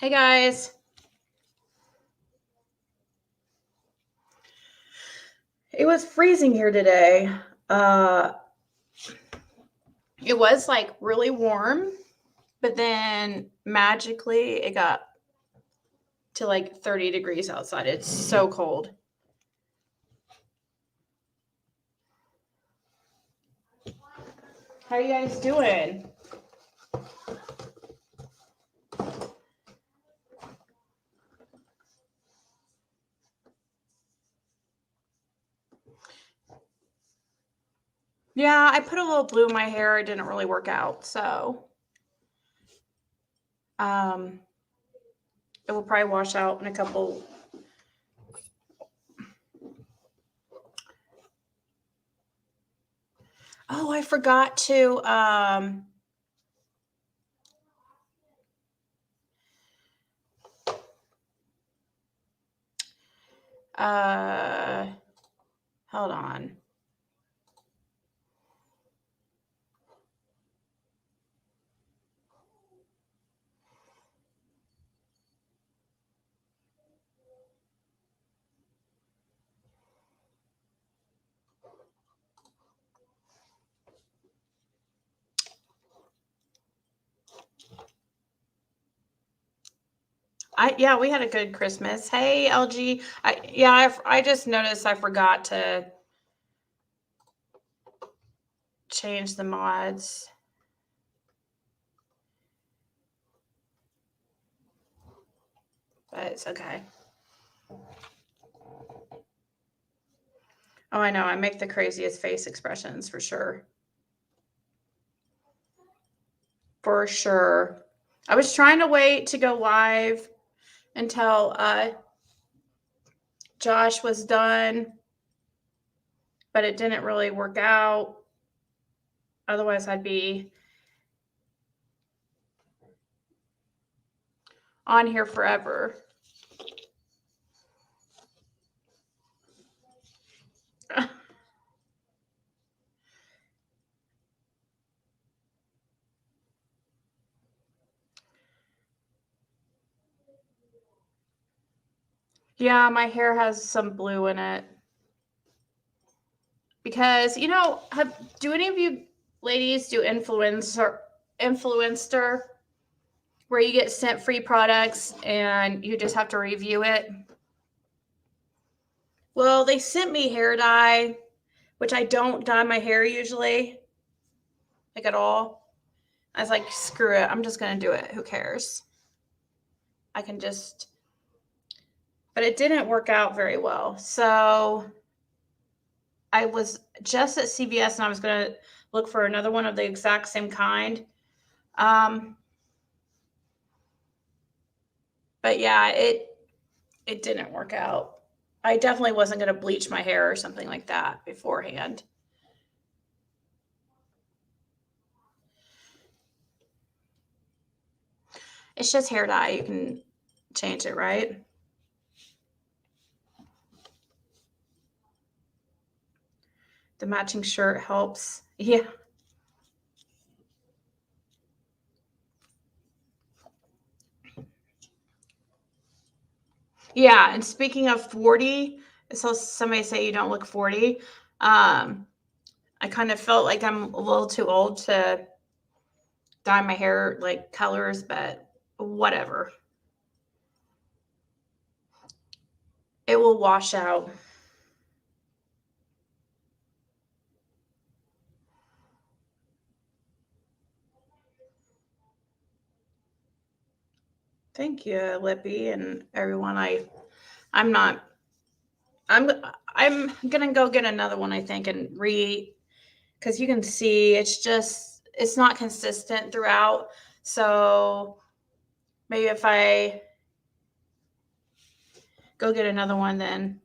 Hey guys. It was freezing here today. It was like really warm, but then magically it got to like 30 degrees outside. It's so cold. How are you guys doing? Yeah, I put a little blue in my hair. It didn't really work out, so it will probably wash out in a couple. Oh, I forgot to hold on. Yeah, we had a good Christmas. Hey, LG. I just noticed I forgot to change the mods. But it's okay. Oh, I know. I make the craziest face expressions for sure. For sure. I was trying to wait to go live until Josh was done, but it didn't really work out. Otherwise, I'd be on here forever. Yeah, my hair has some blue in it. Because, do any of you ladies do influencer where you get sent free products and you just have to review it? Well, they sent me hair dye, which I don't dye my hair usually, like at all. I was like, screw it. I'm just going to do it. Who cares? I can just, but it didn't work out very well. So I was just at CVS and I was going to look for another one of the exact same kind. But yeah, it didn't work out. I definitely wasn't going to bleach my hair or something like that beforehand. It's just hair dye. You can change it, right? The matching shirt helps. Yeah. Yeah. And speaking of 40, so somebody say you don't look 40. I kind of felt like I'm a little too old to dye my hair like colors, but whatever. It will wash out. Thank you, Lippy, and everyone. I'm not. I'm I'm gonna go get another one. I think and because you can see it's not consistent throughout. So maybe if I go get another one, then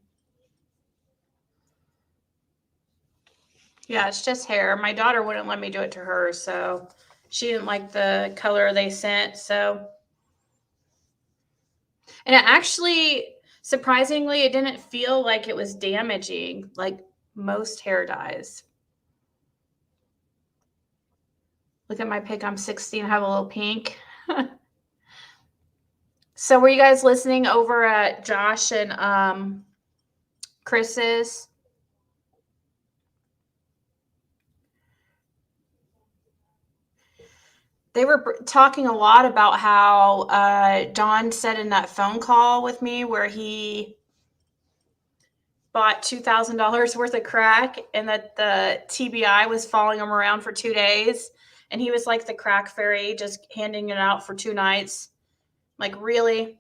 yeah, it's just hair. My daughter wouldn't let me do it to her, so she didn't like the color they sent. So, and it actually, surprisingly, it didn't feel like it was damaging like most hair dyes. Look at my pic. I'm 16. I have a little pink. So were you guys listening over at Josh and Chris's? They were talking a lot about how Don said in that phone call with me where he bought $2,000 worth of crack and that the TBI was following him around for 2 days. And he was like the crack fairy, just handing it out for 2 nights. Like, really?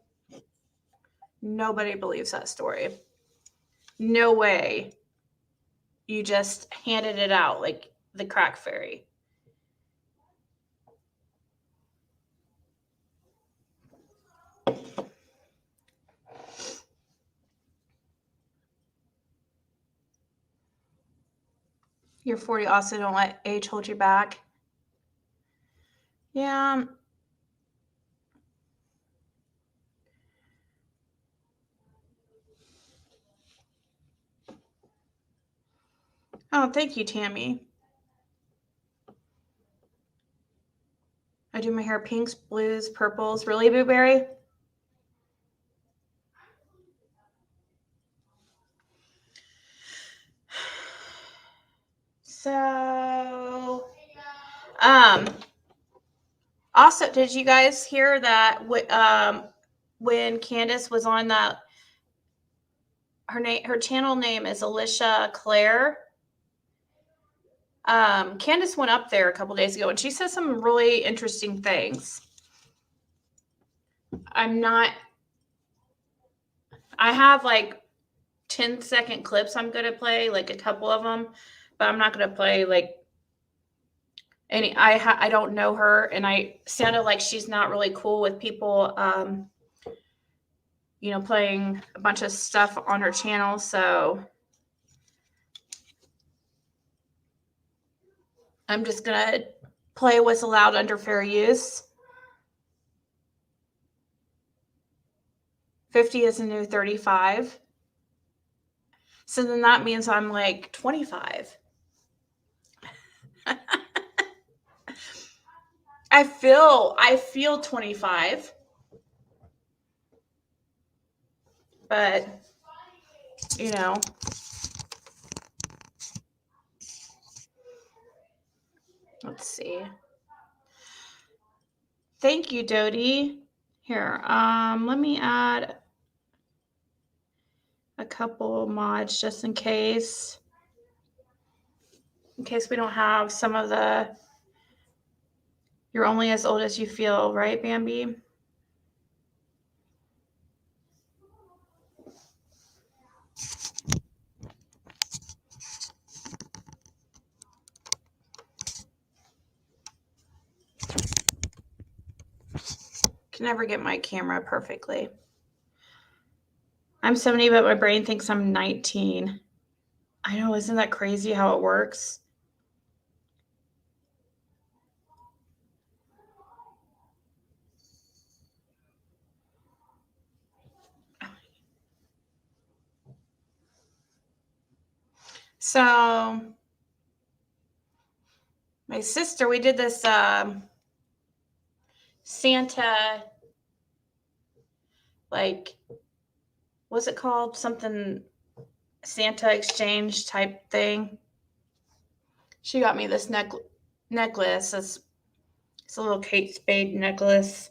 Nobody believes that story. No way. You just handed it out like the crack fairy. You're 40, also don't let age hold you back. Yeah. Oh, thank you, Tammy. I do my hair pinks, blues, purples. Really, Blueberry? So, also, did you guys hear that when Candus was on that, her channel name is Alicia Claire. Candus went up there a couple days ago and she said some really interesting things. I have like 10-second clips I'm going to play, like a couple of them, but I'm not going to play like any. I don't know her, and I sounded like she's not really cool with people, playing a bunch of stuff on her channel. So I'm just going to play what's allowed under fair use. 50 is a new 35. So then that means I'm like 25. I feel 25. But, let's see. Thank you, Dodie. Here, let me add a couple mods just in case we don't have some of the "you're only as old as you feel," right, Bambi? Can never get my camera perfectly. I'm 70, but my brain thinks I'm 19. I know, isn't that crazy how it works? So my sister, we did this Santa, like, what's it called? Something Santa exchange type thing. She got me this necklace. It's a little Kate Spade necklace.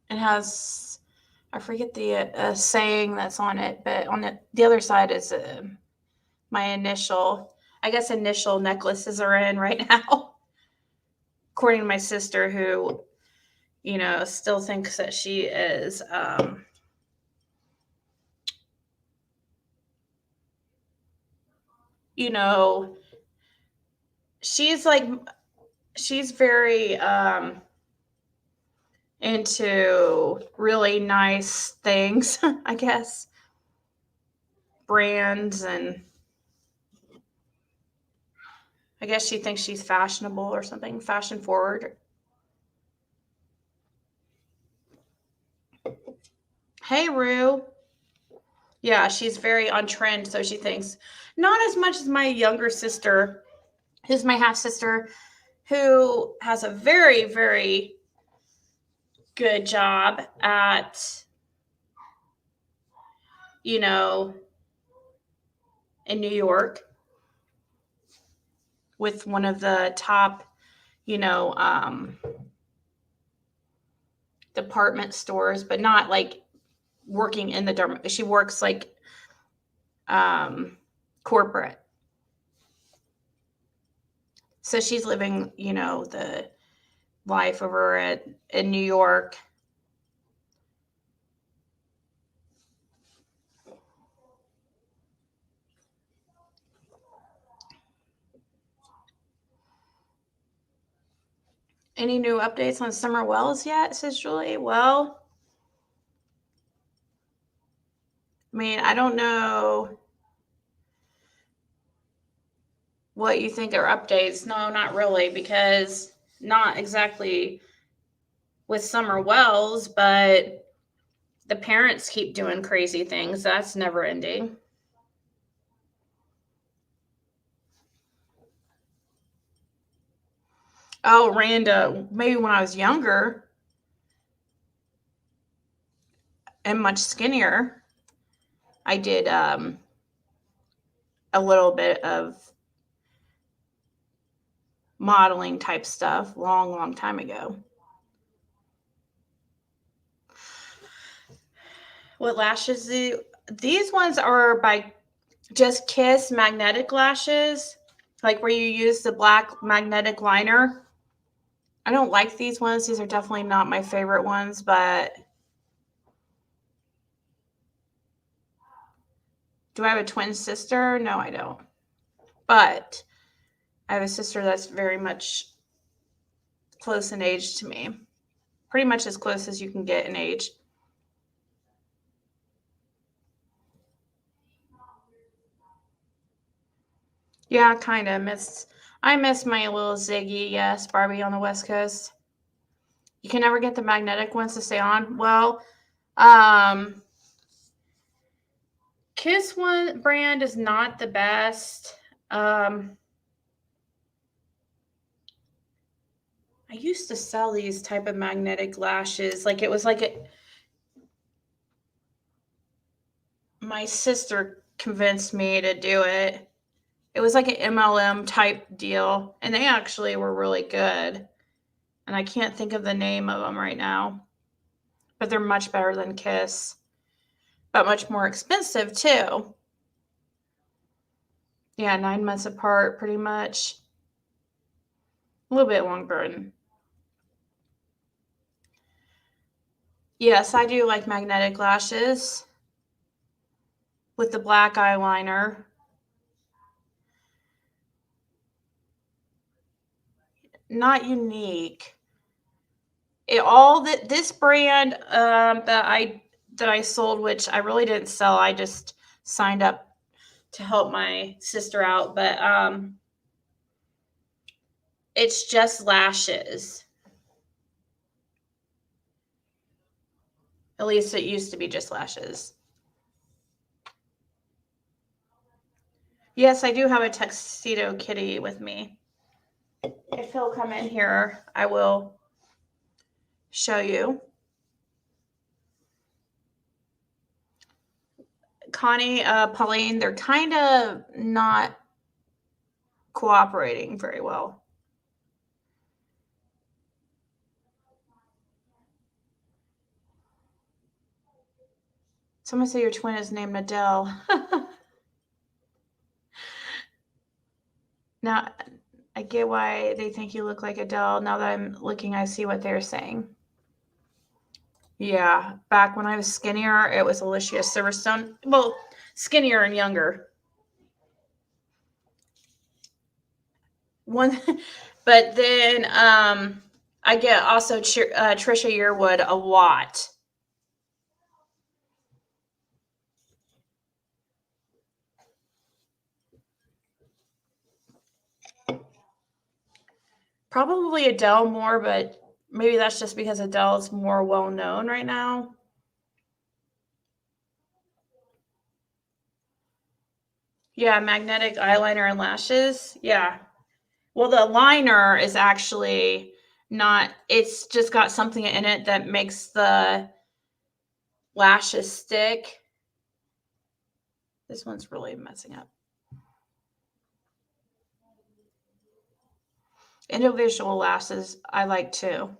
It has, I forget the saying that's on it, but on the other side is my initial necklaces are in right now. According to my sister, who, still thinks that she is, she's very into really nice things, I guess, brands, and I guess she thinks she's fashionable or something, fashion forward. Hey, Rue. Yeah, she's very on trend, so she thinks. Not as much as my younger sister. who's my half sister, who has a very, very good job at, you know, in New York with one of the top, you know, department stores, but not like working in the department. She works like corporate. So she's living, you know, the life over in New York. Any new updates on Summer Wells yet, says Julie? Well, I mean, I don't know what you think are updates. No, not really, because not exactly with Summer Wells, but the parents keep doing crazy things. That's never ending. Oh, Randa, maybe when I was younger and much skinnier, I did a little bit of modeling type stuff long time ago. What lashes? These ones are by Just Kiss magnetic lashes, like where you use the black magnetic liner. I don't like these ones. These are definitely not my favorite ones, but do I have a twin sister? No, I don't. But I have a sister that's very much close in age to me. Pretty much as close as you can get in age. Yeah, kind of. I miss my little Ziggy. Yes, Barbie on the West Coast. You can never get the magnetic ones to stay on. Well, Kiss one brand is not the best. I used to sell these type of magnetic lashes. Like it was like my sister convinced me to do it. It was like an MLM type deal, and they actually were really good. And I can't think of the name of them right now, but they're much better than Kiss, but much more expensive too. Yeah, 9 months apart, pretty much. A little bit longer. Yes, I do like magnetic lashes with the black eyeliner. Not unique. This brand that I sold, which I really didn't sell, I just signed up to help my sister out, but it's just lashes. At least it used to be just lashes. Yes, I do have a tuxedo kitty with me. If he'll come in here, I will show you. Connie, Pauline, they're kind of not cooperating very well. Someone say your twin is named Adele. Now, I get why they think you look like Adele. Now that I'm looking, I see what they're saying. Yeah, back when I was skinnier, it was Alicia Silverstone. Well, skinnier and younger. One, but then I get also Trisha Yearwood a lot. Probably Adele more, but maybe that's just because Adele is more well known right now. Yeah, magnetic eyeliner and lashes. Yeah. Well, the liner is actually not, it's just got something in it that makes the lashes stick. This one's really messing up. Individual lashes I like too.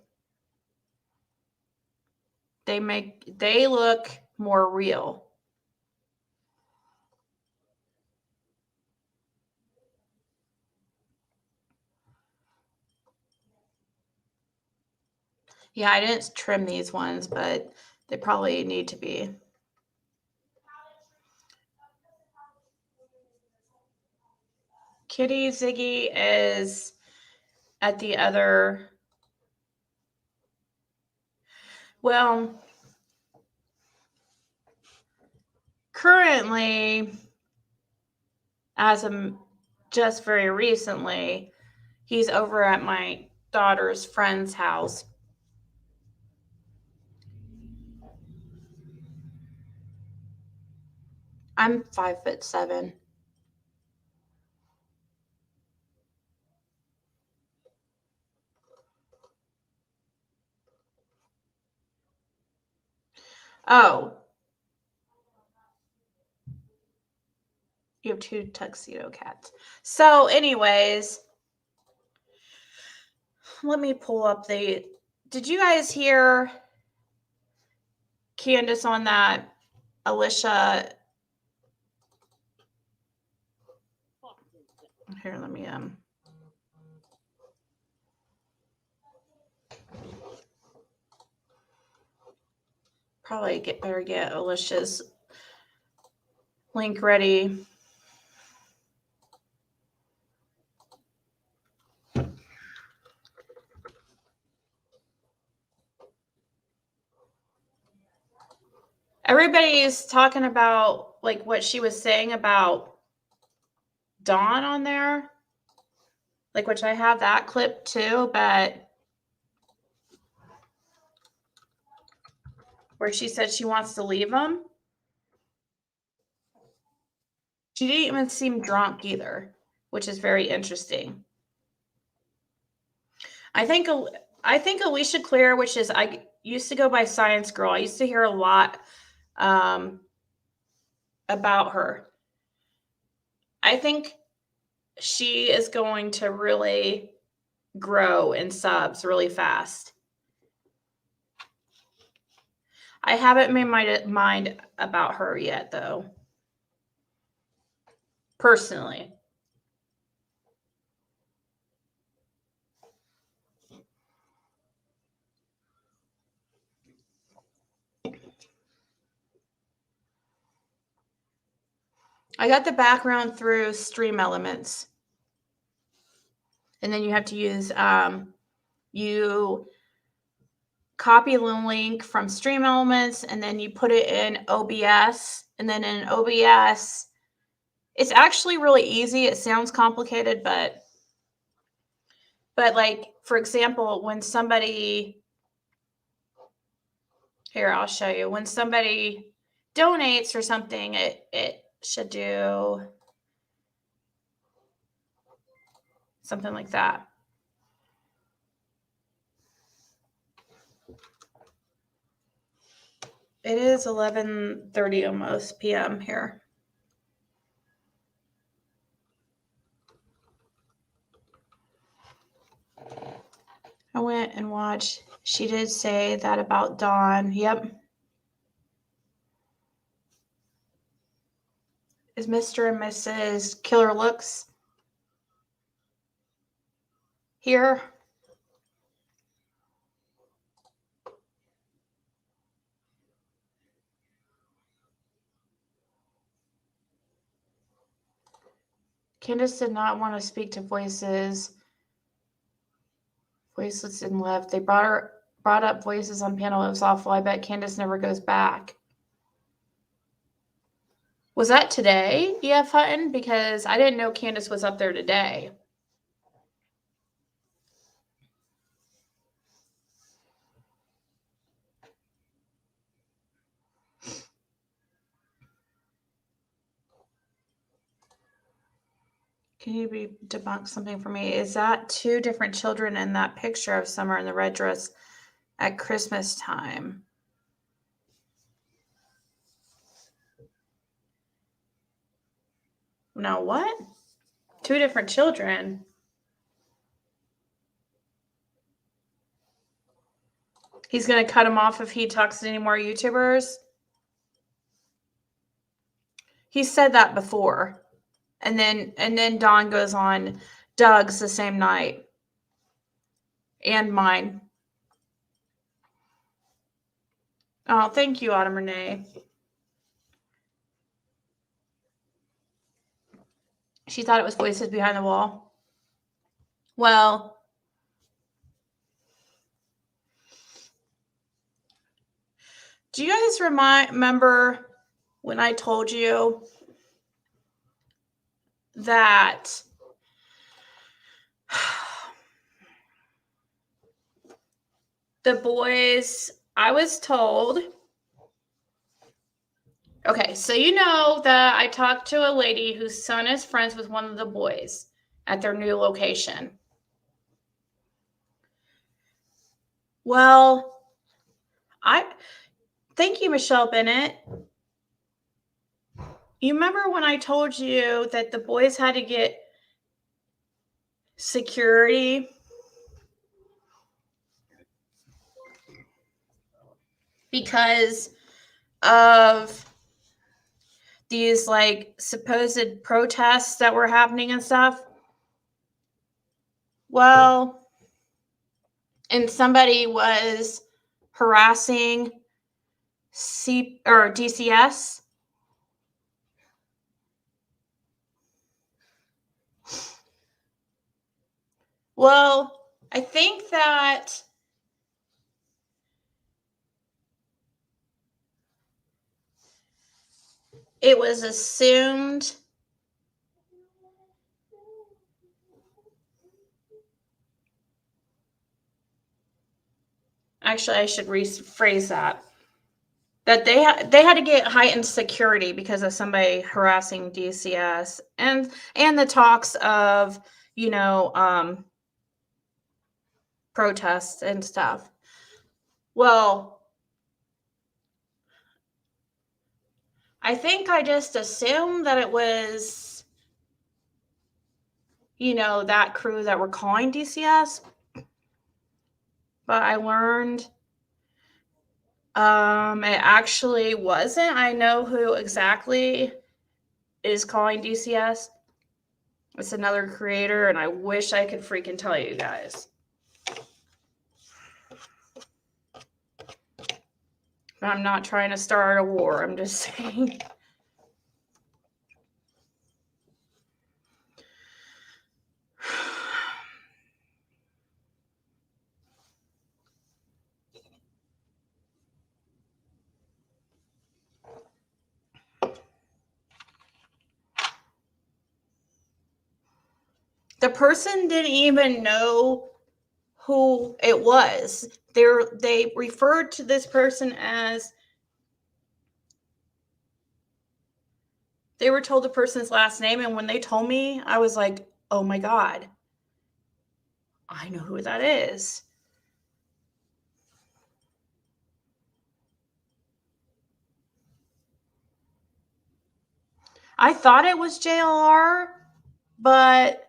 They look more real. Yeah, I didn't trim these ones, but they probably need to be. Kitty Ziggy is at the other. Well, currently, as of just very recently, he's over at my daughter's friend's house. I'm 5'7". Oh, you have 2 tuxedo cats. So, anyways, let me pull up the. Did you guys hear Candus on that Alicia? Here, let me probably better get Alicia's link ready. Everybody's talking about like what she was saying about Dawn on there, like, which I have that clip too, but where she said she wants to leave him. She didn't even seem drunk either, which is very interesting. I think Alicia Clear, which is, I used to go by Science Girl. I used to hear a lot about her. I think she is going to really grow in subs really fast. I haven't made my mind about her yet, though. Personally. I got the background through Stream Elements. And then you have to use, you copy the link from Stream Elements, and then you put it in OBS. And then in OBS, it's actually really easy. It sounds complicated, but like, for example, when somebody, here, I'll show you. When somebody donates or something, it should do something like that. It is 11:30 almost p.m. here. I went and watched. She did say that about Dawn. Yep. Is Mr. and Mrs. Killer Looks here? Candus did not want to speak to Voiceless and left. They brought up Voices on panel. It was awful. I bet Candus never goes back. Was that today, EF Hutton? Because I didn't know Candus was up there today. Can you debunk something for me? Is that two different children in that picture of Summer in the red dress at Christmas time? No, what? Two different children. He's going to cut him off if he talks to any more YouTubers? He said that before. And then Dawn goes on Doug's the same night. And mine. Oh, thank you, Autumn Renee. She thought it was Voices Behind the Wall. Well, do you guys remember when I told you that the boys, I was told, okay, so you know that I talked to a lady whose son is friends with one of the boys at their new location. Well, thank you, Michelle Bennett. You remember when I told you that the boys had to get security because of these like supposed protests that were happening and stuff? Well, and somebody was harassing DCS. Well, I think that it was assumed actually I should rephrase that they had to get heightened security because of somebody harassing DCS and the talks of, protests and stuff. Well, I think I just assumed that it was, that crew that were calling DCS. But I learned it actually wasn't. I know who exactly is calling DCS. It's another creator, and I wish I could freaking tell you guys. I'm not trying to start a war. I'm just saying. The person didn't even know who it was. They referred to this person as, they were told the person's last name, and when they told me, I was like, oh my God, I know who that is. I thought it was JLR, but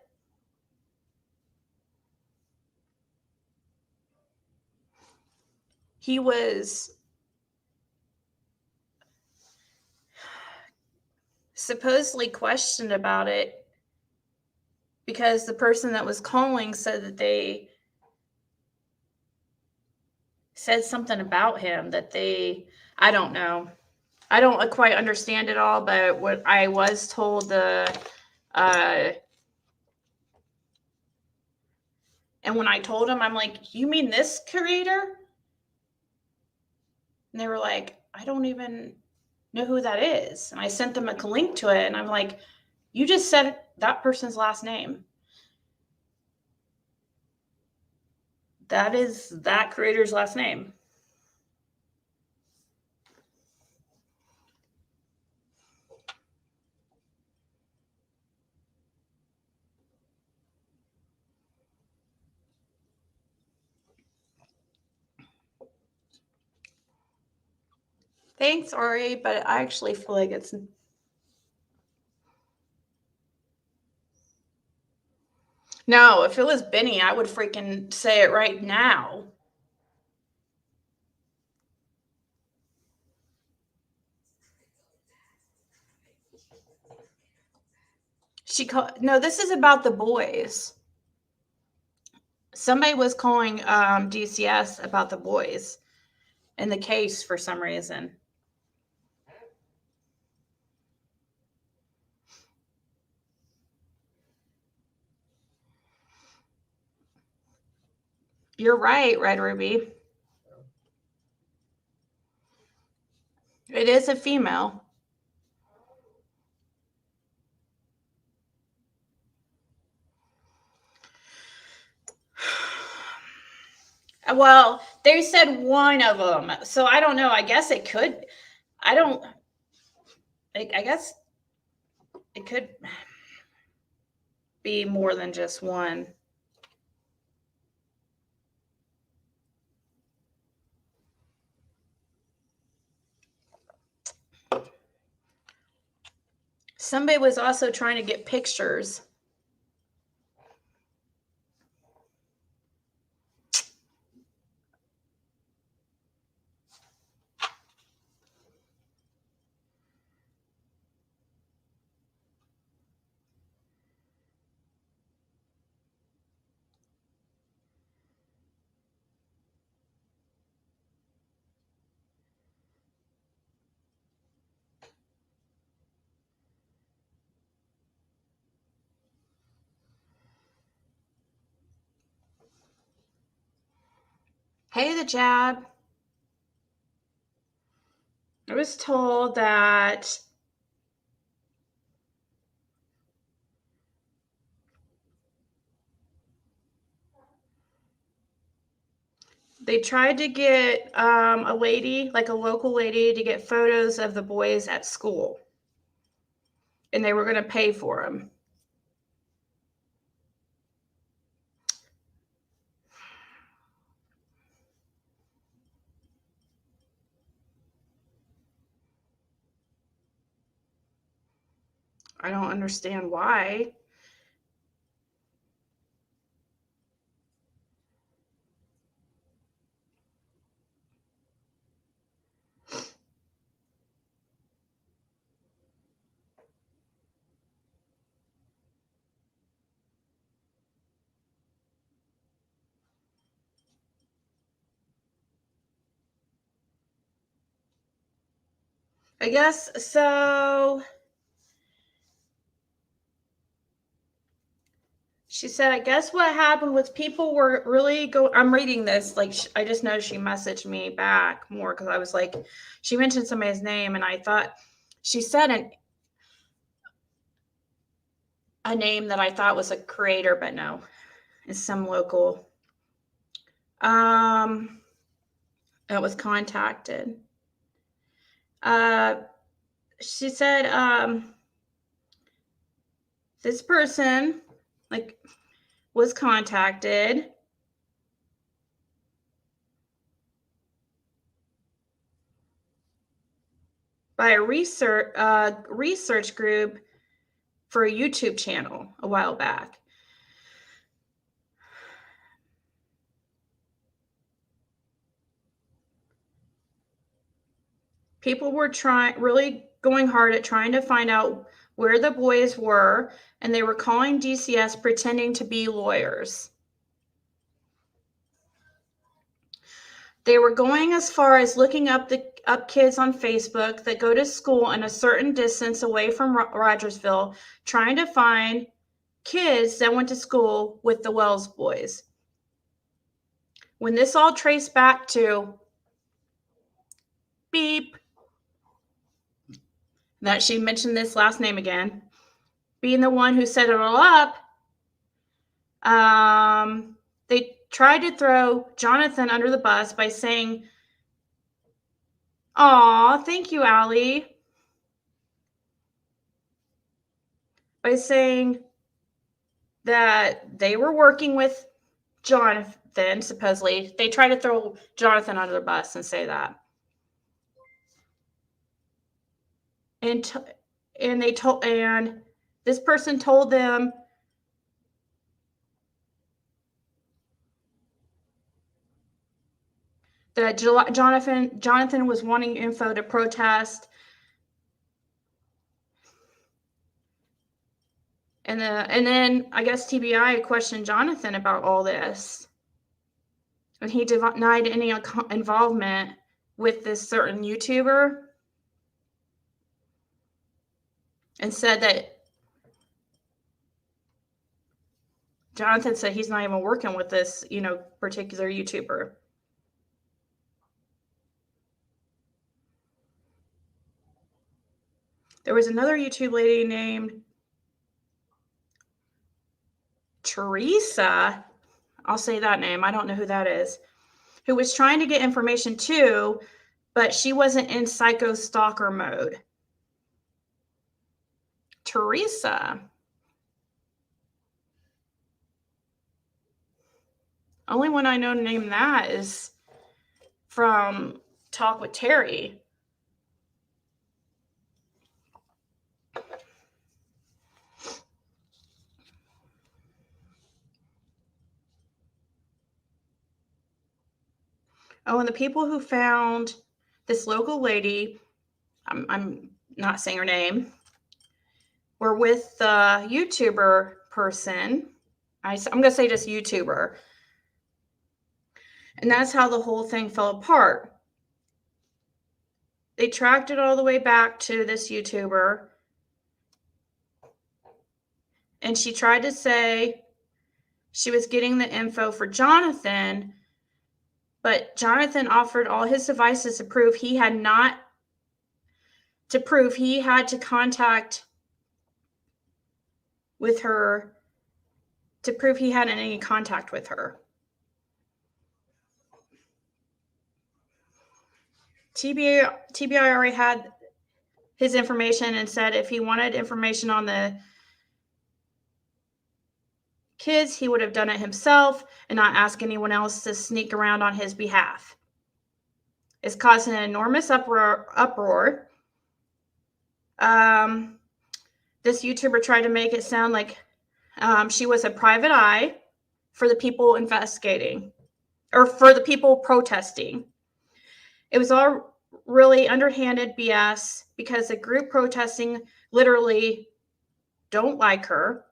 he was supposedly questioned about it because the person that was calling said that they said something about him that I don't know. I don't quite understand it all, but what I was told and when I told him, I'm like, you mean this creator? And they were like, I don't even know who that is. And I sent them a link to it, and I'm like, you just said that person's last name. That is that creator's last name. Thanks, Ori, but I actually feel like it's... No, if it was Benny, I would freaking say it right now. No, this is about the boys. Somebody was calling DCS about the boys in the case for some reason. You're right, Red Ruby. It is a female. Well, they said one of them, so I don't know. I guess it could. I guess it could be more than just one. Somebody was also trying to get pictures. Hey, the jab. I was told that they tried to get a lady, like a local lady, to get photos of the boys at school. And they were going to pay for them. I don't understand why. I guess so. She said, I guess what happened was people were really I'm reading this. Like, I just know she messaged me back more because I was like, she mentioned somebody's name and I thought she said a name that I thought was a creator, but no, it's some local. That was contacted. She said, this person, like, was contacted by a research group for a YouTube channel a while back. People were really going hard at trying to find out where the boys were, and they were calling DCS pretending to be lawyers. They were going as far as looking up kids on Facebook that go to school in a certain distance away from Rogersville, trying to find kids that went to school with the Wells boys. When this all traced back to beep, that she mentioned this last name again, being the one who set it all up, they tried to throw Jonathan under the bus by saying, "Aw, thank you, Allie." By saying that they were working with Jonathan, supposedly. They tried to throw Jonathan under the bus and say that. and this person told them that Jonathan was wanting info to protest, and then I guess TBI questioned Jonathan about all this, and he denied any involvement with this certain YouTuber, and said that Jonathan said he's not even working with this, particular YouTuber. There was another YouTube lady named Teresa, I'll say that name, I don't know who that is, who was trying to get information too, but she wasn't in psycho stalker mode. Teresa. Only one I know named that is from Talk with Terry. Oh, and the people who found this local lady, I'm not saying her name, were with the YouTuber person. I'm going to say just YouTuber. And that's how the whole thing fell apart. They tracked it all the way back to this YouTuber. And she tried to say she was getting the info for Jonathan, but Jonathan offered all his devices to prove he had to contact with her, to prove he had any contact with her. TBI already had his information and said if he wanted information on the kids, he would have done it himself and not ask anyone else to sneak around on his behalf. It's caused an enormous uproar. This YouTuber tried to make it sound like she was a private eye for the people investigating, or for the people protesting. It was all really underhanded BS because the group protesting literally don't like her,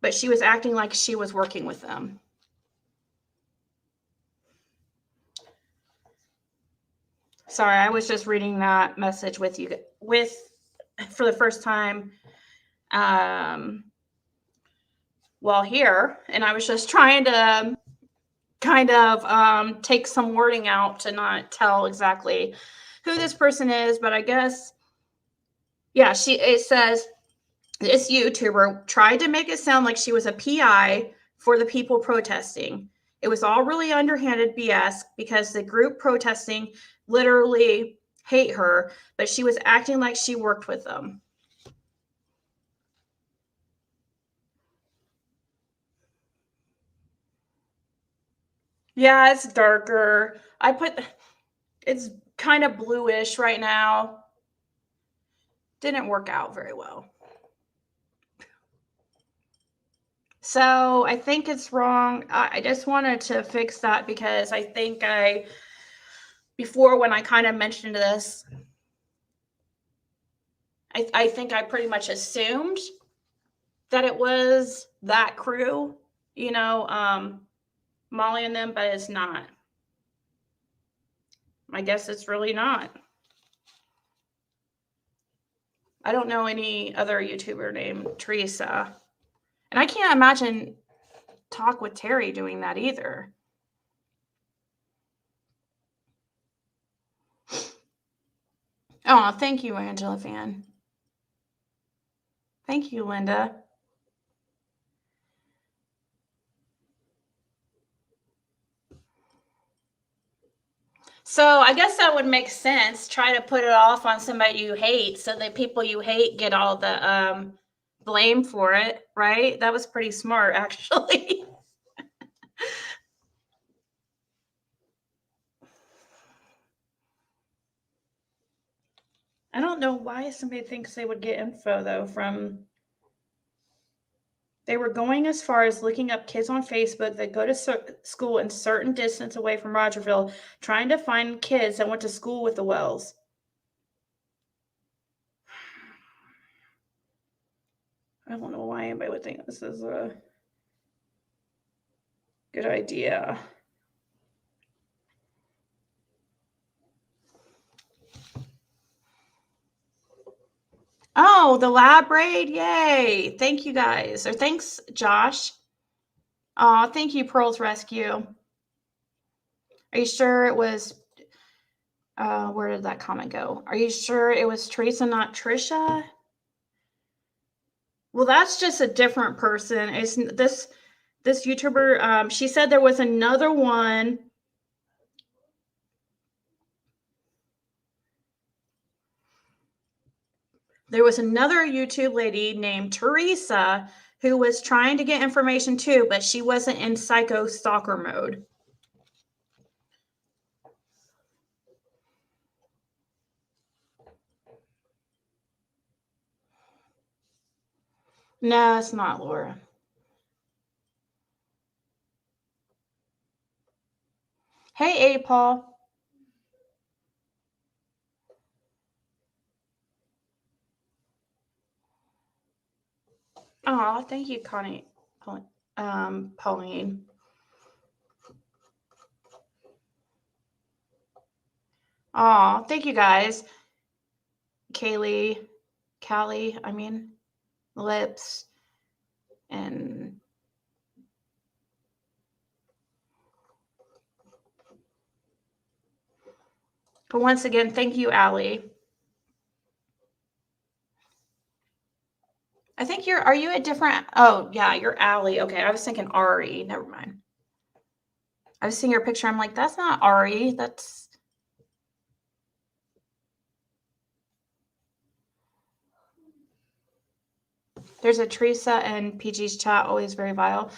but she was acting like she was working with them. Sorry, I was just reading that message with you for the first time while here, and I was just trying to kind of take some wording out to not tell exactly who this person is, but I guess, yeah, it says this YouTuber tried to make it sound like she was a PI for the people protesting. It was all really underhanded BS because the group protesting literally hate her, but she was acting like she worked with them. Yeah, it's darker. It's kind of bluish right now. Didn't work out very well. So I think it's wrong. I just wanted to fix that because I think before when I kind of mentioned this, I think I pretty much assumed that it was that crew, Molly and them, but it's not. I guess it's really not. I don't know any other YouTuber named Teresa. And I can't imagine Talk with Terry doing that either. Oh, thank you, Angela Fan. Thank you, Linda. So I guess that would make sense. Try to put it off on somebody you hate so that people you hate get all the blame for it, right? That was pretty smart, actually. I don't know why somebody thinks they would get info though from. They were going as far as looking up kids on Facebook that go to school in certain distance away from Rogerville, trying to find kids that went to school with the Wells. I don't know why anybody would think this is a good idea. Oh, the lab raid. Yay. Thank you guys. Or thanks, Josh. Oh, thank you, Pearl's Rescue. Are you sure it was, where did that comment go? Are you sure it was Teresa, not Trisha? Well, that's just a different person. It's this YouTuber. She said there was another one. There was another YouTube lady named Teresa who was trying to get information too, but she wasn't in psycho stalker mode. No, it's not Laura. Hey, A. Paul. Oh, thank you, Connie. Pauline. Oh, thank you guys. Callie, Lips, and but once again, thank you, Allie. I think are you a different, oh yeah, you're Allie. Okay, I was thinking Ari. Never mind. I was seeing your picture. I'm like, that's not Ari. That's. There's a Teresa and PG's chat, always very vile.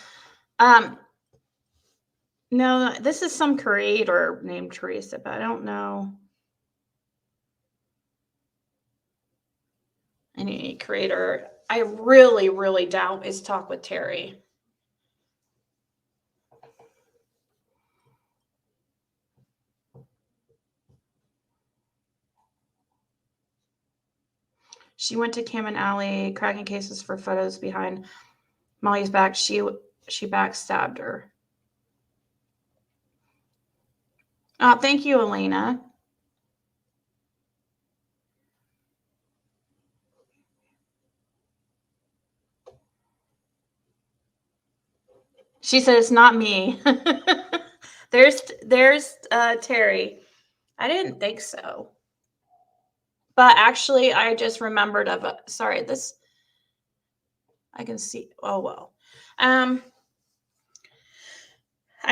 No, this is some creator named Teresa, but I don't know any creator. I really, really doubt is Talk with Terry. She went to Cam and Alley, cracking cases for photos behind Molly's back. She backstabbed her. Thank you, Elena. She said it's not me. there's Terry. I didn't think so. But actually, I just remembered of a, sorry, this, I can see, oh, well. I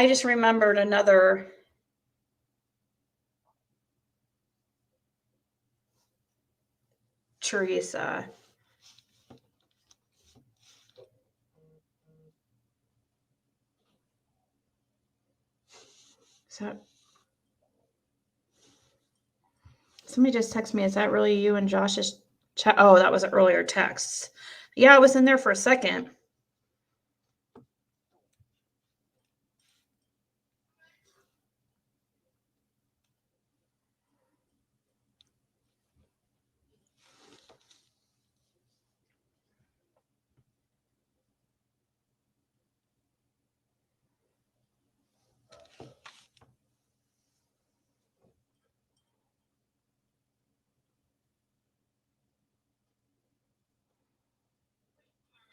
just remembered another Teresa. So somebody just texted me, is that really you and Josh's chat? Oh, that was an earlier text. Yeah, I was in there for a second.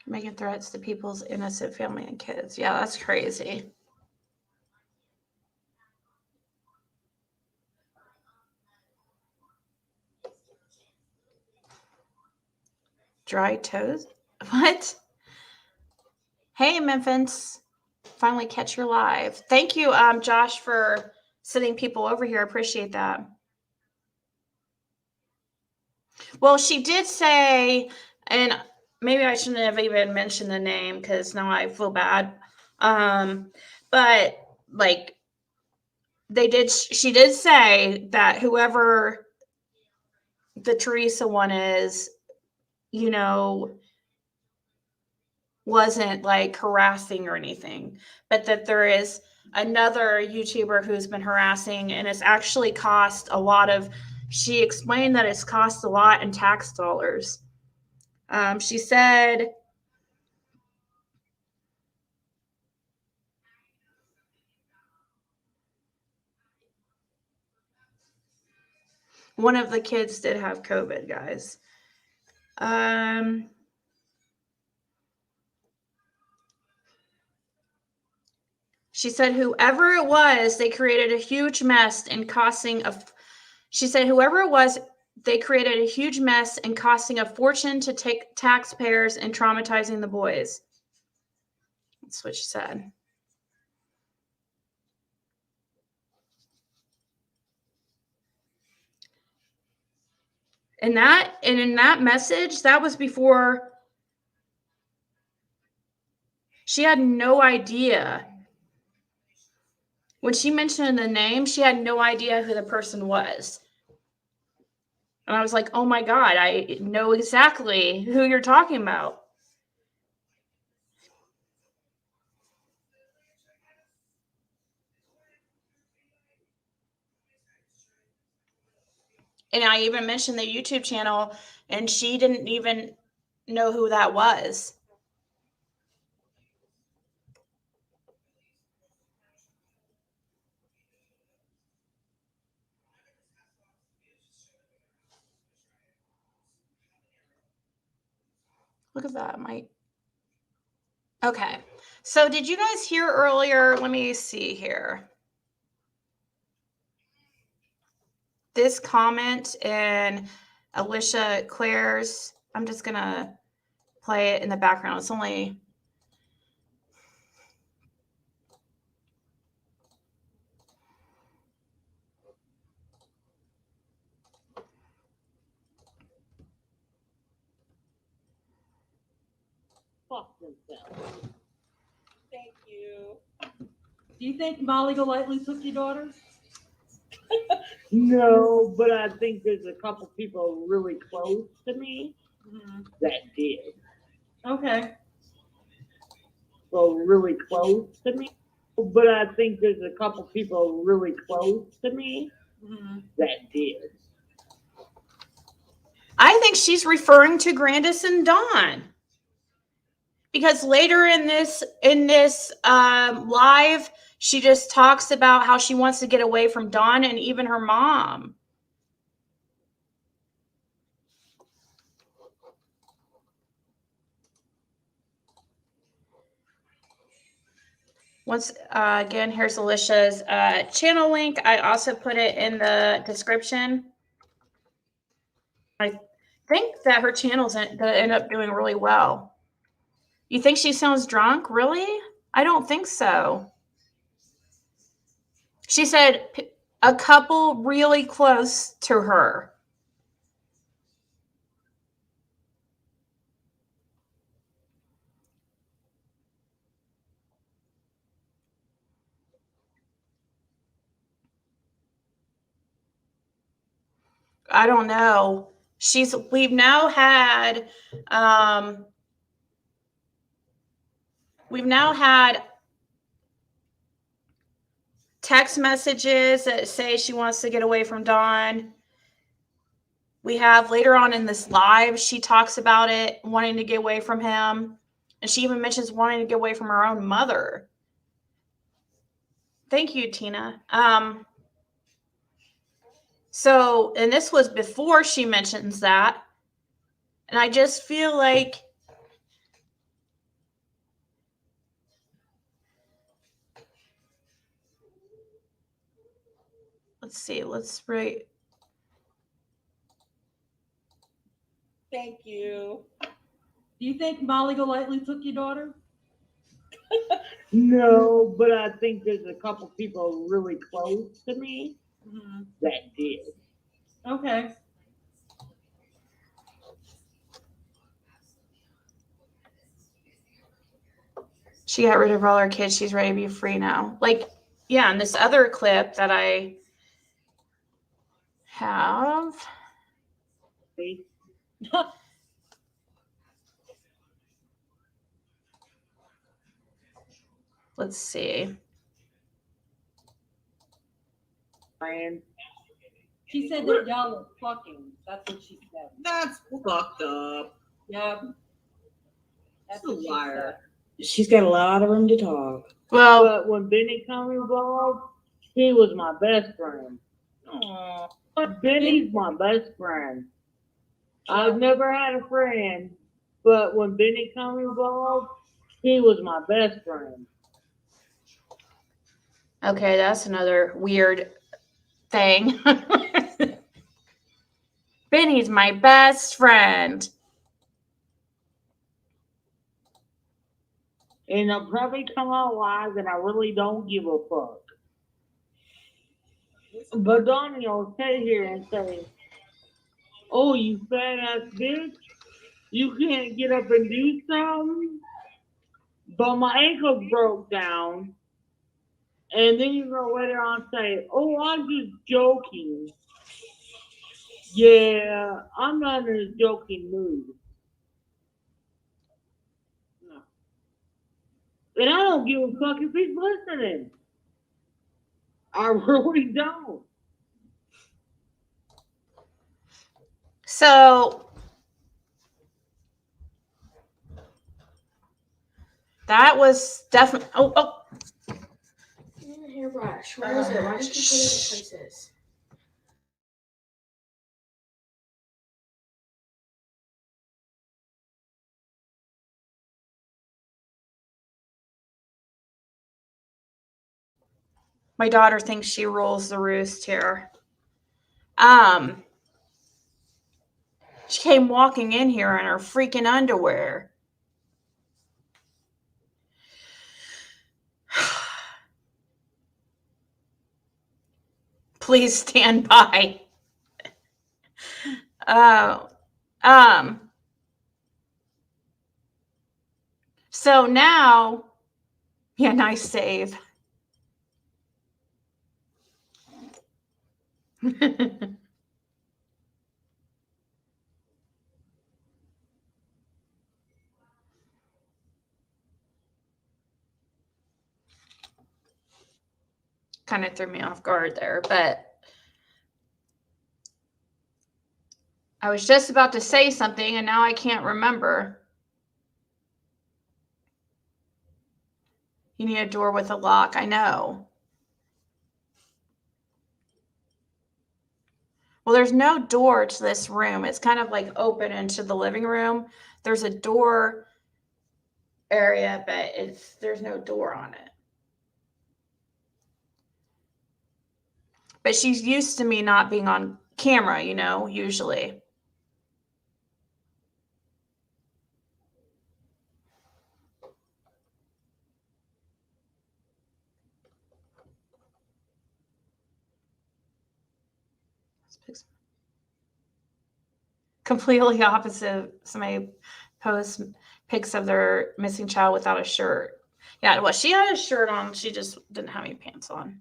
Making threats to people's innocent family and kids. Yeah, that's crazy. Dry toes? What? Hey, Memphis. Finally catch your live. Thank you, Josh, for sending people over here. I appreciate that. Well, she did say, and maybe I shouldn't have even mentioned the name because now I feel bad. But like she did say that whoever the Teresa one is, you know, wasn't like harassing or anything, but that there is another YouTuber who's been harassing, and it's actually cost a lot of, she explained that it's cost a lot in tax dollars. She said, one of the kids did have COVID, guys. She said, whoever it was, they created a huge mess and costing a, she said, whoever it was, they created a huge mess and costing a fortune to take taxpayers and traumatizing the boys. That's what she said. And in that message, that was before, she had no idea. When she mentioned the name, she had no idea who the person was. And I was like, oh my God, I know exactly who you're talking about. And I even mentioned the YouTube channel, and she didn't even know who that was. Look at that. Okay. So did you guys hear earlier? Let me see here. This comment in Alicia Claire's, I'm just going to play it in the background. It's only... Fuck themselves. Thank you. Do you think Molly Golightly took your daughter? No, but I think there's a couple people really close to me that did. Okay. Well, really close to me. But I think there's a couple people really close to me that did. I think she's referring to Candus and Dawn, because later in this live, she just talks about how she wants to get away from Dawn and even her mom. Once again, here's Alicia's channel link. I also put it in the description. I think that her channel's going to end up doing really well. You think she sounds drunk? Really? I don't think so. She said a couple really close to her. I don't know. We've now had text messages that say she wants to get away from Dawn. We have later on in this live, she talks about it, wanting to get away from him. And she even mentions wanting to get away from her own mother. Thank you, Tina. So, and this was before she mentions that. And I just feel like let's see, let's write. Thank you. Do you think Molly Golightly took your daughter? No, but I think there's a couple people really close to me that did. Okay. She got rid of all her kids. She's ready to be free now. Like, yeah, and this other clip that I have. See? Let's see. Friend. She said that y'all were fucking. That's what she said. That's fucked up. Yeah. That's She's a what she liar. said. She's got a lot of room to talk. Well, But when Benny come involved, he was my best friend. Aw. But Benny's my best friend. I've never had a friend, but when Benny come involved, he was my best friend. okay, that's another weird thing. Benny's my best friend. And I'll probably come out live and I really don't give a fuck. But Donnie will sit here and say, "Oh, you fat ass bitch, you can't get up and do something." But my ankle broke down. And then you go later on say, "Oh, I'm just joking." Yeah, I'm not in a joking mood. No. And I don't give a fuck if he's listening. I really don't. So that was definitely. Oh. Hairbrush. Where is it? Why did you put it in places? My daughter thinks she rules the roost here. She came walking in here in her freaking underwear. Please stand by. So now, yeah, nice save. Kind of threw me off guard there, but I was just about to say something and now I can't remember. You need a door with a lock. I know. Well, there's no door to this room. It's kind of like open into the living room. There's a door area, but there's no door on it. But she's used to me not being on camera, usually. Completely opposite. Somebody posts pics of their missing child without a shirt. Yeah, well, she had a shirt on. She just didn't have any pants on.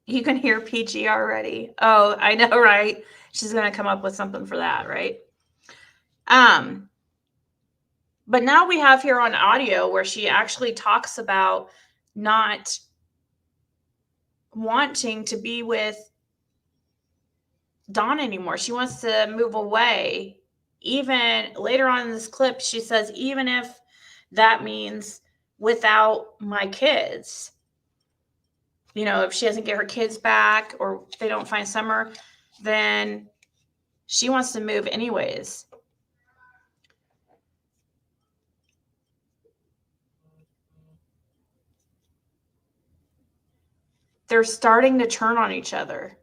You can hear PG already. Oh, I know, right? She's going to come up with something for that, right? But now we have here on audio where she actually talks about not wanting to be with Dawn anymore. She wants to move away. Even later on in this clip, she says, even if that means without my kids, if she doesn't get her kids back or they don't find Summer, then she wants to move anyways. They're starting to turn on each other.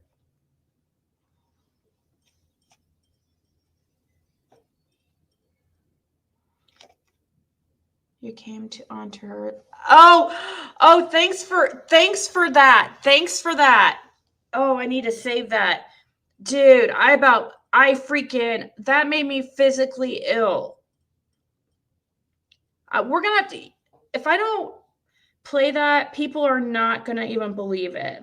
You came onto her. Oh, thanks for that. Thanks for that. Oh, I need to save that. Dude, that made me physically ill. We're going to have to, if I don't play that, people are not going to even believe it.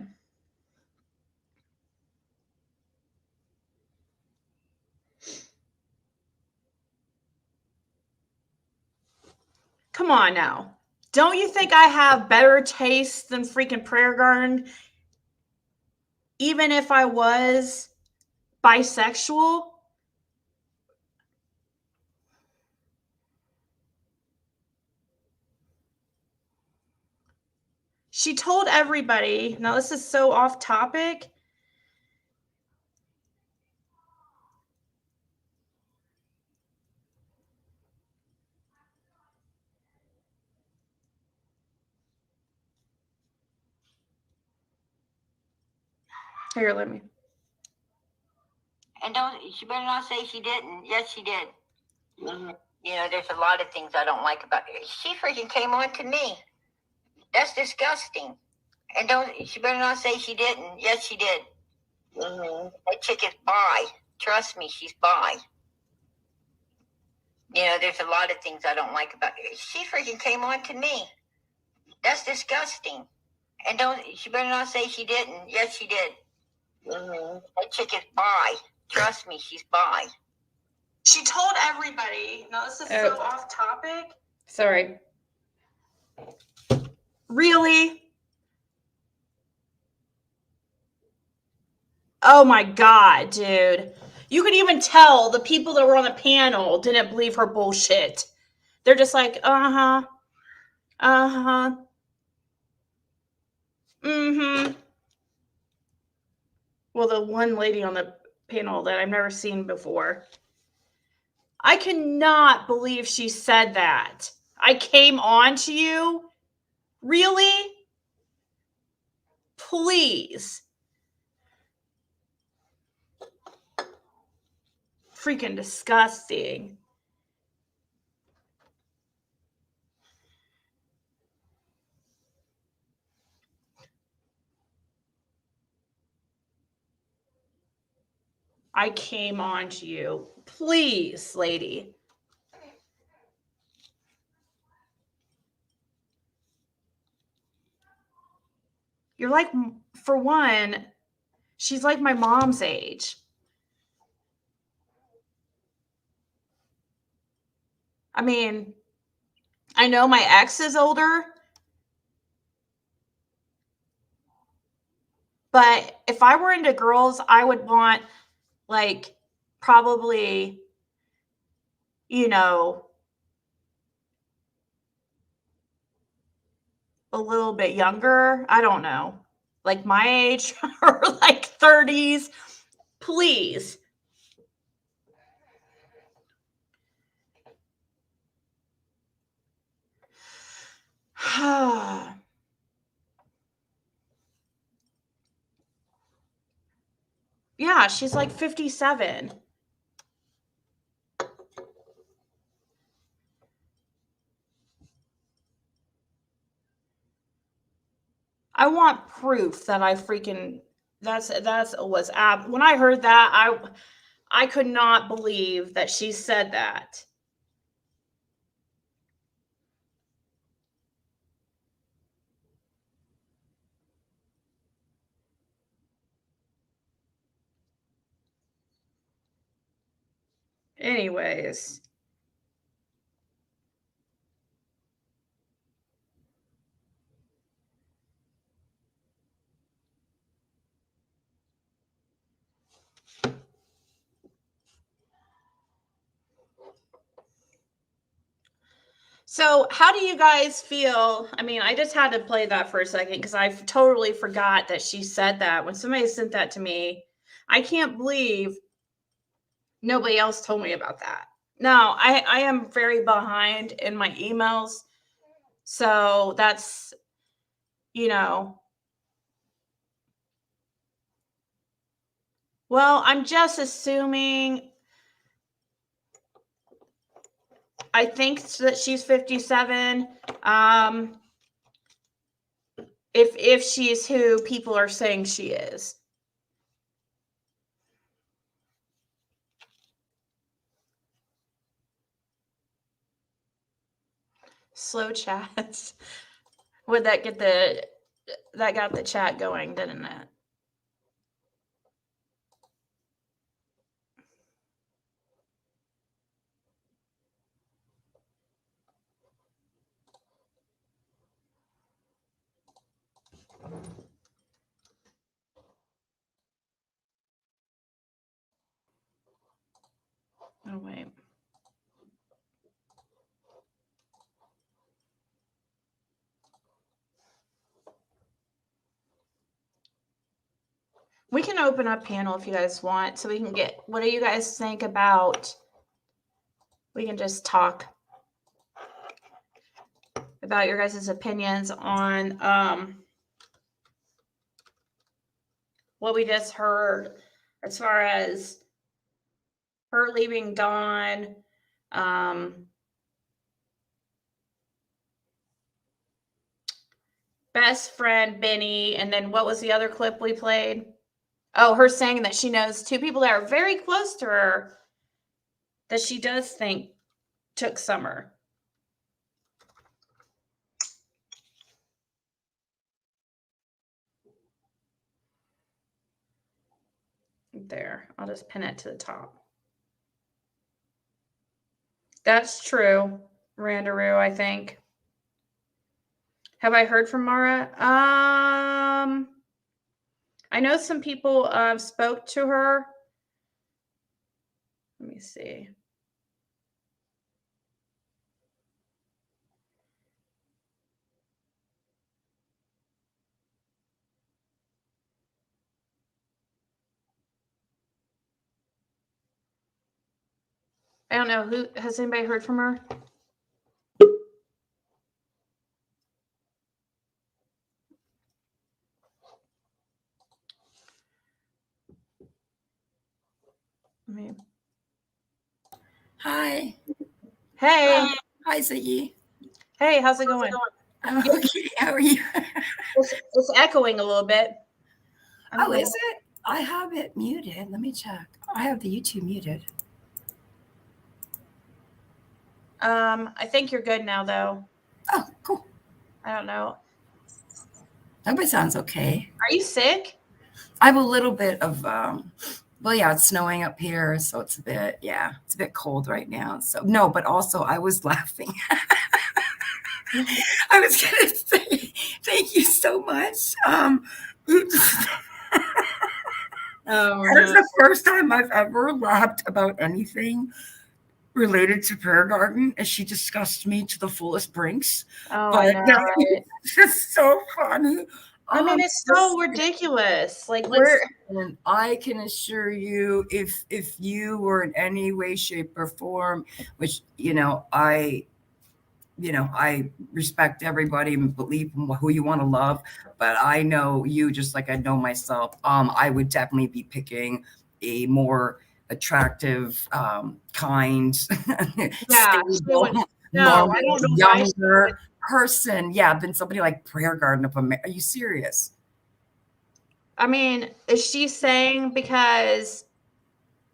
Come on now. Don't you think I have better taste than freaking Prayer Garden? Even if I was bisexual? She told everybody, now this is so off topic. Here, let me. And she better not say she didn't. Yes, she did. Mm-hmm. You know, there's a lot of things I don't like about her. She freaking came on to me. That's disgusting. And she better not say she didn't. Yes, she did. Mm-hmm. That chick is bi. Trust me, she's bi. You know, there's a lot of things I don't like about her. She freaking came on to me. That's disgusting. And she better not say she didn't. Yes, she did. Mm-hmm. That chick is bi. Trust me, she's bi. She told everybody. No, this is so off topic. Sorry. Really? Oh my God, dude. You could even tell the people that were on the panel didn't believe her bullshit. They're just like, uh-huh. Uh-huh. Mm-hmm. Well, the one lady on the panel that I've never seen before. I cannot believe she said that. I came on to you? Really? Please. Freaking disgusting. I came on to you. Please, lady. You're like, for one, she's like my mom's age. I mean, I know my ex is older, but if I were into girls, I would want, like, probably, you know, a little bit younger. I don't know. Like my age or like 30s. Please. Yeah, she's like 57. I want proof that I freaking when I heard that I could not believe that she said that. Anyways. So how do you guys feel? I mean, I just had to play that for a second because I totally forgot that she said that. When somebody sent that to me, I can't believe nobody else told me about that. Now, I am very behind in my emails. So that's, you know. Well, I'm just assuming. I think that she's 57. If she's who people are saying she is. Slow chats. Would that get that got the chat going, didn't it? Oh, wait. We can open up panel if you guys want, so we can get, what do you guys think about, we can just talk about your guys' opinions on what we just heard as far as her leaving Dawn, best friend Benny, and then what was the other clip we played? Oh, her saying that she knows two people that are very close to her that she does think took Summer. There, I'll just pin it to the top. That's true, Randaroo, I think. Have I heard from Mara? I know some people spoke to her. Let me see. I don't know. Who has anybody heard from her? I mean, Hi. hey. Hi, Ziggy. Hey, how's it going? I'm okay. How are you? It's echoing a little bit. Oh, is it? I have it muted. Let me check. I have the YouTube muted. I think you're good now, though. Oh, cool. I don't know. Nobody sounds okay. Are you sick? I have a little bit of, well, yeah, it's snowing up here, so it's a bit cold right now. So, no, but also I was laughing. I was going to say, thank you so much. That's the first time I've ever laughed about anything related to Prayer Garden, as she discussed me to the fullest brinks. Oh, But I know, right? it's just so funny. I mean, it's so ridiculous. Like, listen, I can assure you, if you were in any way, shape, or form, which I respect everybody and believe in who you want to love, but I know you just like I know myself. I would definitely be picking a more attractive, kind, stable, normal, younger person, than somebody like Prayer Garden of America. Are you serious? I mean, is she saying because?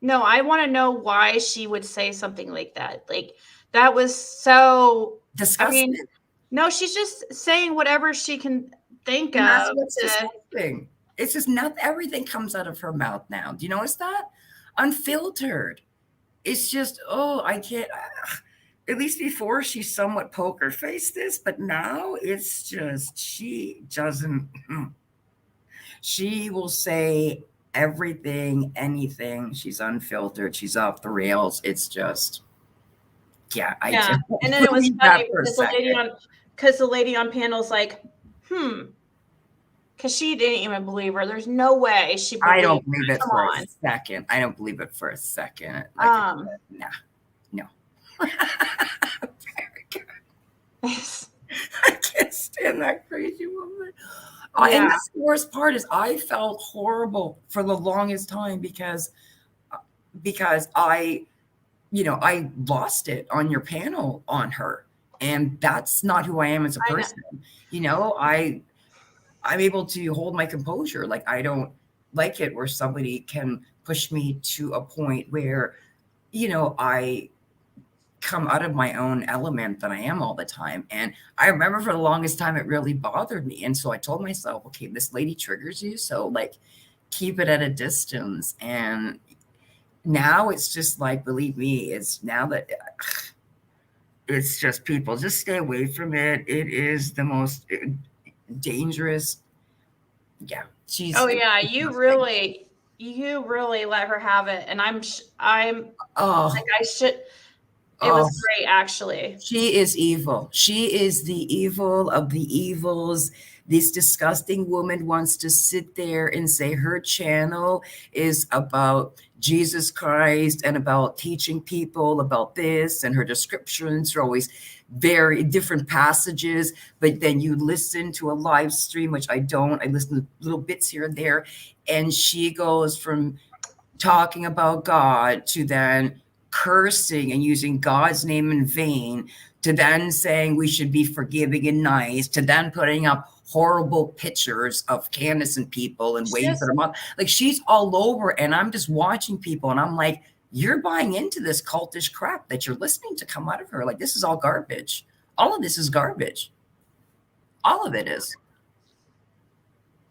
No, I want to know why she would say something like that. Like, that was so disgusting. I mean, no, she's just saying whatever she can think of. That's what's disgusting. It's just not everything comes out of her mouth now. Do you notice that? Unfiltered. It's just, I can't. At least before she somewhat poker faced this, but now it's just she doesn't. She will say everything, anything. She's unfiltered. She's off the rails. It's just, And then it was funny because the lady on panel's like, because she didn't even believe her. There's no way she believed I don't believe it for a second. I don't believe it for a second. Like, no. Very good. I can't stand that crazy woman. And that's the worst part is I felt horrible for the longest time because I lost it on your panel on her, and that's not who I am as a person. I'm able to hold my composure. Like, I don't like it where somebody can push me to a point where, I come out of my own element that I am all the time. And I remember for the longest time, it really bothered me. And so I told myself, okay, this lady triggers you. So like, keep it at a distance. And now it's just like, believe me, it's now that it's just people just stay away from it. It is the most dangerous. Yeah. You really, you really let her have it, and I'm Oh, like I should. It oh, was great, actually. she is evil. She is the evil of the evils. This disgusting woman wants to sit there and say her channel is about Jesus Christ and about teaching people about this, and her descriptions are always very different passages. But then you listen to a live stream, which I don't. I listen to little bits here and there, and she goes from talking about God to then cursing and using God's name in vain, to then saying we should be forgiving and nice, to then putting up horrible pictures of Candus and people and waiting for them up. Like, she's all over, and I'm just watching people, and I'm like, you're buying into this cultish crap that you're listening to come out of her. Like, this is all garbage. All of this is garbage. All of it is.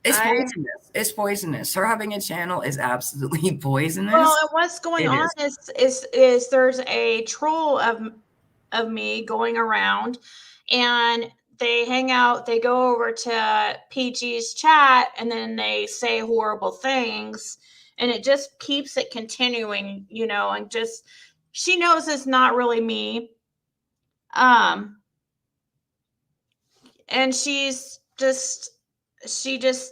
It's poisonous. It's poisonous. Her having a channel is absolutely poisonous. Well, and what's going on is there's a troll of me going around, and they hang out. They go over to PG's chat, and then they say horrible things, and it just keeps it continuing, you know. And just she knows it's not really me, and she just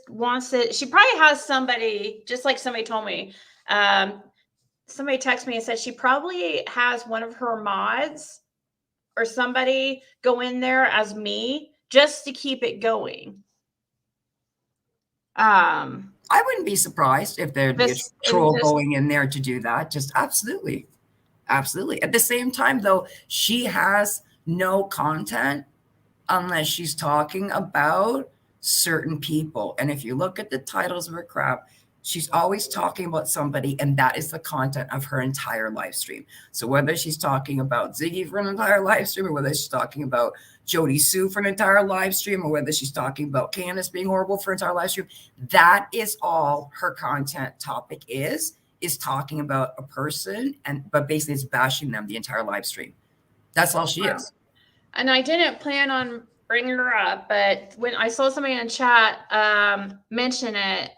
wants it. She probably has somebody, just like somebody told me. Somebody texted me and said she probably has one of her mods or somebody go in there as me just to keep it going. I wouldn't be surprised if there'd be a troll going in there to do that. Just absolutely. Absolutely. At the same time, though, she has no content unless she's talking about certain people. And if you look at the titles of her crap, she's always talking about somebody, and that is the content of her entire live stream. So whether she's talking about Ziggy for an entire live stream, or whether she's talking about Jody Sue for an entire live stream, or whether she's talking about Candus being horrible for an entire live stream, that is all her content topic is talking about a person, but basically it's bashing them the entire live stream. That's all she is. And I didn't plan on bringing her up, but when I saw somebody in chat mention it,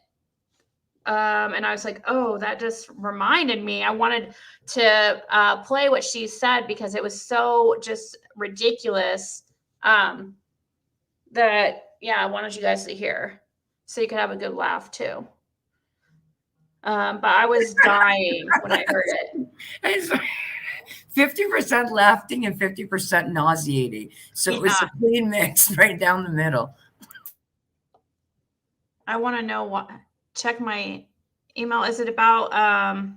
and I was like, oh, that just reminded me. I wanted to play what she said because it was so just ridiculous that, yeah, I wanted you guys to hear so you could have a good laugh too. But I was dying when I heard it. 50% laughing and 50% nauseating. So it was a clean mix right down the middle. I want to know what. Check my email. Is it about I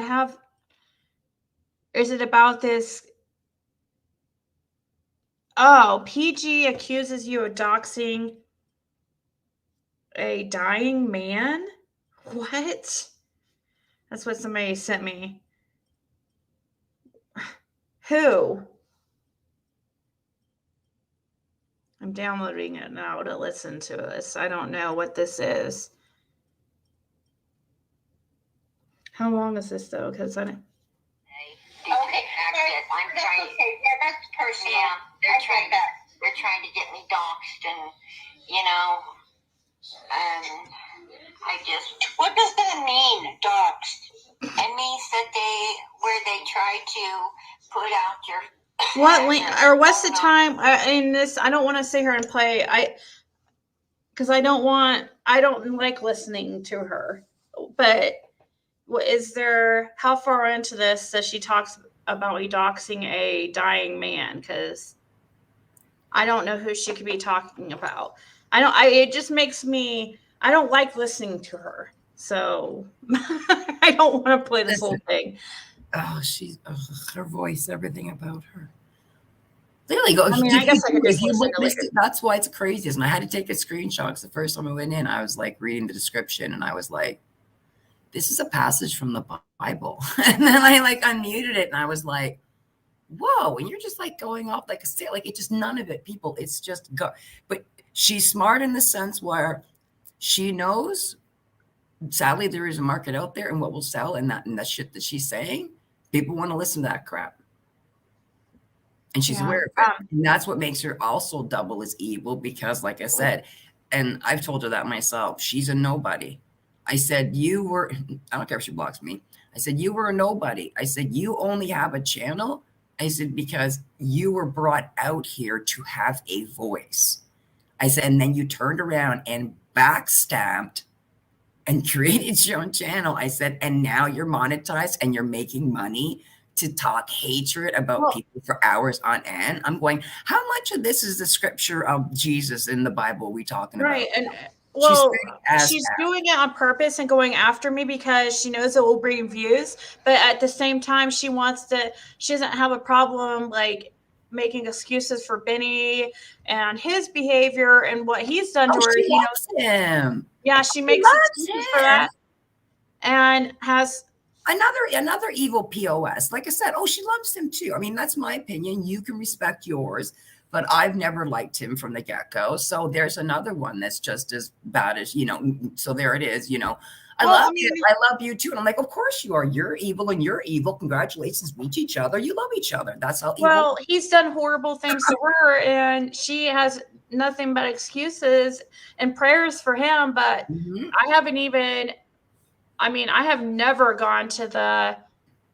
have, is it about this? Oh, PG accuses you of doxing a dying man? What? That's what somebody sent me. Who? I'm downloading it now to listen to this. I don't know what this is. How long is this though? Because I don't. Okay, I'm trying. Yeah, that's personal. Yeah, they're trying to get me doxxed, and I just. What does that mean, doxxed? It means that where they try to put out your. What link or what's the time in this? I don't want to sit here and play. Because I don't like listening to her. But is there? How far into this does she talks about me doxing a dying man? Because I don't know who she could be talking about. It just makes me. I don't like listening to her, so I don't want to play this whole thing. Oh, her voice, everything about her. Really go. I mean, I guess I could just listen. That's why it's crazy. And I had to take a screenshot because the first time I went in, I was like reading the description, and I was like, "This is a passage from the Bible." And then I like unmuted it, and I was like, "Whoa!" And you're just like going off like it just none of it, people. It's just go. But she's smart in the sense where she knows. Sadly, there is a market out there, and what will sell, and that shit that she's saying. People want to listen to that crap. and she's Yeah. aware of it. And that's what makes her also double as evil because, like I said, and I've told her that myself, she's a nobody. I said, you were, I don't care if she blocks me. I said, you were a nobody. I said, you only have a channel. I said, because you were brought out here to have a voice. I said, and then you turned around and backstabbed and created your own channel. I said, and now you're monetized and you're making money to talk hatred about people for hours on end. I'm going, how much of this is the scripture of Jesus in the Bible we talking about? Right. And well, she's doing it on purpose and going after me because she knows it will bring views. But at the same time, she doesn't have a problem like making excuses for Benny and his behavior and what he's done to her. She loves him. Yeah, she makes excuses for that and has another evil POS. Like I said, she loves him too. I mean, that's my opinion. You can respect yours, but I've never liked him from the get-go. So there's another one that's just as bad as, so there it is, I love you. I love you too. And I'm like, of course you are. You're evil and you're evil. Congratulations. Meet each other. You love each other. That's how evil. Well, he's done horrible things to her and she has nothing but excuses and prayers for him. But I have never gone to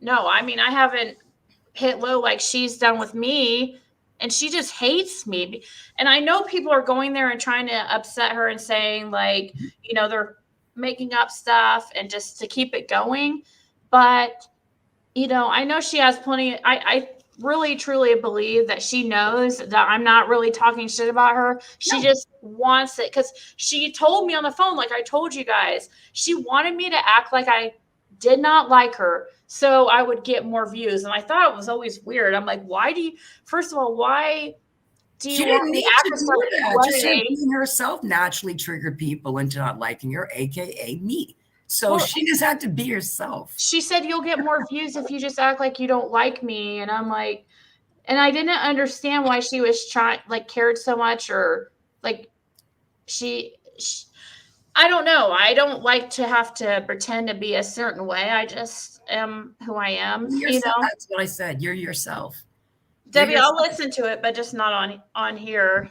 I haven't hit low like she's done with me. And she just hates me. And I know people are going there and trying to upset her and saying like, they're making up stuff and just to keep it going. But, I know she has plenty. I really, truly believe that she knows that I'm not really talking shit about her. She just wants it because she told me on the phone, like I told you guys, she wanted me to act like I did not like her so I would get more views. And I thought it was always weird. I'm like, why do you want me to act do that. Just being herself naturally triggered people into not liking her, aka me. So she just had to be herself. She said you'll get more views if you just act like you don't like me. And I'm like, and I didn't understand why she was cared so much or like she I don't know. I don't like to have to pretend to be a certain way. I just am who I am. That's what I said. You're yourself. Debbie, I'll listen to it, but just not on here.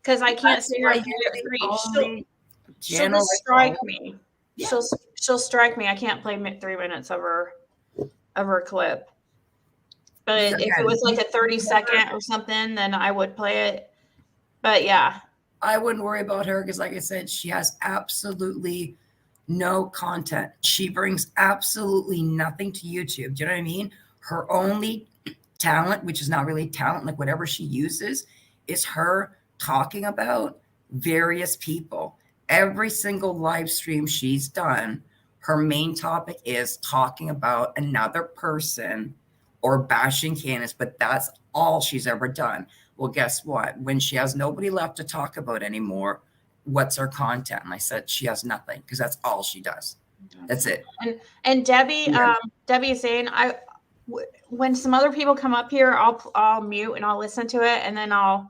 Because I can't see her. She'll just strike me. Yeah. She'll strike me. I can't play 3 minutes of her clip. But if it was like a 30-second or something, then I would play it. But yeah. I wouldn't worry about her because, like I said, she has absolutely no content. She brings absolutely nothing to YouTube. Do you know what I mean? Her only talent, which is not really talent, like whatever she uses, is her talking about various people. Every single live stream she's done, her main topic is talking about another person or bashing Candus, but that's all she's ever done. Well, guess what? When she has nobody left to talk about anymore, what's her content? And I said she has nothing because that's all she does. That's it. And Debbie, Debbie is saying, when some other people come up here, I'll mute and I'll listen to it, and then I'll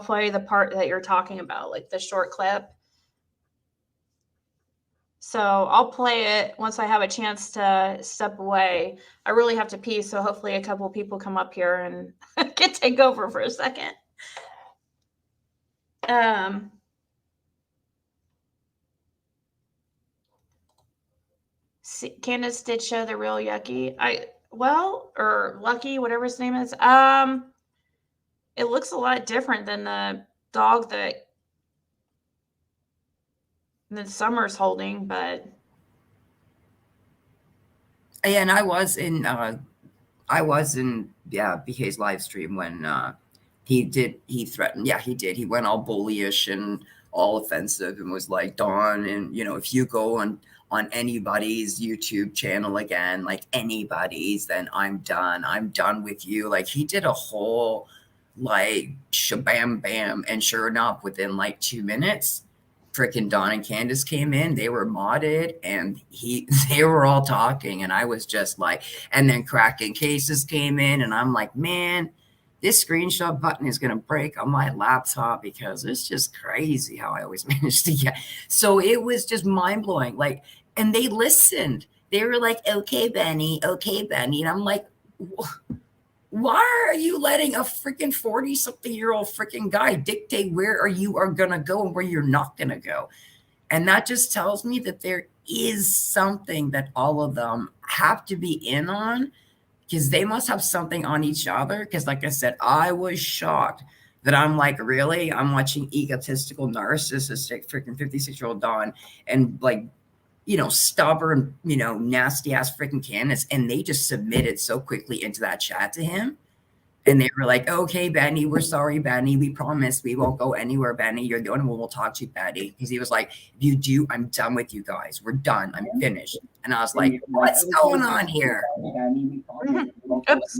play the part that you're talking about, like the short clip. So I'll play it once I have a chance to step away. I really have to pee, so hopefully a couple people come up here and can take over for a second. Candus did show the real Yucky. Or Lucky, whatever his name is. It looks a lot different than the dog that Summer's holding, but yeah, and I was in BK's live stream when he threatened. Yeah, he did. He went all bullyish and all offensive and was like, Dawn, and if you go on anybody's YouTube channel again, like anybody's, then I'm done with you. Like he did a whole like shabam bam, and sure enough, within like 2 minutes, freaking Dawn and Candus came in. They were modded and they were all talking, and I was just like, and then cracking cases came in, and I'm like, man, this screenshot button is going to break on my laptop because it's just crazy how I always manage to get. So it was just mind blowing. Like, and they listened. They were like, okay, Benny. And I'm like, Why are you letting a freaking 40-something-year-old freaking guy dictate where you are going to go and where you're not going to go? And that just tells me that there is something that all of them have to be in on, because they must have something on each other. Because like I said, I was shocked that I'm like, really? I'm watching egotistical, narcissistic, freaking 56-year-old Dawn and like, stubborn, nasty ass freaking Candus. And they just submitted so quickly into that chat to him. And they were like, okay, Benny, we're sorry, Benny. We promise we won't go anywhere, Benny. You're the only one we'll talk to, Benny. Because he was like, if you do, I'm done with you guys. We're done. I'm finished. And I was like, what's going on here? Oops.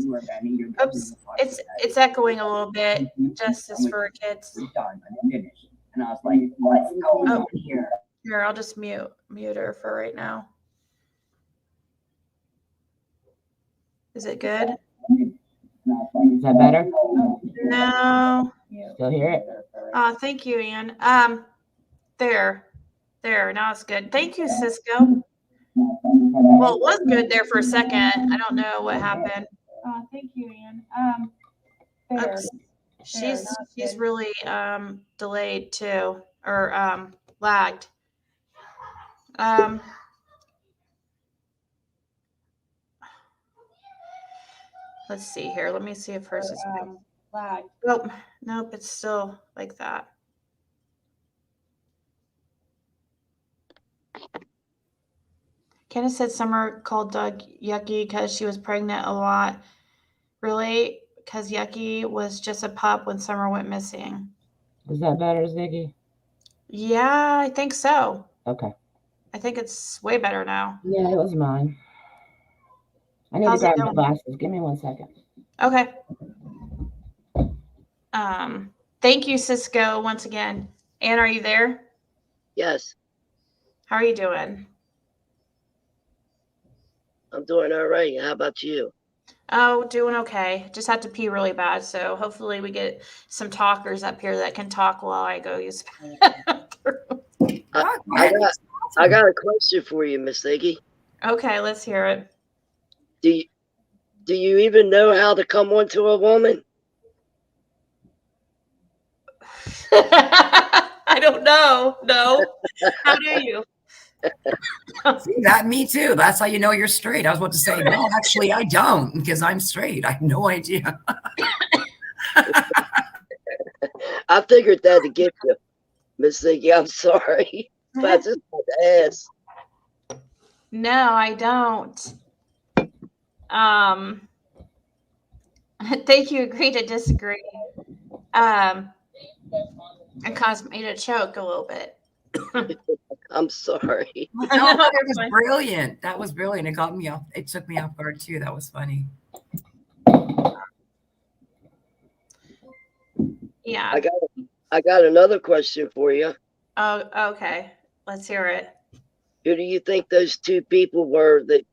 Oops. It's echoing a little bit. Justice for kids. We're done. I'm finished. And I was like, what's going on here? Here, I'll just mute her for right now. Is it good? Is that better? No. Still hear it? Oh, thank you, Ian. There. Now it's good. Thank you, Cisco. Well, it was good there for a second. I don't know what happened. Oh, thank you, Ian. Oops. She's really delayed too, or lagged. Let's see here. Let me see if hers is lagged. Nope, it's still like that. Candace said Summer called Doug yucky because she was pregnant a lot. Really? Because Yucky was just a pup when Summer went missing. Is that better, Ziggy? Yeah, I think so. Okay. I think it's way better now. Yeah, it was mine. I need to grab my glasses. Give me 1 second. Okay. Thank you, Cisco, once again. Ann, are you there? Yes. How are you doing? I'm doing all right. How about you? Oh, doing okay. Just had to pee really bad, so hopefully we get some talkers up here that can talk while I go use the bathroom. I got a question for you, Miss Ziggy. Okay, let's hear it. Do you even know how to come onto a woman? I don't know. No. How do you? See, that me too. That's how you know you're straight. I was about to say, no, actually, I don't, because I'm straight. I have no idea. I figured that to get you, Miss Ziggy. I'm sorry, but I just had to ask. No, I don't. Thank you. Agree to disagree. It caused me to choke a little bit. I'm sorry. No, that was brilliant. That was brilliant. It got me off. It took me off guard too. That was funny. Yeah. I got another question for you. Oh, okay. Let's hear it. Who do you think those two people were that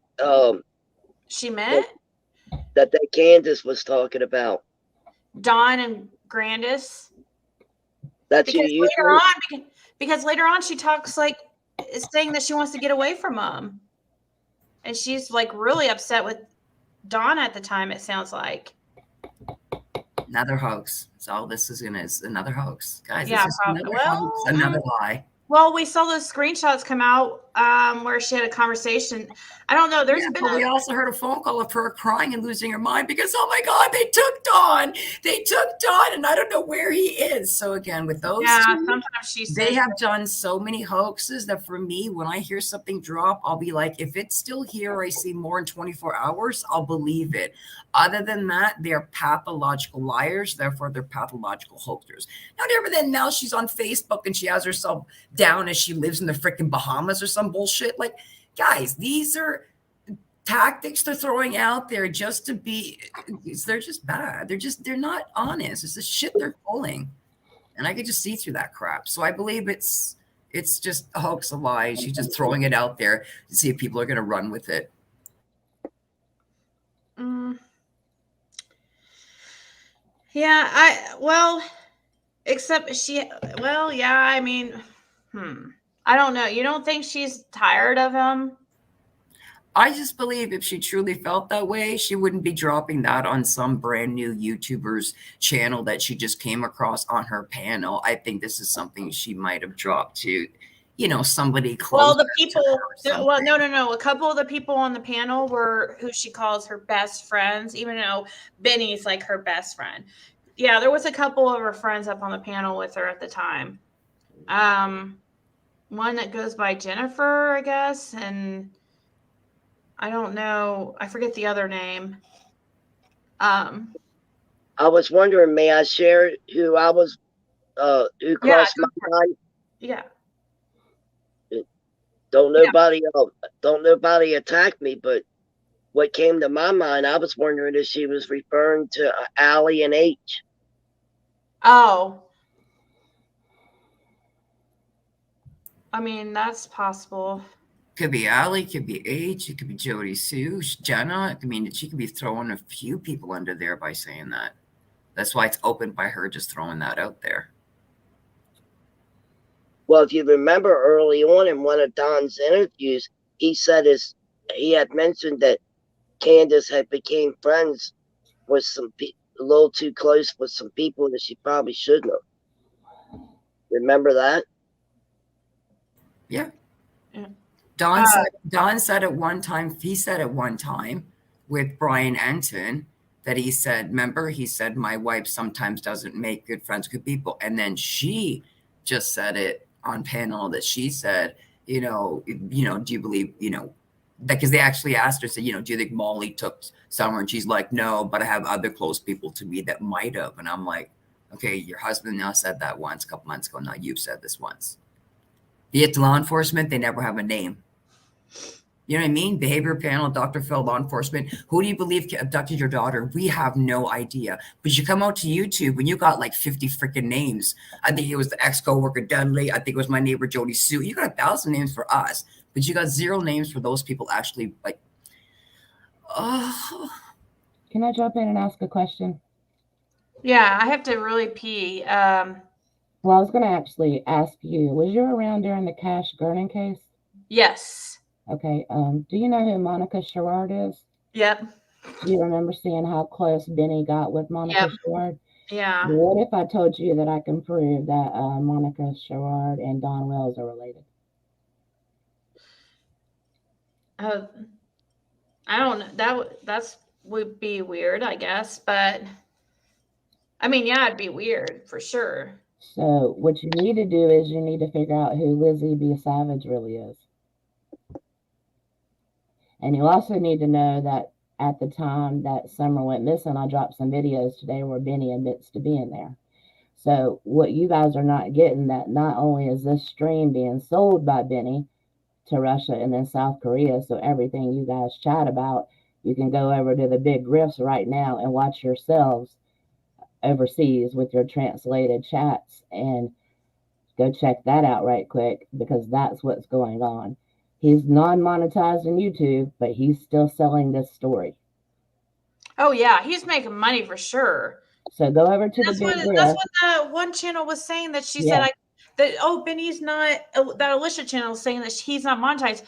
she met? That Candus was talking about? Dawn and Grandis. That's because you. Later on, because later on she talks like saying that she wants to get away from him, and she's like really upset with Dawn at the time. It sounds like another hoax. So all this is another hoax, guys. Yeah, another hoax, another lie. Well, we saw those screenshots come out where she had a conversation. I don't know. We also heard a phone call of her crying and losing her mind because, oh my God, they took Dawn. They took Dawn, and I don't know where he is. So again, with those two, sometimes they have done so many hoaxes that for me, when I hear something drop, I'll be like, if it's still here or I see more in 24 hours, I'll believe it. Other than that, they're pathological liars. Therefore, they're pathological hoaxers. Now she's on Facebook and she has herself down as she lives in the freaking Bahamas or some bullshit. Like, guys, these are tactics they're throwing out there just to be, they're just bad. They're not honest. It's the shit they're pulling. And I could just see through that crap. So I believe it's just a hoax, a lie. She's just throwing it out there to see if people are going to run with it. Yeah, I mean, I don't know. You don't think she's tired of him? I just believe if she truly felt that way, she wouldn't be dropping that on some brand new YouTuber's channel that she just came across on her panel. I think this is something she might have dropped to, somebody close. Well, the people, no. A couple of the people on the panel were who she calls her best friends, even though Benny's like her best friend. Yeah, there was a couple of her friends up on the panel with her at the time. One that goes by Jennifer, I guess, and I don't know. I forget the other name. I was wondering, may I share who I was, who crossed my mind? Yeah. Don't nobody attack me, but what came to my mind, I was wondering if she was referring to Allie and H. Oh. I mean, that's possible. Could be Allie, could be H, it could be Jody Sue, Jenna. I mean, she could be throwing a few people under there by saying that. That's why it's opened by her just throwing that out there. Well, if you remember early on in one of Don's interviews, he said he had mentioned that Candus had became friends with a little too close with some people that she probably shouldn't have. Remember that? Yeah. Don said at one time, he said at one time with Brian Enton that he said, my wife sometimes doesn't make good friends with people. And then she just said it on panel that she said, do you believe, because they actually asked her, said, do you think Molly took Summer? And she's like, no, but I have other close people to me that might have. And I'm like, okay, your husband now said that once a couple months ago. Now you've said this once. Yet law enforcement, they never have a name. You know what I mean? Behavior panel, Dr. Phil, law enforcement. Who do you believe abducted your daughter? We have no idea. But you come out to YouTube and you got like 50 freaking names. I think it was the ex-coworker Dudley. I think it was my neighbor Jody Sue. You got 1,000 names for us, but you got 0 names for those people actually like. Oh. Can I jump in and ask a question? Yeah, I have to really pee. Well, I was going to actually ask you, was you around during the Cash Gurning case? Yes. Okay. Do you know who Monica Sherrard is? Yep. Do you remember seeing how close Benny got with Monica Sherrard? Yeah. What if I told you that I can prove that Monica Sherrard and Don Wells are related? I don't know. That's would be weird, I guess, but I mean, yeah, it'd be weird for sure. So what you need to do is you need to figure out who Lizzie B. Savage really is. And you also need to know that at the time that Summer went missing, I dropped some videos today where Benny admits to being there. So what you guys are not getting, that not only is this stream being sold by Benny to Russia and then South Korea, so everything you guys chat about, you can go over to the big riffs right now and watch yourselves overseas with your translated chats and go check that out right quick, because that's what's going on. He's non-monetized on YouTube, but he's still selling this story. Oh yeah, he's making money for sure. So go over to the big riff. That's what that one channel was saying, that she said Benny's not, that Alicia channel is saying that he's not monetized.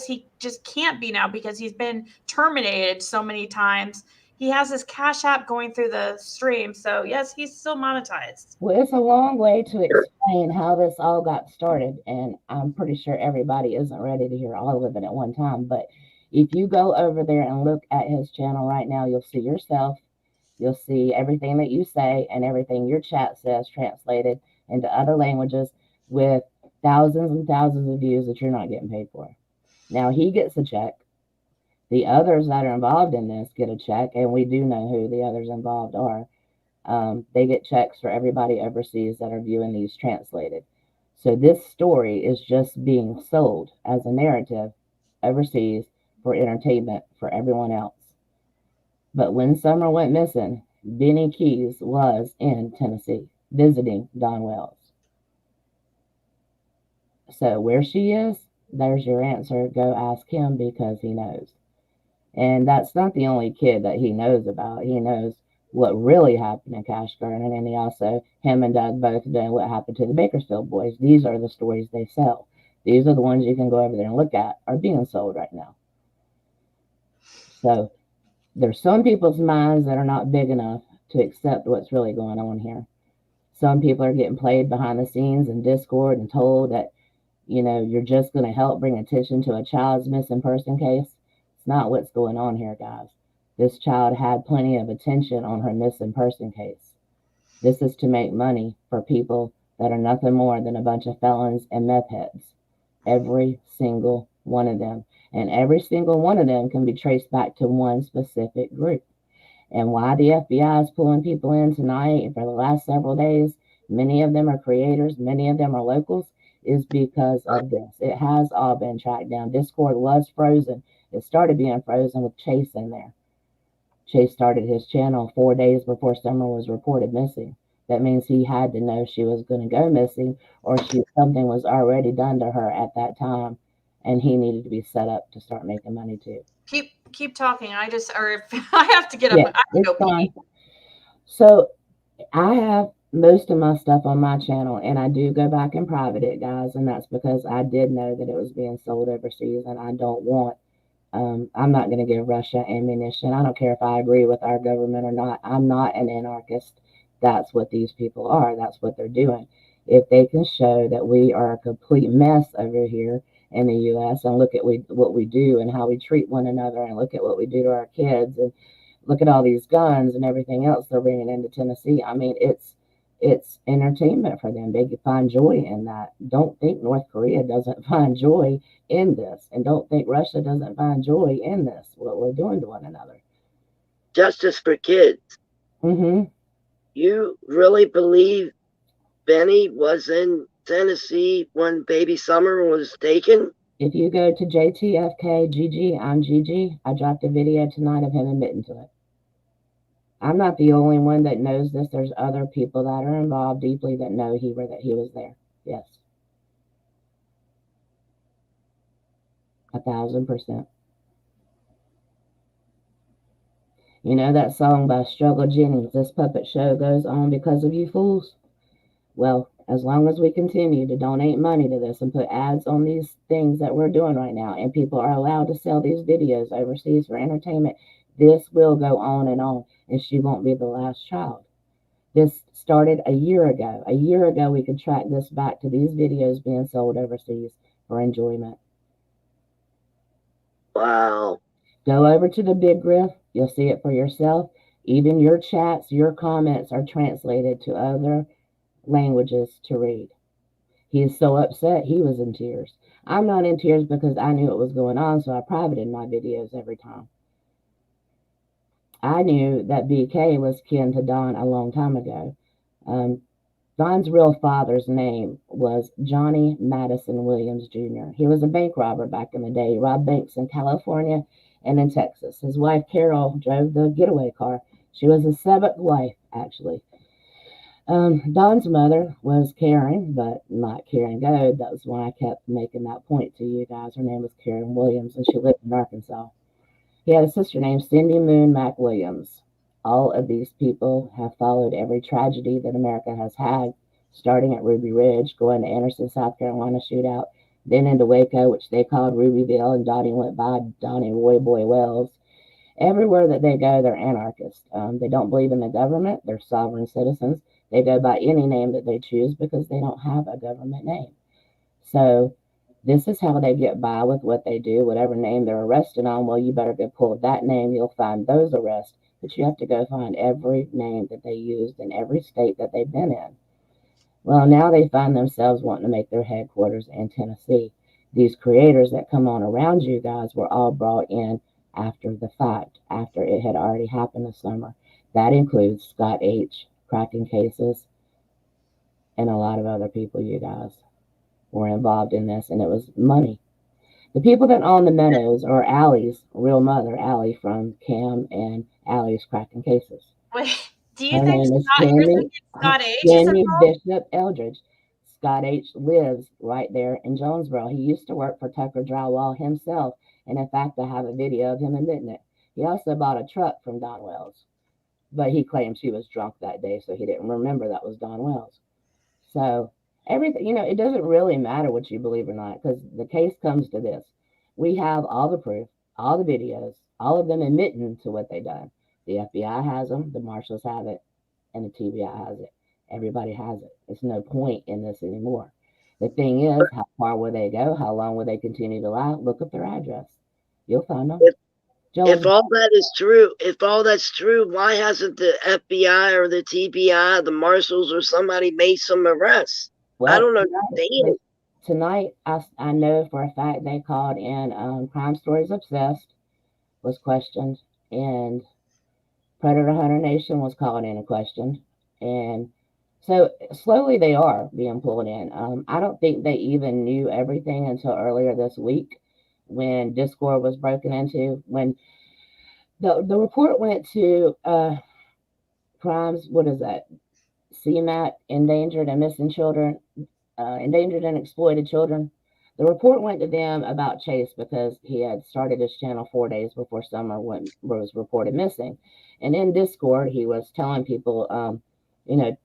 He just can't be now because he's been terminated so many times. He has his Cashapp going through the stream. So yes, he's still monetized. Well, it's a long way to explain how this all got started. And I'm pretty sure everybody isn't ready to hear all of it at one time. But if you go over there and look at his channel right now, you'll see yourself. You'll see everything that you say and everything your chat says translated into other languages with thousands and thousands of views that you're not getting paid for. Now he gets a check. The others that are involved in this get a check, and we do know who the others involved are. They get checks for everybody overseas that are viewing these translated. So this story is just being sold as a narrative overseas for entertainment for everyone else. But when Summer went missing, Benny Keys was in Tennessee visiting Don Wells. So where she is, there's your answer. Go ask him, because he knows. And that's not the only kid that he knows about. He knows what really happened in Cash Garden, and he also, him and Doug both know what happened to the Bakersfield boys. These are the stories they sell. These are the ones you can go over there and look at are being sold right now. So there's some people's minds that are not big enough to accept what's really going on here. Some people are getting played behind the scenes in Discord and told that, you know, you're just going to help bring attention to a child's missing person case. It's not what's going on here, guys. This child had plenty of attention on her missing person case. This is to make money for people that are nothing more than a bunch of felons and meth heads. Every single one of them. And every single one of them can be traced back to one specific group. And why the FBI is pulling people in tonight and for the last several days, many of them are creators, many of them are locals, is because of this. It has all been tracked down. Discord was frozen. It started being frozen with Chase in there. Chase started his channel 4 days before Summer was reported missing. That means he had to know she was going to go missing, or something was already done to her at that time, and he needed to be set up to start making money too. Keep talking. I have to get up. Yeah, I have to it's go fine. pee. So I have most of my stuff on my channel, and I do go back and private it, guys, and that's because I did know that it was being sold overseas, and I don't want. I'm not going to give Russia ammunition. I don't care if I agree with our government or not. I'm not an anarchist. That's what these people are. That's what they're doing. If they can show that we are a complete mess over here in the U.S. and look at what we do and how we treat one another, and look at what we do to our kids, and look at all these guns and everything else they're bringing into Tennessee. I mean, it's entertainment for them. They can find joy in that. Don't think North Korea doesn't find joy in this, and don't think Russia doesn't find joy in this, what we're doing to one another. Justice for kids. Mm-hmm. You really believe Benny was in Tennessee when baby Summer was taken? If you go to JTFK GG, I'm GG. I dropped a video tonight of him admitting to it. I'm not the only one that knows this. There's other people that are involved deeply that know he was there. Yes. 1,000%. You know that song by Struggle Jennings, "This puppet show goes on because of you fools"? Well, as long as we continue to donate money to this and put ads on these things that we're doing right now, and people are allowed to sell these videos overseas for entertainment, this will go on, and she won't be the last child. This started a year ago. A year ago, we could track this back to these videos being sold overseas for enjoyment. Wow. Go over to the Big Griff. You'll see it for yourself. Even your chats, your comments are translated to other languages to read. He is so upset, he was in tears. I'm not in tears because I knew what was going on, so I privated my videos every time. I knew that BK was kin to Don a long time ago. Don's real father's name was Johnny Madison Williams Jr. He was a bank robber back in the day. He robbed banks in California and in Texas. His wife, Carol, drove the getaway car. She was his seventh wife, actually. Don's mother was Karen, but not Karen Goad. That was when I kept making that point to you guys. Her name was Karen Williams, and she lived in Arkansas. He had a sister named Cindy Moon Mac Williams. All of these people have followed every tragedy that America has had, starting at Ruby Ridge, going to Anderson, South Carolina shootout, then into Waco, which they called Rubyville, and Donnie went by Donnie Roy Boy Wells. Everywhere that they go, they're anarchists. They don't believe in the government. They're sovereign citizens. They go by any name that they choose because they don't have a government name. So this is how they get by with what they do. Whatever name they're arrested on, well, you better go pull that name. You'll find those arrests. But you have to go find every name that they used in every state that they've been in. Well, now they find themselves wanting to make their headquarters in Tennessee. These creators that come on around you guys were all brought in after the fact, after it had already happened this summer. That includes Scott H., cracking cases, and a lot of other people, you guys, were involved in this, and it was money. The people that own the Meadows are Allie's real mother, Allie from Cam and Allie's cracking cases. Wait, do you Her think name is Scott H is Kenny involved? Bishop Eldridge. Scott H. lives right there in Jonesboro. He used to work for Tucker Drywall himself, and in fact, I have a video of him admitting it. He also bought a truck from Don Wells, but he claims he was drunk that day, so he didn't remember that was Don Wells. So Everything, it doesn't really matter what you believe or not, because the case comes to this. We have all the proof, all the videos, all of them admitting to what they done. The FBI has them, the marshals have it, and the TBI has it. Everybody has it. There's no point in this anymore. The thing is, how far will they go? How long will they continue to lie? Look up their address. You'll find them. If all that is true, if all that's true, why hasn't the FBI or the TBI, the marshals, or somebody made some arrests? Well, I don't understand. Tonight, I know for a fact they called in Crime Stories Obsessed was questioned, and Predator Hunter Nation was called in and questioned. And so slowly they are being pulled in. I don't think they even knew everything until earlier this week when Discord was broken into. When the report went to crimes, what is that? CMAT, endangered and missing children, endangered and exploited children. The report went to them about Chase because he had started his channel 4 days before Summer was reported missing. And in Discord, he was telling people,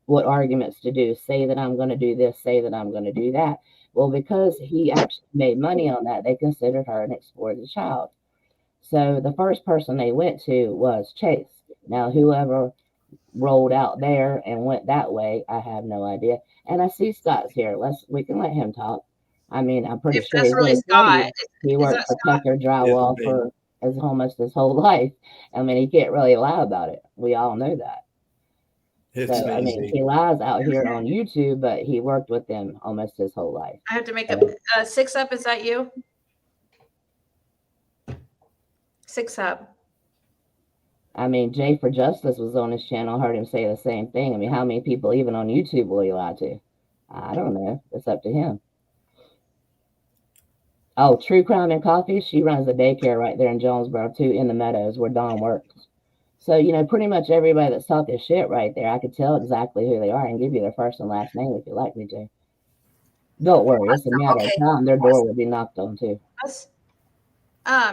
what arguments to do. Say that I'm going to do this, say that I'm going to do that. Well, because he actually made money on that, they considered her an exploited child. So the first person they went to was Chase. Now, whoever rolled out there and went that way, I have no idea. And I see Scott's here. We can let him talk. I mean, I'm pretty If sure that's really Scott, he worked for Tucker Drywall for almost his whole life. I mean, he can't really lie about it. We all know that. So, I mean, he lies out here on YouTube, but he worked with them almost his whole life. I have to make a 6 Up. Is that you? 6 Up. I mean, Jay for Justice was on his channel. Heard him say the same thing. I mean, how many people even on YouTube will he lie to? I don't know. It's up to him. Oh, True Crime and Coffee. She runs a daycare right there in Jonesboro, too, in the Meadows where Dawn works. So, pretty much everybody that's talking shit right there, I could tell exactly who they are and give you their first and last name if you'd like me to. Don't worry. It's a matter of time. Their door will be knocked on, too.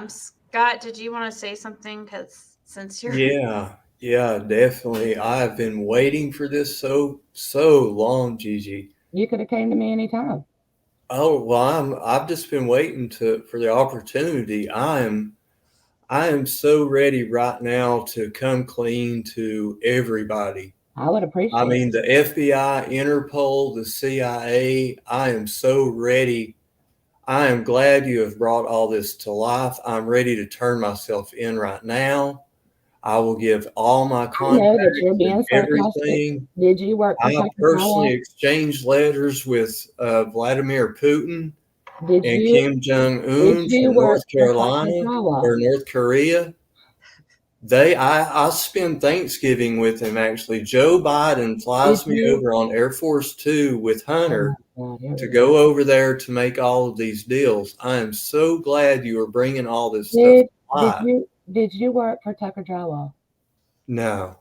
Scott, did you want to say something? Because since you're... Yeah, definitely. I've been waiting for this so long, Gigi. You could have came to me anytime. Oh, well, I've just been waiting for the opportunity. I am so ready right now to come clean to everybody. I would appreciate it. I mean, the FBI, Interpol, the CIA, I am so ready. I am glad you have brought all this to life. I'm ready to turn myself in right now. I will give all my contacts and everything. Did you work for I personally exchanged letters with Vladimir Putin and Kim Jong-un from North Carolina or North Korea. I spend Thanksgiving with him, actually. Joe Biden flies me over on Air Force 2 with Hunter to go over there to make all of these deals. I am so glad you are bringing all this stuff to Did you work for Tucker Drywall? No.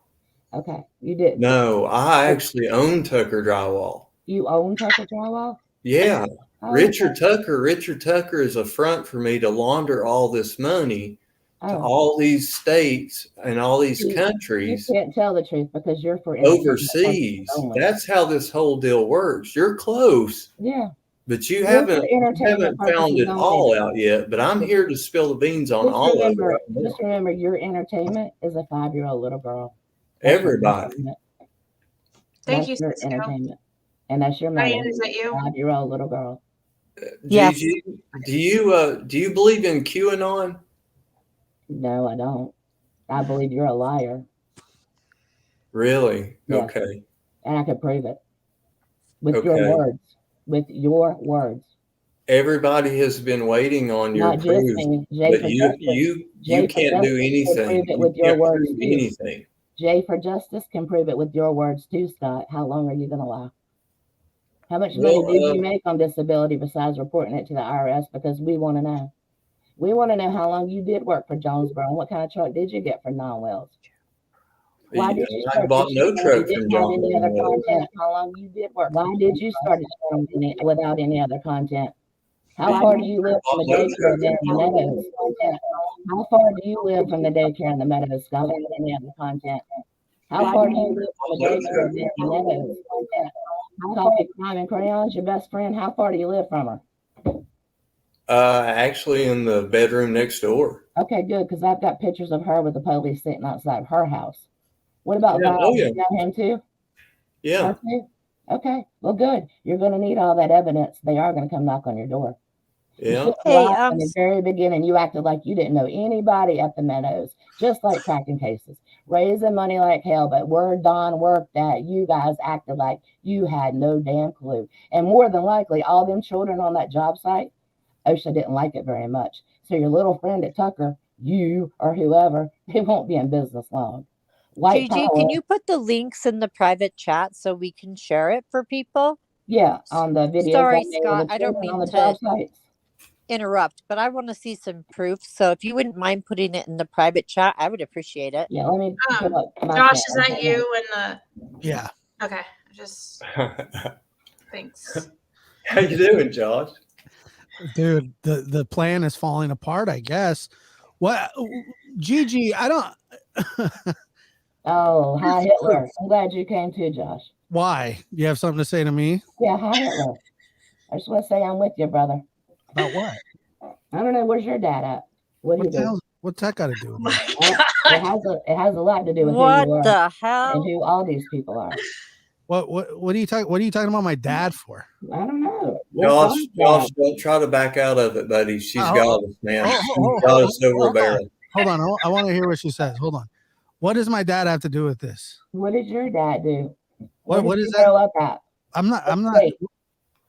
Okay, you didn't. No, I actually own Tucker Drywall. You own Tucker Drywall? Yeah. Richard Tucker is a front for me to launder all this money to all these states and all these countries. You can't tell the truth because you're for overseas. That's how this whole deal works. You're close. Yeah. But you haven't found it all out yet. But I'm here to spill the beans on all of it. Just remember, your entertainment is a 5-year-old little girl. Everybody. Thank you, your entertainment. And that's your mother. Is that you? 5-year-old little girl. Gigi, do you believe in QAnon? No, I don't. I believe you're a liar. Really? Yes. Okay. And I can prove it with your words. With your words. Everybody has been waiting on your proof, but you can't do anything. With your words, anything. Jay for Justice can prove it with your words too, Scott. How long are you going to lie? How much money did you make on disability besides reporting it to the IRS? Because we want to know. We want to know how long you did work for Jonesboro and what kind of truck did you get for non-wells? Why did you I bought no truck from Jonesboro. How long you did work? Why did you start without any other content? How far do you live from the daycare in the Meadows? How far do you live from the daycare in the Meadows? Scott? Any other content? How far do you live from the daycare in the Meadows? How coffee, crime, and crayons, your best friend. How far do you live from her? Actually in the bedroom next door. Okay, good, because I've got pictures of her with the police sitting outside her house. What about Yeah, Val? oh, yeah. You know him too? Yeah. Her too? Okay, well, good. You're going to need all that evidence. They are going to come knock on your door. Yeah. In the very beginning, you acted like you didn't know anybody at the Meadows, just like cracking cases, raising money like hell. But where Don worked at, you guys acted like you had no damn clue. And more than likely, all them children on that job site, OSHA didn't like it very much. So your little friend at Tucker, you or whoever, they won't be in business long. White Gigi, power, can you put the links in the private chat so we can share it for people? yeah, on the videos. Sorry, I made of Scott, the I don't children on mean the job to sites. interrupt, but I want to see some proof. So if you wouldn't mind putting it in the private chat, I would appreciate it. Yeah, let me pull up my Josh, channel. is that you in the? Yeah. Okay, just thanks. How you doing, Josh? Dude, the plan is falling apart, I guess. What, Gigi, I don't. Oh, hi Hitler. I'm glad you came too, Josh. Why? You have something to say to me? Yeah, hi Hitler. I just want to say I'm with you, brother. About what? I don't know. Where's your dad at? What do you do? What's that got to do with it? It has a lot to do with What who you are the hell? and who all these people are. What are you talking? What are you talking about my dad for? I don't know. Josh, don't try to back out of it, buddy. She's got us, man. She's got us over a barrel. Hold on. I want to hear what she says. Hold on. What does my dad have to do with this? What did your dad do? What did is you that? grow up at? I'm not. State?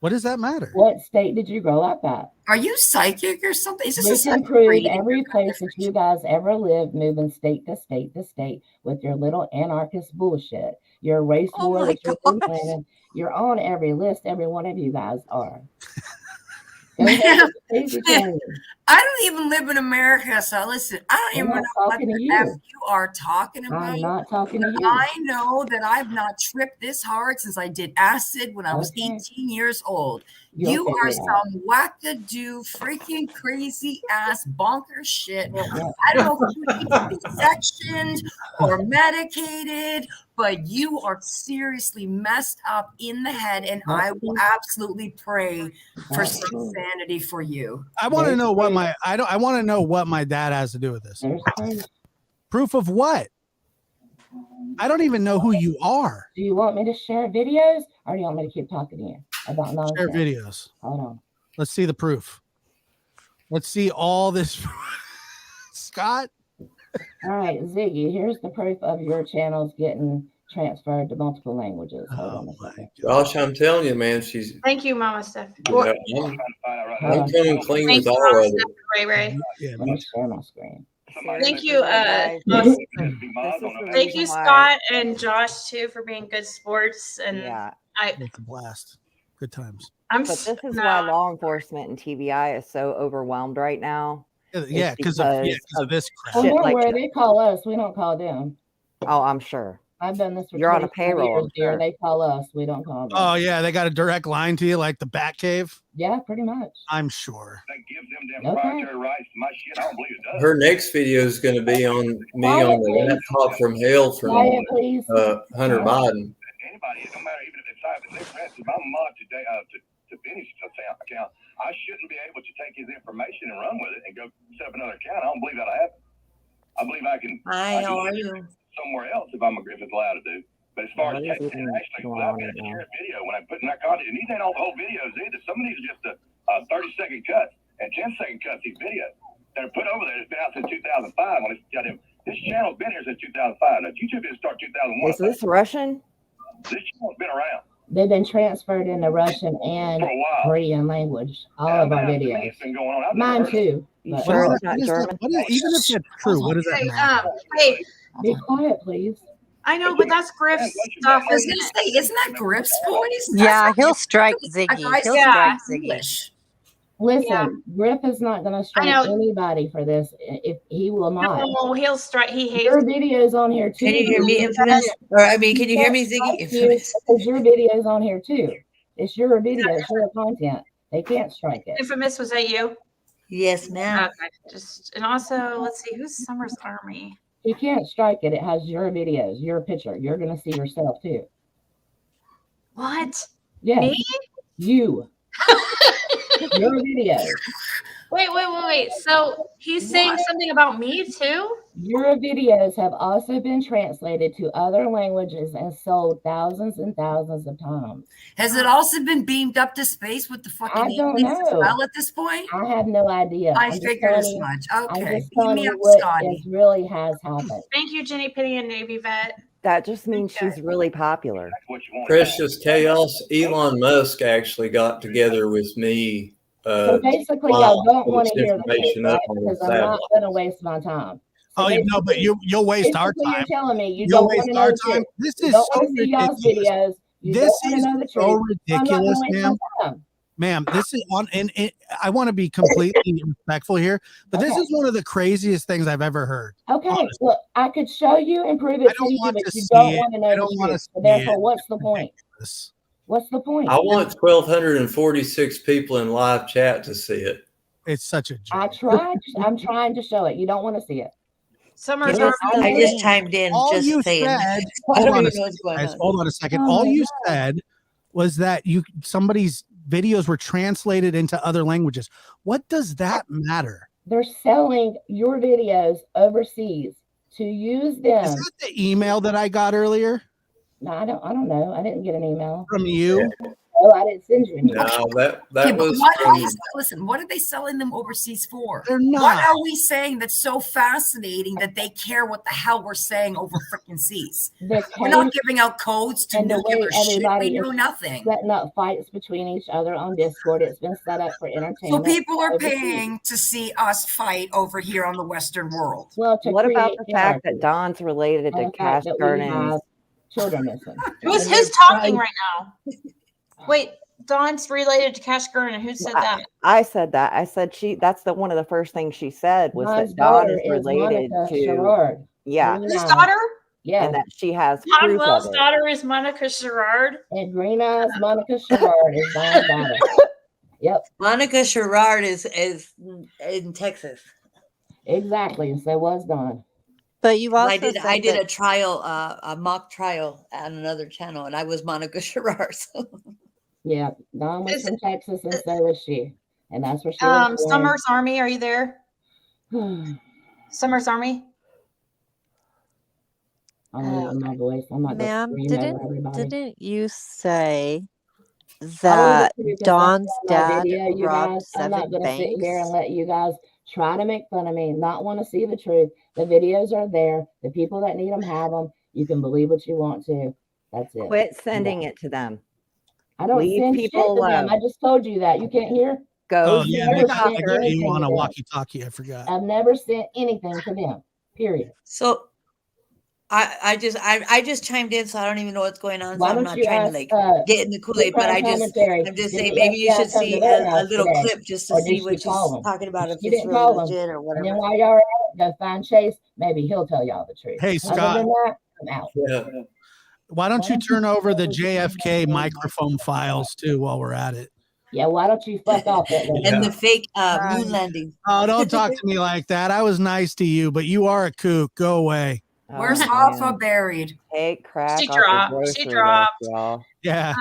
What does that matter? What state did you grow up at? Are you psychic or something? Is this We a can second prove reading? every place that you guys ever lived, moving state to state to state with your little anarchist bullshit. Your race war that you're planning. You're on every list. Every one of you guys are. Go ahead, crazy train. I don't even live in America, so listen, I don't even know what the F you are talking about. I'm not talking to you. I know that I've not tripped this hard since I did acid when I was 18 years old. You are some wackadoo, freaking crazy ass bonker shit. I don't know if you need to be sectioned or medicated, but you are seriously messed up in the head, and I will absolutely pray for some sanity for you. I want to know what I want to know what my dad has to do with this. Proof of what? I don't even know who you are. Do you want me to share videos, or do you want me to keep talking to you about nonsense? Share videos. Hold on. Let's see the proof. Let's see all this. Scott? All right, Ziggy, here's the proof of your channels getting transferred to multiple languages. Hold on a second. Josh, I'm telling you, man, she's. Thank you, Mama Steph. I'm coming clean with all of it. Ray Ray. Let me share my screen. Thank you, thank you, Scott and Josh too, for being good sports. And It's a blast. Good times. But this is why law enforcement and TBI is so overwhelmed right now. Yeah, because of this crap. Well, don't worry, they call us. We don't call them. Oh, I'm sure. I've done this for You're on a 25 payroll. years, dear. They call us. We don't call them. Oh yeah, they got a direct line to you, like the Bat Cave. Yeah, pretty much. I'm sure. Her next video is going to be on me on the laptop from hell from Hunter Biden. I shouldn't be able to take his information and run with it and go set up another account. I don't believe that'll happen. I believe I can. How are you? Somewhere else if it's allowed to do. But as far as actually without being able to share a video, when I'm putting that content, and these ain't all the whole videos either. Some of these are just a 30-second cut and 10-second cuts. These videos that are put over there. It's been out since 2005. When it's got him, this channel's been here since 2005. Now YouTube didn't start 2001. Is this Russian? This channel's been around. They've been transferred into Russian and Korean language. All of our videos. Mine too. But Sure, it's not German. Even if it's true, what does that matter? Wait, be quiet, please. I know, but that's Griff's stuff. I was going to say, isn't that Griff's voice? Yeah, he'll strike Ziggy. He'll strike Ziggy. Listen, Griff is not going to strike anybody for this. If he will not. No, he'll strike. He hates your videos on here too. Can you hear me, Infamous? Or can you hear me, Ziggy? Infamous. Because your videos on here too. It's your video, it's your content. They can't strike it. Infamous, was that you? Yes, ma'am. Okay. And also, let's see, who's Summer's Army? You can't strike it. It has your videos, your picture. You're going to see yourself too. What? Yes. Me? You. Your videos. Wait. So he's saying something about me too? Your videos have also been translated to other languages and sold thousands and thousands of times. Has it also been beamed up to space with the fucking I don't aliens as know. well at this point? I have no idea. I figured as much. I'm Okay. just Beam telling me you up, what Scotty. is really has happened. Thank you, Jenny Pitty and Navy Vet. That just means she's really popular. Precious Chaos, Elon Musk actually got together with me. So basically, y'all don't want to hear the truth, information right? up on the Because I'm not satellite. going to waste my time. So Oh, no, but you'll waste our basically time. You're telling me you You'll don't want waste to know our the time. truth. This You is don't so want to see y'all's ridiculous. videos. You This don't want is to know the so truth. So I'm not ridiculous, going to waste ma'am. my time. Ma'am, this is on, and I want to be completely respectful here, but this Okay. is one of the craziest things I've ever heard. Okay, honestly. well, I could show you and prove it to you, but you don't want to know the truth. So therefore, what's the point? What's the point? I want 1,246 people in live chat to see it. It's such a joke. I'm trying to show it. You don't want to see it. Summer's I just chimed in. All just you saying. said, I hold don't on, even know what's going on. hold on a second. Oh All my you God. said was that somebody's videos were translated into other languages. What does that matter? They're selling your videos overseas to use them. Is that the email that I got earlier No, I don't know. I didn't get an email. from you? Oh, I didn't send you an email. No, that Okay, but was what are from, they, listen, what are they selling them overseas for? They're What not. are we saying that's so fascinating that they care what the hell we're saying over freaking seas? We're not giving out codes to and the way nuclear shit. everybody We is know nothing. setting up fights between each other on Discord. It's been set up for entertainment. So people are overseas. paying to see us fight over here on the Western world. Well, to What about create the fact anarchy that Don's related and to the Cash fact that we Gurnan's? have children missing. Who's talking right now? Wait, Dawn's related to Cash Gurn. Who said that? I said that. I said that's one of the first things she said was Don's that Dawn daughter is related Monica to Sherrard. yeah, Whose daughter? Yeah. and that she has Todd proof Wells' of it. daughter is Monica Sherrard. And Green Eyes Monica Sherrard is Don's daughter. Yep. Monica Sherrard is in Texas. Exactly. So was Dawn. But you also I did said a trial, a mock trial on another channel, and I was Monica Sherrard. So. Yeah. Dawn was from Texas, and so was she. And that's where she was born. Summer's Army, are you there? Summer's Army? I'm losing my voice. I'm not ma'am, going to scream over everybody. didn't you say that Dawn's dad you robbed guys, I'm not 7 going to sit here and banks? let you guys try to make fun of me, not want to see the truth. The videos are there. The people that need them have them. You can believe what you want to. That's it. Quit sending it to them. I don't Leave send people shit to them. alone. I just told you that. You can't hear? Go. Oh yeah, never I sent got you anything on to a them. walkie-talkie. I forgot. I've never sent anything to them. Period. So I just chimed in, so I don't even know what's going on. So Why I'm don't not you trying ask, to like get in the Kool-Aid, but I'm just saying did maybe you FBI should come to see their a house little today? clip just to Or see did what she call she's them? talking about, if She it's didn't really call them. legit or And whatever. then while y'all are at it, go find Chase. Maybe he'll tell y'all the truth. Hey, Other Scott. than that, I'm out. yeah. Why don't you turn over the JFK microphone files too while we're at it? Yeah, why don't you fuck off that way? And the fake moon landing. Oh, don't talk to me like that. I was nice to you, but you are a kook. Go away. Where's man. Alpha buried? Take crap She off the dropped. grocery She list, dropped. y'all. Yeah.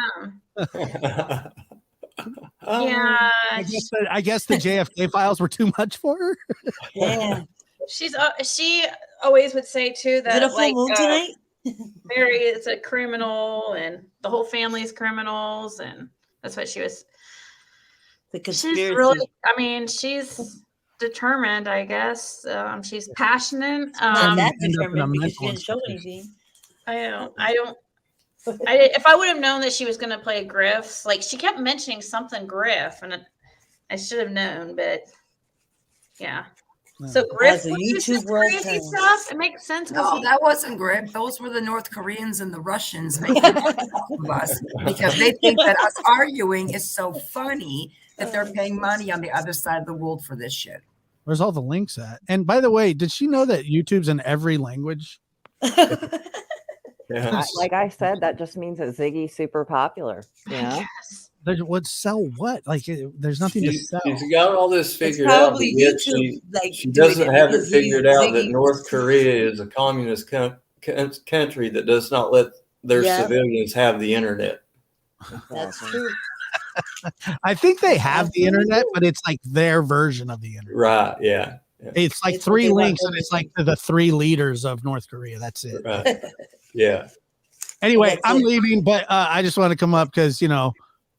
Yeah. I guess the JFK files were too much for her. Yeah. She always would say too Is it a that full like moon tonight? Mary is a criminal and the whole family's criminals, and that's what she was. The She's conspiracy. really, I mean, she's determined, I guess. She's passionate. Not that end up in a determined because she mental didn't show anything. If I would have known that she was going to play Griff's, like she kept mentioning something Griff, and I should have known, but yeah. So Griff That's a would do YouTube some world crazy channel. stuff. It makes sense. No, that wasn't Grip. Those were the North Koreans and the Russians making fun of us because they think that us arguing is so funny that they're paying money on the other side of the world for this shit. Where's all the links at? And by the way, did she know that YouTube's in every language? Yeah. Like I said, that just means that Ziggy's super popular. You know? What sell what? Like there's nothing to sell. She's got all this figured It's out, but probably yet YouTube, like, she doing doesn't it have it because figured out that Ziggy- North Korea is a communist country that does not let their Yeah. civilians have the internet. That's true. I think they have the internet, but it's like their version of the internet. Right. Yeah. It's like It's 3 what they links, want and it's like the 3 leaders of North Korea. That's it. Right. Yeah. Anyway, That's I'm it. leaving, but I just want to come up because, you know,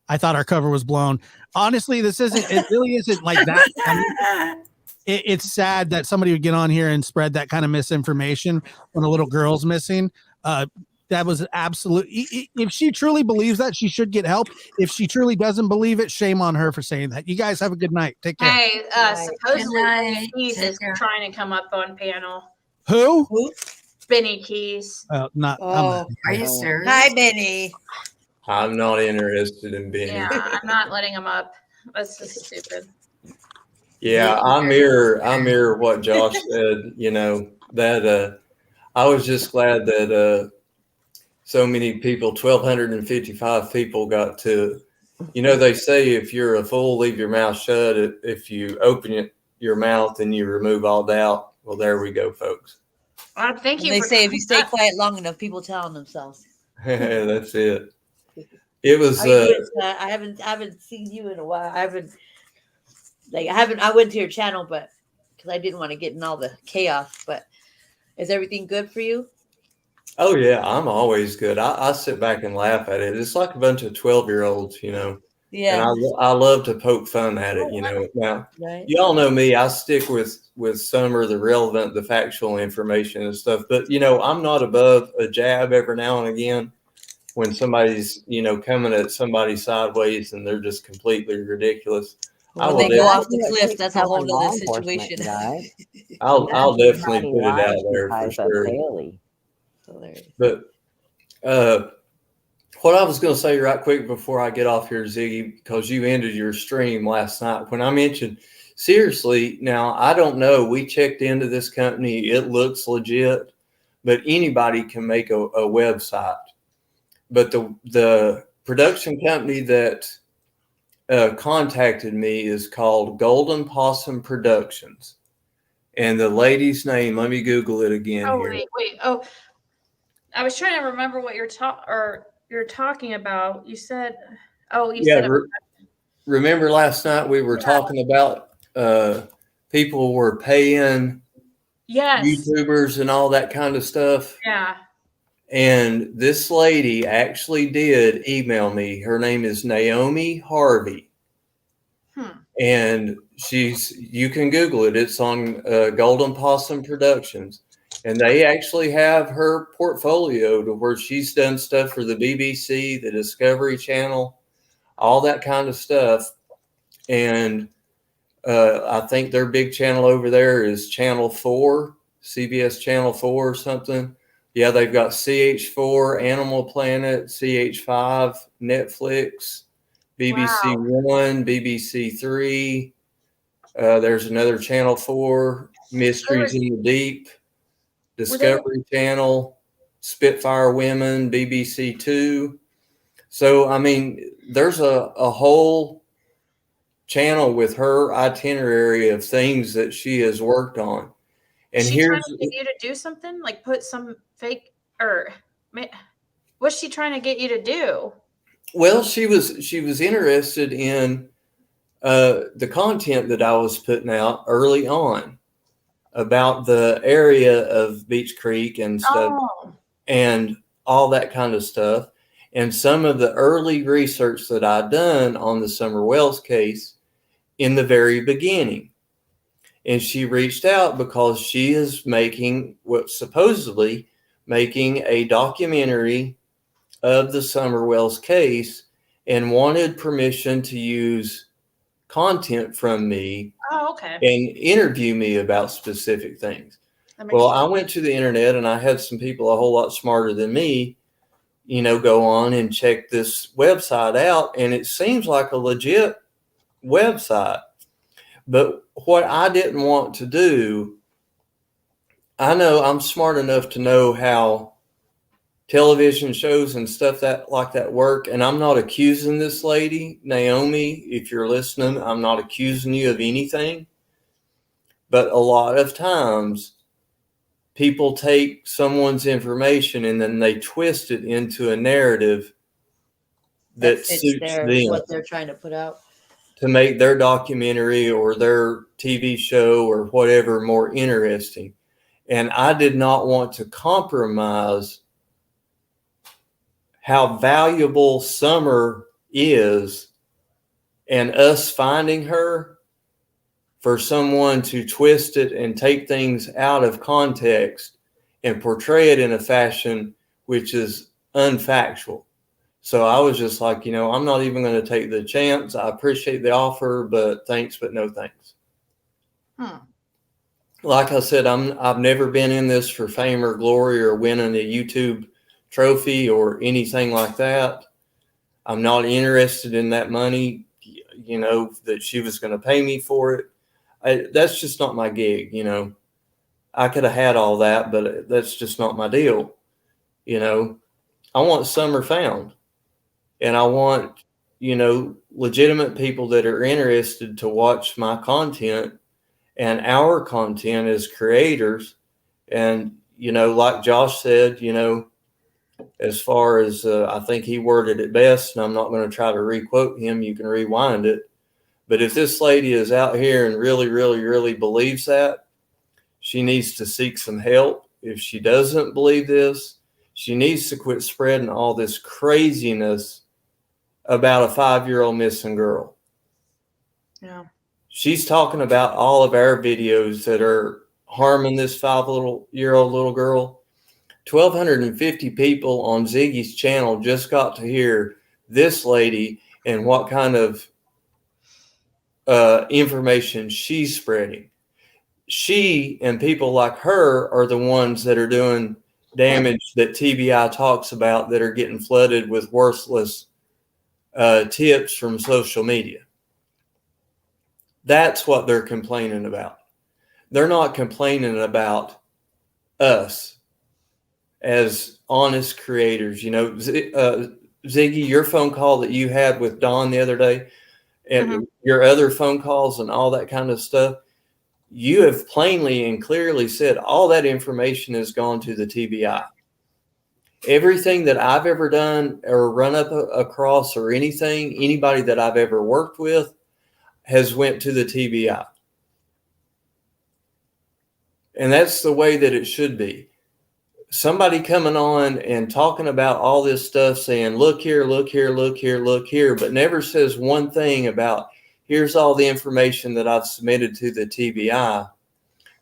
I thought our cover was blown. Honestly, it really isn't like that. I mean, it's sad that somebody would get on here and spread that kind of misinformation when a little girl's missing. That was absolute. If she truly believes that, she should get help. If she truly doesn't believe it, shame on her for saying that. You guys have a good night. Take care. Hey, supposedly Good Benny night. Keys Take is care. trying to come up on panel. Who? Benny Keys. Not. Oh, Are you serious? hi, Benny. I'm not interested in Benny. Yeah, I'm not letting him up. That's just stupid. Yeah, I mirror what Josh said. You know that I was just glad that so many people, 1,255 people, got to. You know, they say if you're a fool, leave your mouth shut. If you open your mouth and you remove all doubt, well, there we go, folks. Thank you. They for say if you stay that. quiet long enough, people tell on themselves. That's it. It was. How you doing, Scott? I haven't seen you in a while. I went to your channel, but because I didn't want to get in all the chaos. But is everything good for you? Oh yeah, I'm always good. I sit back and laugh at it. It's like a bunch of 12-year-olds, you know. Yeah. And I love to poke fun at it, you know. Now, Right. you all know me. I stick with some of the relevant, the factual information and stuff. But you know, I'm not above a jab every now and again when somebody's, you know, coming at somebody sideways and they're just completely ridiculous. When they go off the cliff, that's a whole other situation. I'll definitely put it out there for sure. But what I was going to say right quick before I get off here, Ziggy, because you ended your stream last night when I mentioned, seriously, now I don't know. We checked into this company. It looks legit, but anybody can make a website. But the production company that contacted me is called Golden Possum Productions. And the lady's name, let me Google it again here. Wait. Oh, I was trying to remember what you're talking about. You said, remember last night we were talking about people were paying YouTubers and all that kind of stuff. Yeah. And this lady actually did email me. Her name is Naomi Harvey. And you can Google it. It's on Golden Possum Productions. And they actually have her portfolio to where she's done stuff for the BBC, the Discovery Channel, all that kind of stuff. And I think their big channel over there is Channel 4, CBS Channel 4 or something. Yeah, they've got CH4, Animal Planet, CH5, Netflix, BBC One, BBC Three. There's another Channel 4, Mysteries in the Deep, Discovery Channel, Spitfire Women, BBC Two. So, I mean, there's a whole channel with her itinerary of things that she has worked on. And she trying to get you to do something, like put some fake, or what's she trying to get you to do? Well, she was interested in the content that I was putting out early on about the area of Beach Creek and stuff, and all that kind of stuff, and some of the early research that I'd done on the Summer Wells case in the very beginning. And she reached out because she is supposedly making a documentary of the Summer Wells case and wanted permission to use content from me and interview me about specific things. Well, I went to the internet and I had some people a whole lot smarter than me, you know, go on and check this website out. And it seems like a legit website. But what I didn't want to do, I know I'm smart enough to know how television shows and stuff like that work. And I'm not accusing this lady, Naomi, if you're listening, I'm not accusing you of anything. But a lot of times people take someone's information and then they twist it into a narrative that fits suits their them what they're trying to put out. to make their documentary or their TV show or whatever more interesting. And I did not want to compromise how valuable Summer is and us finding her for someone to twist it and take things out of context and portray it in a fashion which is unfactual. So I was just like, I'm not even going to take the chance. I appreciate the offer, but thanks, but no thanks. Like I said, I've never been in this for fame or glory or winning a YouTube trophy or anything like that. I'm not interested in that money, that she was going to pay me for it. That's just not my gig. I could have had all that, but that's just not my deal. I want Summer found, and I want, legitimate people that are interested to watch my content and our content as creators. And, like Josh said, as far as I think he worded it best, and I'm not going to try to requote him, you can rewind it. But if this lady is out here and really, really, really believes that, she needs to seek some help. If she doesn't believe this, she needs to quit spreading all this craziness about a 5-year-old missing girl. Yeah. She's talking about all of our videos that are harming this 5-year-old little girl. 1,250 people on Ziggy's channel just got to hear this lady and what kind of information she's spreading. She and people like her are the ones that are doing damage that TBI talks about, that are getting flooded with worthless tips from social media. That's what they're complaining about. They're not complaining about us as honest creators. Ziggy, your phone call that you had with Dawn the other day, and your other phone calls and all that kind of stuff, you have plainly and clearly said all that information has gone to the TBI. Everything that I've ever done or run up across or anybody that I've ever worked with has went to the TBI. And that's the way that it should be. Somebody coming on and talking about all this stuff, saying, look here, look here, look here, look here, but never says one thing about, here's all the information that I've submitted to the TBI,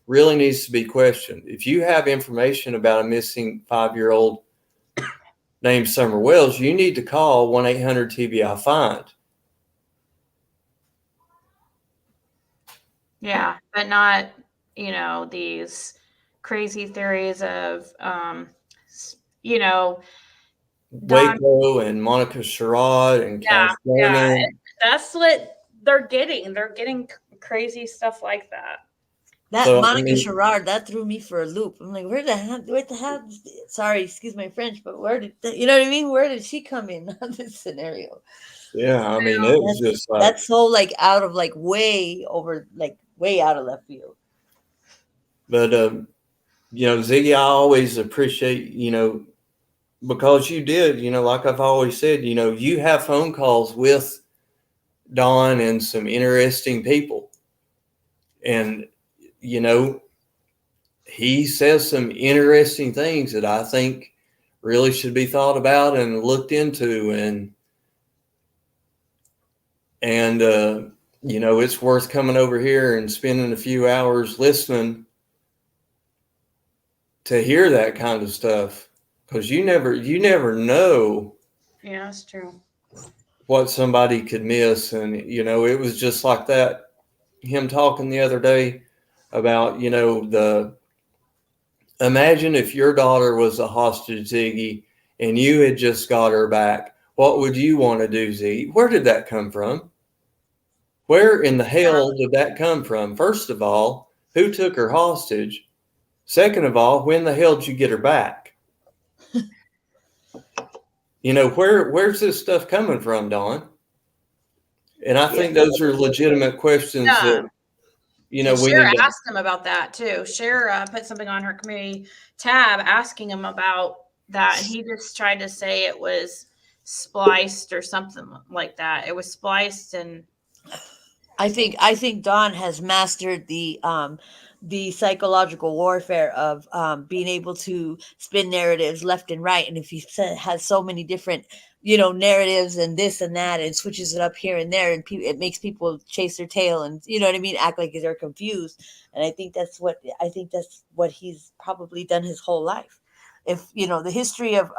really needs to be questioned. If you have information about a missing 5-year-old named Summer Wells, you need to call 1-800-TBI-FIND. Yeah, but not, these crazy theories of, Waco and Monica Sherrod and yeah, California. that's what they're getting. They're getting crazy stuff like that. That Monica Sherrod, that threw me for a loop. I'm like, where the hell, sorry, excuse my French, but where did, you know what I mean? Where did she come in on this scenario? Yeah, I mean, it was just like, that's so out of way out of left field. But, Ziggy, I always appreciate, because you did, like I've always said, you have phone calls with Dawn and some interesting people. And, he says some interesting things that I think really should be thought about and looked into. And it's worth coming over here and spending a few hours listening to hear that kind of stuff. Because you never know. Yeah, that's true. What somebody could miss. And, it was just like that. Him talking the other day about, imagine if your daughter was a hostage, Ziggy, and you had just got her back. What would you want to do, Ziggy? Where did that come from? Where in the hell did that come from? First of all, who took her hostage? Second of all, when the hell did you get her back? Where's this stuff coming from, Dawn? And I think those are legitimate questions that, we Cher need to asked him about that too. Cher put something on her community tab asking him about that. And he just tried to say it was spliced or something like that. It was spliced, and I think Don has mastered the psychological warfare of being able to spin narratives left and right. And if he has so many different, narratives and this and that, and switches it up here and there, and it makes people chase their tail, and you know what I mean, act like they're confused. And I think that's what he's probably done his whole life. If the history of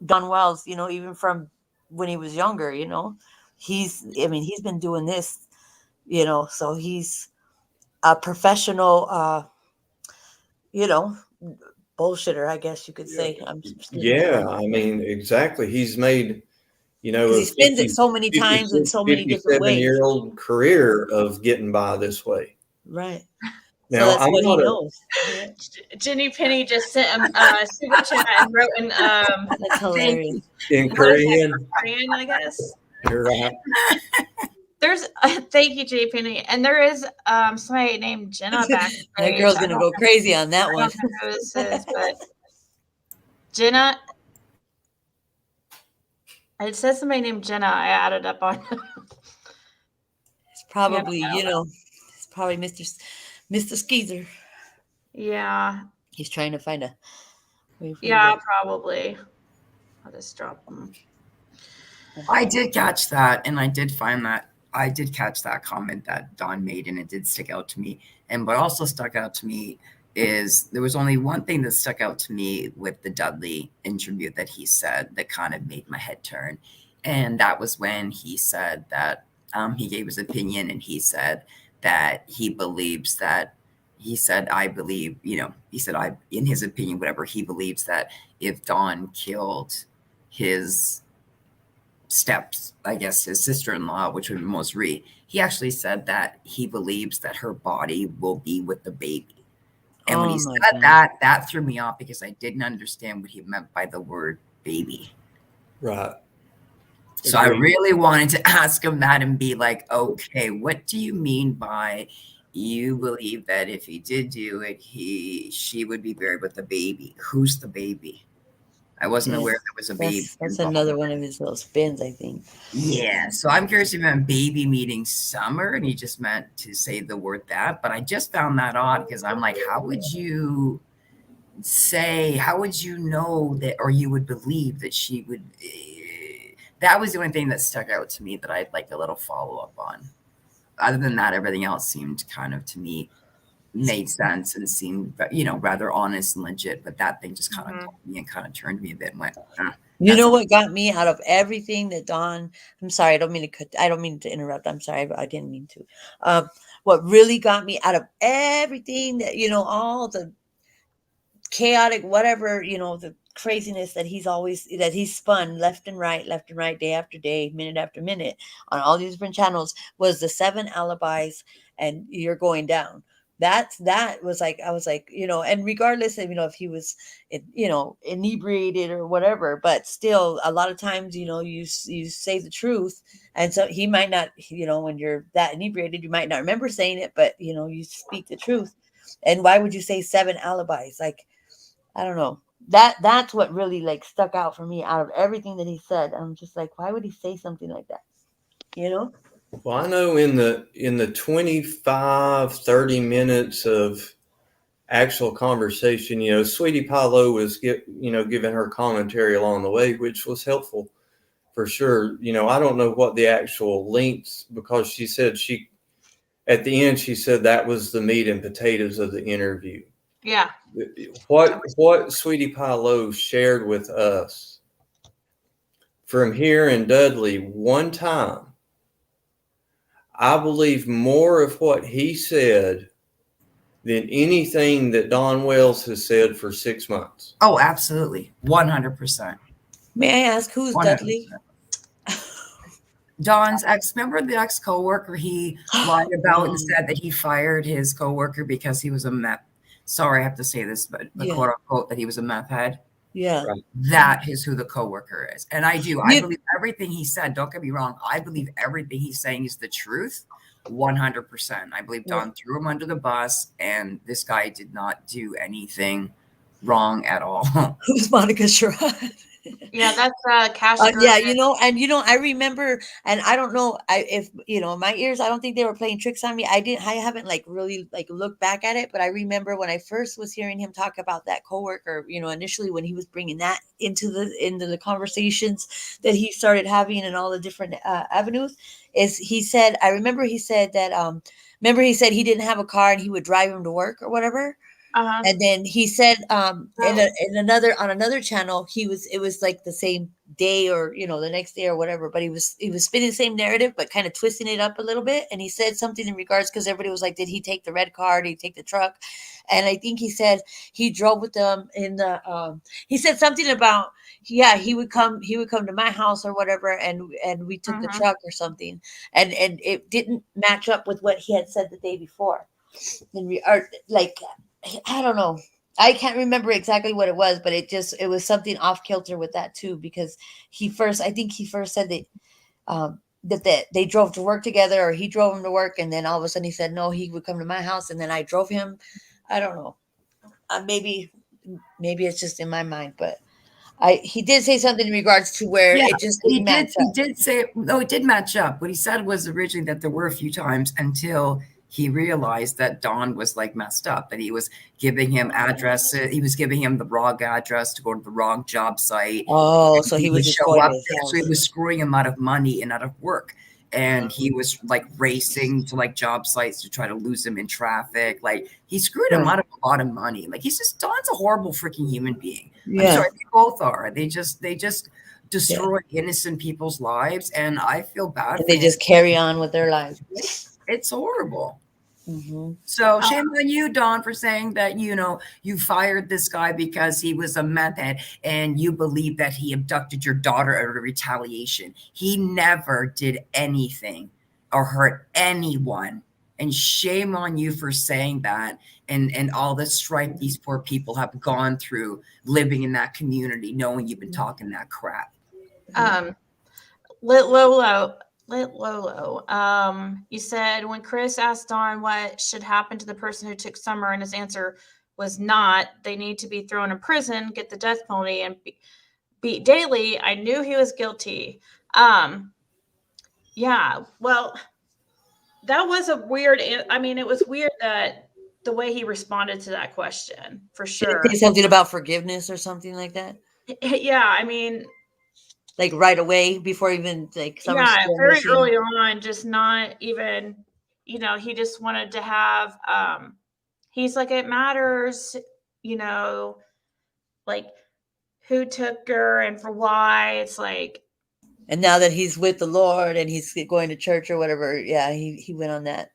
Don Wells, even from when he was younger, he's been doing this. So he's a professional, bullshitter, I guess you could say. Yeah, I mean, exactly. He's made, he spins it so many times in so many different ways. 57-year-old career of getting by this way. Right. Now, so that's what he knows. Jenny Penny just sent him super chat and wrote in that's hilarious. In Korean, I guess. You're right. There's thank you, Jenny Penny, and there is somebody named Jenna back. That girl's gonna go crazy on that one. I don't know who this is, but Jenna. It says somebody named Jenna. I added up on. It's probably it's probably Mr. Skeezer. Yeah. He's trying to find a. Yeah, probably. I'll just drop them. I did catch that, and I did catch that comment that Don made, and it did stick out to me. And what also stuck out to me is there was only one thing that stuck out to me with the Dudley interview that he said that kind of made my head turn. And that was when he said that he gave his opinion, and he said that he believes that in his opinion, whatever, he believes that if Don killed his his sister-in-law, which would be Mose Ree, he actually said that he believes that her body will be with the baby. And when he said that threw me off, because I didn't understand what he meant by the word baby. Right. So I really wanted to ask him that and be like, okay, what do you mean by you believe that if he did do it, she would be buried with the baby? Who's the baby? I wasn't aware there was a baby. That's another one of his little spins, I think. Yeah. So I'm curious if he meant baby meaning summer, and he just meant to say the word that. But I just found that odd, because I'm like, how would you know that, or you would believe that she would? That was the only thing that stuck out to me that I'd like a little follow up on. Other than that, everything else seemed kind of, to me, made sense and seemed, rather honest and legit. But that thing just kind of caught me and kind of turned me a bit and went, You know what got me out of everything that Don? I'm sorry, I don't mean to interrupt. I'm sorry, I didn't mean to. What really got me out of everything that, all the chaotic, whatever, the craziness that he's spun left and right, day after day, minute after minute on all these different channels, was the 7 alibis and you're going down. That was like, I was like, and regardless of, if he was, inebriated or whatever, but still a lot of times, you say the truth. And so he might not, when you're that inebriated, you might not remember saying it, but you speak the truth. And why would you say 7 alibis? Like, I don't know. That's what really like stuck out for me out of everything that he said. I'm just like, why would he say something like that? Well, I know in the 25, 30 minutes of actual conversation, Sweetie Pie Low was giving her commentary along the way, which was helpful for sure. I don't know what the actual lengths, because she said at the end, she said that was the meat and potatoes of the interview. Yeah. What Sweetie Pie Low shared with us from hearing Dudley one time, I believe more of what he said than anything that Don Wells has said for 6 months. Oh, absolutely. 100%. May I ask who's 100%. Dudley? Don's remember the ex coworker he lied about and said that he fired his coworker because he was a meth. Sorry, I have to say this, but quote unquote, that he was a meth head. Yeah. That is who the coworker is. And I believe everything he said. Don't get me wrong. I believe everything he's saying is the truth. 100%. I believe Don threw him under the bus, and this guy did not do anything wrong at all. Who's Monica Sherrod? Yeah, that's Cash. Yeah, I remember, and I don't know, if in my ears, I don't think they were playing tricks on me. I haven't like really like looked back at it, but I remember when I first was hearing him talk about that coworker, initially when he was bringing that into the conversations that he started having and all the different avenues, is he said, I remember he said that, remember he said he didn't have a car and he would drive him to work or whatever. And then he said, on another channel, it was like the same day or, the next day or whatever, but he was spinning the same narrative, but kind of twisting it up a little bit. And he said something in regards, because everybody was like, did he take the red car? Did he take the truck? And I think he said he drove with them he said something about, he would come to my house or whatever. And we took the truck or something. And it didn't match up with what he had said the day before. And we are like, I don't know. I can't remember exactly what it was, but it was something off kilter with that too, because I think he first said that that they drove to work together, or he drove him to work, and then all of a sudden he said no, he would come to my house, and then I drove him. I don't know. Maybe it's just in my mind, but he did say something in regards to where it just didn't match up. He did say no, it did match up. What he said was originally that there were a few times until he realized that Don was like messed up, that he was giving him addresses. He was giving him the wrong address to go to the wrong job site. Oh, so he was just going to his house. So he was screwing him out of money and out of work. And he was like racing to like job sites to try to lose him in traffic. Like he screwed him out of a lot of money. Like Don's a horrible freaking human being. Yeah. I'm sorry, they both are. They just destroy innocent people's lives, and I feel bad. And they just carry on with their lives. It's horrible. Mm-hmm. So shame on you, Don, for saying that, you fired this guy because he was a meth head and you believe that he abducted your daughter out of retaliation. He never did anything or hurt anyone. And shame on you for saying that, and all the strife these poor people have gone through living in that community, knowing you've been talking that crap. Lolo, you said when Chris asked Don what should happen to the person who took Summer, and his answer was not, they need to be thrown in prison, get the death penalty, and beat daily. I knew he was guilty. Yeah, well, that was a weird, it was weird that the way he responded to that question, for sure. Did he say something about forgiveness or something like that? Yeah, like right away before even like very early on, just not even, he just wanted to have, he's like, it matters, like who took her and for why. It's like, and now that he's with the Lord and he's going to church or whatever, he went on that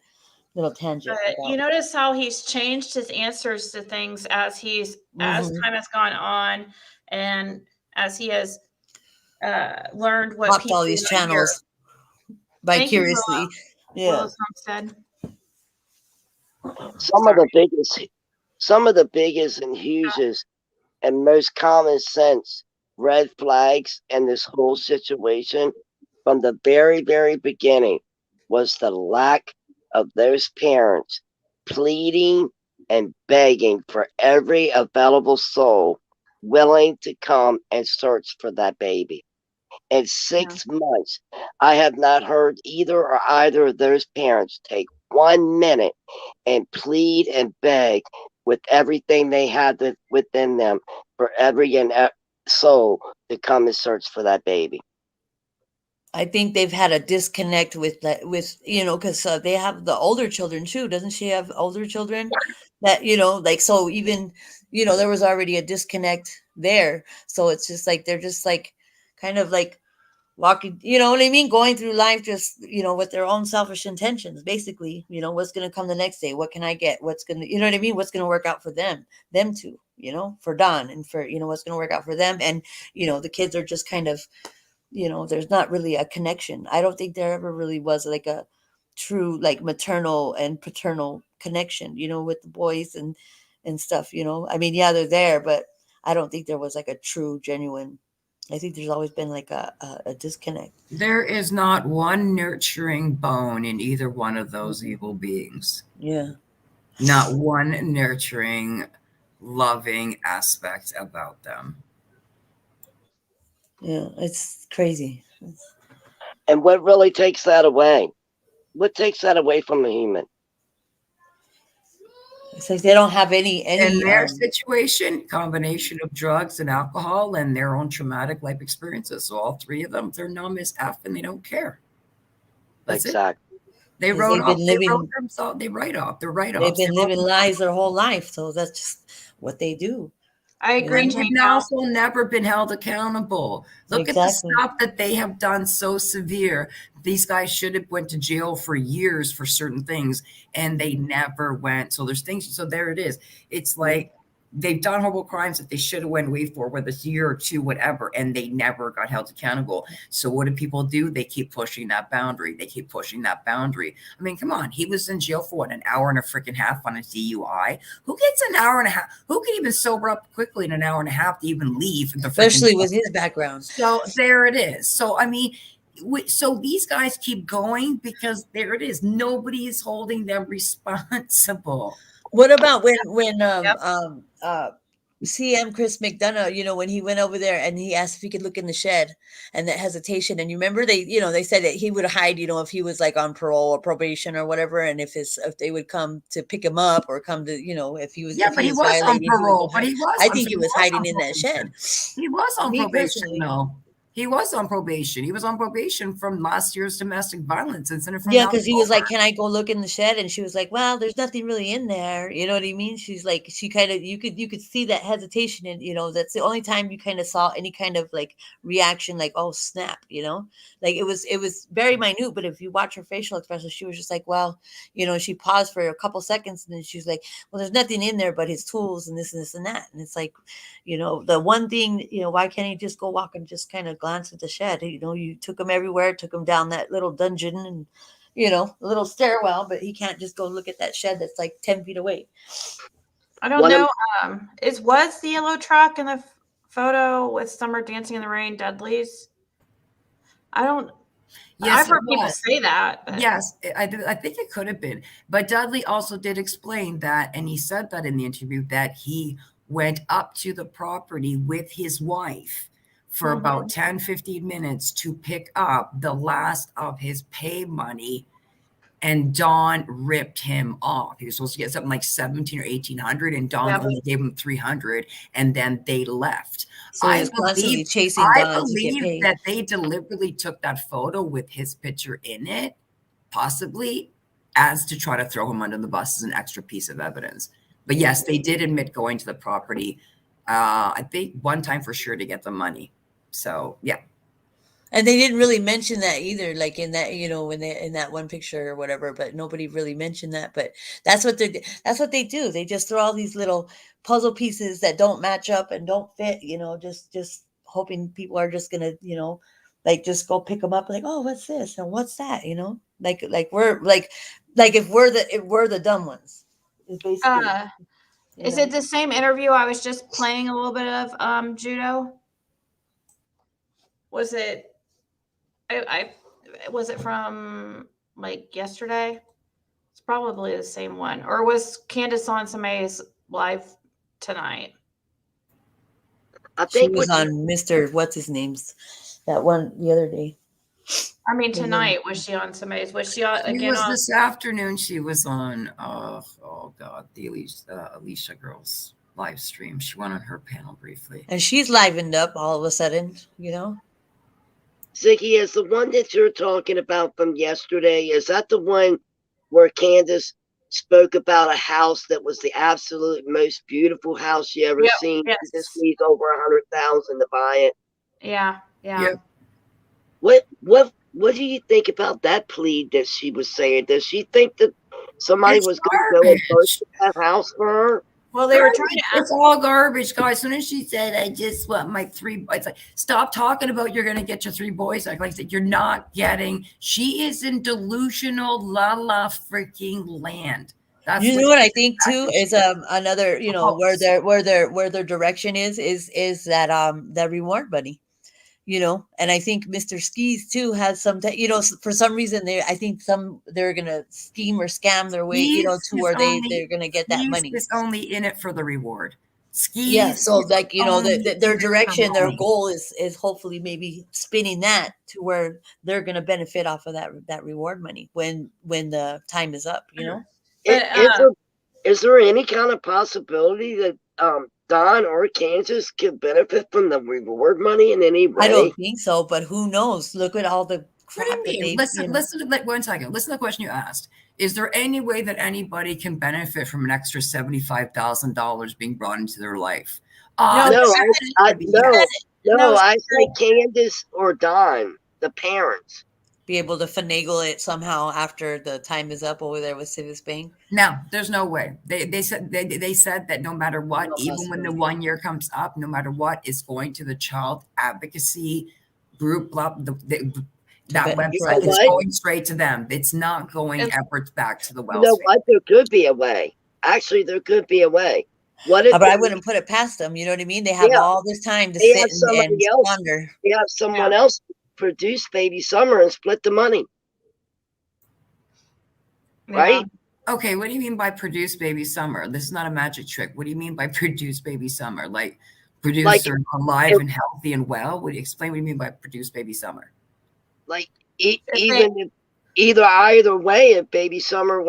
little tangent. But you notice how he's changed his answers to things as as time has gone on, and as he has learned what popped people all these channels vicariously. Yeah. Some of the biggest and hugest and most common sense red flags in this whole situation from the very, very beginning was the lack of those parents pleading and begging for every available soul willing to come and search for that baby. In 6 months, I have not heard either of those parents take 1 minute and plead and beg with everything they had within them for every soul to come and search for that baby. I think they've had a disconnect with because they have the older children too. Doesn't she have older children that, so even, there was already a disconnect there. So it's just like, they're just like, kind of like walking, you know what I mean? Going through life just, with their own selfish intentions, basically, what's going to come the next day? What can I get? What's going to, you know what I mean? What's going to work out for them too, for Don, and for, what's going to work out for them. And, the kids are just kind of, there's not really a connection. I don't think there ever really was like a true, like maternal and paternal connection, with the boys and stuff, they're there, but I don't think there was like a true, genuine, I think there's always been like a disconnect. There is not one nurturing bone in either one of those evil beings. Yeah. Not one nurturing, loving aspect about them. Yeah, it's crazy. And what really takes that away? What takes that away from a human? It's like they don't have any in their situation, combination of drugs and alcohol and their own traumatic life experiences. So all three of them, they're numb as F and they don't care. That's exactly. It. They wrote off. They wrote themselves. They write off. They're write offs. They've been living lies their whole life, so that's just what they do. I agree. They've also never been held accountable. Look at the stuff that they have done so severe. These guys should have went to jail for years for certain things, and they never went. So there's things. So there it is. It's like they've done horrible crimes that they should have went away for, whether it's a year or two, whatever, and they never got held accountable. So what do people do? They keep pushing that boundary. They keep pushing that boundary. I mean, come on. He was in jail for what, an hour and a freaking half on a DUI? Who gets an hour and a half? Who can even sober up quickly in an hour and a half to even leave? Especially with his background. So there it is. So, I mean, so these guys keep going because there it is. Nobody is holding them responsible. What about when CM Chris McDonough, you know, when he went over there and he asked if he could look in the shed, and that hesitation, and you remember they said that he would hide, you know, if he was like on parole or probation or whatever, and if they would come to pick him up or come to, you know, if he was but he was on parole, but he was. I think he was hiding in that shed. He was on probation, no. He was on probation. He was on probation from last year's domestic violence incident. Yeah, because he was like, "Can I go look in the shed?" And she was like, "Well, there's nothing really in there." You know what I mean? She's like, she kind of, you could see that hesitation, and you know, that's the only time you kind of saw any kind of like reaction, like, "Oh snap," you know, like it was very minute. But if you watch her facial expression, she was just like, "Well," you know. She paused for a couple seconds, and then she was like, "Well, there's nothing in there but his tools and this and that." And it's like, you know, the one thing, you know, why can't he just go walk and just kind of glance at the shed? You know, you took him everywhere, took him down that little dungeon and, you know, a little stairwell, but he can't just go look at that shed that's like 10 feet away. I don't know. Was the yellow truck in the photo with Summer dancing in the rain Dudley's? I've heard people say that. But. Yes, I think it could have been. But Dudley also did explain that, and he said that in the interview, that he went up to the property with his wife for about 10, 15 minutes to pick up the last of his pay money, and Dawn ripped him off. He was supposed to get something like 17 or 1800, and Dawn only gave him 300, and then they left. So I believe that they deliberately took that photo with his picture in it, possibly as to try to throw him under the bus as an extra piece of evidence. But yes, they did admit going to the property, I think one time for sure, to get the money. So yeah. And they didn't really mention that either, like in that, you know, when they in that one picture or whatever, but nobody really mentioned that. But that's what they do. They just throw all these little puzzle pieces that don't match up and don't fit, you know, just hoping people are just gonna, you know, like just go pick them up, like, oh, what's this and what's that, you know, like we're like if we're the dumb ones. Basically, is it the same interview I was just playing a little bit of judo? Was it? Was it from like yesterday? It's probably the same one. Or was Candus on somebody's live tonight? I think she was on Mr. What's his name's that one the other day. I mean, tonight was she on somebody's? Was she on again? This afternoon. She was on. Oh God, the Alicia girls live stream. She went on her panel briefly, and she's livened up all of a sudden. You know. Ziggy, is the one that you're talking about from yesterday, is that the one where Candus spoke about a house that was the absolute most beautiful house you ever seen? Yes. This needs over 100,000 to buy it. Yeah. Yep. What do you think about that plea that she was saying? Does she think that somebody was going to go and purchase that house for her? Well, they were trying to. It's all garbage, guys. As soon as she said, "I just want my 3," it's like, stop talking about you're going to get your 3 boys. Like I said, you're not getting. She is in delusional la freaking land. That's what I think too is another, you know, where their direction is that that reward money. You know, and I think Mr. Skis too has some, you know, for some reason they're gonna scheme or scam their way, you know, to where they're gonna get that money. He's only in it for the reward. Skis. Yeah, so like their direction, their goal is hopefully maybe spinning that to where they're going to benefit off of that reward money when the time is up. But, is there any kind of possibility that Don or Kansas could benefit from the reward money in any way? I don't think so, but who knows? Look at all the crap that they. Listen, one second. Listen to the question you asked. Is there any way that anybody can benefit from an extra $75,000 being brought into their life? No, I say Candace or Don, the parents. Be able to finagle it somehow after the time is up over there with Civis Bank. No, there's no way. They said that no matter what, even when the 1 year comes up, no matter what, it's going to the child advocacy group. That website is going straight to them. It's not going efforts back to the welfare. You know what? There could be a way. Actually, there could be a way. What if but I wouldn't put it past them. You know what I mean? They have all this time to sit and ponder. They have someone else produce Baby Summer and split the money. Right? Okay, what do you mean by produce Baby Summer? This is not a magic trick. What do you mean by produce Baby Summer? Like produce her alive and healthy and well? Would you explain what you mean by produce Baby Summer? Like either way, if Baby Summer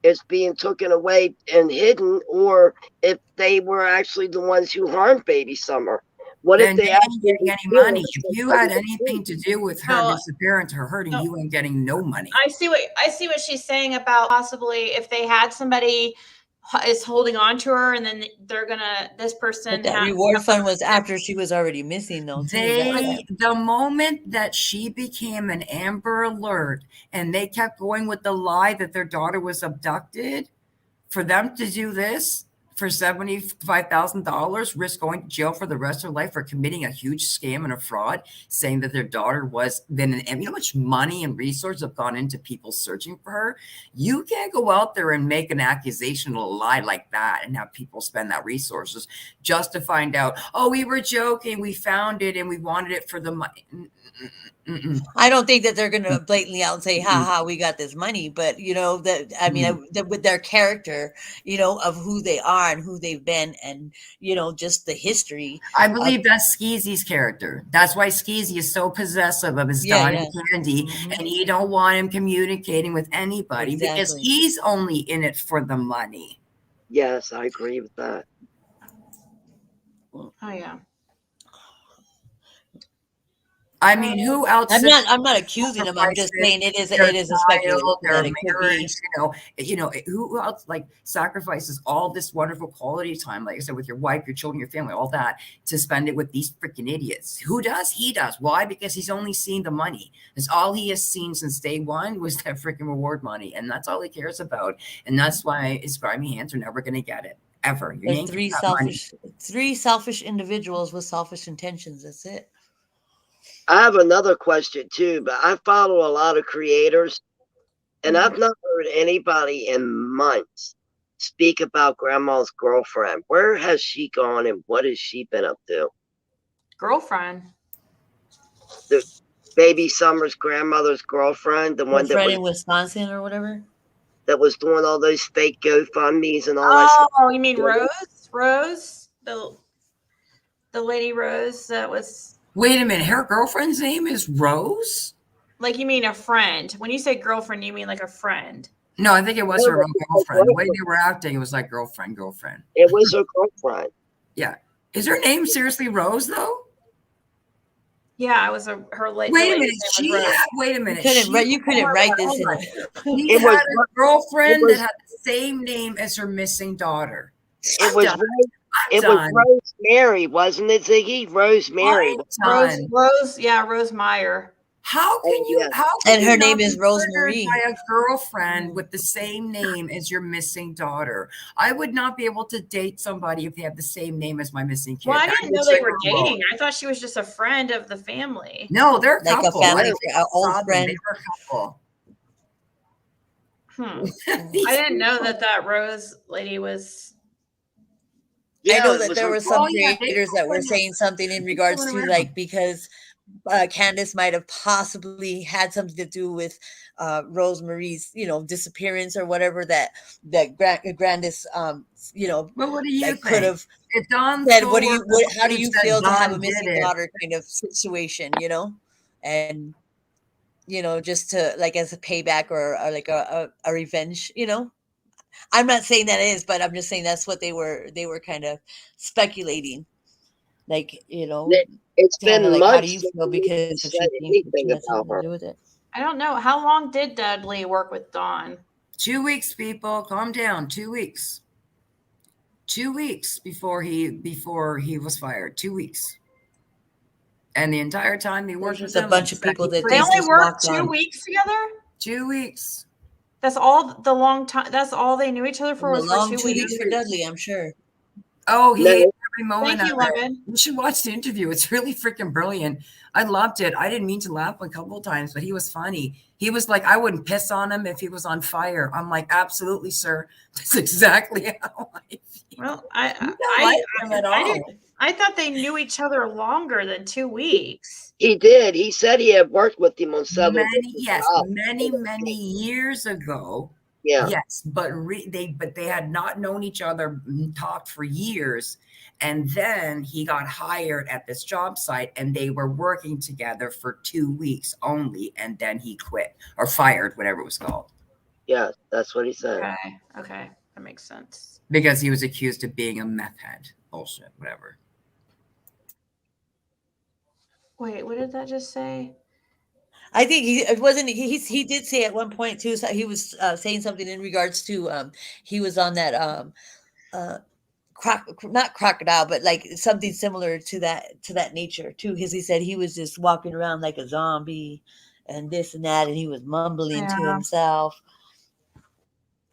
is being taken away and hidden, or if they were actually the ones who harmed Baby Summer. What if they ain't getting any money? If you had anything to do with her disappearance or hurting, you ain't getting no money. I see what she's saying about possibly if they had somebody is holding on to her, and then they're gonna this person. But that reward fund was after she was already missing, though. The moment that she became an Amber Alert, and they kept going with the lie that their daughter was abducted, for them to do this for $75,000, risk going to jail for the rest of their life for committing a huge scam and a fraud, saying that their daughter was then you know how much money and resources have gone into people searching for her. You can't go out there and make an accusation, a lie like that, and have people spend that resources just to find out, oh, we were joking, we found it, and we wanted it for the money. I don't think that they're going to blatantly out and say, "Ha ha, we got this money," but with their character, of who they are and who they've been, and just the history. I believe that's Skeezy's character. That's why Skeezy is so possessive of his Donnie Candy, and he don't want him communicating with anybody because he's only in it for the money. Yes, I agree with that. Oh yeah. I mean, who else? I'm not accusing them. I'm just saying it is a speculative. Who else sacrifices all this wonderful quality time, like I said, with your wife, your children, your family, all that, to spend it with these freaking idiots? Who does? He does. Why? Because he's only seen the money. That's all he has seen since day one was that freaking reward money, and that's all he cares about. And that's why his grimy hands are never going to get it ever. There's three selfish individuals with selfish intentions. That's it. I have another question too, but I follow a lot of creators, and I've not heard anybody in months speak about Grandma's girlfriend. Where has she gone, and what has she been up to? Girlfriend. The Baby Summer's grandmother's girlfriend, the one that was in Wisconsin or whatever, that was doing all those fake GoFundMe's and all that stuff. Oh, you mean Rose? The lady Rose that was. Wait a minute, her girlfriend's name is Rose? Like you mean a friend. When you say girlfriend, you mean like a friend. No, I think it was her own girlfriend. The way they were acting, it was like girlfriend. It was her girlfriend. Yeah. Is her name seriously Rose, though? Yeah, it was her late. Wait a minute. Wait a minute. You couldn't write this in it. He had a girlfriend that had the same name as her missing daughter. It was Rosemary, wasn't it, Ziggy? Rosemary. Rose Meyer. How can you? And her name is Rosemary. By a girlfriend with the same name as your missing daughter. I would not be able to date somebody if they have the same name as my missing kid. Well, I didn't know they were dating. I thought she was just a friend of the family. No, they're a couple. Like a family, old friend. They were a couple. I didn't know that Rose lady was. I know that there were some creators that were saying something in regards to because Candus might have possibly had something to do with Rosemarie's, disappearance or whatever that Grandis, Well, what do you that could think? have If Dawn's said, how do you believes that feel to have a Dawn did missing it, daughter kind of situation, and just to like as a payback or like a revenge, I'm not saying that is, but I'm just saying that's what they were kind of speculating. Like, It's kind of been like, how do months you since feel he because said she thinks that anything she had about something to her. do with it? I don't know. How long did Dudley work with Dawn? 2 weeks, people, calm down. 2 weeks. 2 weeks before he was fired. 2 weeks. And the entire time he worked There's with just a them, bunch of people that They only just worked walked 2 on. weeks together? 2 weeks. That's all the long time. That's all they knew each other for A was for long 2 2 weeks weeks. for Dudley, I'm sure. Oh, he No. hated every moment Thank you, of it. Logan. You should watch the interview. It's really freaking brilliant. I loved it. I didn't mean to laugh a couple of times, but he was funny. He was like, I wouldn't piss on him if he was on fire. I'm like, absolutely, sir. That's exactly how I feel. Well, I don't like him at all. I thought they knew each other longer than 2 weeks. He did. He said he had worked with him on several Many years ago. Yeah. Yes, but they had not known each other, talked for years, and then he got hired at this job site, and they were working together for 2 weeks only, and then he quit or fired, whatever it was called. Yeah, that's what he said. Okay, that makes sense. Because he was accused of being a meth head. Bullshit, whatever. Wait, what did that just say? I think he did say at one point too. So he was saying something in regards to he was on that not crocodile, but like something similar to that nature too. Because he said he was just walking around like a zombie and this and that, and he was mumbling to himself.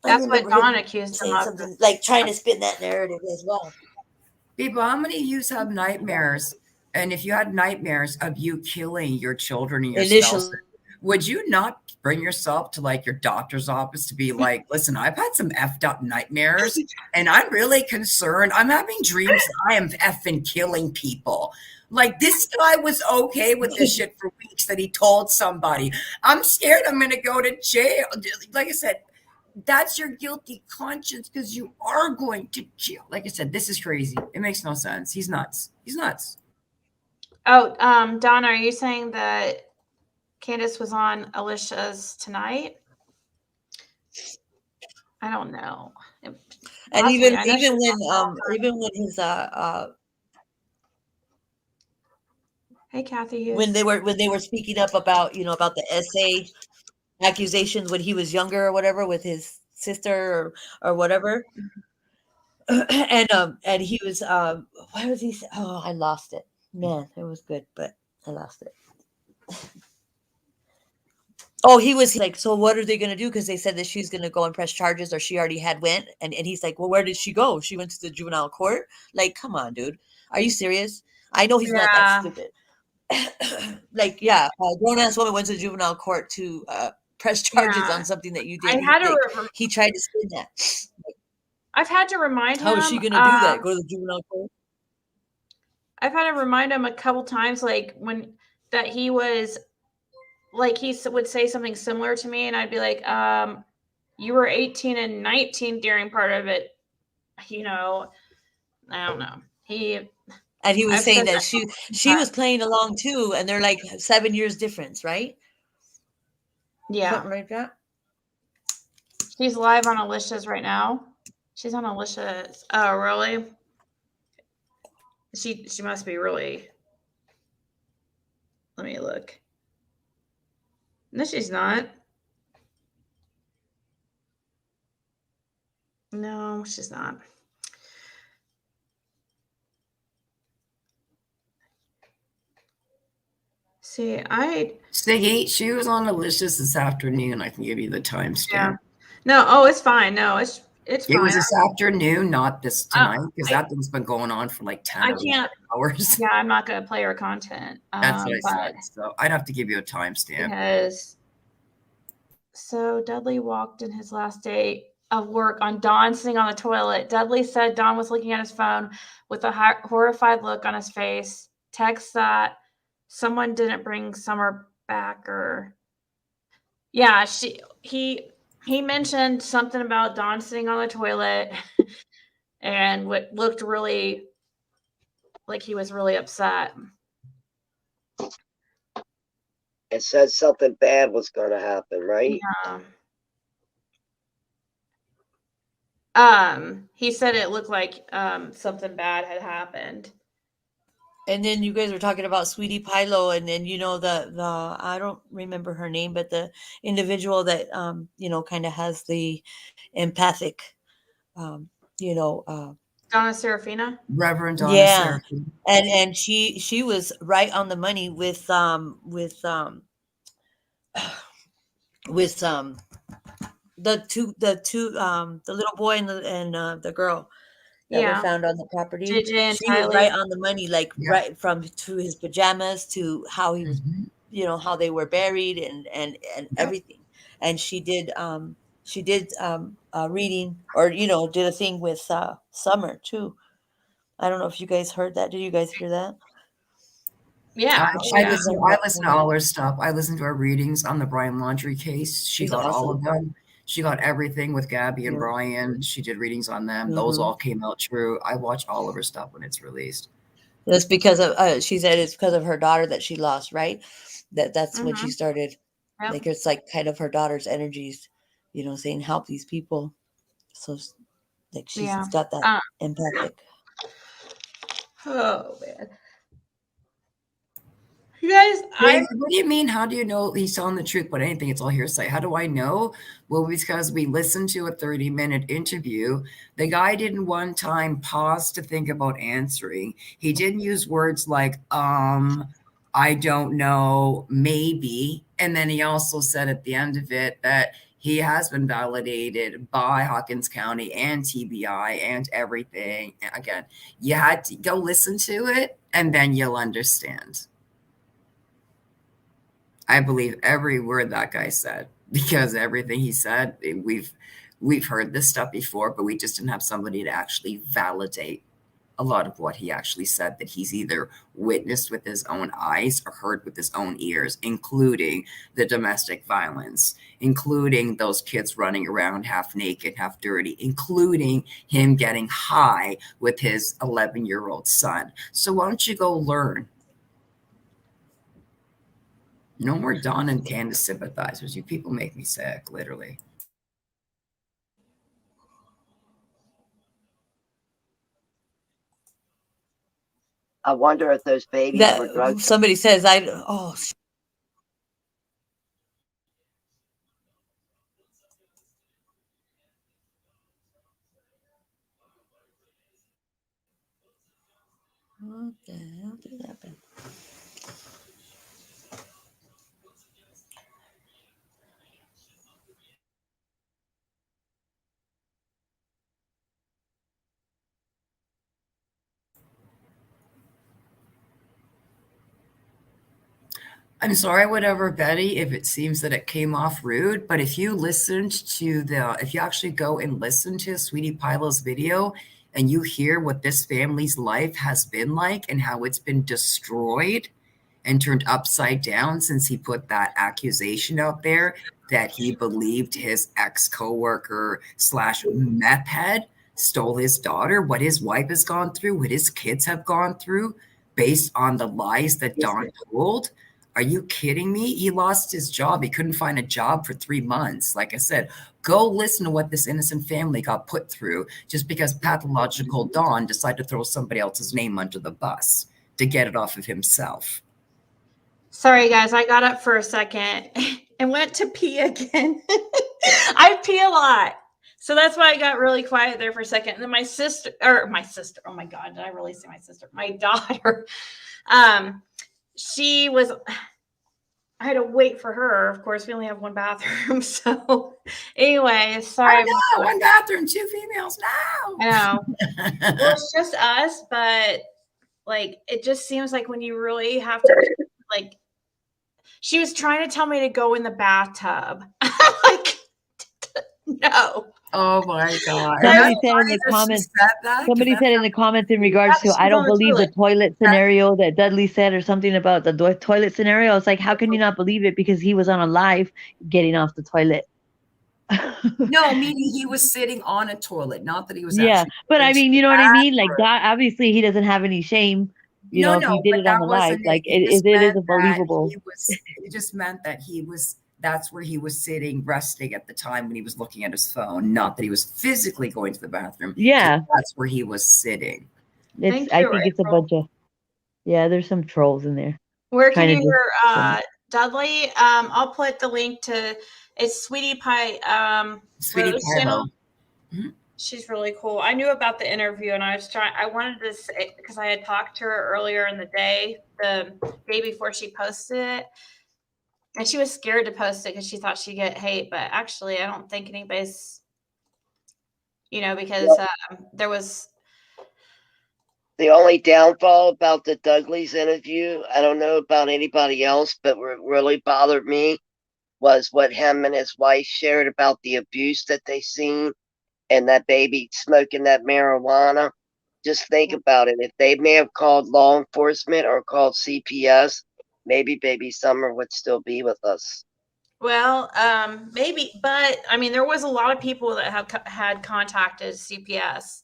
That's what Dawn accused him of. Something like trying to spin that narrative as well. People, how many of you have nightmares? And if you had nightmares of you killing your children and your spouse, would you not bring yourself to like your doctor's office to be like, listen, I've had some effed up nightmares and I'm really concerned. I'm having dreams that I am effing killing people. Like, this guy was okay with this shit for weeks that he told somebody. I'm scared I'm going to go to jail. Like I said, that's your guilty conscience because you are going to jail. Like I said, this is crazy. It makes no sense. He's nuts. He's nuts. Oh, Donna, are you saying that Candus was on Alicia's tonight? I don't know. And even when his hey Kathy, when they were speaking up about about the essay accusations when he was younger or whatever with his sister or whatever, and he was what was he? Oh, I lost it. Man, it was good, but I lost it. Oh, he was like, so what are they going to do? Because they said that she's going to go and press charges, or she already went. And he's like, well, where did she go? She went to the juvenile court. Like, come on, dude. Are you serious? I know he's not that stupid. Like, yeah, a grown-ass woman went to juvenile court to press charges on something that you did. He tried to spin that. I've had to remind him. How is she going to do that? Go to the juvenile court? I've had to remind him a couple times, like that he was, like he would say something similar to me, and I'd be like, "You were 18 and 19 during part of it." I don't know. And he was saying that she was playing along too, and they're like 7 years difference, right? Yeah, something like that. She's live on Alicia's right now. She's on Alicia's. Oh, really? She must be really. Let me look. No, she's not. No, she's not. See, Ziggy, she was on Alicia's this afternoon. I can give you the timestamp. Yeah. No, oh, it's fine. No, it's fine. It was this afternoon, not this tonight, because that thing's been going on for like 10 hours. Yeah, I'm not going to play her content. That's what I said. So I'd have to give you a timestamp. Because so Dudley walked in his last day of work on Dawn sitting on the toilet. Dudley said Dawn was looking at his phone with a horrified look on his face. Text that someone didn't bring Summer back, or yeah, he mentioned something about Dawn sitting on the toilet and what looked really like he was really upset. It said something bad was going to happen, right? Yeah. He said it looked like something bad had happened. And then you guys were talking about Sweetie Pilo, and then the I don't remember her name, but the individual that kind of has the empathic, Donna Serafina, Reverend Donna yeah, Serafina. and she was right on the money with the two the little boy and the girl that were found on the property. JJ and She was Tylee. right on the money, like right from to his pajamas to how he was, how they were buried and everything. And she did reading, or did a thing with Summer too. I don't know if you guys heard that. Did you guys hear that? Yeah, I listen to all her stuff. I listened to her readings on the Brian Laundrie case. She got all of them. She got everything with Gabby and Brian. She did readings on them. Those all came out true. I watch all of her stuff when it's released. That's because of she said it's because of her daughter that she lost, right? That's when she started. Yep. Like it's like kind of her daughter's energies, saying help these people. So like she's got that empathic. Oh man. You guys, what do you mean? How do you know he's telling the truth? But anything, it's all hearsay. How do I know? Well, because we listened to a 30-minute interview. The guy didn't one time pause to think about answering. He didn't use words like, I don't know, maybe. And then he also said at the end of it that he has been validated by Hawkins County and TBI and everything. Again, you had to go listen to it and then you'll understand. I believe every word that guy said, because everything he said, we've heard this stuff before, but we just didn't have somebody to actually validate a lot of what he actually said, that he's either witnessed with his own eyes or heard with his own ears, including the domestic violence, including those kids running around half naked, half dirty, including him getting high with his 11-year-old son. So why don't you go learn? No more Dawn and Candus sympathizers. You people make me sick, literally. I wonder if those babies were drugged. Somebody says, what the hell did happen? I'm sorry, whatever, Betty, if it seems that it came off rude, but if you actually go and listen to Sweetie Pilo's video and you hear what this family's life has been like and how it's been destroyed and turned upside down since he put that accusation out there that he believed his ex-coworker / meth head stole his daughter, what his wife has gone through, what his kids have gone through based on the lies that Dawn told. Are you kidding me? He lost his job. He couldn't find a job for 3 months. Like I said, go listen to what this innocent family got put through just because pathological Dawn decided to throw somebody else's name under the bus to get it off of himself. Sorry, guys. I got up for a second and went to pee again. I pee a lot. So that's why I got really quiet there for a second. And then my sister, oh my God, did I really say my sister? My daughter, I had to wait for her. Of course, we only have one bathroom. So anyway, sorry. I know, one bathroom, 2 females. No. I know. Well, it's just us, but like, it just seems like when you really have to, like, she was trying to tell me to go in the bathtub. Like, no. Oh my God. Somebody said in the comments. Somebody said in the comments in regards to, I don't believe the toilet scenario that Dudley said, or something about the toilet scenario. It's like, how can you not believe it? Because he was on a live getting off the toilet. No, meaning he was sitting on a toilet, not that he was. Yeah, but I mean, you know what I mean? Like, God, obviously, he doesn't have any shame. You know, if he did it on the live, like it is a believable. It just meant that that's where he was sitting, resting at the time when he was looking at his phone. Not that he was physically going to the bathroom. Yeah, that's where he was sitting. I think it's a bunch of. Yeah, there's some trolls in there. Where can you hear Dudley? I'll put the link to it's Sweetie Pie Rose channel. Mm-hmm. She's really cool. I knew about the interview, and I wanted to say, because I had talked to her earlier in the day before she posted it, and she was scared to post it because she thought she'd get hate. But actually, I don't think anybody's, because there was. The only downfall about the Dudley's interview, I don't know about anybody else, but what really bothered me was what him and his wife shared about the abuse that they seen and that baby smoking that marijuana. Just think about it. If they may have called law enforcement or called CPS, maybe baby Summer would still be with us. Well, maybe, but I mean, there was a lot of people that had contacted CPS.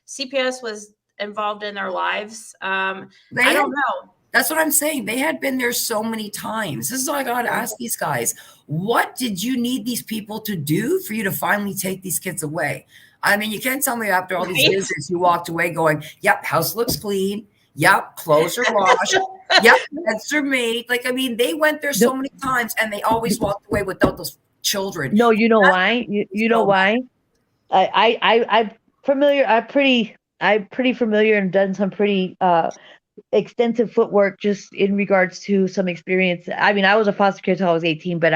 CPS was involved in their lives. I don't know. That's what I'm saying. They had been there so many times. This is what I got to ask these guys. What did you need these people to do for you to finally take these kids away? I mean, you can't tell me after all these visits you walked away going, yep, house looks clean. Yep, clothes are washed. Yep, beds are made. Like, I mean, they went there so many times and they always walked away without those children. No, you know why? You know why? I'm familiar. I'm pretty familiar and done some pretty extensive footwork just in regards to some experience. I mean, I was a foster kid until I was 18, but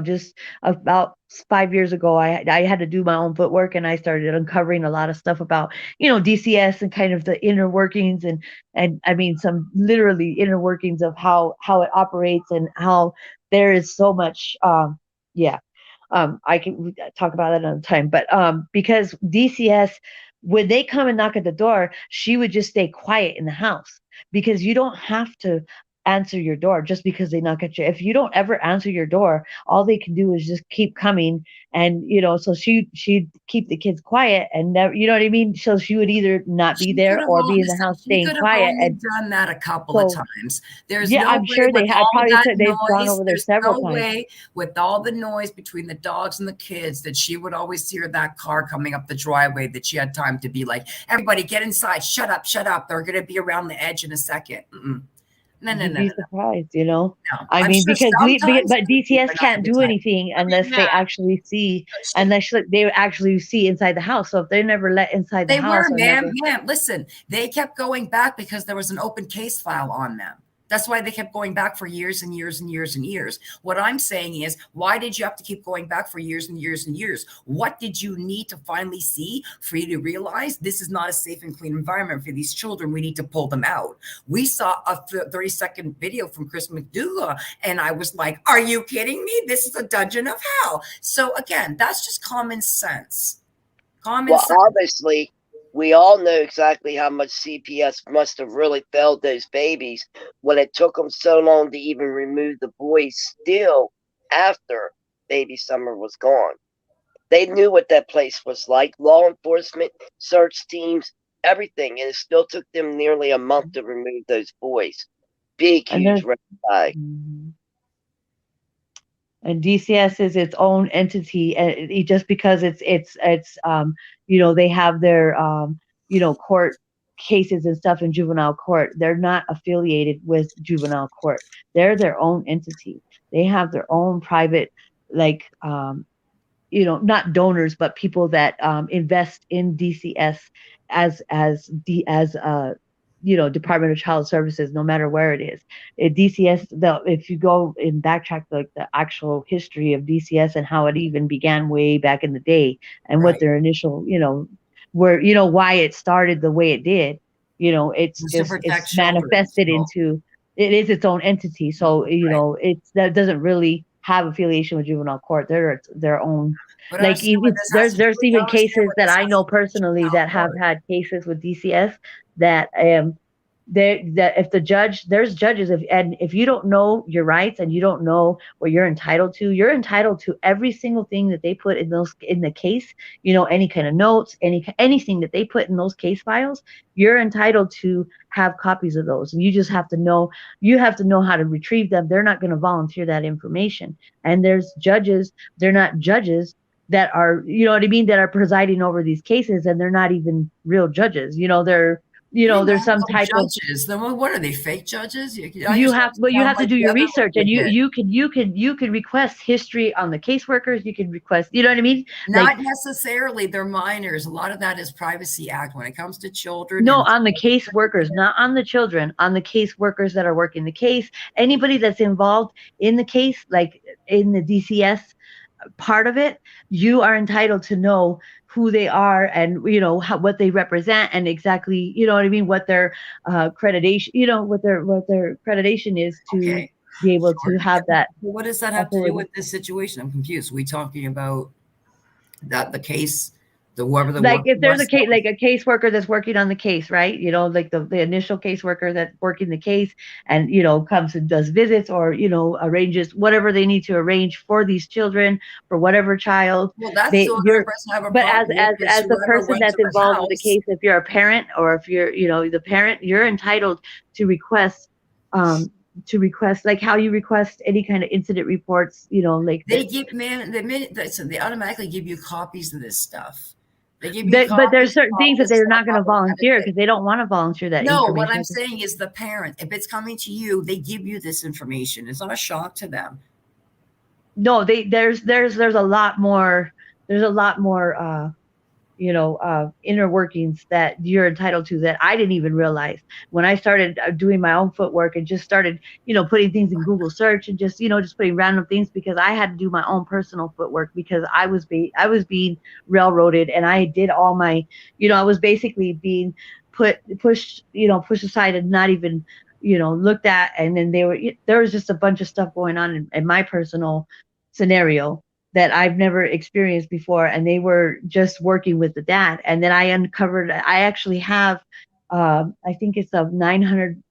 just about 5 years ago, I had to do my own footwork, and I started uncovering a lot of stuff about, DCS and kind of the inner workings and I mean, some literally inner workings of how it operates and how there is so much, I can talk about that another time, but because DCS, when they come and knock at the door, she would just stay quiet in the house, because you don't have to answer your door just because they knock at you. If you don't ever answer your door, all they can do is just keep coming. And, so she'd keep the kids quiet and never, you know what I mean? So she would either not be there or be in the house staying quiet. And done that a couple of times. There's I'm sure they have. Probably said they've gone over there several times. Way with all the noise between the dogs and the kids that she would always hear that car coming up the driveway, that she had time to be like, everybody get inside, shut up. They're going to be around the edge in a second. No. Be surprised, No. I mean, sure, but DCS can't do anything unless they actually see, they actually see inside the house. So if they're never let inside the house, ma'am. Listen, they kept going back because there was an open case file on them. That's why they kept going back for years and years and years and years. What I'm saying is, why did you have to keep going back for years and years and years? What did you need to finally see for you to realize this is not a safe and clean environment for these children? We need to pull them out. We saw a 30-second video from Chris McDougall, and I was like, are you kidding me? This is a dungeon of hell. So again, that's just common sense. Obviously, we all know exactly how much CPS must have really failed those babies when it took them so long to even remove the boys still after baby Summer was gone. They knew what that place was like. Law enforcement, search teams, everything. And it still took them nearly a month to remove those boys. Big, huge red flag. And DCS is its own entity, and just because it's they have their court cases and stuff in juvenile court, they're not affiliated with juvenile court. They're their own entity. They have their own private, not donors, but people that invest in DCS as Department of Child Services, no matter where it is. DCS, if you go and backtrack the actual history of DCS and how it even began way back in the day, and what their initial, why it started the way it did, it's manifested into, it is its own entity. So, that doesn't really have affiliation with juvenile court. They're their own. But Like there's even cases that I know personally that have court. had cases with DCS that that if the judge, there's judges, if you don't know your rights and you don't know what you're entitled to every single thing that they put in the case, you know, any kind of notes, anything that they put in those case files, you're entitled to have copies of those. And you just have to know, how to retrieve them. They're not going to volunteer that information. And there's judges, they're not judges that are, you know what I mean, that are presiding over these cases, and they're not even real judges. You know, there's some type judges. Then what are they, fake judges? You have to do your research, and you can request history on the caseworkers. You can request, you know what I mean? Not necessarily. They're minors. A lot of that is Privacy Act when it comes to children. No, on the caseworkers, not on the children, on the caseworkers that are working the case. Anybody that's involved in the case, like in the DCS part of it, you are entitled to know who they are and, you know, what they represent, and exactly, you know what I mean, what their accreditation, you know, what their accreditation is to be able to have that. What does that have to do with this situation? I'm confused. Are we talking about the case, whoever like if there's a case, like a caseworker that's working on the case, right? You know, like the initial caseworker that's working the case, and, you know, comes and does visits, or, you know, arranges whatever they need to arrange for these children, for whatever child. Well, that's the person have a but as the person that's involved in the case, if you're a parent, or if you're, you know, the parent, you're entitled to request like how you request any kind of incident reports, you know, like they automatically give you copies of this stuff. But there's certain things that they're not going to volunteer because they don't want to volunteer that information. No, what I'm saying is the parent, if it's coming to you, they give you this information. It's not a shock to them. No, there's a lot more, you know, inner workings that you're entitled to that I didn't even realize when I started doing my own footwork and just started, you know, putting things in Google search and just, you know, just putting random things, because I had to do my own personal footwork because I was being railroaded, and I did all my, you know, I was basically being pushed aside and not even, you know, looked at. And then there was just a bunch of stuff going on in my personal scenario that I've never experienced before, and they were just working with the dad. And then I actually have, I think it's a 900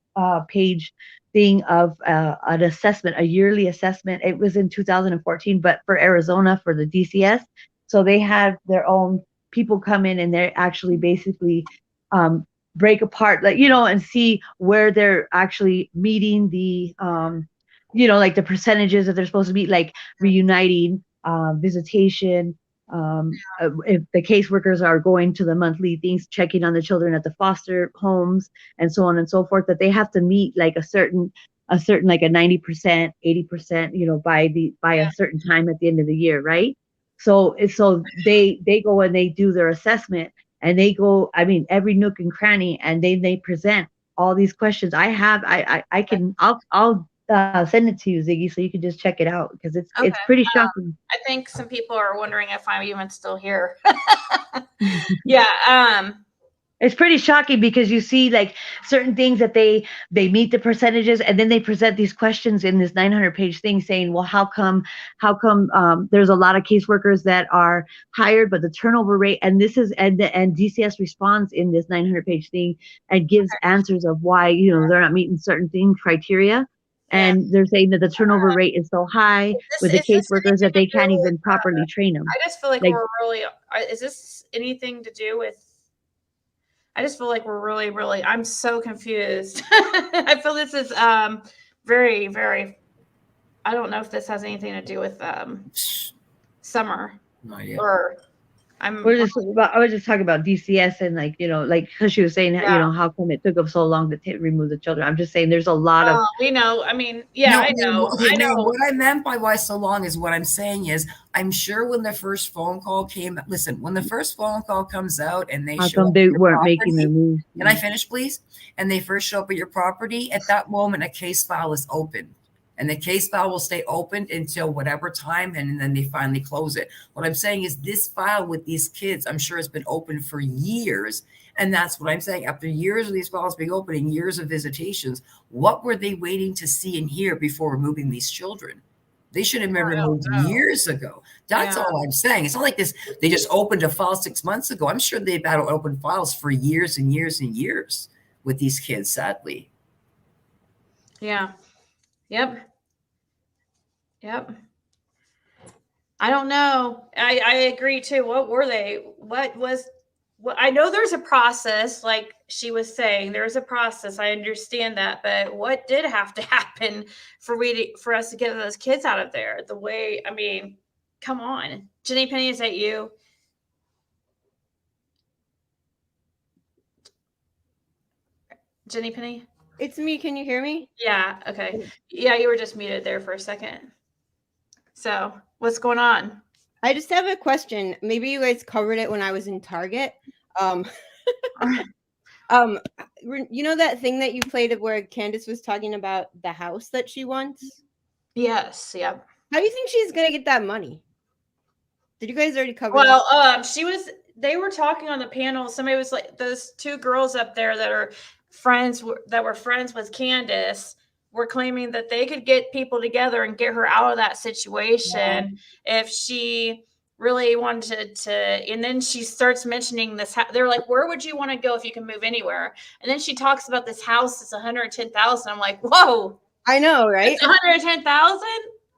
page thing of an assessment, a yearly assessment. It was in 2014, but for Arizona, for the DCS. So they had their own people come in, and they're actually basically break apart, like, you know, and see where they're actually meeting the, you know, like the percentages that they're supposed to meet, like reuniting, visitation, if the caseworkers are going to the monthly things, checking on the children at the foster homes, and so on and so forth, that they have to meet like a certain like a 90%, 80%, you know, by a certain time at the end of the year, right? So they go and they do their assessment, and they go, I mean, every nook and cranny, and they present all these questions. I'll send it to you, Ziggy, so you can just check it out, because it's pretty shocking. I think some people are wondering if I'm even still here. Yeah. It's pretty shocking because you see like certain things that they meet the percentages, and then they present these questions in this 900 page thing saying, well, how come there's a lot of caseworkers that are hired, but the turnover rate, and this is, and DCS responds in this 900 page thing and gives answers of why, you know, they're not meeting certain criteria. And they're saying that the turnover rate is so high with the caseworkers that they can't even properly train them. I just feel like we're really, is this anything to do with, I just feel like we're really, really, I'm so confused. I feel this is very, very, I don't know if this has anything to do with summer. No idea. Or I was just talking about DCS, and like, you know, like, because she was saying, you know, how come it took them so long to remove the children. I'm just saying there's a lot of. We know. I mean, yeah, I know. What I meant by why so long is what I'm saying is, I'm sure when the first phone call came, listen, when the first phone call comes out and they show up, they weren't making their move. Can I finish, please? And they first show up at your property, at that moment, a case file is open. And the case file will stay open until whatever time, and then they finally close it. What I'm saying is this file with these kids, I'm sure it's been open for years. And that's what I'm saying. After years of these files being open and years of visitations, what were they waiting to see and hear before removing these children? They should have been removed years ago. That's Yeah. all I'm saying. It's not like this. They just opened a file 6 months ago. I'm sure they've had open files for years and years and years with these kids, sadly. Yeah. Yep. Yep. I don't know. I agree too. What were they? What was? Well, I know there's a process, like she was saying. There's a process. I understand that, but what did have to happen for us to get those kids out of there? The way, I mean, come on, Jenny Penny, is that you? Jenny Penny? It's me. Can you hear me? Yeah. Okay. Yeah, you were just muted there for a second. So, what's going on? I just have a question. Maybe you guys covered it when I was in Target. You know that thing that you played where Candus was talking about the house that she wants? Yes. Yep. How do you think she's gonna get that money? Did you guys already cover Well, that? they were talking on the panel. Somebody was like, those two girls up there that are friends with Candus were claiming that they could get people together and get her out of that situation if she really wanted to. And then she starts mentioning this. They're like, where would you want to go if you can move anywhere? And then she talks about this house. It's $110,000. I'm like, whoa. I know, right? It's $110,000.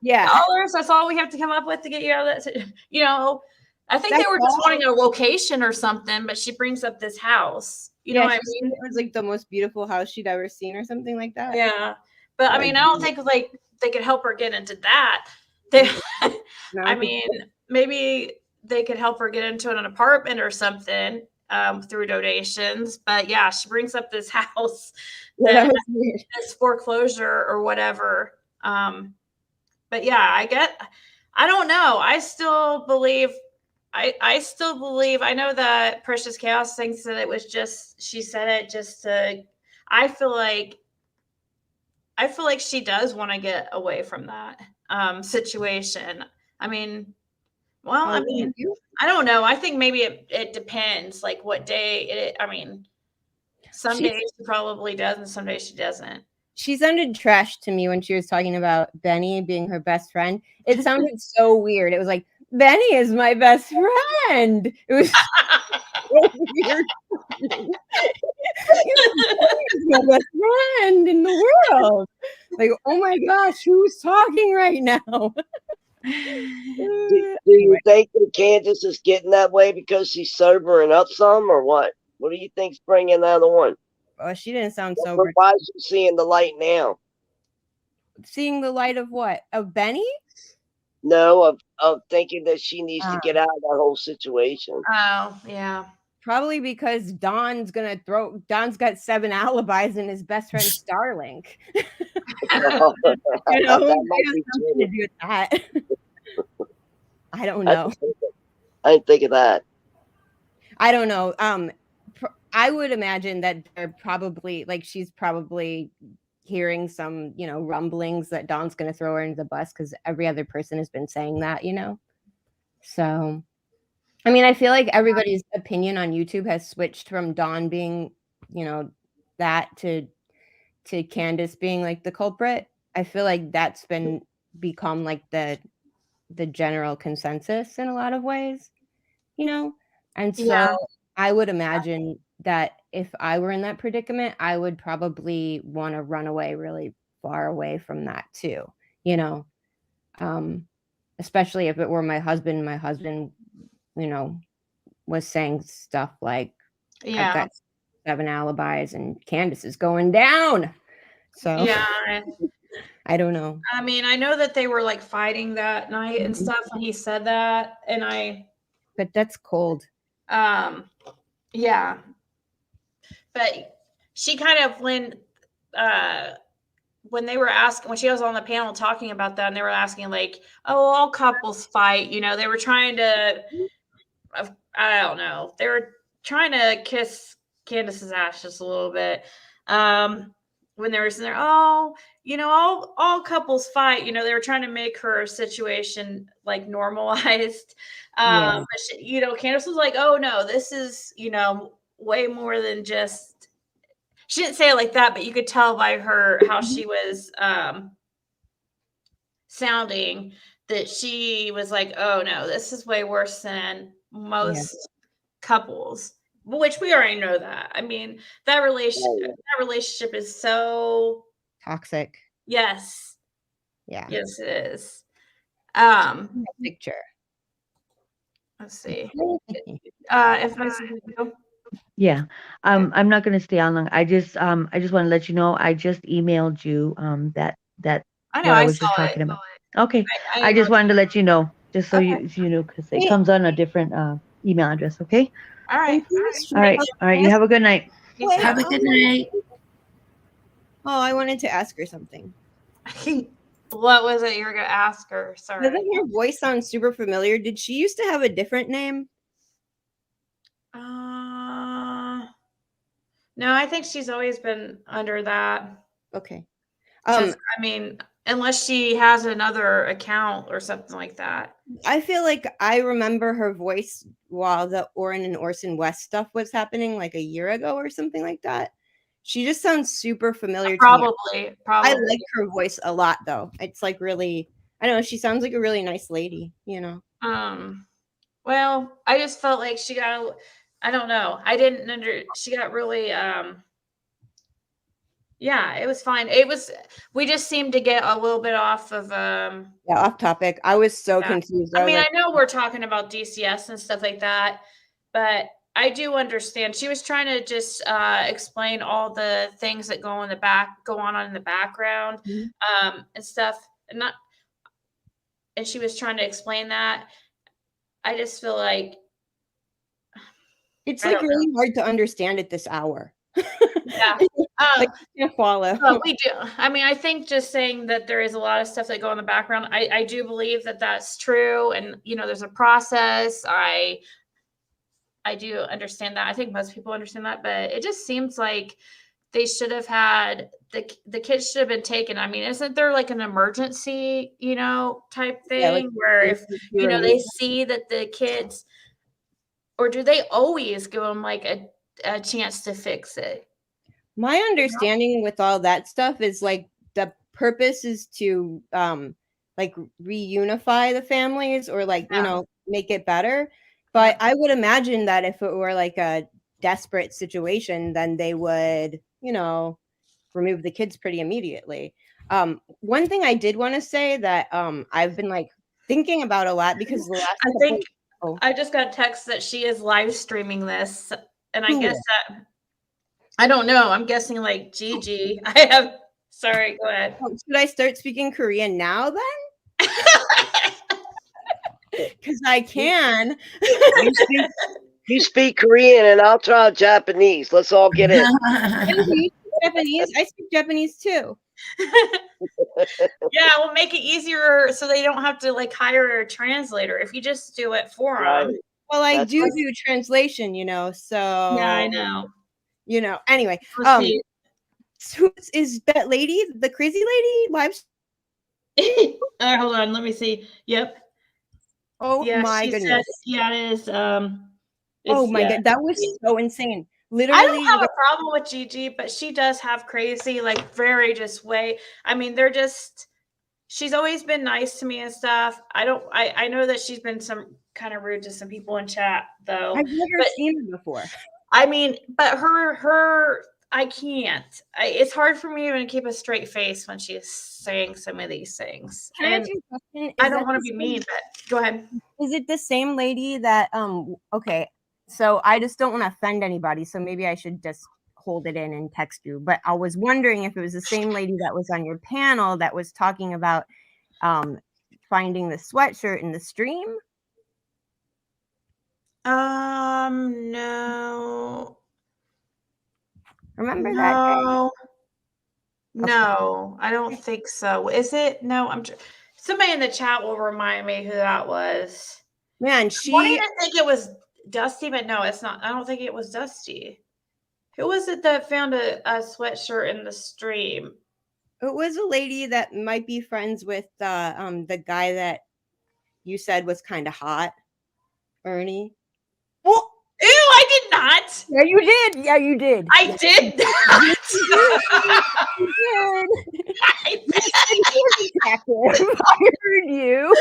Yeah. Dollars. That's all we have to come up with to get you out of that. You know, I think they were just wanting a location or something, but she brings up this house. You know what I mean? It was like the most beautiful house she'd ever seen or something like that. Yeah. But I mean, I don't think like they could help her get into that. They, I mean, maybe they could help her get into an apartment or something through donations. But yeah, she brings up this house, this foreclosure or whatever. But yeah, I don't know. I still believe, I know that Precious Chaos thinks that it was just, she said it just to, I feel like she does want to get away from that situation. I mean, well, I mean, I don't know. I think maybe it depends, like what day I mean, some days she probably does and some days she doesn't. She sounded trash to me when she was talking about Benny being her best friend. It sounded so weird. It was like, Benny is my best friend. It was so weird. He's my best friend in the world. Like, oh my gosh, who's talking right now? Do you think that Candus is getting that way because she's sobering up some, or what? What do you think's bringing that on? Oh, she didn't sound sober. Why is she seeing the light now? Seeing the light of what? Of Benny? No, of thinking that she needs to get out of that whole situation. Oh, yeah. Probably because Don's got 7 alibis in his best friend Starlink. You know, it has something to do with that. I don't know. I didn't think of that. I don't know. I would imagine that they're probably she's probably hearing some, rumblings that Don's going to throw her into the bus because every other person has been saying that, So, I mean, I feel like everybody's opinion on YouTube has switched from Don being, that to Candus being like the culprit. I feel like that's become like the general consensus in a lot of ways, and so I would imagine that if I were in that predicament, I would probably want to run away really far away from that too, especially if it were my husband. My husband, was saying stuff like, I've got 7 alibis and Candus is going down. So yeah, I don't know. I mean, I know that they were like fighting that night and stuff when he said that, but that's cold. Yeah. But she kind of, when they were asking, when she was on the panel talking about that, and they were asking like, oh, all couples fight, they were trying to, I don't know, they were trying to kiss Candus's ass just a little bit. When they were sitting there, oh, all couples fight, they were trying to make her situation like normalized. But she, Candus was like, oh no, this is, way more than just, she didn't say it like that, but you could tell by her how she was sounding that she was like, oh no, this is way worse than most couples, which we already know that. I mean, that relationship is so toxic. Yes. Yeah. Yes, it is. Picture. Let's see. If I see you. Yeah. I'm not gonna stay on long. I just want to let you know I just emailed you that I know, what I I was just saw talking it. about. Okay. I I just wanted to let you know, just so Okay. you know, because it Wait. comes on a different email address. Okay. All right. All right. All right. You have a good night. Wait, Have a good night. Oh, I wanted to ask her something. What was it you were gonna ask her? Sorry. Doesn't her voice sound super familiar? Did she used to have a different name? No, I think she's always been under that. Okay. I mean, unless she has another account or something like that. I feel like I remember her voice while the Orrin and Orson West stuff was happening like a year ago or something like that. She just sounds super familiar to me. Probably. I like her voice a lot though. It's like really, I don't know, she sounds like a really nice lady, you know. Well, I just felt like she got I don't know. She got really yeah, it was fine. We just seemed to get a little bit off of Yeah, off topic. I was so confused. I mean, I know we're talking about DCS and stuff like that, but I do understand. She was trying to just explain all the things that go on in the background, and stuff, and she was trying to explain that. I just feel like it's like really hard to understand at this hour. Yeah. Like, can't follow. But we do. I mean, I think just saying that there is a lot of stuff that go in the background. I do believe that that's true, and there's a process. I do understand that. I think most people understand that, but it just seems like they should have had the kids should have been taken. I mean, isn't there like an emergency, type thing where if they see that the kids, or do they always give them like a chance to fix it? My understanding with all that stuff is like the purpose is to like reunify the families or like make it better. But I would imagine that if it were like a desperate situation, then they would remove the kids pretty immediately. One thing I did want to say that I've been like thinking about a lot because the last I just got a text that she is live streaming this, and I guess that I don't know. I'm guessing like Gigi. Sorry, go ahead. Should I start speaking Korean now then? Because I can. You speak Korean and I'll try Japanese. Let's all get in. You speak Japanese? I speak Japanese too. Yeah, we'll make it easier so they don't have to like hire a translator if you just do it for them. Well, I do translation, so yeah, I know. Anyway, who is that lady, the crazy lady live? Hold on, let me see. Yep. Oh yeah, my goodness. Yeah, it is. Oh my god, that was so insane. Literally, I don't have a problem with Gigi, but she does have crazy, like very just way. I mean, she's always been nice to me and stuff. I know that she's been some kind of rude to some people in chat though. I've never seen her before. I mean, but I can't. It's hard for me to keep a straight face when she's saying some of these things. Can I ask you a question? I don't want to be mean, but go ahead. Is it the same lady that okay, so I just don't want to offend anybody, so maybe I should just hold it in and text you. But I was wondering if it was the same lady that was on your panel that was talking about finding the sweatshirt in the stream. No. Remember that? No, I don't think so. Is it? No, somebody in the chat will remind me who that was. Man, I wanted to think it was Dusty, but no, it's not. I don't think it was Dusty. Who was it that found a sweatshirt in the stream? It was a lady that might be friends with the guy that you said was kind of hot, Ernie. Well, ew! I did not not. Yeah, you did. Yeah, you did. I did not. You did. You said he was attractive. I heard you.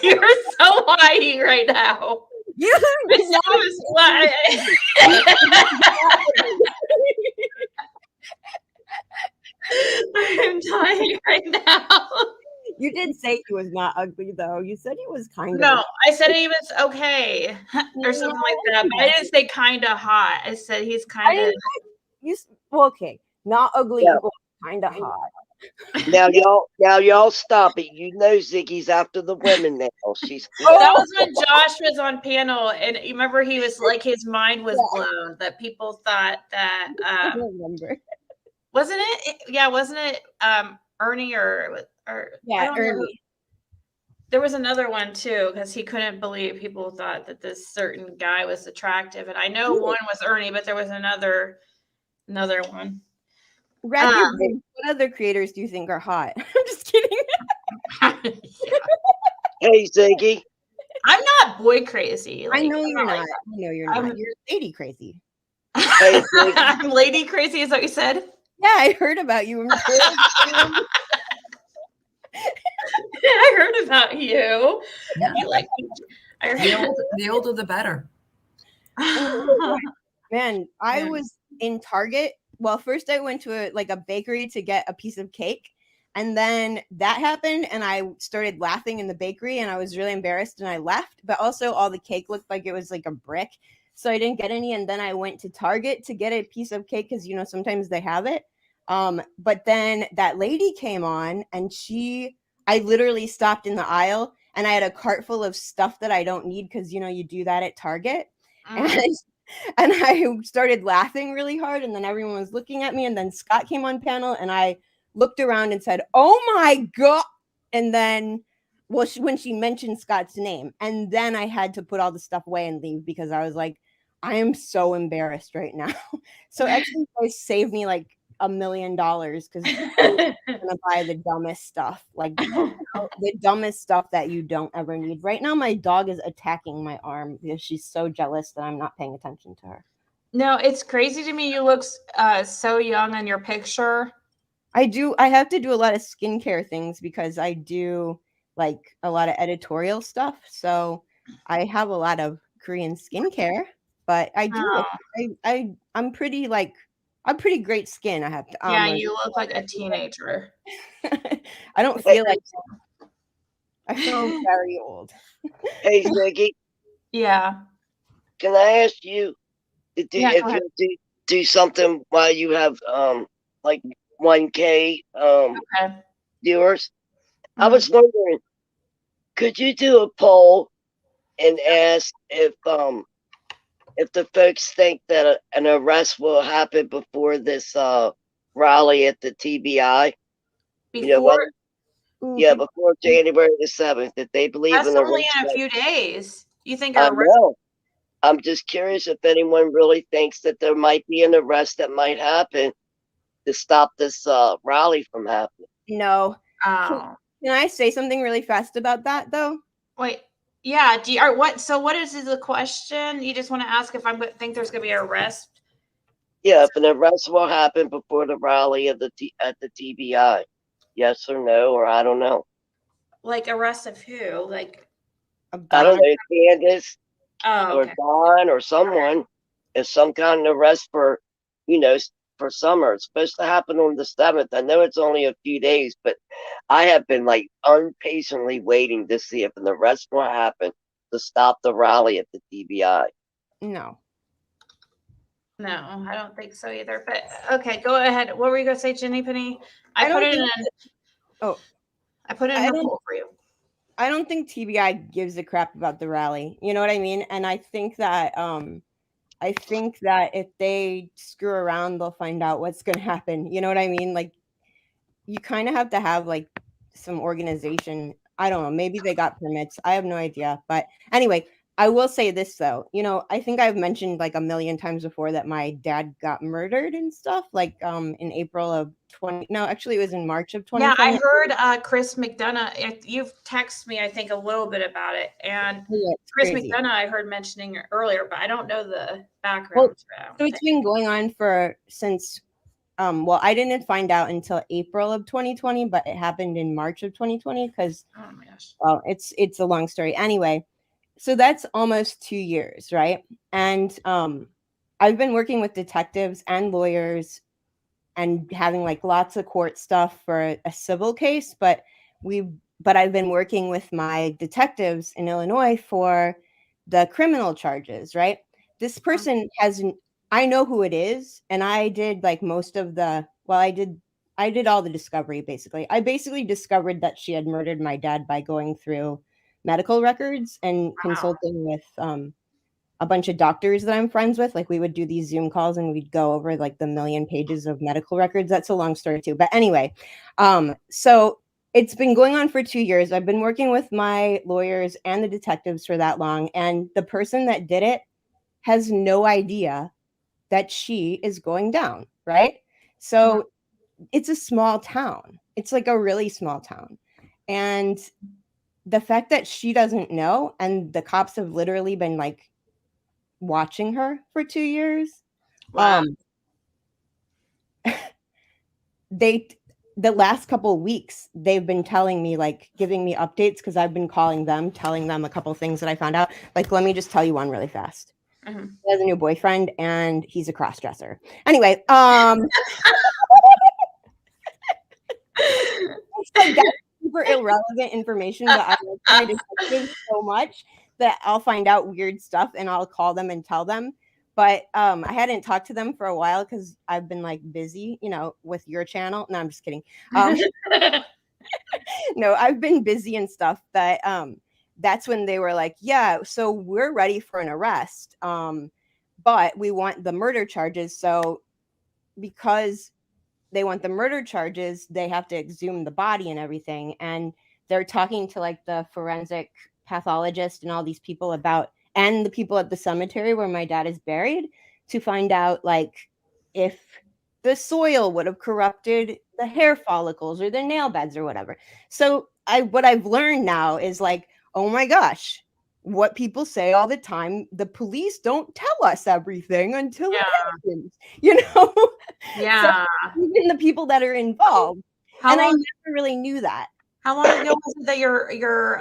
You're so lying right now. You I said he was I'm dying right now. You did say he was not ugly, though. You said he was kind of. No, I said he was okay or something like that. But I didn't say kind of hot. I said he's kind of. Well, okay, not ugly, Yeah. kind of hot. Now y'all stop it. You know Ziggy's after the women now. She's That was when Josh was on panel, and you remember he was like his mind was blown that people thought that I remember. wasn't it? Yeah, wasn't it Ernie or yeah, Ernie. There was another one too because he couldn't believe people thought that this certain guy was attractive, and I know one was Ernie, but there was another one. What other creators do you think are hot? I'm just kidding. Hey, Ziggy. I'm not boy crazy. I know you're not. I know you're not. You're lady crazy. Hey, I'm lady crazy. Is that what you said? Yeah, I heard about you. I heard about you. Yeah. You like The older the better. Man, I was in Target. Well, first I went to a bakery to get a piece of cake, and then that happened, and I started laughing in the bakery, and I was really embarrassed, and I left. But also, all the cake looked like it was like a brick, so I didn't get any. And then I went to Target to get a piece of cake because sometimes they have it. But then that lady came on, and I literally stopped in the aisle, and I had a cart full of stuff that I don't need because you do that at Target. And I started laughing really hard, and then everyone was looking at me, and then Scott came on panel, and I looked around and said, "Oh my God." And then, when she mentioned Scott's name, and then I had to put all the stuff away and leave because I was like, I am so embarrassed right now. So actually, they saved me like $1 million because I'm gonna buy the dumbest stuff, like the dumbest stuff that you don't ever need. Right now, my dog is attacking my arm because she's so jealous that I'm not paying attention to her. No, it's crazy to me. You look so young in your picture. I do. I have to do a lot of skincare things because I do like a lot of editorial stuff. So I have a lot of Korean skincare, but I do. I'm pretty I'm pretty great skin. I have to. Yeah, you look like a teenager. I don't feel like. I feel very old. Hey, Ziggy. Yeah. Can I ask you if you do something while you have like 1K viewers? I was wondering, could you do a poll and ask if the folks think that an arrest will happen before this rally at the TBI? Before? Before January the 7th, if they believe That's in the only in a few days. You think I know. I'm just curious if anyone really thinks that there might be an arrest that might happen to stop this rally from happening. No. Can I say something really fast about that, though? Wait. Yeah. What is the question? You just want to ask if I think there's going to be an arrest? Yeah, if an arrest will happen before the rally at the TBI. Yes or no, or I don't know. Like arrest of who? Like I don't know, Candus okay. or Don or someone. If some kind of arrest for summer. It's supposed to happen on the 7th. I know it's only a few days, but I have been like impatiently waiting to see if an arrest will happen to stop the rally at the TBI. No, I don't think so either. But okay, go ahead. What were you gonna say, Jenny Penny? I put it in the poll for you. I don't think TBI gives a crap about the rally. You know what I mean? And I think that if they screw around, they'll find out what's going to happen. You know what I mean? Like, you kind of have to have like some organization. I don't know. Maybe they got permits. I have no idea. But anyway, I will say this though, I think I've mentioned like a million times before that my dad got murdered and stuff, like in April of 20. No, actually, it was in March of 2020. Yeah, I heard Chris McDonough. You've texted me, I think, a little bit about it, and Chris crazy. McDonough I heard mentioning earlier, but I don't know the background. So it's been going on since. Well, I didn't find out until April of 2020, but it happened in March of 2020 because. Oh my gosh. Well, it's a long story. Anyway. So that's almost 2 years, right? And I've been working with detectives and lawyers and having like lots of court stuff for a civil case, but I've been working with my detectives in Illinois for the criminal charges, right? This person I know who it is, and I did like most of I did all the discovery basically. I basically discovered that she had murdered my dad by going through medical records and consulting with a bunch of doctors that I'm friends with. Like we would do these Zoom calls and we'd go over like the million pages of medical records. That's a long story too. But anyway, so it's been going on for 2 years. I've been working with my lawyers and the detectives for that long. And the person that did it has no idea that she is going down, right? So it's a small town. It's like a really small town. And the fact that she doesn't know, and the cops have literally been like watching her for 2 years. Wow. The last couple of weeks, they've been telling me, like giving me updates because I've been calling them, telling them a couple of things that I found out. Like, let me just tell you one really fast. Mm-hmm. He has a new boyfriend and he's a cross-dresser. Anyway, it's like that's super irrelevant information, but I like my detectives so much that I'll find out weird stuff and I'll call them and tell them. But I hadn't talked to them for a while because I've been like busy, with your channel. No, I'm just kidding. No, I've been busy and stuff. That's when they were like, yeah, so we're ready for an arrest. But we want the murder charges. So because they want the murder charges, they have to exhume the body and everything. And they're talking to like the forensic pathologist and all these people and the people at the cemetery where my dad is buried to find out like if the soil would have corrupted the hair follicles or the nail beds or whatever. So what I've learned now is like, oh my gosh, what people say all the time, the police don't tell us everything until it happens, Yeah. So even the people that are involved. I never really knew that. How long ago was it that your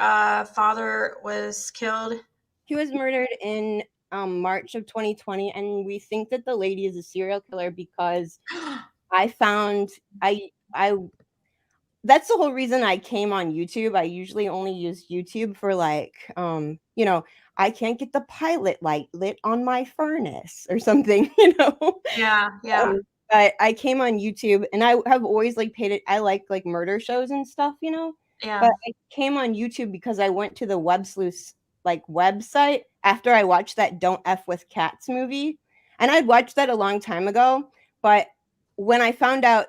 father was killed? He was murdered in March of 2020, and we think that the lady is a serial killer because that's the whole reason I came on YouTube. I usually only use YouTube for like, I can't get the pilot light lit on my furnace or something, Yeah. But I came on YouTube and I have always like I like murder shows and stuff, Yeah. But I came on YouTube because I went to the Web Sleuth website after I watched that Don't F with Cats movie. And I'd watched that a long time ago. But when I found out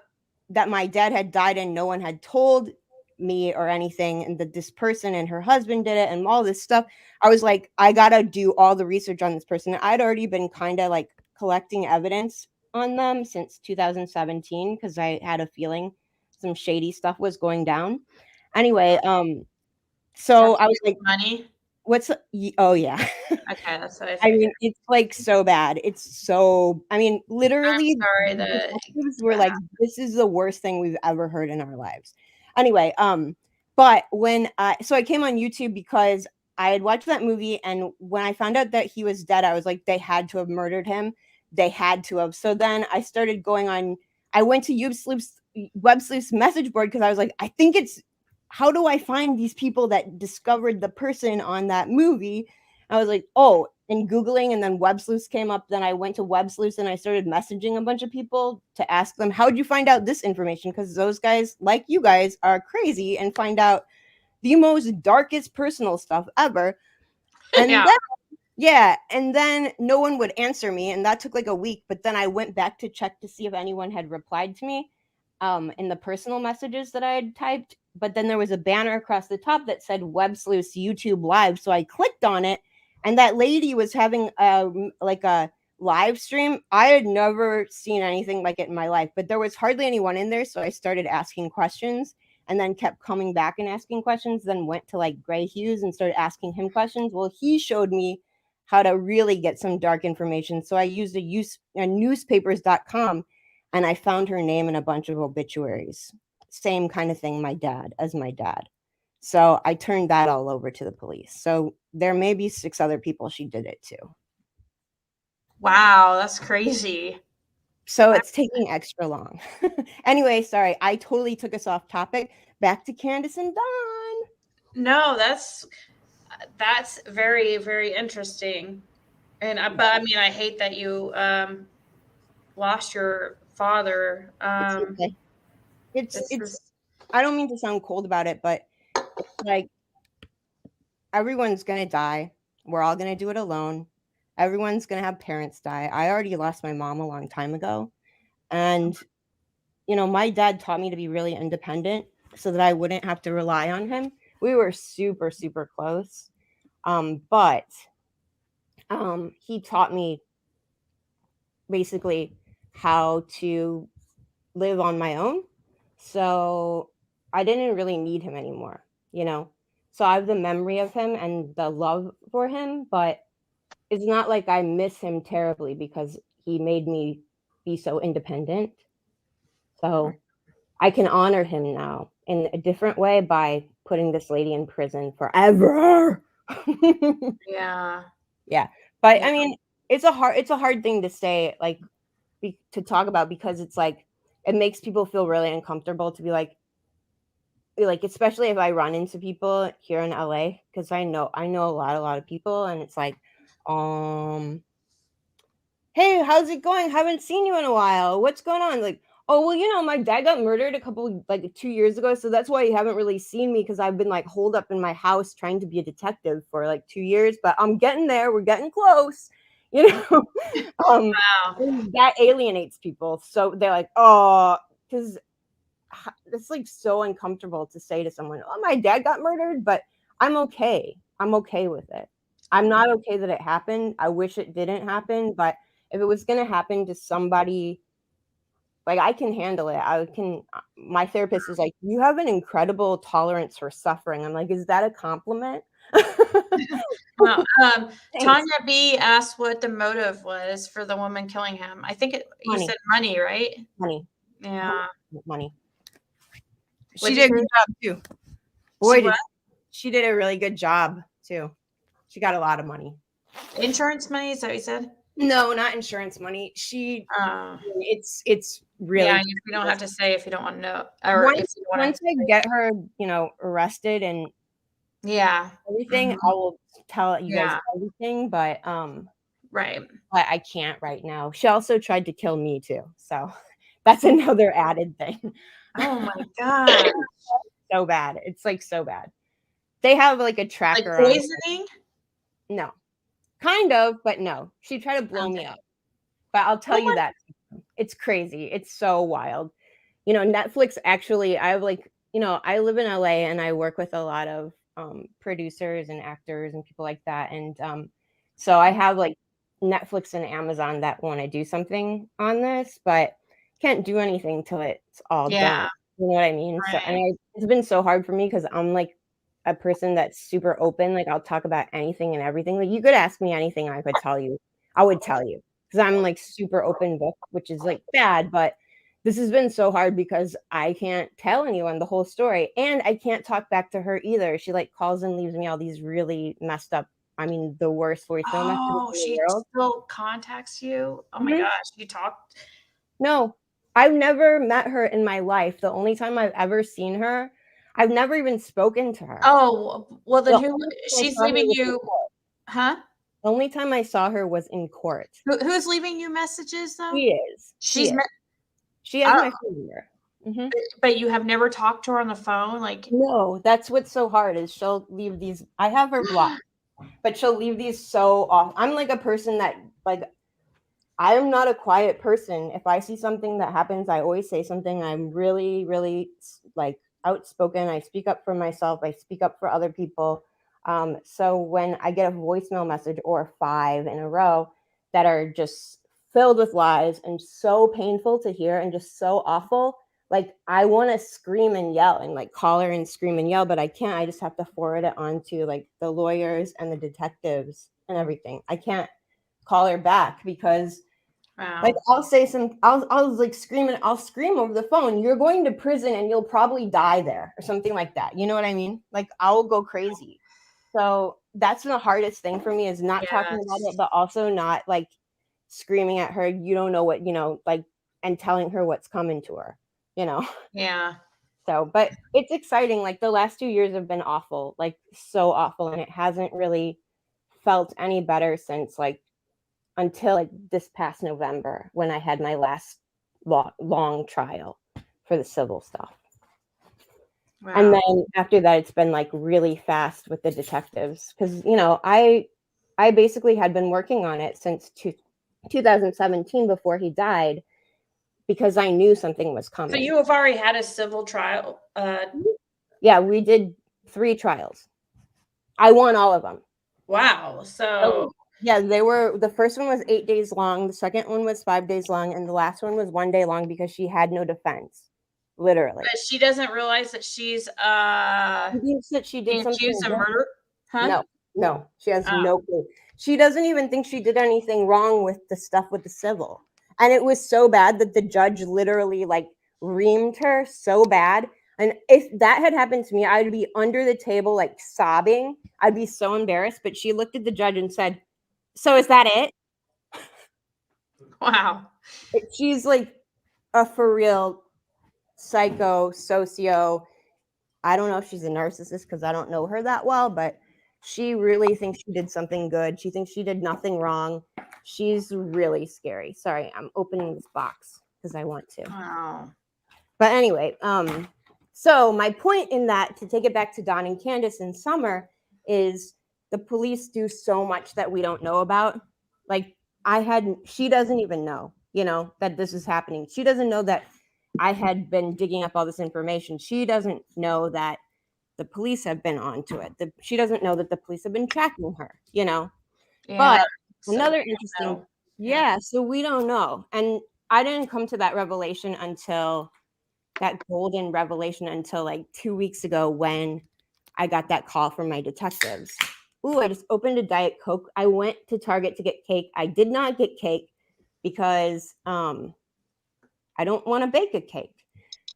that my dad had died and no one had told me or anything, and that this person and her husband did it and all this stuff, I was like, I gotta do all the research on this person. I'd already been kind of like collecting evidence on them since 2017 because I had a feeling some shady stuff was going down. Anyway, so I was like, money. Oh yeah. Okay, that's what I mean, it's like so bad. Literally, I'm sorry detectives were like, this is the worst thing we've ever heard in our lives. Anyway, but so I came on YouTube because I had watched that movie, and when I found out that he was dead, I was like, they had to have murdered him. They had to have. So then I started going on. I went to Web Sleuth's message board because I was like, I think it's. How do I find these people that discovered the person on that movie? I was like, oh, and Googling, and then Web Sleuth came up. Then I went to Web Sleuth and I started messaging a bunch of people to ask them, how'd you find out this information? Because those guys, like you guys, are crazy and find out the most darkest personal stuff ever. And and then no one would answer me. And that took like a week. But then I went back to check to see if anyone had replied to me in the personal messages that I had typed. But then there was a banner across the top that said Web Sleuth's YouTube Live. So I clicked on it And that lady was having a live stream. I had never seen anything like it in my life, but there was hardly anyone in there. So I started asking questions and then kept coming back and asking questions, then went to like Gray Hughes and started asking him questions. Well, he showed me how to really get some dark information. So I used a newspapers.com and I found her name in a bunch of obituaries. Same kind of thing, my dad. So I turned that all over to the police. So there may be 6 other people she did it to. Wow, that's crazy. So it's taking extra long. Anyway, sorry, I totally took us off topic. Back to Candus and Dawn. No, that's very, very interesting. And but I mean, I hate that you lost your father. It's I don't mean to sound cold about it, but like everyone's gonna die. We're all gonna do it alone. Everyone's gonna have parents die. I already lost my mom a long time ago. And my dad taught me to be really independent so that I wouldn't have to rely on him. We were super, super close. But he taught me basically how to live on my own. So I didn't really need him anymore, So I have the memory of him and the love for him, but it's not like I miss him terribly because he made me be so independent. So I can honor him now in a different way by putting this lady in prison forever. Yeah. Yeah. But I mean, it's a hard thing to say, like, to talk about, because it's like, it makes people feel really uncomfortable to be like, especially if I run into people here in LA, because I know a lot of people, and it's like, hey, how's it going? Haven't seen you in a while. What's going on? Like, oh, well, my dad got murdered 2 years ago, so that's why you haven't really seen me, because I've been like holed up in my house trying to be a detective for like 2 years, but I'm getting there. We're getting close, Wow. That alienates people. So they're like, oh, because it's like so uncomfortable to say to someone, oh, my dad got murdered, but I'm okay. I'm okay with it. I'm not okay that it happened. I wish it didn't happen, but if it was going to happen to somebody, like, I can handle it. My therapist is like, you have an incredible tolerance for suffering. I'm like, is that a compliment? Well, Tanya B asked what the motive was for the woman killing him. I think you said money, right? Money. Yeah. Money. What'd She you did a good say? job too. Boy, she did a really good job too. She got a lot of money. Insurance money, is that what you said? No, not insurance money. It's really, yeah. You don't have to say if you don't want to know, or once I get her, arrested and everything, I will tell you guys everything. But right. But I can't right now. She also tried to kill me too, so that's another added thing. Oh my god. So bad. It's like so bad. They have like a tracker. Like poisoning? No. Kind of, but no. She tried to blow me up. But I'll tell you that. It's crazy. It's so wild. Netflix actually, I have I live in LA and I work with a lot of producers and actors and people like that. And so I have like Netflix and Amazon that want to do something on this, but can't do anything till it's all done. You know what I mean? Right. So it's been so hard for me because I'm like a person that's super open. Like, I'll talk about anything and everything. Like, you could ask me anything, I would tell you because I'm like super open book, which is like bad, but this has been so hard because I can't tell anyone the whole story, and I can't talk back to her either. She like calls and leaves me all these really messed up, the worst voicemail messages in the world. Still contacts you? Oh my gosh, you talked? No, I've never met her in my life. The only time I've ever seen her, I've never even spoken to her. Oh, well then she's leaving you, huh? The only time I saw her was in court. Who's leaving you messages though? She is. She has my phone number. But you have never talked to her on the phone? Like, no, that's what's so hard is she'll leave these. I have her blocked, but she'll leave these so off. I'm like a person that I am not a quiet person. If I see something that happens, I always say something. I'm really, really outspoken. I speak up for myself. I speak up for other people. So when I get a voicemail message or 5 in a row that are just filled with lies and so painful to hear and just so awful, like I want to scream and yell and like call her and scream and yell, but I can't. I just have to forward it on to like the lawyers and the detectives and everything. I can't call her back because like I'll like scream and I'll scream over the phone, "You're going to prison and you'll probably die there," or something like that. You know what I mean? Like I'll go crazy. So that's the hardest thing for me is not talking about it, but also not like screaming at her, "You don't know what," like, and telling her what's coming to her, Yeah. So, but it's exciting. Like the last 2 years have been awful, like so awful. And it hasn't really felt any better since like until like this past November when I had my last long trial for the civil stuff. Wow. And then after that, it's been like really fast with the detectives because, I basically had been working on it since 2017 before he died because I knew something was coming. So you have already had a civil trial? Yeah, we did 3 trials. I won all of them. Wow. So yeah, the first one was 8 days long. The second one was 5 days long. And the last one was 1 day long because she had no defense. Literally. But she doesn't realize that she's she thinks that she did something accused of murder? Huh? No. She has no clue. She doesn't even think she did anything wrong with the stuff with the civil. And it was so bad that the judge literally like reamed her so bad. And if that had happened to me, I would be under the table like sobbing. I'd be so embarrassed. But she looked at the judge and said, "So is that it?" Wow. She's like a for real psycho, socio. I don't know if she's a narcissist because I don't know her that well, but she really thinks she did something good. She thinks she did nothing wrong. She's really scary. Sorry, I'm opening this box because I want to. Wow. But anyway, so my point in that, to take it back to Dawn and Candus in summer, is the police do so much that we don't know about. Like she doesn't even know, that this is happening. She doesn't know that I had been digging up all this information. She doesn't know that the police have been onto it. She doesn't know that the police have been tracking her, Yeah, but so another interesting, so we don't know. And I didn't come to that revelation until that golden revelation until like 2 weeks ago when I got that call from my detectives. Ooh, I just opened a Diet Coke. I went to Target to get cake. I did not get cake because I don't want to bake a cake.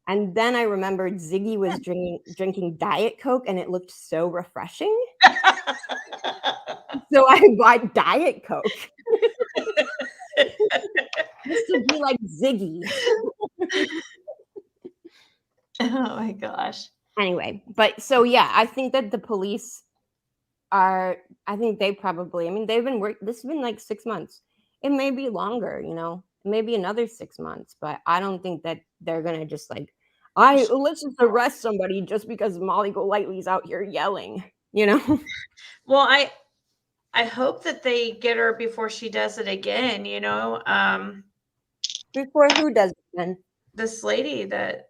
And then I remembered Ziggy was drinking Diet Coke and it looked so refreshing. So I bought Diet Coke. Just to be like Ziggy. Oh my gosh. Anyway, but so yeah, I think that the police they've been this has been like 6 months. It may be longer, maybe another 6 months, but I don't think that they're gonna just like, let's just arrest somebody just because Molly Golightly's out here yelling, Well, I hope that they get her before she does it again, Before who does it then? This lady that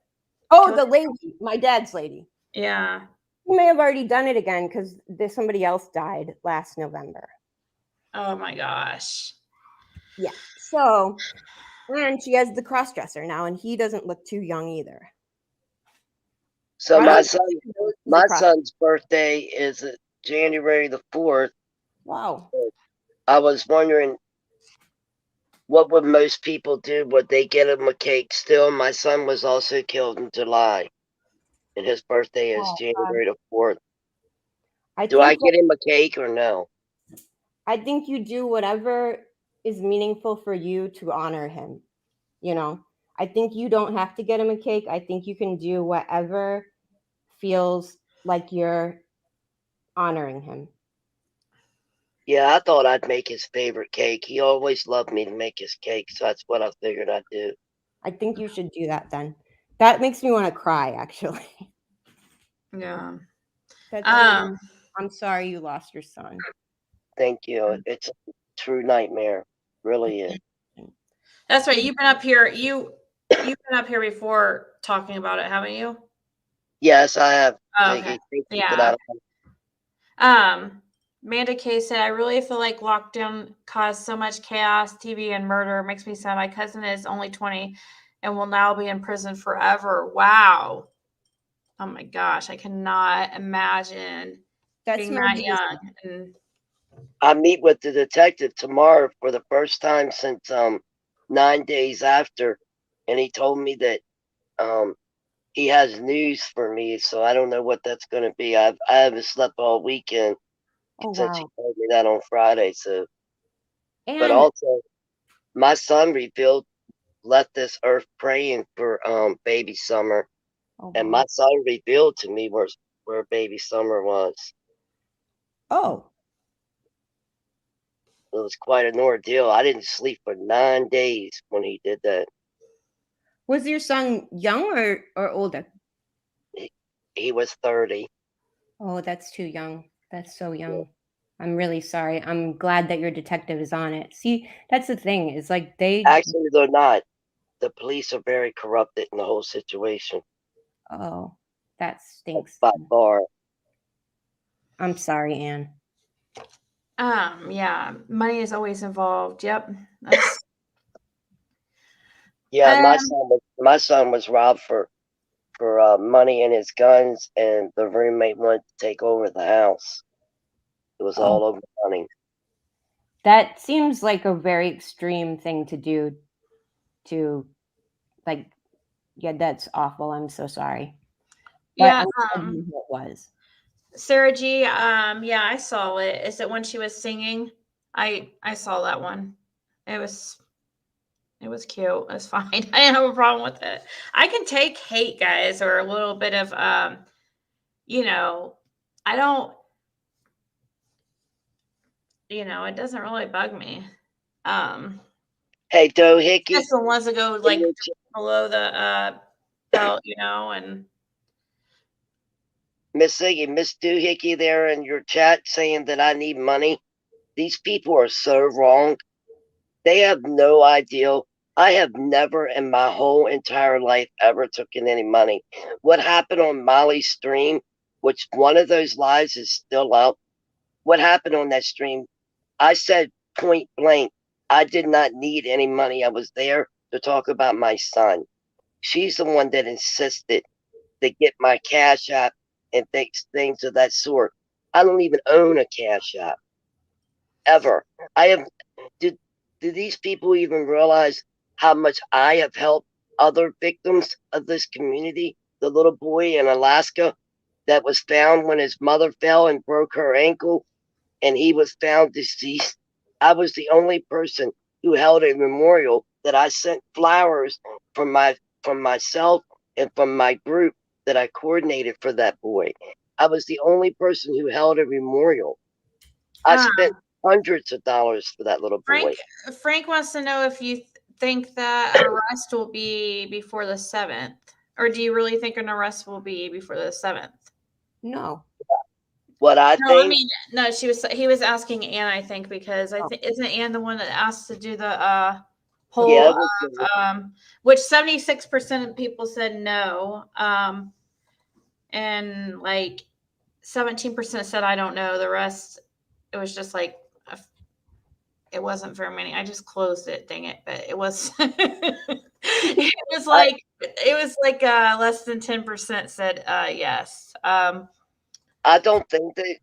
the lady, my dad's lady. Yeah. She may have already done it again because somebody else died last November. Oh my gosh. Yeah. So, and she has the cross-dresser now, and he doesn't look too young either. So my son's birthday is January the 4th. Wow. I was wondering, what would most people do? Would they get him a cake still? My son was also killed in July, and his birthday is January the 4th. Do I get him a cake or no? I think you do whatever is meaningful for you to honor him. I think you don't have to get him a cake. I think you can do whatever feels like you're honoring him. Yeah, I thought I'd make his favorite cake. He always loved me to make his cake, so that's what I figured I'd do. I think you should do that then. That makes me want to cry, actually. Yeah. I'm sorry you lost your son. Thank you. It's a true nightmare. Really is. That's right. You've been up here. You've been up here before talking about it, haven't you? Yes, I have. Okay. Yeah. Amanda K said, I really feel like lockdown caused so much chaos, TV, and murder. It makes me sad. My cousin is only 20 and will now be in prison forever. Wow. Oh my gosh. I cannot imagine being that young. And I meet with the detective tomorrow for the first time since 9 days after, and he told me that he has news for me, so I don't know what that's going to be. I haven't slept all weekend since he told me that on Friday. So, but also my son revealed left this earth praying for baby Summer, and my son revealed to me where baby Summer was. Oh. It was quite an ordeal. I didn't sleep for 9 days when he did that. Was your son young or older? He was 30. Oh, that's too young. That's so young. Yeah. I'm really sorry. I'm glad that your detective is on it. See, that's the thing. Is like Actually, they're not. The police are very corrupted in the whole situation. Oh, that stinks. By far. I'm sorry, Anne. Yeah, money is always involved. Yep. Yeah, my son was robbed for money and his guns, and the roommate wanted to take over the house. It was all over money. That seems like a very extreme thing to do. Yeah, that's awful. I'm so sorry. But Yeah, it was. Sarah G. Yeah, I saw it. Is it when she was singing? I saw that one. It was cute. It's fine. I didn't have a problem with it. I can take hate, guys, or a little bit of I don't, it doesn't really bug me. Hey, Doohickey. Just the ones that go like below the belt, and Miss Ziggy, Miss Doohickey there in your chat saying that I need money. These people are so wrong. They have no idea. I have never in my whole entire life ever taken any money. What happened on Molly's stream, which one of those lives is still out. What happened on that stream? I said point blank, I did not need any money. I was there to talk about my son. She's the one that insisted to get my Cashapp and things of that sort. I don't even own a Cashapp. Ever. Do these people even realize how much I have helped other victims of this community? The little boy in Alaska that was found when his mother fell and broke her ankle, and he was found deceased. I was the only person who held a memorial that I sent flowers from myself and from my group that I coordinated for that boy. I was the only person who held a memorial. I spent hundreds of dollars for that little boy. Frank wants to know if you think that arrest will be before the 7th, or do you really think an arrest will be before the 7th? No. What I think? I mean, no. He was asking Anne, I think, because I think isn't Anne the one that asked to do the poll? Yeah, which 76% of people said no, and like 17% said I don't know. The rest, it was just like it wasn't very many. I just closed it, dang it! But it was it was like less than 10% said yes. I don't think that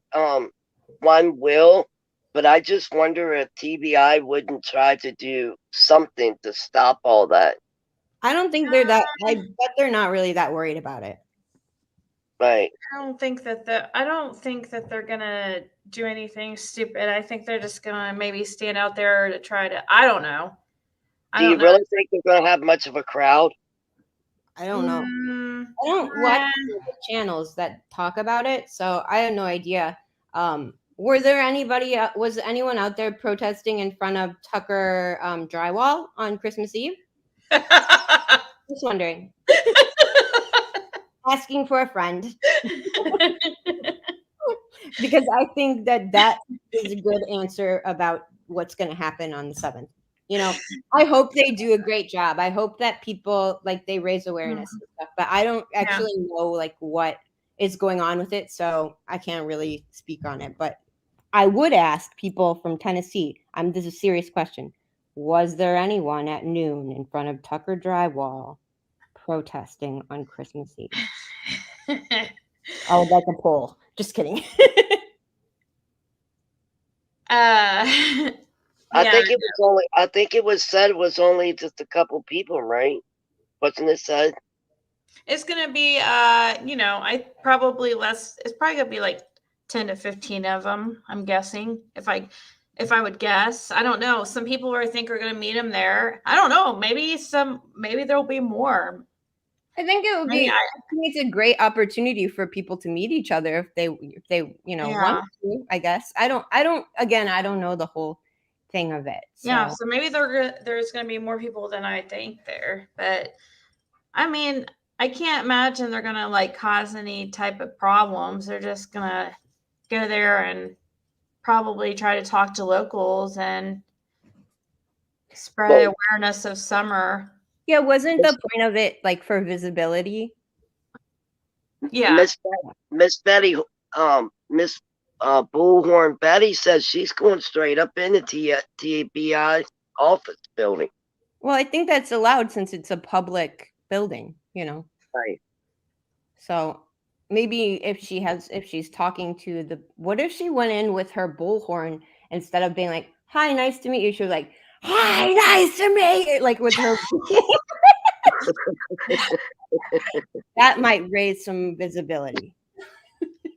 one will, but I just wonder if TBI wouldn't try to do something to stop all that. I don't think they're that. I bet they're not really that worried about it. Right. I don't think that they're gonna do anything stupid. I think they're just gonna maybe stand out there to try to. I don't know. Do you really think they're gonna have much of a crowd? I don't know. I don't watch the channels that talk about it, so I have no idea. Was anyone out there protesting in front of Tucker Drywall on Christmas Eve? Just wondering. Asking for a friend. Because I think that is a good answer about what's going to happen on the 7th. I hope they do a great job. I hope that people they raise awareness and stuff, but I don't actually know what is going on with it, so I can't really speak on it. But I would ask people from Tennessee. This is a serious question. Was there anyone at noon in front of Tucker Drywall protesting on Christmas Eve? I would like a poll. Just kidding. I think it was only. I think it was said it was only just a couple people, right? Wasn't it said? It's gonna be, you know, it's probably gonna be like 10 to 15 of them. I'm guessing if I would guess. I don't know. Some people I think are gonna meet him there. I don't know. Maybe there'll be more. I think it would be. I think it's a great opportunity for people to meet each other if they want to. I guess I don't know the whole thing of it. So. Yeah, so maybe there's going to be more people than I think there. But I mean, I can't imagine they're going to like cause any type of problems. They're just going to go there and probably try to talk to locals and spread awareness of summer. Yeah, wasn't the point of it like for visibility? Yeah. Miss Betty, Miss Bullhorn Betty says she's going straight up into TBI office building. Well, I think that's allowed since it's a public building, you know. Right. So maybe if she's talking to what if she went in with her bullhorn instead of being like, "Hi, nice to meet you," she was like, "Hi, nice to meet you," like with her. That might raise some visibility.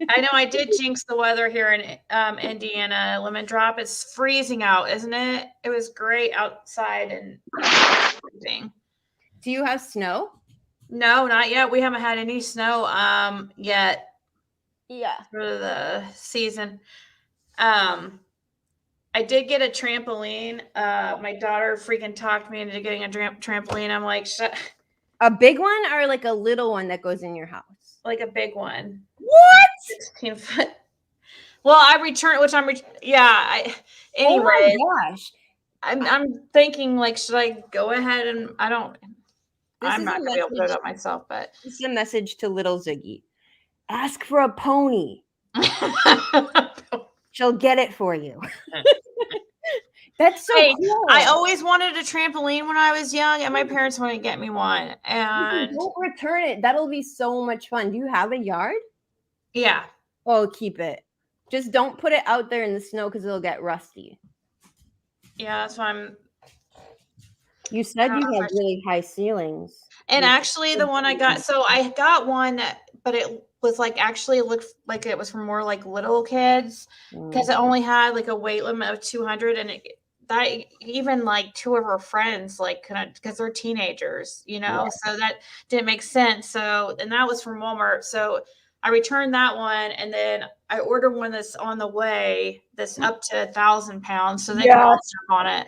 I know I did jinx the weather here in Indiana. Lemon Drop. It's freezing out, isn't it? It was great outside and everything. Do you have snow? No, not yet. We haven't had any snow yet. Yeah. For the season. I did get a trampoline. My daughter freaking talked me into getting a trampoline. I'm like, shut. A big one or like a little one that goes in your house? Like a big one. What? 16 foot. Well, I returned, anyway. Oh my gosh. I'm thinking like, should I go ahead and I'm not gonna be able to put it up myself, but this is a message to little Ziggy. Ask for a pony. She'll get it for you. That's so cool. I always wanted a trampoline when I was young, and my parents wouldn't get me one. And don't return it. That'll be so much fun. Do you have a yard? Yeah. Oh, keep it. Just don't put it out there in the snow because it'll get rusty. Yeah, that's why You said you had really high ceilings. And actually, the one I got, so I got one, but it was like actually looked like it was for more like little kids because it only had like a weight limit of 200, and that even like two of her friends like couldn't because they're teenagers, you know. Yeah. So that didn't make sense. So and that was from Walmart. So I returned that one, and then I ordered one that's on the way that's up to 1,000 pounds, so they can all jump on it.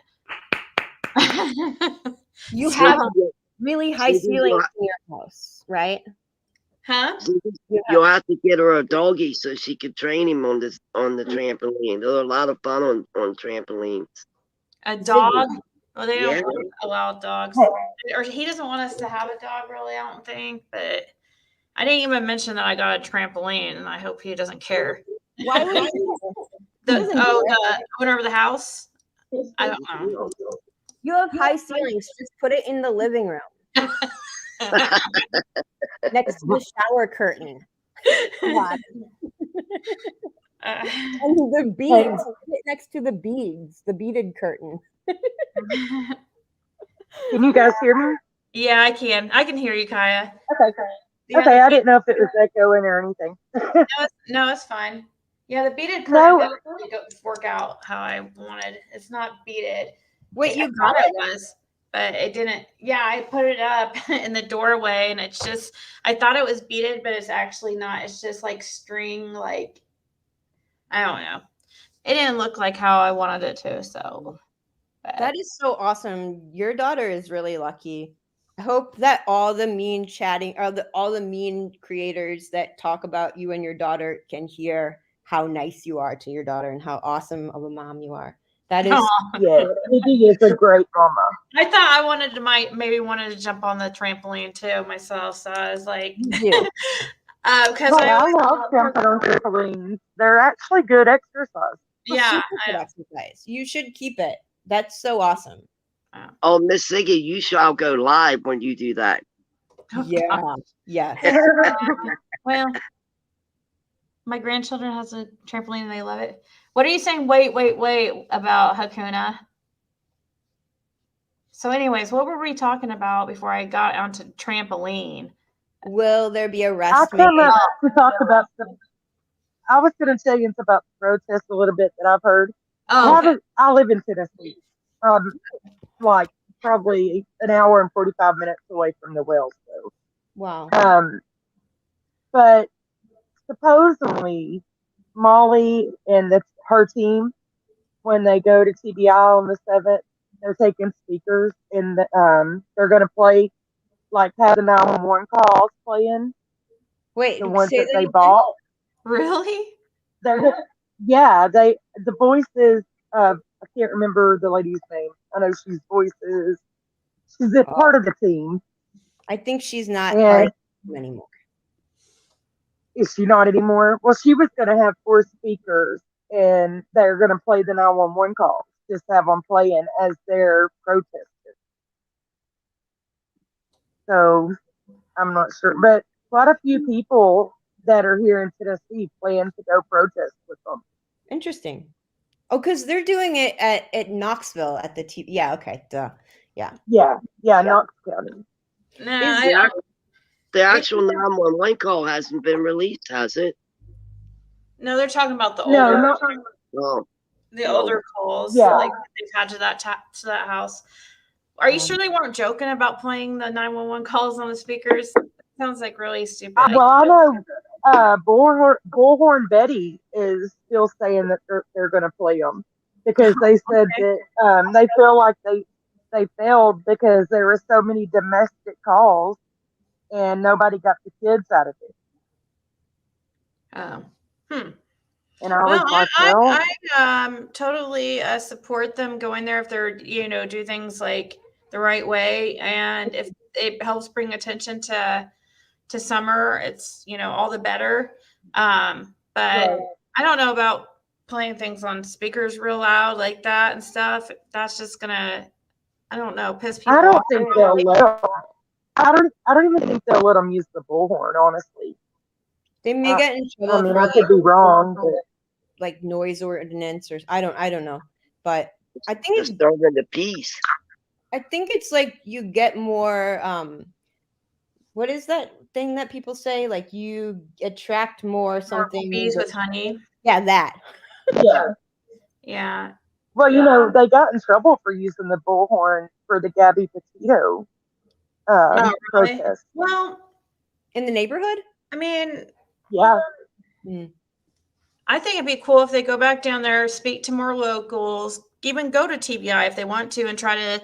You have really high ceilings in your house, right? Huh? You'll have to get her a doggy so she could train him on the trampoline. There's a lot of fun on trampolines. A dog? Well, they don't allow dogs. Or he doesn't want us to have a dog, really, I don't think. But I didn't even mention that I got a trampoline, and I hope he doesn't care. Why would the owner of the house? I don't know. You have high ceilings. Just put it in the living room. Next to the shower curtain. And the beads. Put it next to the beads, the beaded curtain. Can you guys hear me? Yeah, I can. I can hear you, Kaya. Okay. Okay, I didn't know if it was echoing or anything. No, it's fine. Yeah, the beaded curtain doesn't really work out how I wanted. It's not beaded. Wait, you got it? Was, but it didn't. Yeah, I put it up in the doorway, and it's just. I thought it was beaded, but it's actually not. It's just like string, like I don't know. It didn't look like how I wanted it to. So that is so awesome. Your daughter is really lucky. I hope that all the mean chatting or all the mean creators that talk about you and your daughter can hear how nice you are to your daughter and how awesome of a mom you are. That is Ziggy is a great mama. I thought I wanted to maybe wanted to jump on the trampoline too myself. So I was like, Because But I love jumping on trampolines. They're actually good exercise. yeah, Super good exercise. You should keep it. That's so awesome. Oh, Miss Ziggy, you shall go live when you do that. Yeah. Yeah. Well, my grandchildren has a trampoline and they love it. What are you saying? Wait about Hakuna. So, anyways, what were we talking about before I got onto trampoline? Will there be a I rest come made? up to talk about I was going to tell you about the protest a little bit that I've heard. Oh, okay. I live in Tennessee, like probably an hour and 45 minutes away from the Wells. So, Wow. but supposedly Molly and her team, when they go to TBI on the 7th, they're taking speakers and they're going to play, like, have the 911 calls playing. Wait, the ones say that that they again? bought. Really? The voices of, I can't remember the lady's name. I know she's voices. She's a part of the team. I think she's not And part of the team anymore. is she not anymore? Well, she was going to have 4 speakers, and they're going to play the 911 calls. Just have them playing as they're protesting. So I'm not sure, but quite a few people that are here in Tennessee plan to go protest with them. Interesting. Oh, because they're doing it at Knoxville at the T. Yeah. Okay. Duh. Yeah. Yeah. Knox County. No, The actual 911 call hasn't been released, has it? no, they're talking about the No, older, Oh. the older calls. Yeah. Like they've had to that house. Are you sure they weren't joking about playing the 911 calls on the speakers? Sounds like really stupid. Well, I know Bullhorn Betty is still saying that they're going to play them because they said that they feel like they failed because there were so many domestic calls and nobody got the kids out of it. Oh. And I was like, well, I totally support them going there if they're, do things like the right way. And if it helps bring attention to summer, it's, all the better. But I don't know about playing things on speakers real loud like that and stuff. That's just gonna, I don't know, piss people off. I don't think they'll let them. I don't even think they'll let them use the bullhorn, honestly. They may get in trouble. I mean, I could be wrong, but like noise ordinance or I don't know, but I think it's disturbing the peace. I think it's like you get more. What is that thing that people say? Like you attract more something. Bees with honey. Yeah, that. Yeah. Well, they got in trouble for using the bullhorn for the Gabby Petito protest. Well, in the neighborhood? I mean, yeah. I think it'd be cool if they go back down there, speak to more locals, even go to TBI if they want to and try to,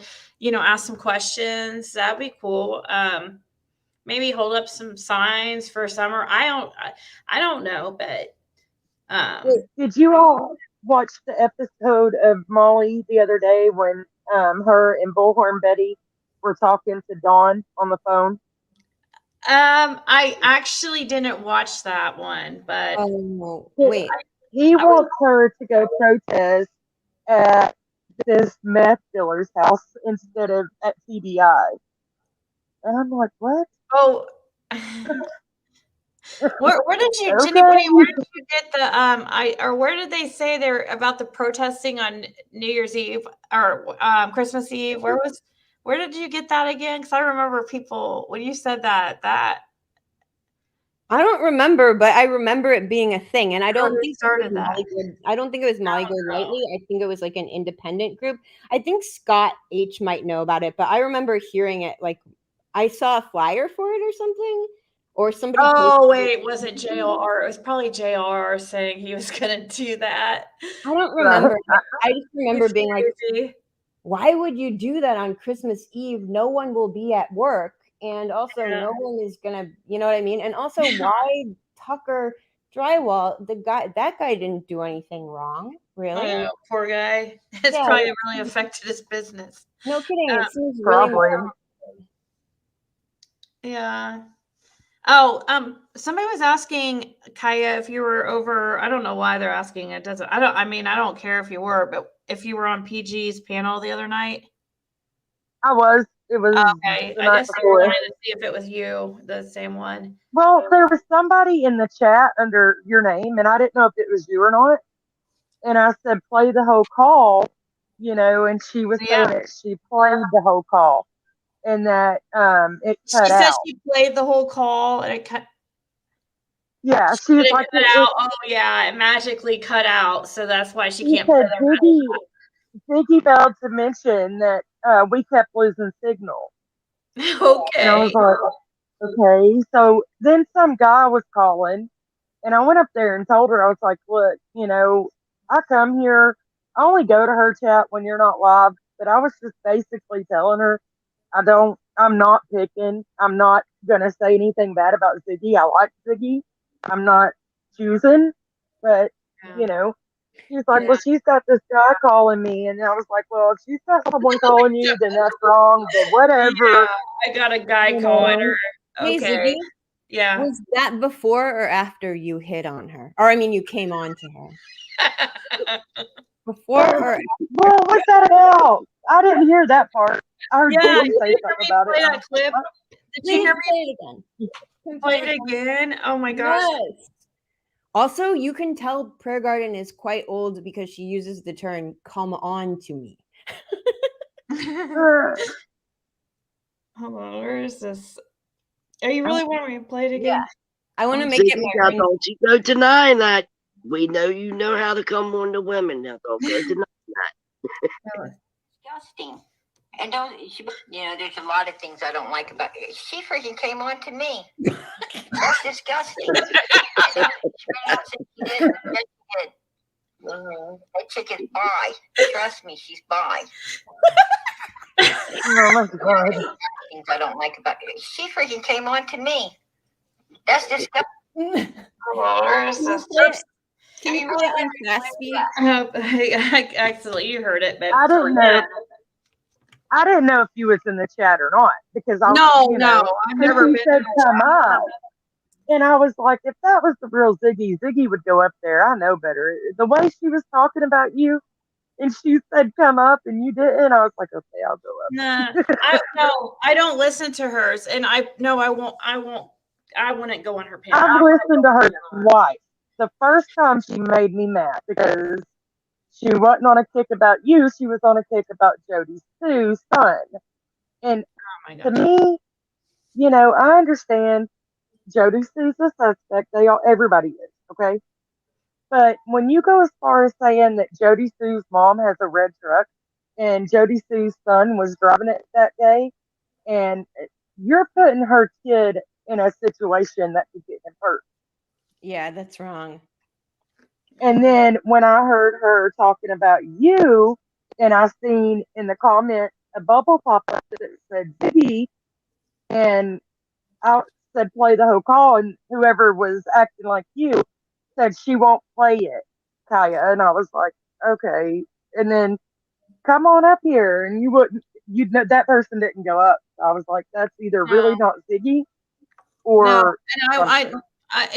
ask some questions. That'd be cool. Maybe hold up some signs for summer. I don't know, but did you all watch the episode of Molly the other day when her and Bullhorn Betty were talking to Dawn on the phone? I actually didn't watch that one, but wait. He wants her to go protest at this meth dealer's house instead of at TBI. And I'm like, what? Oh, where did you, Jenny? Where did you get the or where did they say they're about the protesting on New Year's Eve or Christmas Eve? Where did you get that again? Because I remember people when you said that. I don't remember, but I remember it being a thing, and I don't think started that. I don't think it was Molly Go Lightly. I think it was like an independent group. I think Scott H might know about it, but I remember hearing it. Like I saw a flyer for it or something, or somebody. Oh wait, was it JLR? It was probably JLR saying he was going to do that. I don't remember. I just remember being like, "Why would you do that on Christmas Eve? No one will be at work." And also, no one is gonna, you know what I mean? And also, why Tucker Drywall? That guy didn't do anything wrong, really. Oh, poor guy. It's probably really affected his business. No kidding. It seems really. Yeah. Oh, somebody was asking Kaya if you were over. I don't know why they're asking. It doesn't. I mean, I don't care if you were, but if you were on PG's panel the other night. I was. It was Okay. the I night just wanted before. to see if it was you, the same one. Well, there was somebody in the chat under your name, and I didn't know if it was you or not. And I said, play the whole call, and she was saying that she played the whole call and that it cut She said out. she played the whole call and it cut. Yeah, she was like, cut out. Oh yeah, it magically cut out, so that's why she can't play said Ziggy failed to mention that we kept losing signal. Okay. And I was like, okay. So then some guy was calling, and I went up there and told her, I was like, look, I come here, I only go to her chat when you're not live, but I was just basically telling her, I'm not picking, I'm not going to say anything bad about Ziggy. I like Ziggy. I'm not choosing, but, she's like, well, she's got this guy calling me. And I was like, well, if she's got someone calling you, then that's wrong, but whatever. Yeah, I got a guy calling her. Hey, Okay. Ziggy, Yeah. was that before or after you hit on her? Or, I mean, you came on to her? Before or after? Well, what's that about? I didn't hear that part. I heard Yeah, Ziggy say something about play it. that clip. Did you hear me? Play it again. Play it again. Oh my gosh. Yes. Also, you can tell Prayer Garden is quite old because she uses the term "come on to me." Hold on, where is this? Are you really want me to play it again? Yeah. I want to make it Now, my don't you go denying that. We know you know how to come on to women. Now, don't go denying that. Disgusting. And there's a lot of things I don't like about her. She freaking came on to me. That's disgusting. She did. That chick is bi. Trust me, she's bi. Oh my God. Things I don't like about her. She freaking came on to me. That's disgusting. Where is this? Can you play it on fast speed? I accidentally, you heard it, but I didn't know. I didn't know if you was in the chat or not because I I've never been said in the come chat. up, and I was like, if that was the real Ziggy, Ziggy would go up there. I know better. The way she was talking about you, and she said come up, and you didn't. I was like, okay, I'll go up. Nah, I don't listen to hers, and I wouldn't go on her panel. I've listened to her twice. The first time she made me mad because she wasn't on a kick about you. She was on a kick about Jody Sue's son. And to me, I understand Jody Sue's a suspect. Everybody is, okay? But when you go as far as saying that Jody Sue's mom has a red truck and Jody Sue's son was driving it that day, and you're putting her kid in a situation that could get him hurt. Yeah, that's wrong. And then when I heard her talking about you, and I seen in the comment a bubble pop up that said Ziggy, and I said play the whole call, and whoever was acting like you said she won't play it, Kaya, and I was like, okay. And then come on up here, and that person didn't go up. So I was like, that's either really not Ziggy, or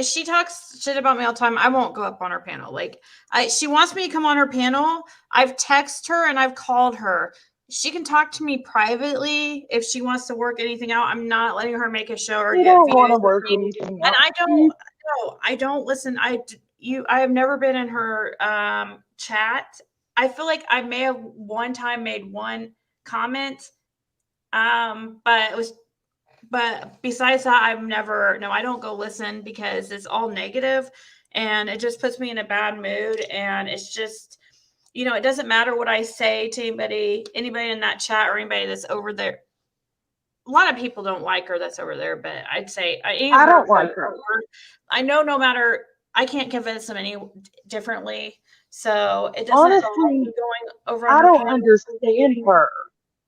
she talks shit about me all the time. I won't go up on her panel. Like she wants me to come on her panel. I've texted her and I've called her. She can talk to me privately if she wants to work anything out. I'm not letting her make a show or you get don't want to views. work anything out. And I don't listen. I have never been in her chat. I feel like I may have one time made one comment, but besides that, I don't go listen because it's all negative and it just puts me in a bad mood. And it's just, it doesn't matter what I say to anybody in that chat or anybody that's over there. A lot of people don't like her that's over there, but I'd say I don't like her. I know no matter, I can't convince them any differently. So it doesn't honestly going over on I her don't panel. understand her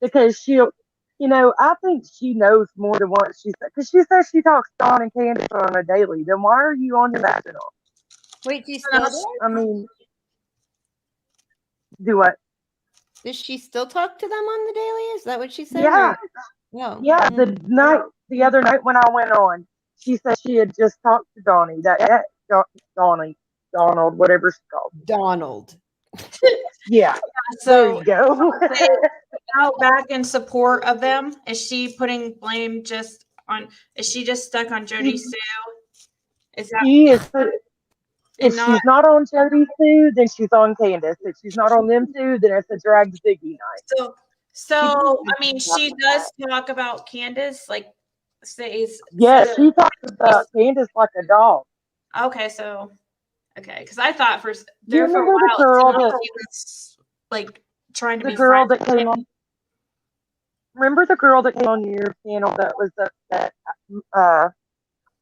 because I think she knows more than what she said. Because she says she talks to Dawn and Candus on a daily. Then why are you on your channel? Wait, do you still I mean, do what? Does she still talk to them on the daily? Is that what she said? Yeah. No. Yeah, the other night when I went on, she said she had just talked to Donnie, Donald, whatever she's called. Donald. Yeah. So there you go. out back in support of them. Is she putting blame just on? Is she just stuck on Jody Sue? Is that She is. If not, she's not on Jody Sue, then she's on Candus. If she's not on them two, then it's a drag Ziggy night. so I mean, she does talk about Candus, like says. Yes, she talks about Candus like a dog. Okay, so because I thought for You there for a remember while the girl it seemed like that she was like trying to the be girl friends that came on? Remember the girl that came on your channel that was upset?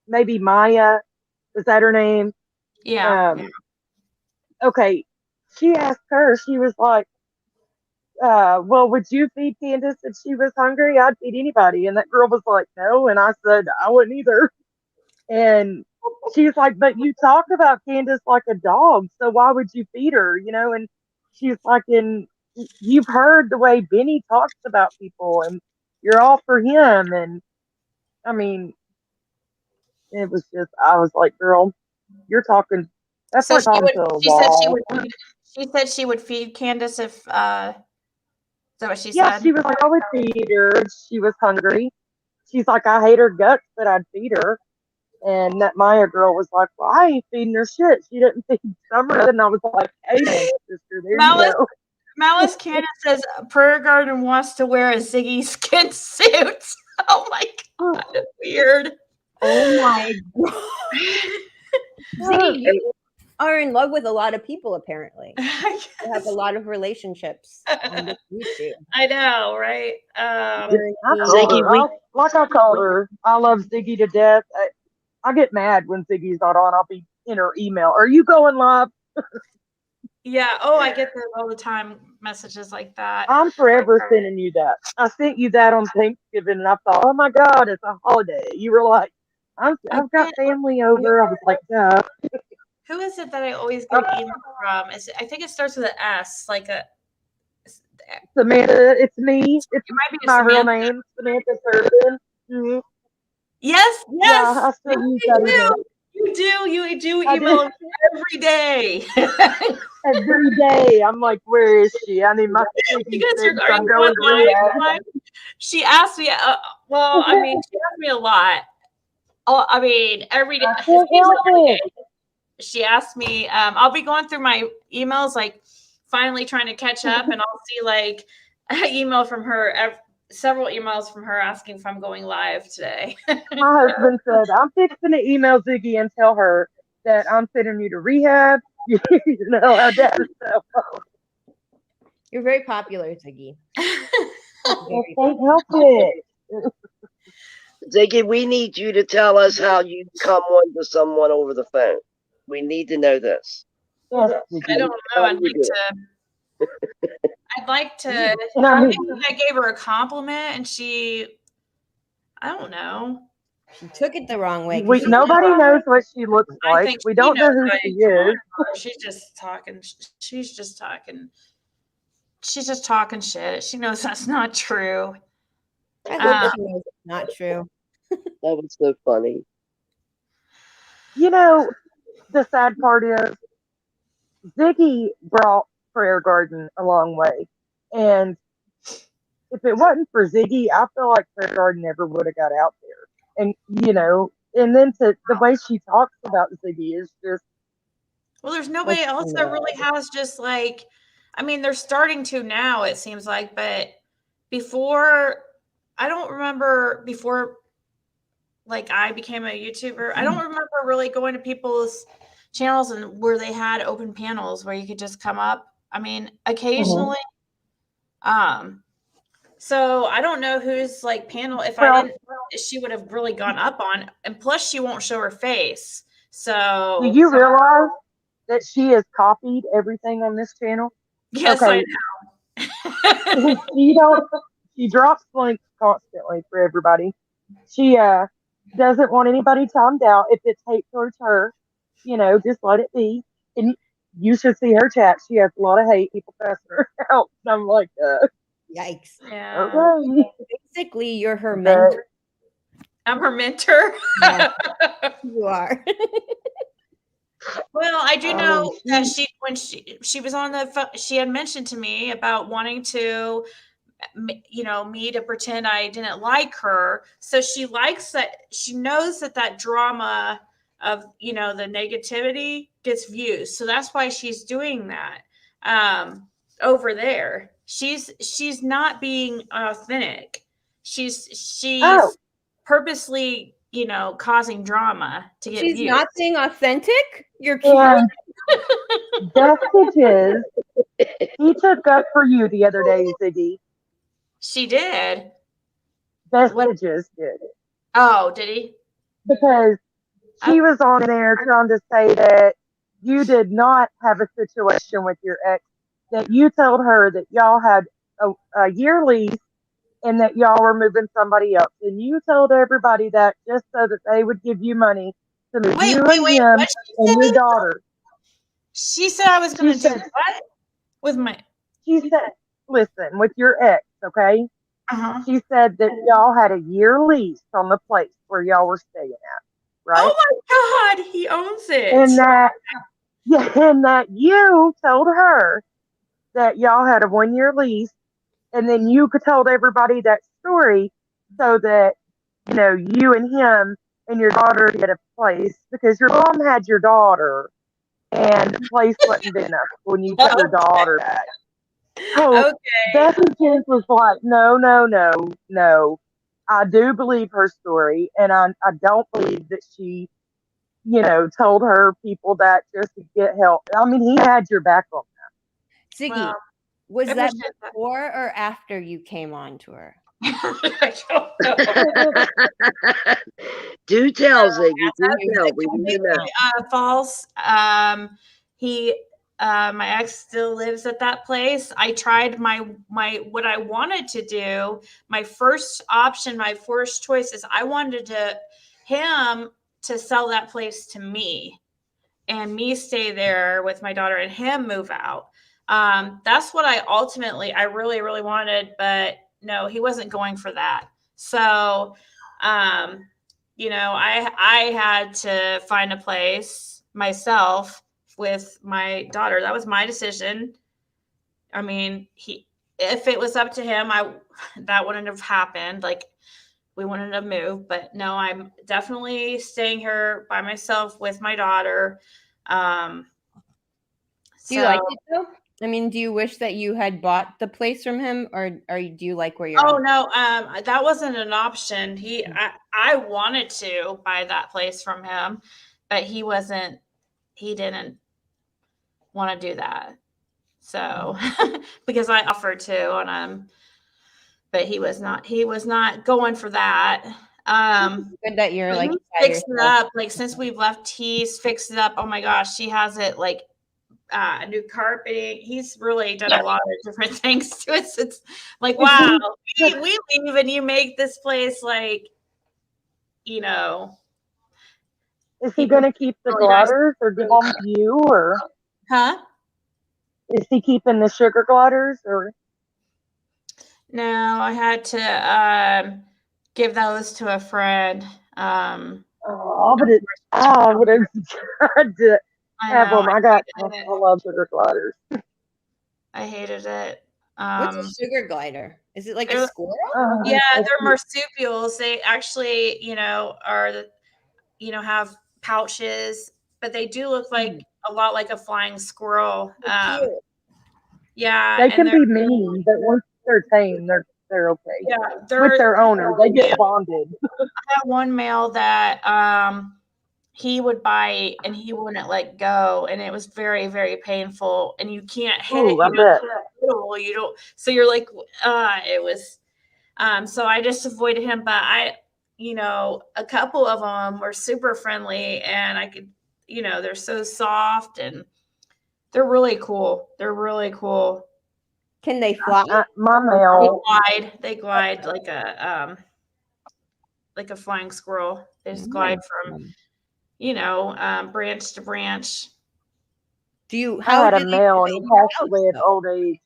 Maybe Maya, is that her name? Yeah. Okay, she asked her. She was like, well, would you feed Candus if she was hungry? I'd feed anybody. And that girl was like, no. And I said, I wouldn't either. And she's like, but you talk about Candus like a dog, so why would you feed her? You know, and she's like, and you've heard the way Benny talks about people, and you're all for him. And I mean, it was just, I was like, girl, you're talking, that's So like talking to a wall. she said she would feed Candus if is that what she Yeah, said? she was like, I would feed her if she was hungry. She's like, I hate her guts, but I'd feed her. And that Maya girl was like, well, I ain't feeding her shit. She didn't feed Summer. And I was like, hey, sister, there you go. Malice Cannon says Prayer Garden wants to wear a Ziggy skin suit. Oh my god, weird. Oh my god. Ziggy, you are in love with a lot of people, apparently. You have a lot of relationships on YouTube. I know, right? Ziggy, like I told her, I love Ziggy to death. I get mad when Ziggy's not on. I'll be in her email. Are you going live? Yeah. Oh, I get those all the time, messages like that. I'm forever sending you that. I sent you that on Thanksgiving, and I thought, oh my God, it's a holiday. You were like, I've got family over. I was like, duh. Who is it that I always get email from? I think it starts with an S, like a Samantha. It's me. It's might be my real Samantha. name, Samantha Thurston. Mm-hmm. Yes. Yeah, I still use that email. You do email every day. Every day. I'm like, where is she? I need my You guys are going live? She asked me, well, I mean, she asked me a lot. Oh, I mean, every day. She asked me, I'll be going through my emails, like finally trying to catch up, and I'll see like an email from her, several emails from her asking if I'm going live today. My husband said, I'm fixing to email Ziggy and tell her that I'm sending you to rehab. You know, our dad's cell phone. You're very popular, Ziggy. Can't help it. Ziggy, we need you to tell us how you come on to someone over the phone. We need to know this. Yes, I don't know. I'd like to. I think I gave her a compliment, and I don't know. She took it the wrong way. Nobody knows what she looks like. We don't know who she is. She's just talking. She's just talking. She's just talking shit. She knows that's not true. I hope she knows it's not true. That was so funny. You know, the sad part is Ziggy brought Prayer Garden a long way. And if it wasn't for Ziggy, I feel like Prayer Garden never would have got out there. And, you know, and then the way she talks about Ziggy is just. Well, there's nobody else that really has just like, I mean, they're starting to now, it seems like, but before, I don't remember before, like I became a YouTuber, I don't remember really going to people's channels and where they had open panels where you could just come up. I mean, occasionally. So I don't know who's like panel. If I didn't, she would have really gone up on, and plus she won't show her face. So do you realize that she has copied everything on this channel? Yes, okay. I know. She drops links constantly for everybody. She doesn't want anybody timed out. If it's hate towards her, you know, just let it be. And you should see her chat. She has a lot of hate. People pressing her out. And I'm like, yikes. Yeah. Okay. Basically, you're her mentor. I'm her mentor. Yeah, you are. Well, I do know Oh, that when she was on the phone, she had mentioned to me about wanting to, me to pretend I didn't like her. So she likes that. She knows that drama of, the negativity gets views. So that's why she's doing that over there. She's not being authentic. She's oh, purposely, causing drama to get She's views. not being authentic. You're kidding. and messages he took up for you the other day, Ziggy. She did. Messages did. Oh, did he? Because she was on there trying to say that you did not have a situation with your ex, that you told her that y'all had a year lease and that y'all were moving somebody else. And you told everybody that just so that they would give you money to move you and him What and your daughter. She said I was going to do what? With my... She said, listen, with your ex, okay? Uh-huh. She said that y'all had a year lease on the place where y'all were staying at, right? Oh my God, he owns it. And that you told her that y'all had a 1-year lease, and then you told everybody that story so that, you and him and your daughter get a place, because your mom had your daughter and the place wasn't big enough when you took your daughter back. So Becky James was like, no. I do believe her story, and I don't believe that she, told her people that just to get help. I mean, he had your back on that. Ziggy, was that before or after you came on to her? I don't know. Do tell, Ziggy. Do tell. We need to know. False. My ex still lives at that place. I tried my what I wanted to do. My first option, my first choice is I wanted him to sell that place to me and me stay there with my daughter and him move out. That's what I really, really wanted, but no, he wasn't going for that. So, I had to find a place myself with my daughter. That was my decision. I mean, if it was up to him, that wouldn't have happened. Like, we wouldn't have moved, but no, I'm definitely staying here by myself with my daughter. Do you like it though? I mean, do you wish that you had bought the place from him, or do you like where you're at? No, that wasn't an option. I wanted to buy that place from him, but he didn't want to do that. So, because I offered to, but he was not going for that. Good that you're like fixed it up. Like, since we've left, he's fixed it up. Oh my gosh, he has it like new carpeting. He's really done a lot of different things to it. It's like, wow, we leave and you make this place like, Is he going to keep the gliders or give them to you, or? Huh? Is he keeping the sugar gliders, or? No, I had to give those to a friend. I would have tried to have them. I love sugar gliders. I hated it. What's a sugar glider? Is it like a squirrel? Yeah, they're marsupials. They actually, have pouches, but they do look like a lot like a flying squirrel. Yeah, they can be mean, but once they're tame, they're okay. Yeah, with their owner, they get bonded. I had one male that he would bite and he wouldn't let go, and it was very, very painful. And you can't hit it. You don't. So you're like, it was. So I just avoided him, but a couple of them were super friendly, and I could, they're so soft and they're really cool. They're really cool. Can they fly? My male. They glide like a flying squirrel. They just glide from, branch to branch. I had a male and he passed away at old age.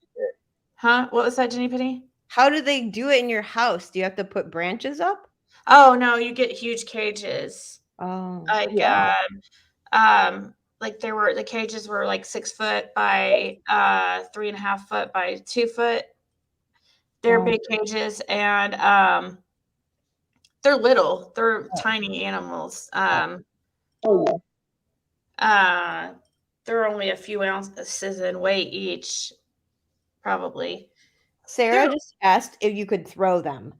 Huh? What was that, Jenny Penny? How do they do it in your house? Do you have to put branches up? Oh no, you get huge cages. Oh, Like Yeah. like the cages were like 6 foot by 3.5 foot by 2 foot. They're wow. big cages, and they're little. They're tiny animals. Oh, They're only a few ounces in weight each, probably. Sarah just asked if you could throw them.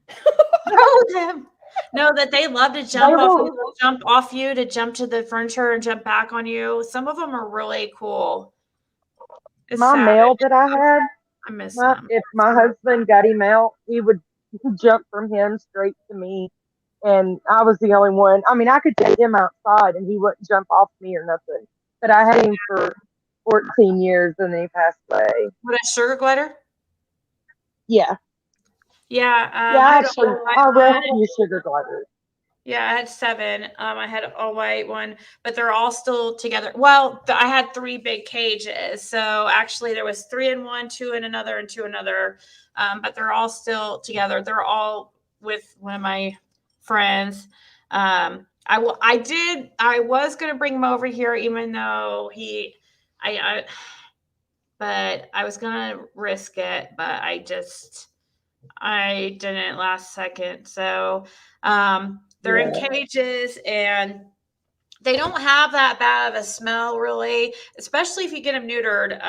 Throw them. No, that they love to they jump off will. you, they'll jump off you to jump to the furniture and jump back on you. Some of them are really cool. It's My sad. male that I had, I miss them. if my husband got him out, he would jump from him straight to me. And I was the only one. I mean, I could take him outside and he wouldn't jump off me or nothing. But I had him for 14 years and then he passed away. What, a sugar glider? Yeah. Yeah. I rescue sugar gliders. Yeah, I had 7. I had a white one, but they're all still together. Well, I had 3 big cages. So actually there was 3 in one, 2 in another, and 2 in another. But they're all still together. They're all with one of my friends. I was going to bring him over here, even though but I was going to risk it, but I didn't last second. So, they're in cages and they don't have that bad of a smell really, especially if you get them neutered.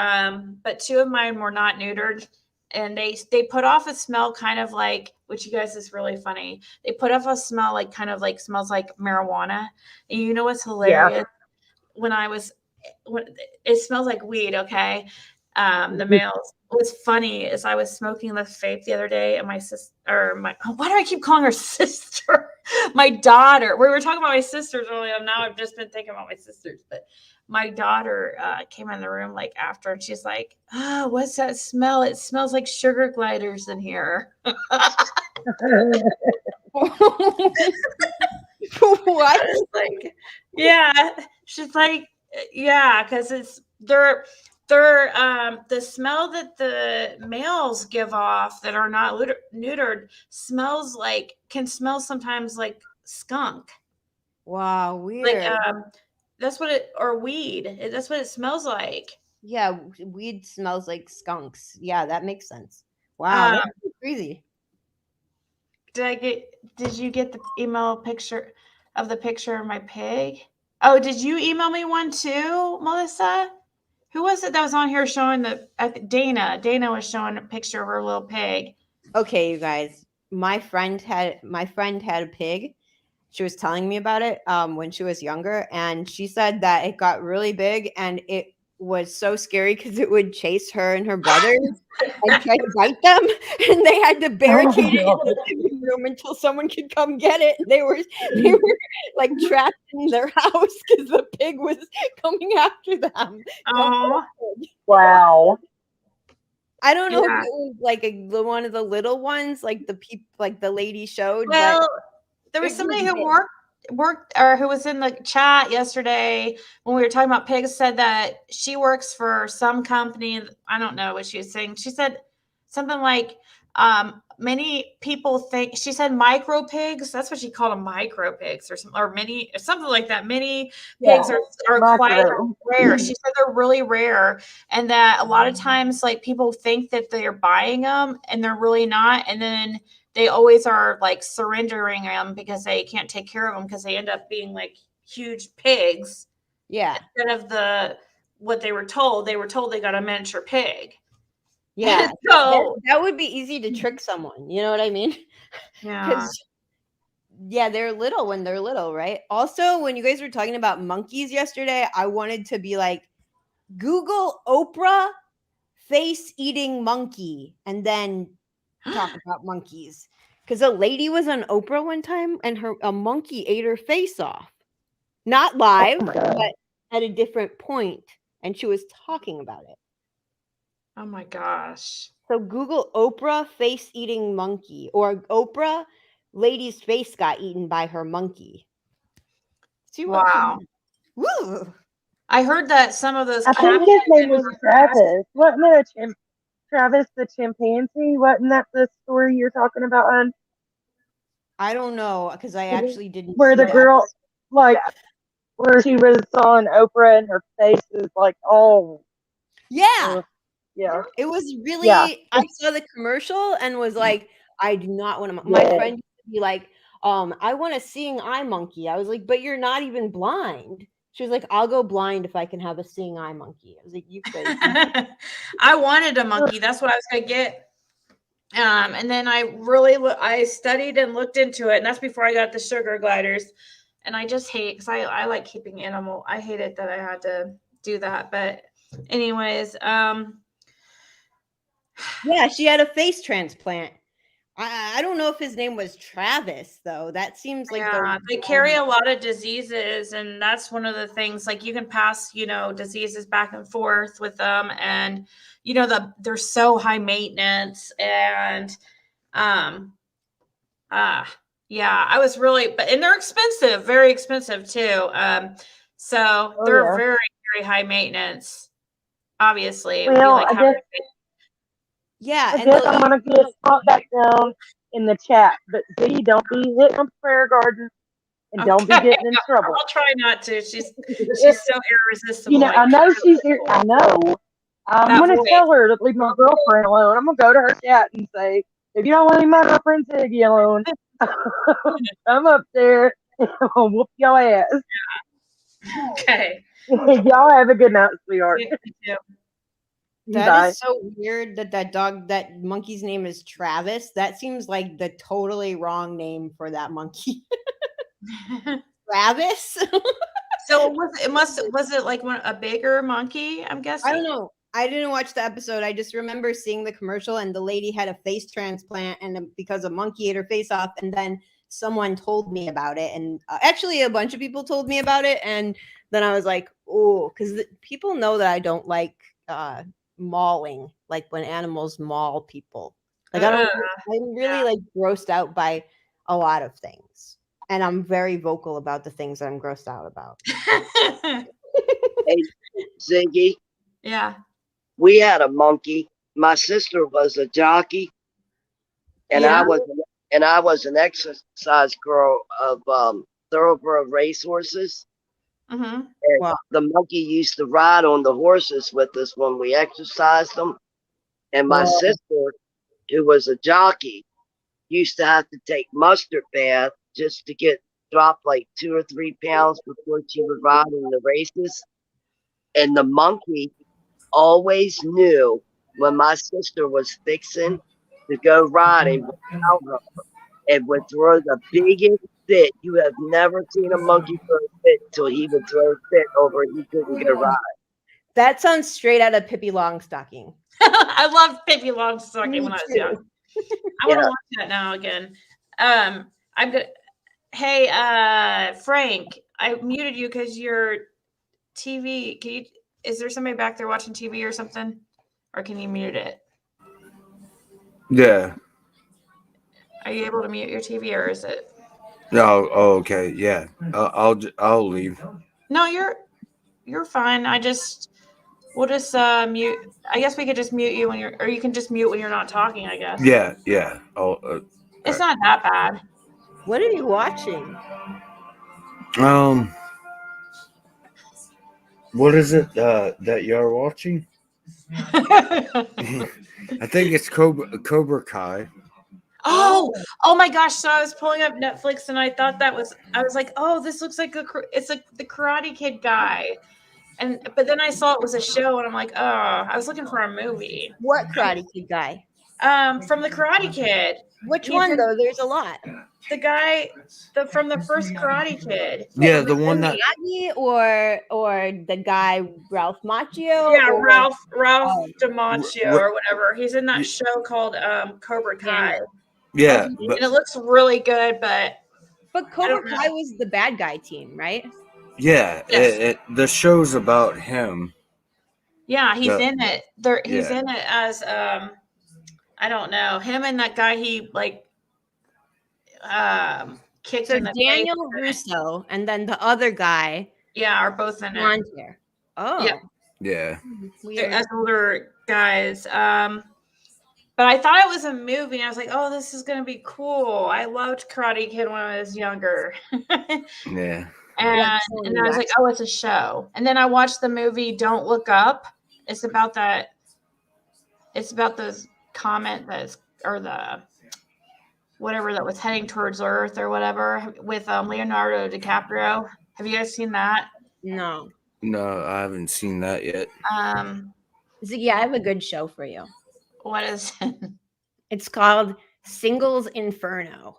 But 2 of mine were not neutered, and they put off a smell kind of like, which you guys is really funny. They put off a smell like kind of like smells like marijuana. And you know what's hilarious? When it smells like weed, okay? The males. What's funny is I was smoking the vape the other day, and my sister, why do I keep calling her sister? My daughter. We were talking about my sisters earlier. Now I've just been thinking about my sisters, but my daughter came in the room like after, and she's like, "Oh, what's that smell? It smells like sugar gliders in here." What? Like, yeah, she's like, yeah, because they're the smell that the males give off that are not neutered can smell sometimes like skunk. Wow, weird. Like that's what or weed. That's what it smells like. Yeah, weed smells like skunks. Yeah, that makes sense. Wow, that's crazy. Did you get the email picture of my pig? Oh, did you email me one too, Melissa? Who was it that was on here showing Dana? Dana was showing a picture of her little pig. Okay, you guys. My friend had a pig. She was telling me about it when she was younger, and she said that it got really big and it was so scary because it would chase her and her brothers and try to bite them, and they had to barricade it in the living room until someone could come get it. They were like trapped in their house because the pig was coming after them. Oh, wow! I don't know if it was like one of the little ones, like the lady showed. Well, but there was somebody who worked or who was in the chat yesterday when we were talking about pigs, said that she works for some company. I don't know what she was saying. She said something like many people think, she said micro pigs. That's what she called them, micro pigs or something like that. Many pigs are quite rare. She said they're really rare, and that a lot of times like people think that they're buying them and they're really not, and then they always are like surrendering them because they can't take care of them because they end up being like huge pigs. Yeah. Instead of what they were told they got a miniature pig. Yeah. So that would be easy to trick someone. You know what I mean? Yeah. Yeah, they're little when they're little, right? Also, when you guys were talking about monkeys yesterday, I wanted to be like, Google Oprah face eating monkey and then talk about monkeys. Because a lady was on Oprah one time and a monkey ate her face off. Not live, but at a different point. And she was talking about it. Oh my gosh. So Google Oprah face eating monkey, or Oprah lady's face got eaten by her monkey. Wow. Woo! I heard that some of those I think his name was Travis. Wasn't it Travis the chimpanzee? Wasn't that the story you're talking about, hon? I don't know because I actually didn't. Where see the that. girl, like, where she was on Oprah and her face is like, oh, Yeah, yeah. it was really. Yeah. I saw the commercial and was like, I do not want to. My friend used to be like, I want a seeing eye monkey. I was like, but you're not even blind. She was like, I'll go blind if I can have a seeing eye monkey. I was like, you crazy. I wanted a monkey. That's what I was gonna get. And then I studied and looked into it, and that's before I got the sugar gliders. And I just hate because I like keeping animal. I hated that I had to do that. But anyways, yeah, she had a face transplant. I don't know if his name was Travis though. That seems like they carry a lot of diseases, and that's one of the things. Like you can pass, diseases back and forth with them, and they're so high maintenance, and yeah, I was really, and they're expensive, very expensive too. So they're very, very high maintenance. Obviously, it would be Well, like yeah, I guess I'm gonna get a spot back down in the chat, but Z, don't be hitting up prayer garden, and don't be getting in trouble. I'll try not to. She's so irresistible. I know she's here. I know. I'm gonna tell her to leave my girlfriend alone. I'm gonna go to her chat and say, if you don't want to leave my girlfriend Ziggy alone, come up there and I'll whoop your ass. Okay. Y'all have a good night, sweetheart. That is so weird that monkey's name is Travis. That seems like the totally wrong name for that monkey. Travis. So was it like a bigger monkey? I'm guessing. I don't know. I didn't watch the episode. I just remember seeing the commercial, and the lady had a face transplant, and because a monkey ate her face off, and then someone told me about it, and actually a bunch of people told me about it, and then I was like, oh, because people know that I don't like mauling, like when animals maul people. Like I'm really like grossed out by a lot of things, and I'm very vocal about the things that I'm grossed out about. Hey, Ziggy. Yeah. We had a monkey. My sister was a jockey, and I was an exercise girl of thoroughbred racehorses. Mm-hmm. And the monkey used to ride on the horses with us when we exercised them. And my sister, who was a jockey, used to have to take mustard bath just to get dropped like 2 or 3 pounds before she would ride in the races. And the monkey always knew when my sister was fixing to go riding without her, and would throw the biggest fit. You have never seen a monkey throw a fit until he would throw a fit over and he couldn't go ride. That sounds straight out of Pippi Longstocking. I loved Pippi Longstocking when I was young. I want to watch that now again. I'm gonna. Hey, Frank, I muted you because your TV. Is there somebody back there watching TV or something, or can you mute it? Yeah. Are you able to mute your TV, or is it? No. Oh, okay. Yeah. I'll leave. No, you're fine. We'll just mute. I guess we could just mute you or you can just mute when you're not talking, I guess. Yeah. Yeah. Oh. It's not that bad. What are you watching? What is it that you're watching? I think it's Cobra Kai. Oh my gosh! So I was pulling up Netflix and I thought I was like, oh, this looks like it's like the Karate Kid guy, but then I saw it was a show and I'm like, oh, I was looking for a movie. What Karate Kid guy? From the Karate Kid. Which one though? There's a lot. The guy, from the first Karate Kid. Yeah, the one that. Or the guy Ralph Macchio. Yeah, Ralph DiMacchio or whatever. He's in that show called Cobra Kai. Yeah, and it looks really good, but Cobra Kai was the bad guy team, right? Yeah, yes. The show's about him. Yeah, he's in it. He's in it as I don't know, him and that guy he like kicked in the Daniel Russo and then the other guy. Yeah, are both in it. Hair. Oh. Yeah. Yeah. As older guys. But I thought it was a movie. And I was like, oh, this is going to be cool. I loved Karate Kid when I was younger. Yeah. And I was like, oh, it's a show. And then I watched the movie Don't Look Up. It's about that. It's about the comet that's, or the whatever that was heading towards Earth or whatever with Leonardo DiCaprio. Have you guys seen that? No. No, I haven't seen that yet. Ziggy, I have a good show for you. What is it? It's called Singles Inferno.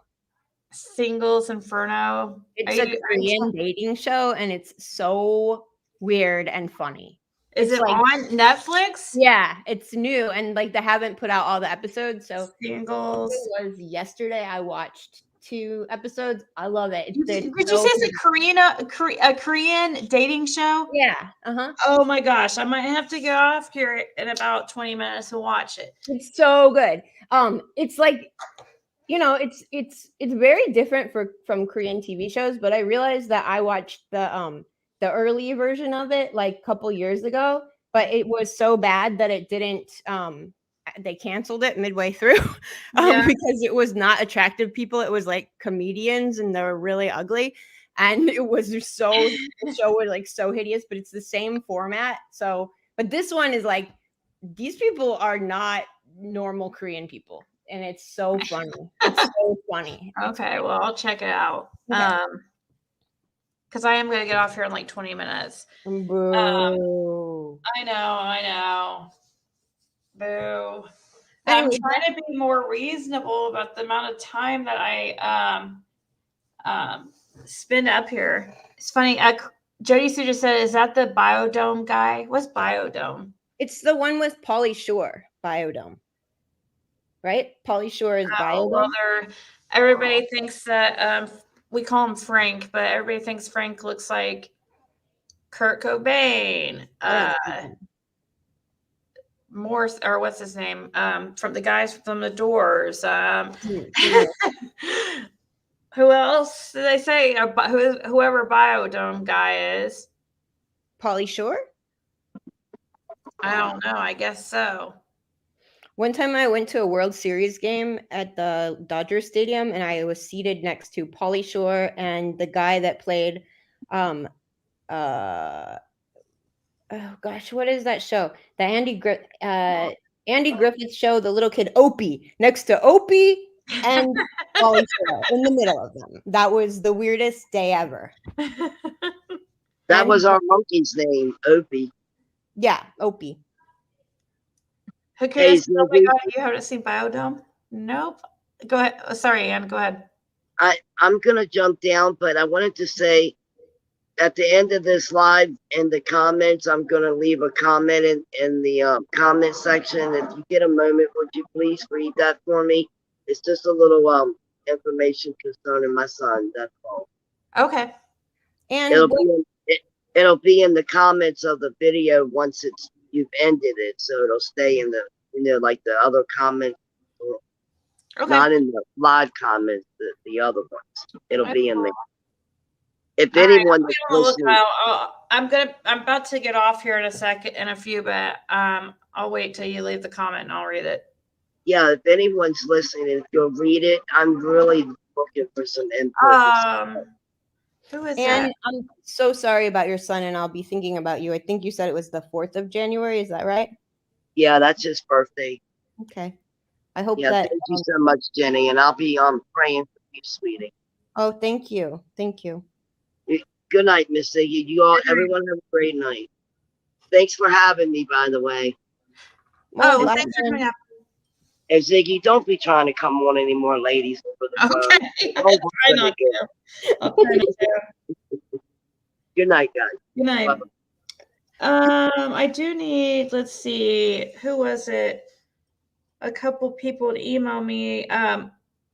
Singles Inferno. It's a Korean dating show, and it's so weird and funny. Is it like, on Netflix? Yeah, it's new, and like they haven't put out all the episodes. So Singles. it was yesterday. I watched 2 episodes. I love it. Did you say it's a Korean dating show? Yeah. Oh my gosh, I might have to get off here in about 20 minutes to watch it. It's so good. It's like, you know, it's very different from Korean TV shows, but I realized that I watched the early version of it like a couple years ago, but it was so bad that it didn't they canceled it midway through because it was not attractive people. It was like comedians and they were really ugly. And it was just the show was like so hideous, but it's the same format. So, but this one is like, these people are not normal Korean people. And it's so funny. It's so funny. Okay, well, I'll check it out. Okay. Because I am going to get off here in like 20 minutes. Boo. I know. Boo. I'm trying to be more reasonable about the amount of time that I spend up here. It's funny. Jody Sue just said, is that the Biodome guy? What's Biodome? It's the one with Pauly Shore, Biodome. Right? Pauly Shore is Biodome. Well, everybody thinks that we call him Frank, but everybody thinks Frank looks like Kurt Cobain. Morse, or what's his name? From the guys from the Doors. Who else did they say? Whoever Biodome guy is. Pauly Shore? I don't know. I guess so. One time I went to a World Series game at the Dodger Stadium, and I was seated next to Pauly Shore and the guy that played oh gosh, what is that show? The Andy Griffith show, the little kid Opie, next to Opie and Pauly Shore in the middle of them. That was the weirdest day ever. That was our monkey's name, Opie. Yeah, Opie. Okay, oh my God, you haven't seen Biodome? Nope. Go ahead. Oh, sorry, Ann, go ahead. I'm going to jump down, but I wanted to say at the end of this live in the comments, I'm going to leave a comment in the comment section. If you get a moment, would you please read that for me? It's just a little information concerning my son. That's all. Okay. And it'll be in the comments of the video once you've ended it, so it'll stay in the like the other comments. Okay. Not in the live comments, the other ones. It'll be in there. If anyone is listening, I'm about to get off here in a few, but I'll wait till you leave the comment and I'll read it. Yeah, if anyone's listening, if you'll read it, I'm really looking for some input. Who is and that? I'm so sorry about your son, and I'll be thinking about you. I think you said it was the 4th of January. Is that right? Yeah, that's his birthday. Okay. I hope that. Thank you so much, Jenny, and I'll be praying for you, sweetie. Oh, thank you. Thank you. Good night, Miss Ziggy. Everyone have a great night. Thanks for having me, by the way. Well, thanks for coming up. Hey, Ziggy, don't be trying to come on any more ladies over the phone. Okay. I'll try not to. Good night, guys. Good night. Bye-bye. I do need, let's see, who was it? A couple people to email me.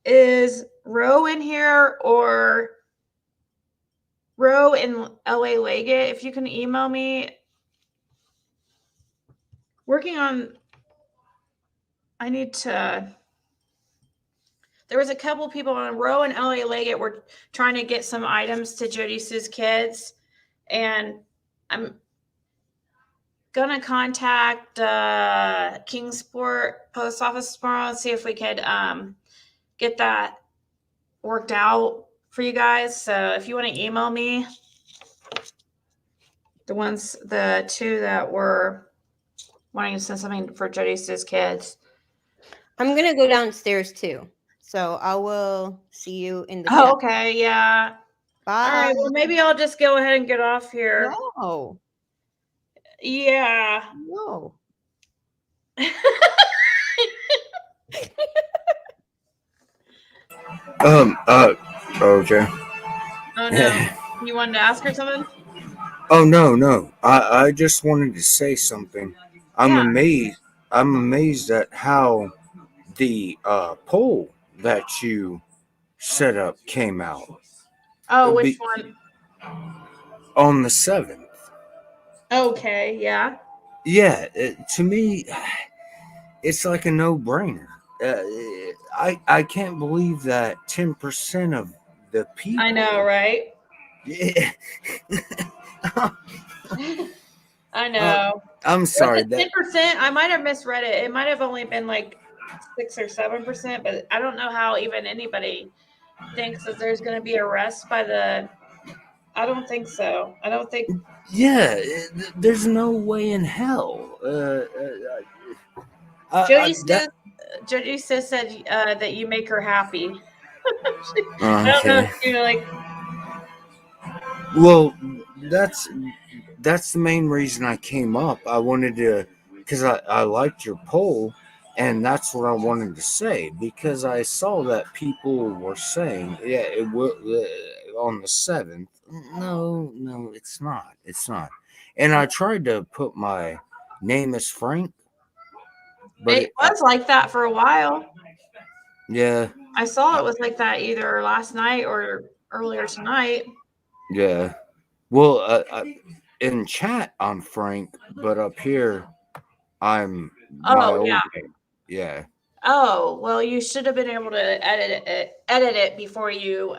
Is Ro in here or Ro in LA Leggett? If you can email me. Working on, I need to, there was a couple people on Ro and LA Leggett were trying to get some items to Jody Sue's kids. And gonna contact Kingsport post office tomorrow and see if we could get that worked out for you guys. So if you want to email me the two that were wanting to send something for Jody's kids. I'm gonna go downstairs too, so I will see you in the. Oh, okay, yeah. Bye. All right. Well, maybe I'll just go ahead and get off here. No. Yeah. No. Okay. Oh no. You wanted to ask her something? Oh no. I just wanted to say something. I'm amazed at how the poll that you set up came out. Oh, which one? On the 7th. Okay, yeah. Yeah, to me, it's like a no-brainer. I can't believe that 10% of the people. I know, right? Yeah. I know. I'm sorry. Was it 10%? I might have misread it. It might have only been like 6 or 7%, but I don't know how even anybody thinks that there's going to be arrests by the. I don't think so. I don't think. Yeah, there's no way in hell. Jody said that you make her happy. I don't know if you're like. Well, that's the main reason I came up. I wanted to, because I liked your poll, and that's what I wanted to say, because I saw that people were saying, yeah, it will on the 7th. No, it's not. It's not. And I tried to put my name as Frank, but It was like that for a while. Yeah. I saw it was like that either last night or earlier tonight. Yeah. Well, in chat I'm Frank, but up here I'm my old name. Yeah. Oh, well, you should have been able to edit it before you.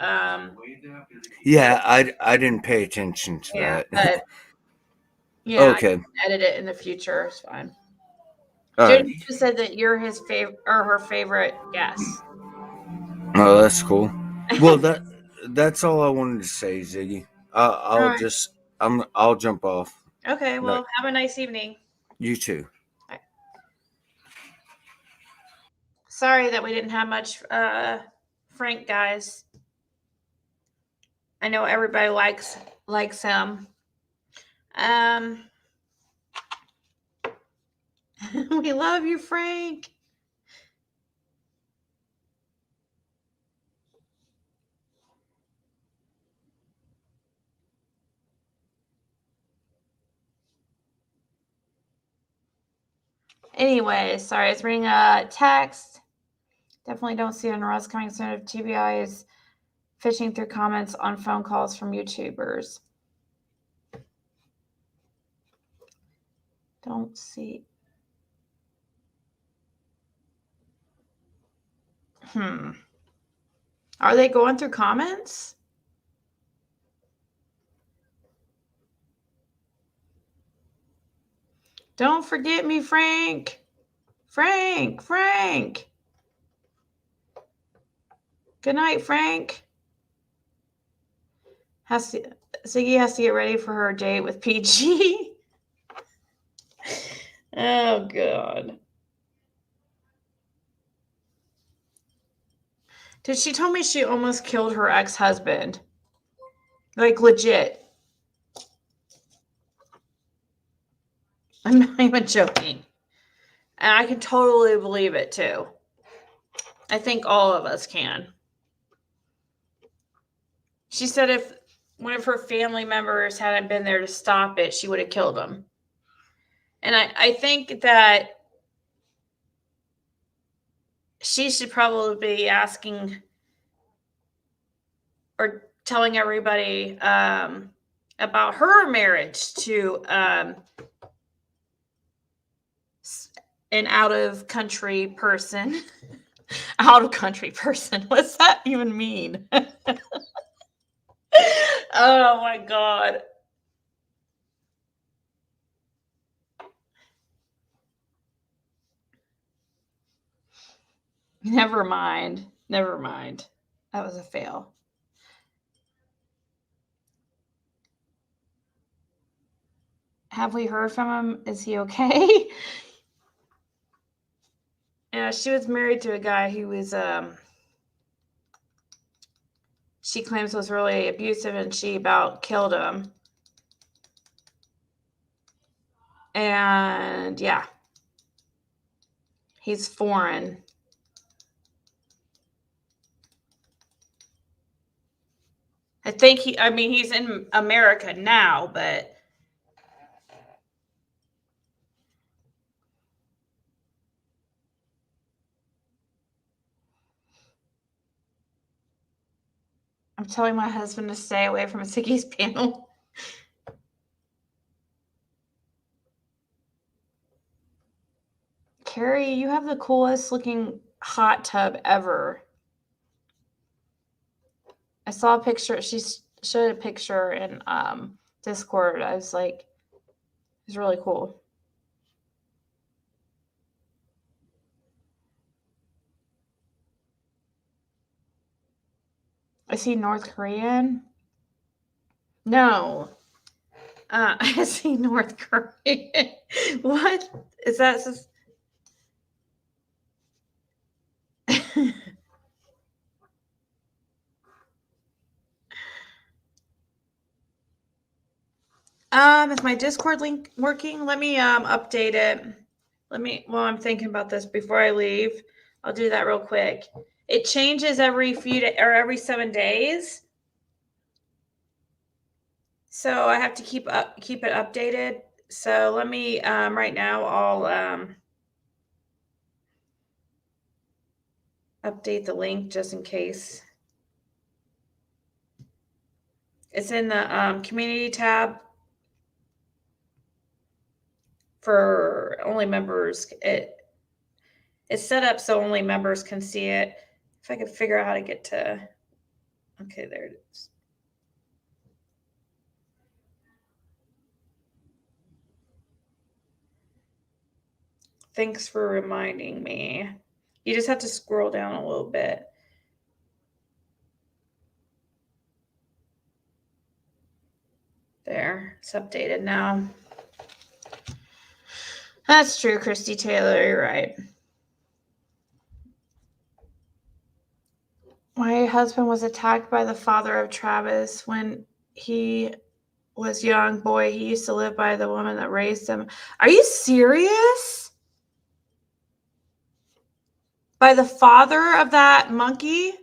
Yeah, I didn't pay attention to that. But yeah, Okay. I can edit it in the future. It's fine. All right. Jody just said that you're his favorite or her favorite guest. Oh, that's cool. Well, that's all I wanted to say, Ziggy. I'll right. I'll jump off. Okay, well, have a nice evening. You too. Sorry that we didn't have much Frank, guys. I know everybody likes him. We love you, Frank. Anyway, sorry, I was reading a text. Definitely don't see an arrest coming soon if TBI is fishing through comments on phone calls from YouTubers. Don't see. Are they going through comments? Don't forget me, Frank. Frank. Good night, Frank. Ziggy has to get ready for her date with PG. Oh, God. Did she tell me she almost killed her ex-husband? Like, legit. I'm not even joking. And I can totally believe it, too. I think all of us can. She said if one of her family members hadn't been there to stop it, she would have killed him. And I think that she should probably be asking or telling everybody about her marriage to an out-of-country person. Out-of-country person. What's that even mean? Oh, my God. Never mind. Never mind. That was a fail. Have we heard from him? Is he okay? Yeah, she was married to a guy who was she claims was really abusive, and she about killed him. And yeah, he's foreign. I think he's in America now, but I'm telling my husband to stay away from Ziggy's panel. Carrie, you have the coolest looking hot tub ever. I saw a picture. She showed a picture in Discord. I was like, it's really cool. Is he North Korean? No. Is he North Korean? What? Is that just... Is my Discord link working? Let me update it. While I'm thinking about this before I leave, I'll do that real quick. It changes every every 7 days. So I have to keep it updated. So let me right now I'll update the link just in case. It's in the community tab for only members. It's set up so only members can see it. If I could figure out how to get to, okay, there it is. Thanks for reminding me. You just have to scroll down a little bit. There, it's updated now. That's true, Christy Taylor, you're right. My husband was attacked by the father of Travis when he was young. Boy, he used to live by the woman that raised him. Are you serious? By the father of that monkey?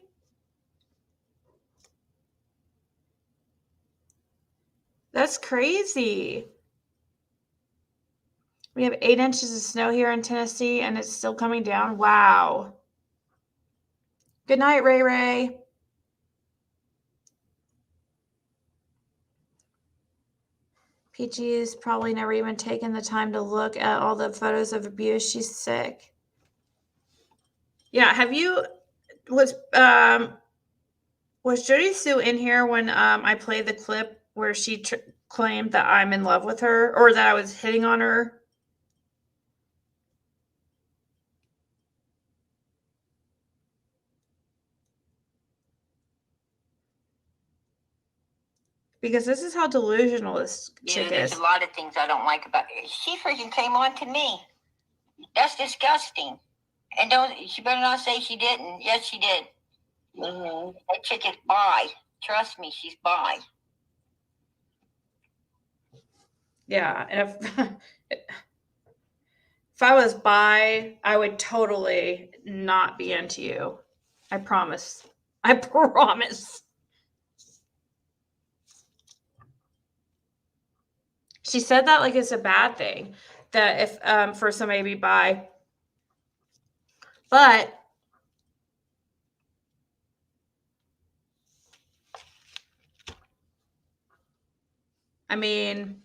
That's crazy. We have 8 inches of snow here in Tennessee, and it's still coming down. Wow. Good night, Ray Ray. Peachy's probably never even taken the time to look at all the photos of abuse. She's sick. Yeah, was Jody Sue in here when I played the clip where she claimed that I'm in love with her, or that I was hitting on her? Because this is how delusional this chick is. There's a lot of things I don't like about her. She freaking came on to me. That's disgusting. And she better not say she didn't. Yes, she did. Mm-hmm. That chick is bi. Trust me, she's bi. Yeah, and if I was bi, I would totally not be into you. I promise. I promise. She said that like it's a bad thing, that if for somebody to be bi. But I mean,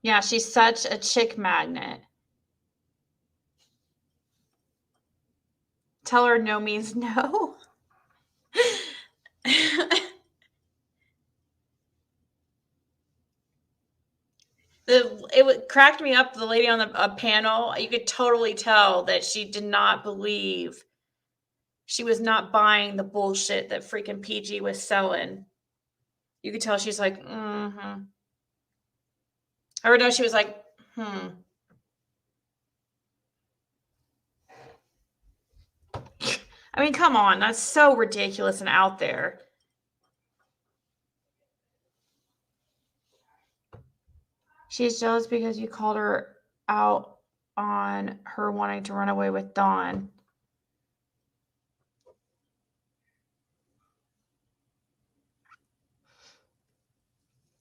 yeah, she's such a chick magnet. Tell her no means no. It cracked me up. The lady on the panel, you could totally tell that she did not believe She was not buying the bullshit that freaking PG was selling. You could tell she's like, mm-hmm. Or no, she was like, I mean, come on. That's so ridiculous and out there. She's jealous because you called her out on her wanting to run away with Dawn.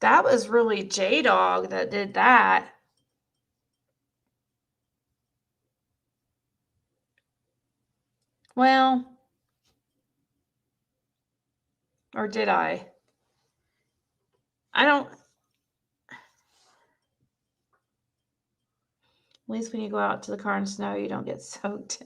That was really J-Dog that did that. Well, or did I? I don't. At least when you go out to the car in snow, you don't get soaked.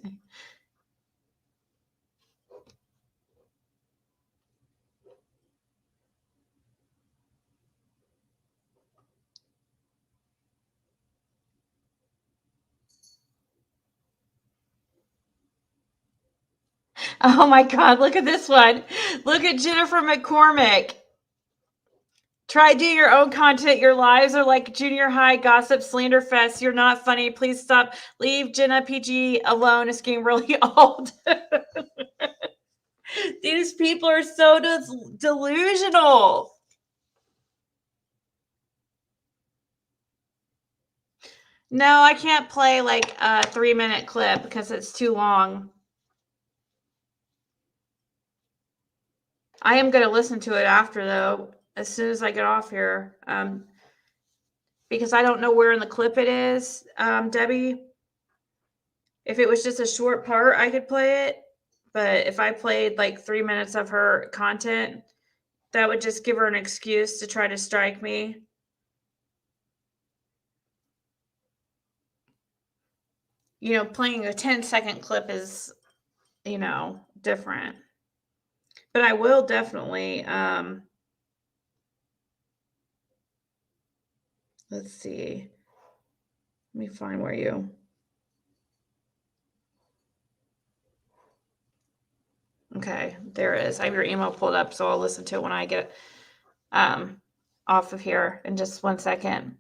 Oh my God, look at this one. Look at Jennifer McCormick. Try do your own content. Your lives are like junior high gossip slander fest. You're not funny. Please stop. Leave Jenna PG alone. It's getting really old. These people are so delusional. No, I can't play like a 3-minute clip because it's too long. I am going to listen to it after, though, as soon as I get off here. Because I don't know where in the clip it is, Debbie. If it was just a short part, I could play it. But if I played like 3 minutes of her content, that would just give her an excuse to try to strike me. You know, playing a 10-second clip is, you know, different. But I will definitely, let's see. Let me find where you. Okay, there it is. I have your email pulled up, so I'll listen to it when I get off of here in just 1 second.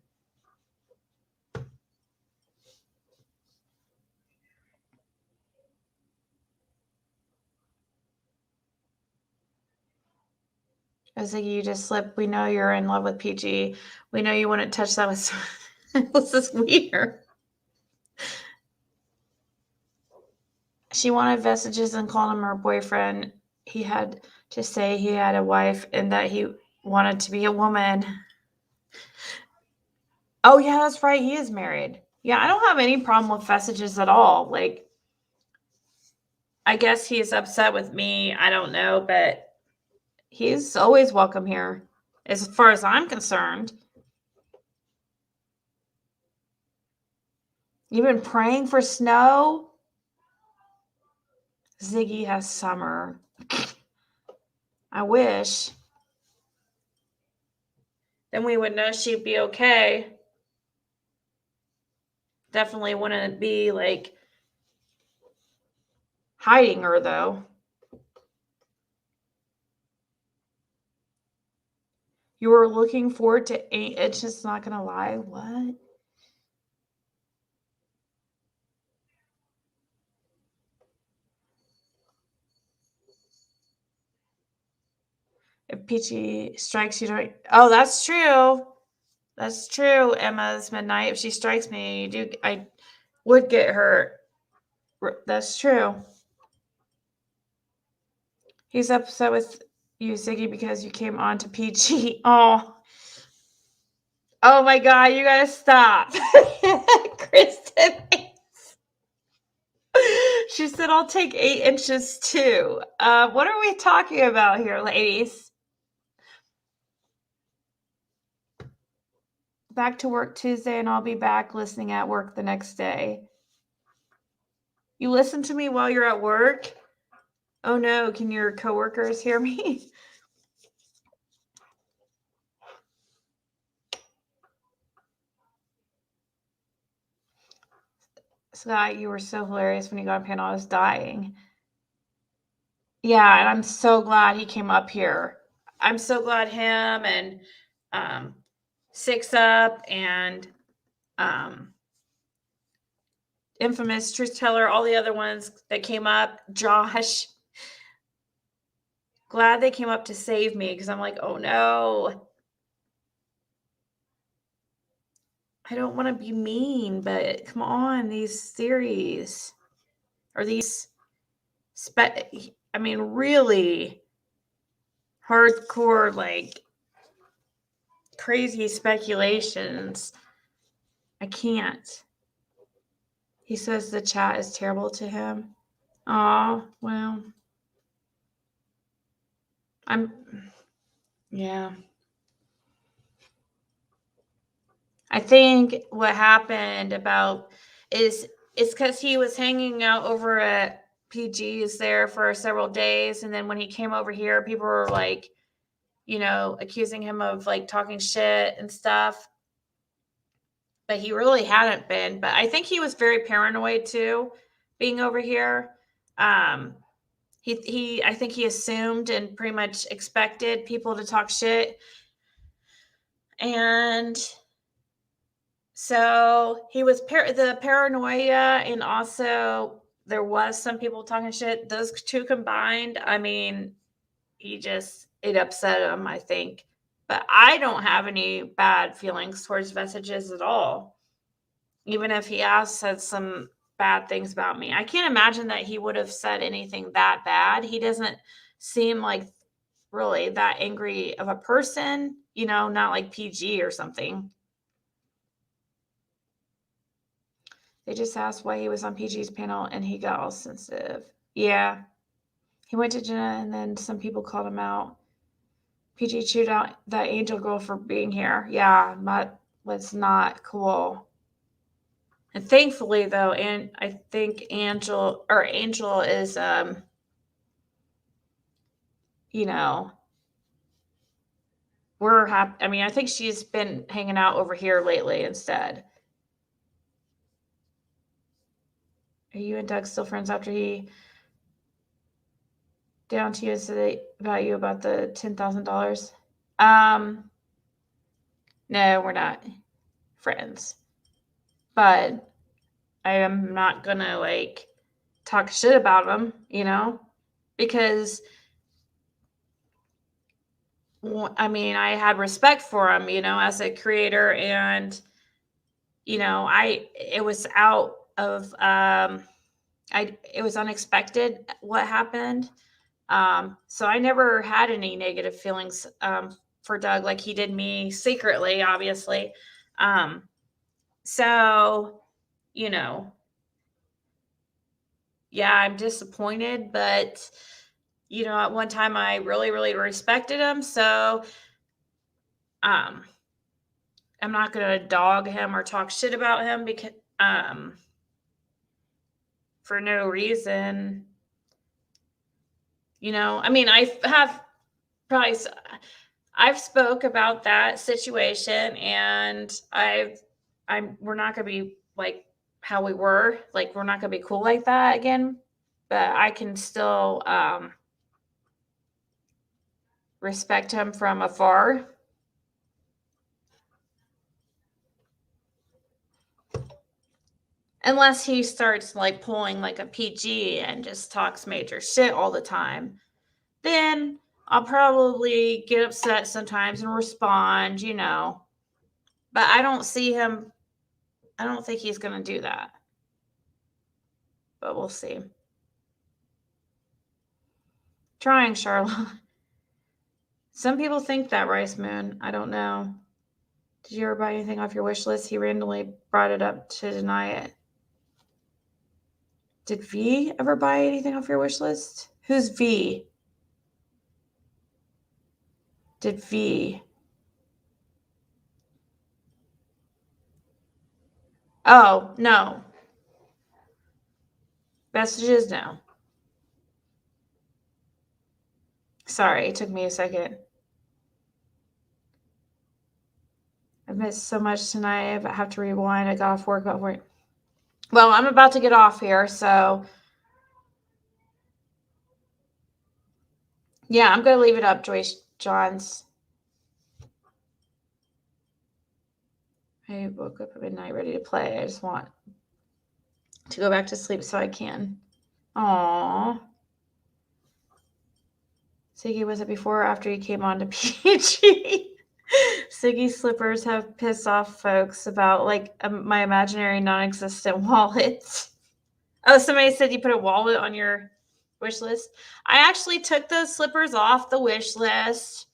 Ziggy, you just slipped. We know you're in love with PG. We know you wouldn't touch that with. This is weird. She wanted vestiges and called him her boyfriend. He had to say he had a wife and that he wanted to be a woman. Oh, yeah, that's right. He is married. Yeah, I don't have any problem with vestiges at all. Like, I guess he's upset with me. I don't know, but he's always welcome here, as far as I'm concerned. You've been praying for snow? Ziggy has summer. I wish. Then we would know she'd be okay. Definitely wouldn't be like hiding her, though. You were looking forward to 8 inches, not gonna lie. What? If Peachy strikes you, don't. Oh, that's true. That's true, Emma's Midnight. If she strikes me, I would get hurt. That's true. He's upset with you, Ziggy, because you came on to PG. Oh. Oh my God, you gotta stop. Kristen. She said, I'll take 8 inches too. What are we talking about here, ladies? Back to work Tuesday, and I'll be back listening at work the next day. You listen to me while you're at work? Oh no, can your coworkers hear me? Scott, you were so hilarious when you got on panel. I was dying. Yeah, and I'm so glad he came up here. I'm so glad him and Six Up and Infamous Truth Teller, all the other ones that came up, Josh. Glad they came up to save me because I'm like, oh no. I don't want to be mean, but come on, these series or these I mean, really hardcore, like crazy speculations. I can't. He says the chat is terrible to him. Oh, well. Yeah. I think what happened is because he was hanging out over at PG's there for several days. And then when he came over here, people were like, accusing him of like talking shit and stuff. But he really hadn't been. But I think he was very paranoid too, being over here. I think he assumed and pretty much expected people to talk shit. And so he was the paranoia, and also there was some people talking shit. Those two combined, I mean, it upset him, I think. But I don't have any bad feelings towards Vestiges at all. Even if he has said some bad things about me. I can't imagine that he would have said anything that bad. He doesn't seem like really that angry of a person, not like PG or something. They just asked why he was on PG's panel and he got all sensitive. Yeah. He went to Jenna and then some people called him out. PG chewed out that Angel girl for being here. Yeah, that was not cool. And thankfully, though, and I think Angel is, we're happy. I mean, I think she's been hanging out over here lately instead. Are you and Doug still friends after he down to you and said about the $10,000? No, we're not friends. But I am not gonna like talk shit about him, because I mean, I had respect for him, as a creator, and it was out of it was unexpected what happened. So I never had any negative feelings for Doug like he did me secretly, obviously. So, yeah, I'm disappointed, but at one time I really, really respected him. So, I'm not going to dog him or talk shit about him because, for no reason. I mean, I've spoke about that situation, and we're not going to be like how we were, like, we're not going to be cool like that again, but I can still, respect him from afar. Unless he starts like pulling like a PG and just talks major shit all the time, then I'll probably get upset sometimes and respond, But I don't think he's going to do that. But we'll see. Trying, Charlotte. Some people think that, Rice Moon. I don't know. Did you ever buy anything off your wish list? He randomly brought it up to deny it. Did V ever buy anything off your wish list? Who's V? Did V? Oh, no. Messages, no. Sorry, it took me a second. I missed so much tonight. I have to rewind. I got off work about work. Well, I'm about to get off here, so Yeah, I'm going to leave it up, Joyce Johns. I woke up at midnight ready to play. I just want to go back to sleep so I can. Aww. Ziggy, was it before or after you came on to PG? Ziggy slippers have pissed off folks about like my imaginary non-existent wallets. Oh, somebody said you put a wallet on your wish list. I actually took those slippers off the wish list.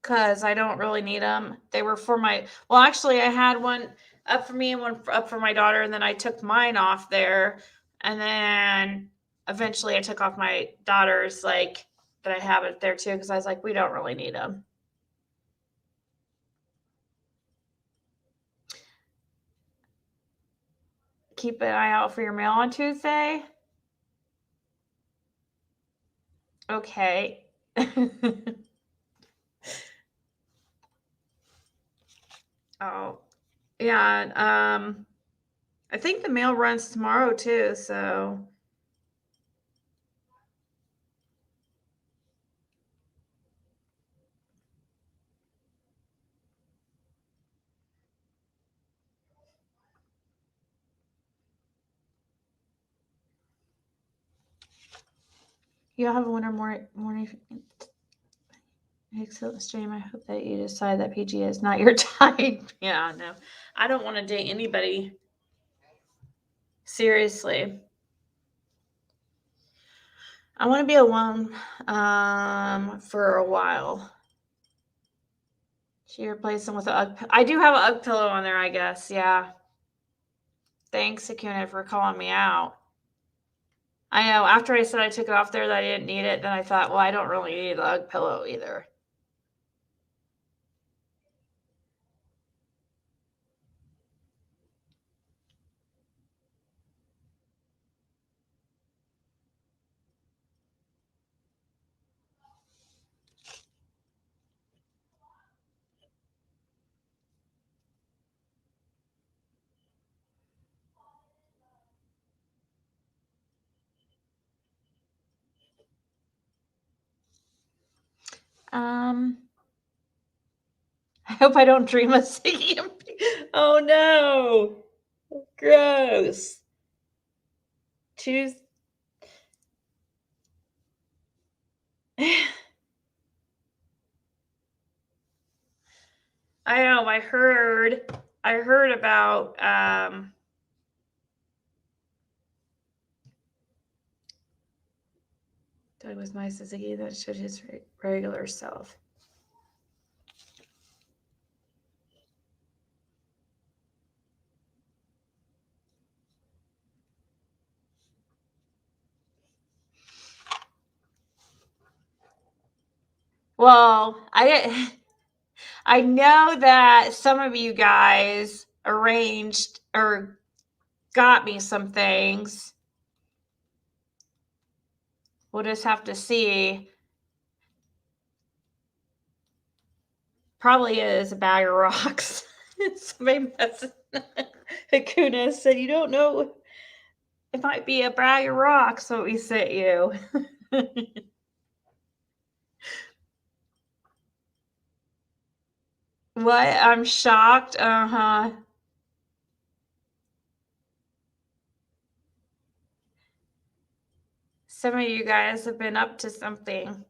Because I don't really need them. They were for my, well, actually, I had one up for me and one up for my daughter, and then I took mine off there. And then eventually I took off my daughter's, like, that I have it there too, because I was like, we don't really need them. Keep an eye out for your mail on Tuesday. Okay. Oh, yeah. I think the mail runs tomorrow too, so. You'll have a winter morning excellent stream. I hope that you decide that PG is not your type. Yeah, no. I don't want to date anybody. Seriously. I want to be alone for a while. She replaced them with an UGG. I do have an UGG pillow on there, I guess. Yeah. Thanks, Akuna, for calling me out. I know. After I said I took it off there that I didn't need it, then I thought, well, I don't really need the UGG pillow either. I hope I don't dream of Ziggy. Oh no. Gross. Choose. I know. I heard about Doug was nice as Ziggy that showed his regular self. Well, I know that some of you guys arranged or got me some things. We'll just have to see. Probably is a bag of rocks. Somebody Hakuna said, you don't know. It might be a bag of rocks what we sent you. What? I'm shocked. Uh-huh. Some of you guys have been up to something.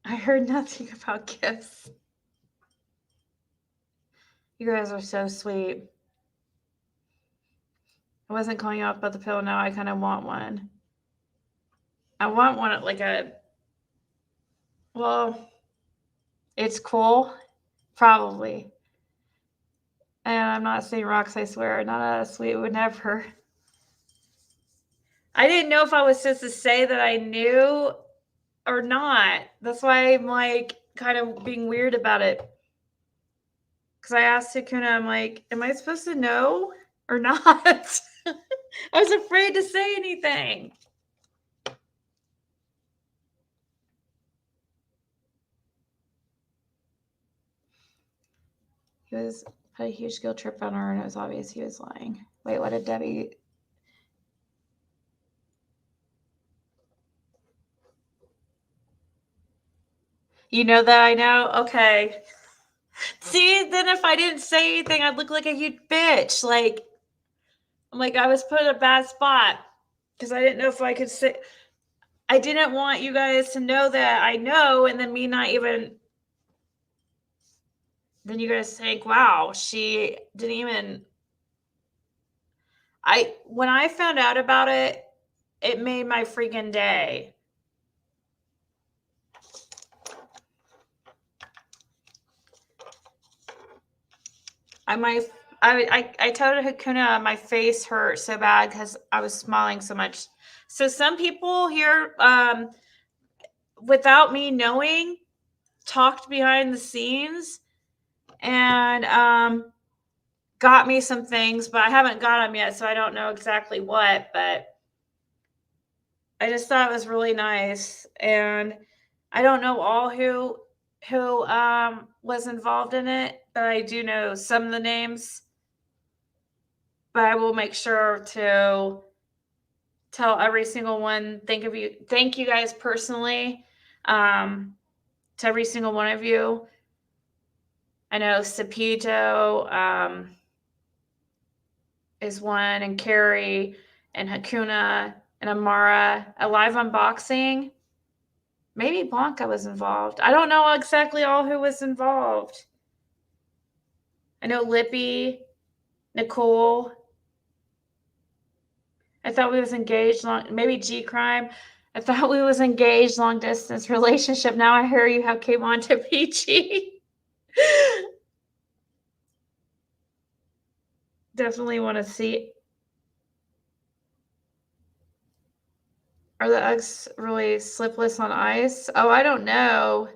I heard nothing about gifts. You guys are so sweet. I wasn't calling you up about the pillow. Now I kind of want one. I want one like a, well, it's cool. Probably. And I'm not saying rocks, I swear. Not a sweet would never. I didn't know if I was supposed to say that I knew or not. That's why I'm like kind of being weird about it. Because I asked Hakuna, I'm like, am I supposed to know or not? I was afraid to say anything. He was put a huge guilt trip on her, and it was obvious he was lying. Wait, what did Debbie? You know that I know? Okay. See, then if I didn't say anything, I'd look like a huge bitch. Like, I'm like, I was put in a bad spot because I didn't know if I could say. I didn't want you guys to know that I know, and then me not even. Then you guys think, wow, she didn't even. When I found out about it, it made my freaking day. I told Hakuna my face hurt so bad because I was smiling so much. So some people here, without me knowing, talked behind the scenes and got me some things, but I haven't got them yet, so I don't know exactly what. But I just thought it was really nice, and I don't know all who was involved in it, but I do know some of the names. But I will make sure to tell every single one. Thank you guys personally, to every single one of you. I know Sapito is one, and Carrie, and Hakuna, and Amara. A live unboxing. Maybe Blanca was involved. I don't know exactly all who was involved. I know Lippy, Nicole. I thought we was engaged maybe G Crime. I thought we was engaged long distance relationship. Now I hear you have came on to PG. Definitely want to see. Are the Uggs really slipless on ice? Oh, I don't know.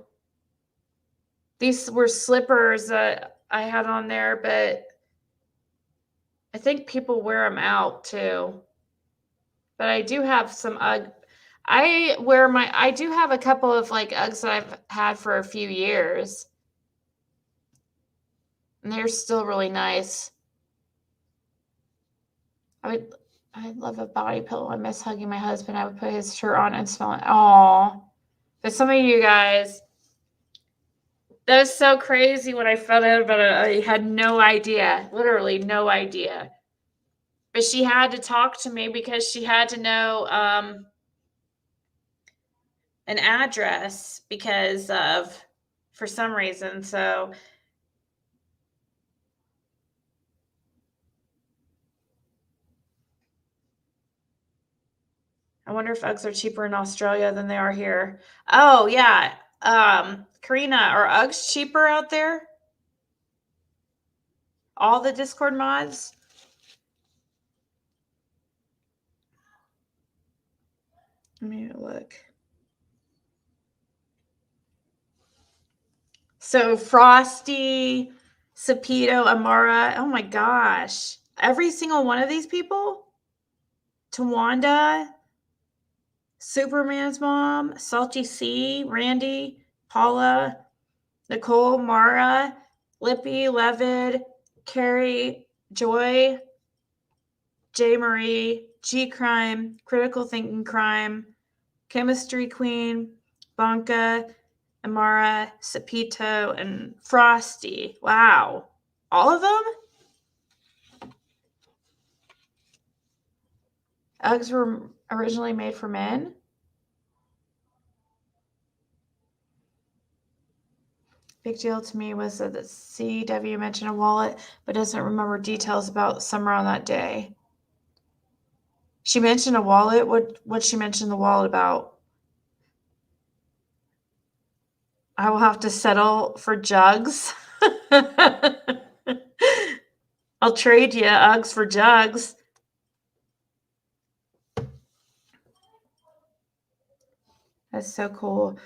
These were slippers that I had on there, but I think people wear them out too. But I do have some Ugg. I do have a couple of like Uggs that I've had for a few years. And they're still really nice. I love a body pillow. I miss hugging my husband. I would put his shirt on and smell it. Aw. But some of you guys, that was so crazy when I found out about it. I had no idea. Literally no idea. But she had to talk to me because she had to know an address for some reason. So I wonder if Uggs are cheaper in Australia than they are here. Oh yeah. Karina, are Uggs cheaper out there? All the Discord mods? Let me look. So Frosty, Sapito, Amara. Oh my gosh. Every single one of these people? Tawanda, Superman's mom, Salty C, Randy, Paula, Nicole, Mara, Lippy, Levid, Carrie, Joy, J. Marie, G Crime, Critical Thinking Crime, Chemistry Queen, Bonka, Amara, Sapito, and Frosty. Wow. All of them? Uggs were originally made for men? Big deal to me was that the CW mentioned a wallet, but doesn't remember details about Summer on that day. She mentioned a wallet? What'd she mention the wallet about? I will have to settle for jugs. I'll trade you Uggs for jugs. That's so cool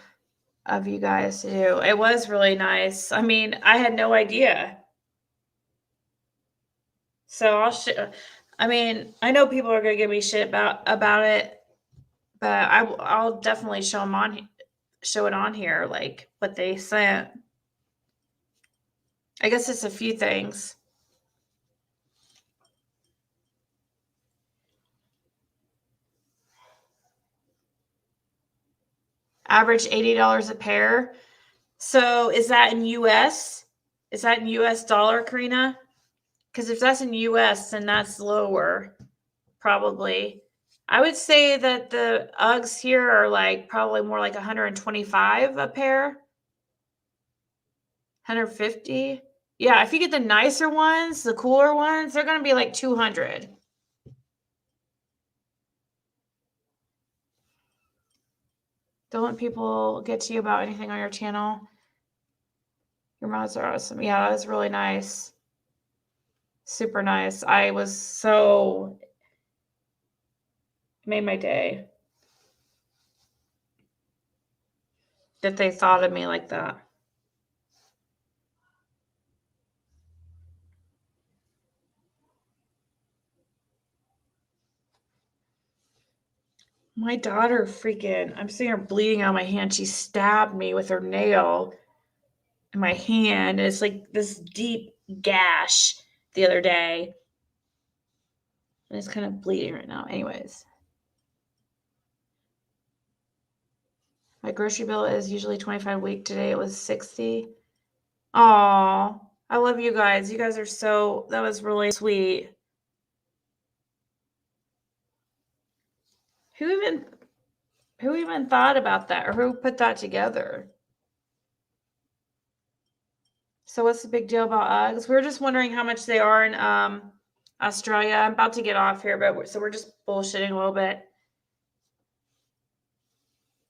of you guys to do. It was really nice. I mean, I had no idea. So I mean, I know people are gonna give me shit about it, but I'll definitely show it on here, like what they sent. I guess it's a few things. Average $80 a pair. So is that in US? Is that in US dollar, Karina? Because if that's in US, then that's lower, probably. I would say that the Uggs here are like probably more like 125 a pair. 150. Yeah, if you get the nicer ones, the cooler ones, they're going to be like 200. Don't let people get to you about anything on your channel. Your mods are awesome. Yeah, that's really nice. Super nice. I was so... It made my day that they thought of me like that. My daughter freaking... I'm seeing her bleeding out of my hand. She stabbed me with her nail in my hand. It's like this deep gash the other day. And it's kind of bleeding right now. Anyways. My grocery bill is usually 25 a week. Today it was 60. Aw, I love you guys. You guys are so, that was really sweet. Who even thought about that, or who put that together? So what's the big deal about Uggs? We're just wondering how much they are in Australia. I'm about to get off here, but so we're just bullshitting a little bit.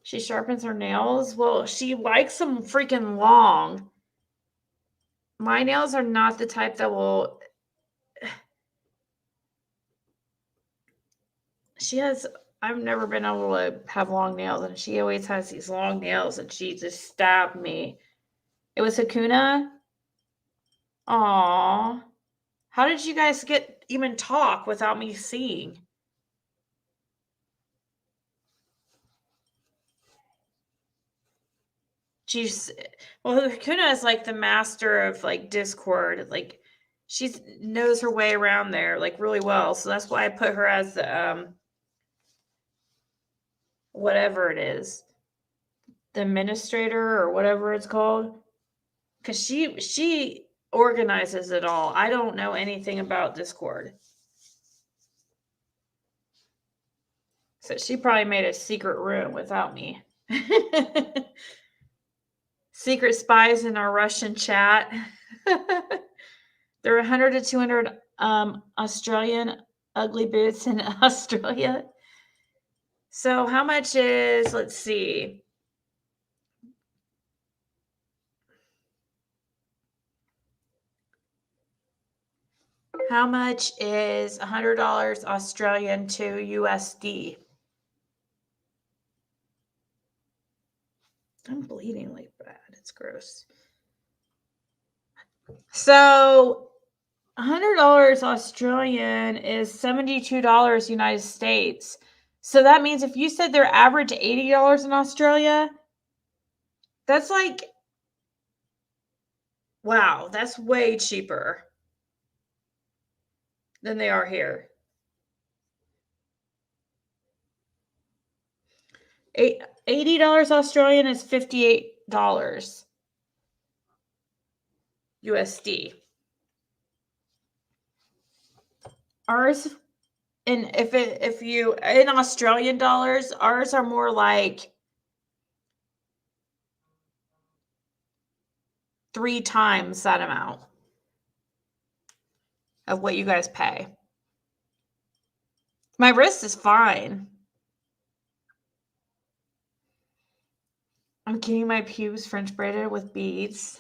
She sharpens her nails. Well, she likes them freaking long. My nails are not the type that will... She has... I've never been able to have long nails, and she always has these long nails, and she just stabbed me. It was Hakuna. Aw. How did you guys even talk without me seeing? She's... Well, Hakuna is like the master of like Discord. Like, she knows her way around there like really well. So that's why I put her as the whatever it is, the administrator or whatever it's called, because she organizes it all. I don't know anything about Discord, so she probably made a secret room without me. Secret spies in our Russian chat. There are 100 to 200 Australian ugly boots in Australia. So how much is, let's see. How much is $100 Australian to USD? I'm bleeding like bad. It's gross. So $100 Australian is $72 United States. So that means if you said they're average $80 in Australia, that's like, wow, that's way cheaper than they are here. $80 Australian is $58 USD. Ours, and if you in Australian dollars, ours are more like 3 times that amount of what you guys pay. My wrist is fine. I'm getting my pubes French braided with beads.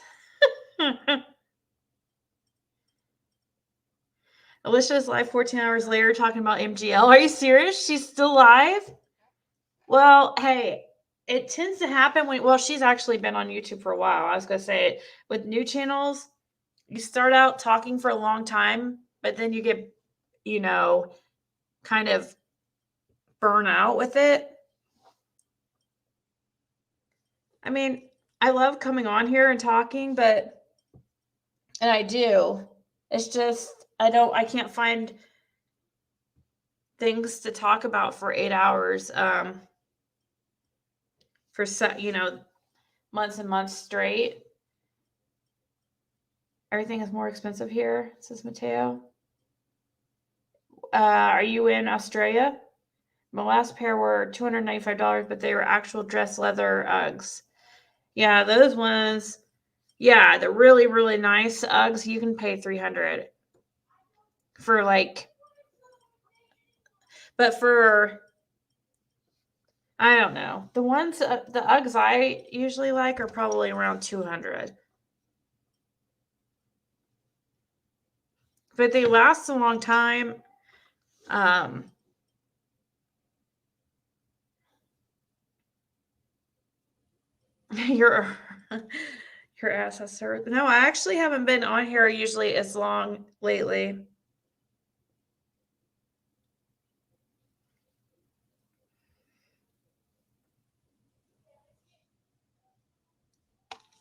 Alicia's live 14 hours later talking about MGL. Are you serious? She's still live? Well, hey, it tends to happen when, well, she's actually been on YouTube for a while. I was going to say, with new channels, you start out talking for a long time, but then you get, kind of burn out with it. I mean, I love coming on here and talking, but And I do. It's just I can't find things to talk about for 8 hours for months and months straight. Everything is more expensive here, says Mateo. Are you in Australia? My last pair were $295, but they were actual dress leather Uggs. Yeah, those ones. Yeah, the really, really nice Uggs, you can pay $300 for but for, I don't know. The ones, the Uggs I usually like are probably around $200. But they last a long time. Your ass has hurt. No, I actually haven't been on here usually as long lately.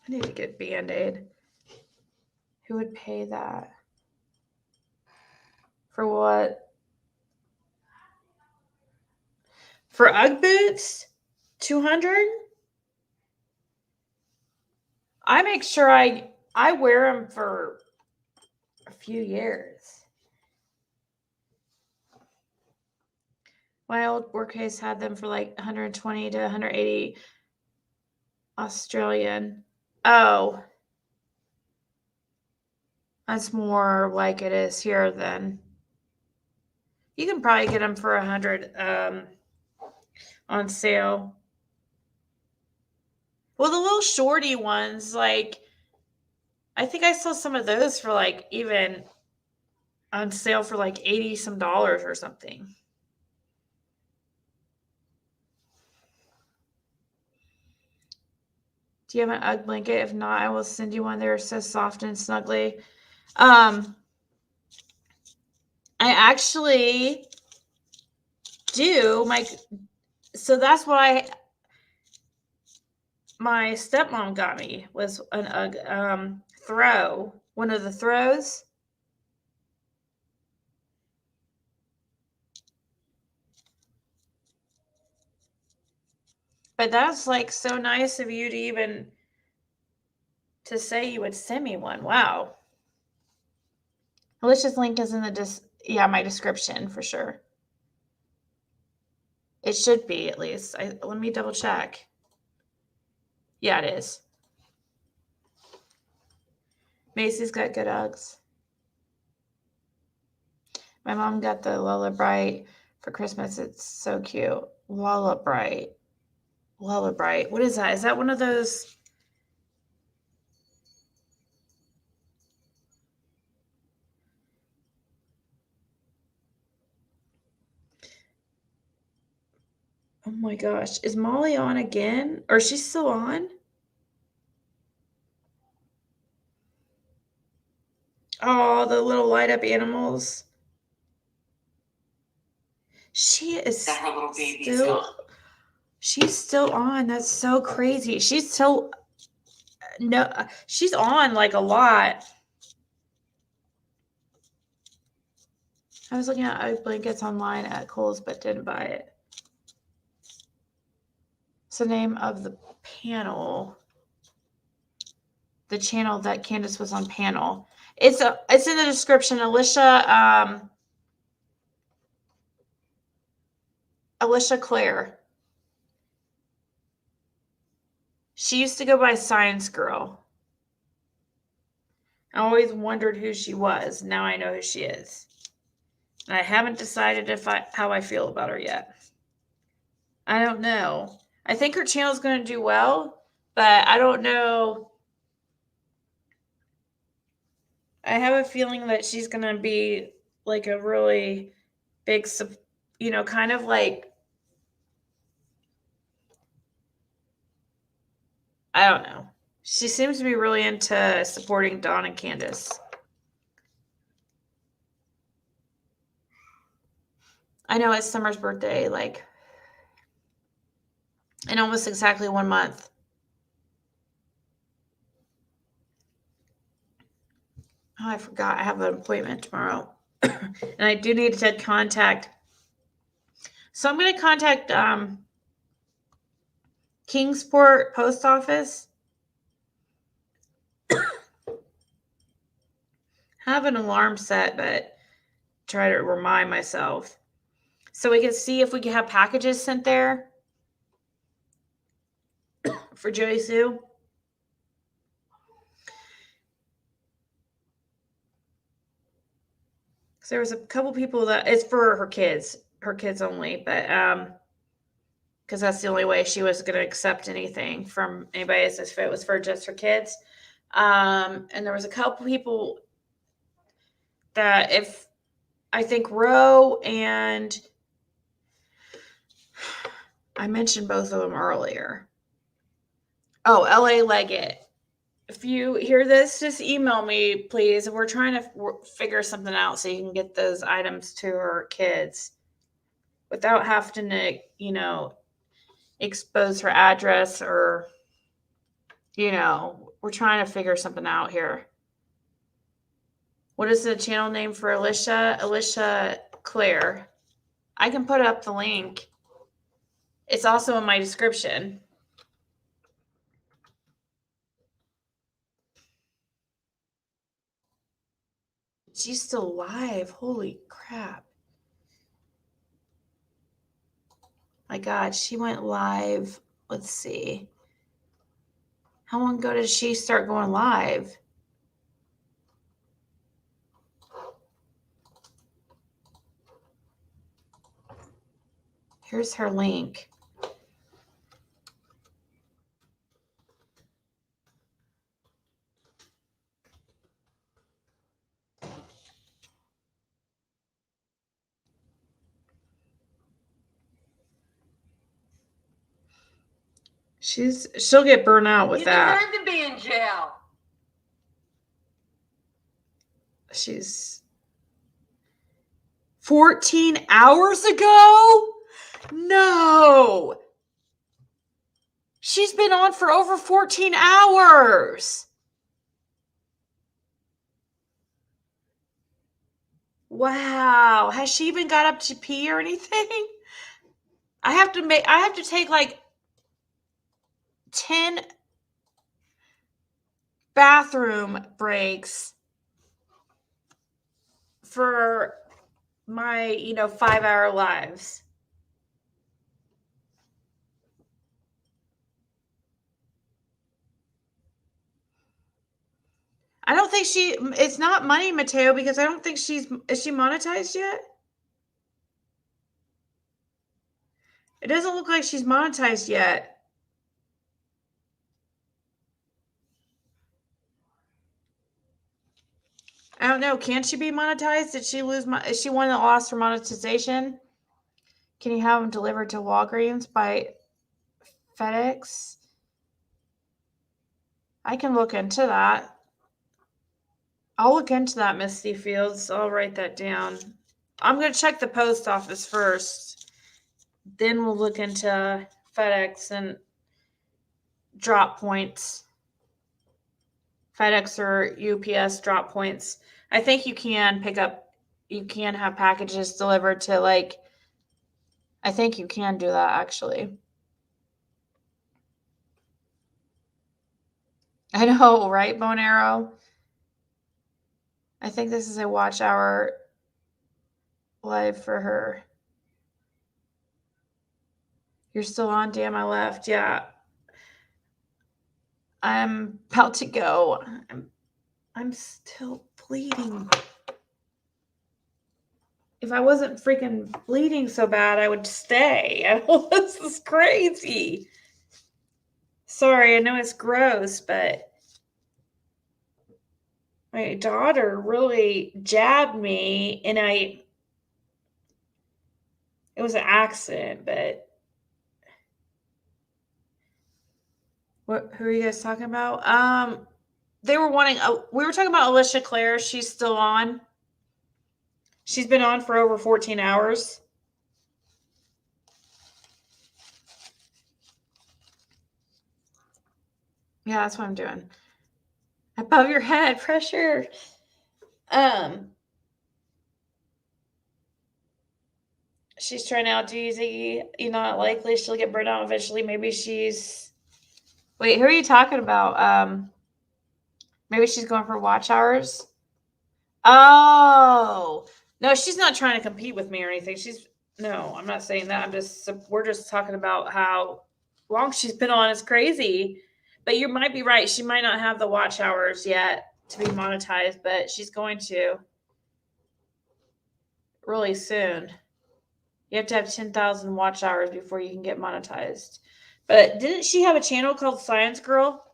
I need to get Band-Aid. Who would pay that? For what? For Ugg boots? 200? I make sure I wear them for a few years. My old workplace had them for like 120 to 180 Australian. Oh. That's more like it is here then. You can probably get them for 100 on sale. Well, the little shorty ones, like, I think I saw some of those for like even on sale for like 80 some dollars or something. Do you have an Ugg blanket? If not, I will send you one. They're so soft and snuggly. I actually do. So that's what my stepmom got me was an Ugg throw. One of the throws. But that's like so nice of you to even to say you would send me one. Wow. Alicia's link is in the my description for sure. It should be at least. Let me double check. Yeah, it is. Macy's got good Uggs. My mom got the Lola Bright for Christmas. It's so cute. Lola Bright. Lola Bright. What is that? Is that one of those? Oh my gosh. Is Molly on again? Or is she still on? Oh, the little light up animals. She is she's still on. That's so crazy. She's on like a lot. I was looking at Ugg blankets online at Kohl's, but didn't buy it. It's the name of the panel. The channel that Candus was on panel. It's in the description. Alicia Claire. She used to go by Science Girl. I always wondered who she was. Now I know who she is. And I haven't decided how I feel about her yet. I don't know. I think her channel is going to do well, but I don't know. I have a feeling that she's going to be like a really big, kind of like, I don't know. She seems to be really into supporting Dawn and Candus. I know it's Summer's birthday, like, in almost exactly 1 month. Oh, I forgot. I have an appointment tomorrow. And I do need to contact. So I'm going to contact Kingsport Post Office. Have an alarm set, but try to remind myself. So we can see if we can have packages sent there for Joey Sue. So there was a couple people that it's for her kids only, but because that's the only way she was going to accept anything from anybody if it was for just her kids. And there was a couple people that if I think Roe and I mentioned both of them earlier. Oh, LA Leggett. If you hear this, just email me, please. We're trying to figure something out so you can get those items to her kids without having to, expose her address or, we're trying to figure something out here. What is the channel name for Alicia? Alicia Claire. I can put up the link. It's also in my description. She's still alive. Holy crap. My God, she went live. Let's see. How long ago did she start going live? Here's her link. She'll get burnt out with that. You deserve to be in jail. She's 14 hours ago? No. She's been on for over 14 hours. Wow. Has she even got up to pee or anything? I have to take like 10 bathroom breaks for my, 5-hour lives. I don't think it's not money, Mateo, because I don't think is she monetized yet? It doesn't look like she's monetized yet. I don't know. Can she be monetized? Did she lose is she one that lost her monetization? Can you have them delivered to Walgreens by FedEx? I can look into that. I'll look into that, Misty Fields. I'll write that down. I'm going to check the post office first. Then we'll look into FedEx and drop points. FedEx or UPS drop points. I think you can have packages delivered to I think you can do that actually. I know, right, Bone Arrow? I think this is a watch hour live for her. You're still on? Damn, I left. Yeah. I'm about to go. I'm still bleeding. If I wasn't freaking bleeding so bad, I would stay. This is crazy. Sorry, I know it's gross, but my daughter really jabbed me and it was an accident, but who are you guys talking about? They were wanting, we were talking about Alicia Claire. She's still on. She's been on for over 14 hours. Yeah, that's what I'm doing. Above your head, pressure. She's trying out Ziggy. Not likely she'll get burned out eventually. Maybe she's. Wait, who are you talking about? Maybe she's going for watch hours. Oh no, she's not trying to compete with me or anything. No, I'm not saying that. We're just talking about how long she's been on. It's crazy, but you might be right. She might not have the watch hours yet to be monetized, but she's going to really soon. You have to have 10,000 watch hours before you can get monetized. But didn't she have a channel called Science Girl?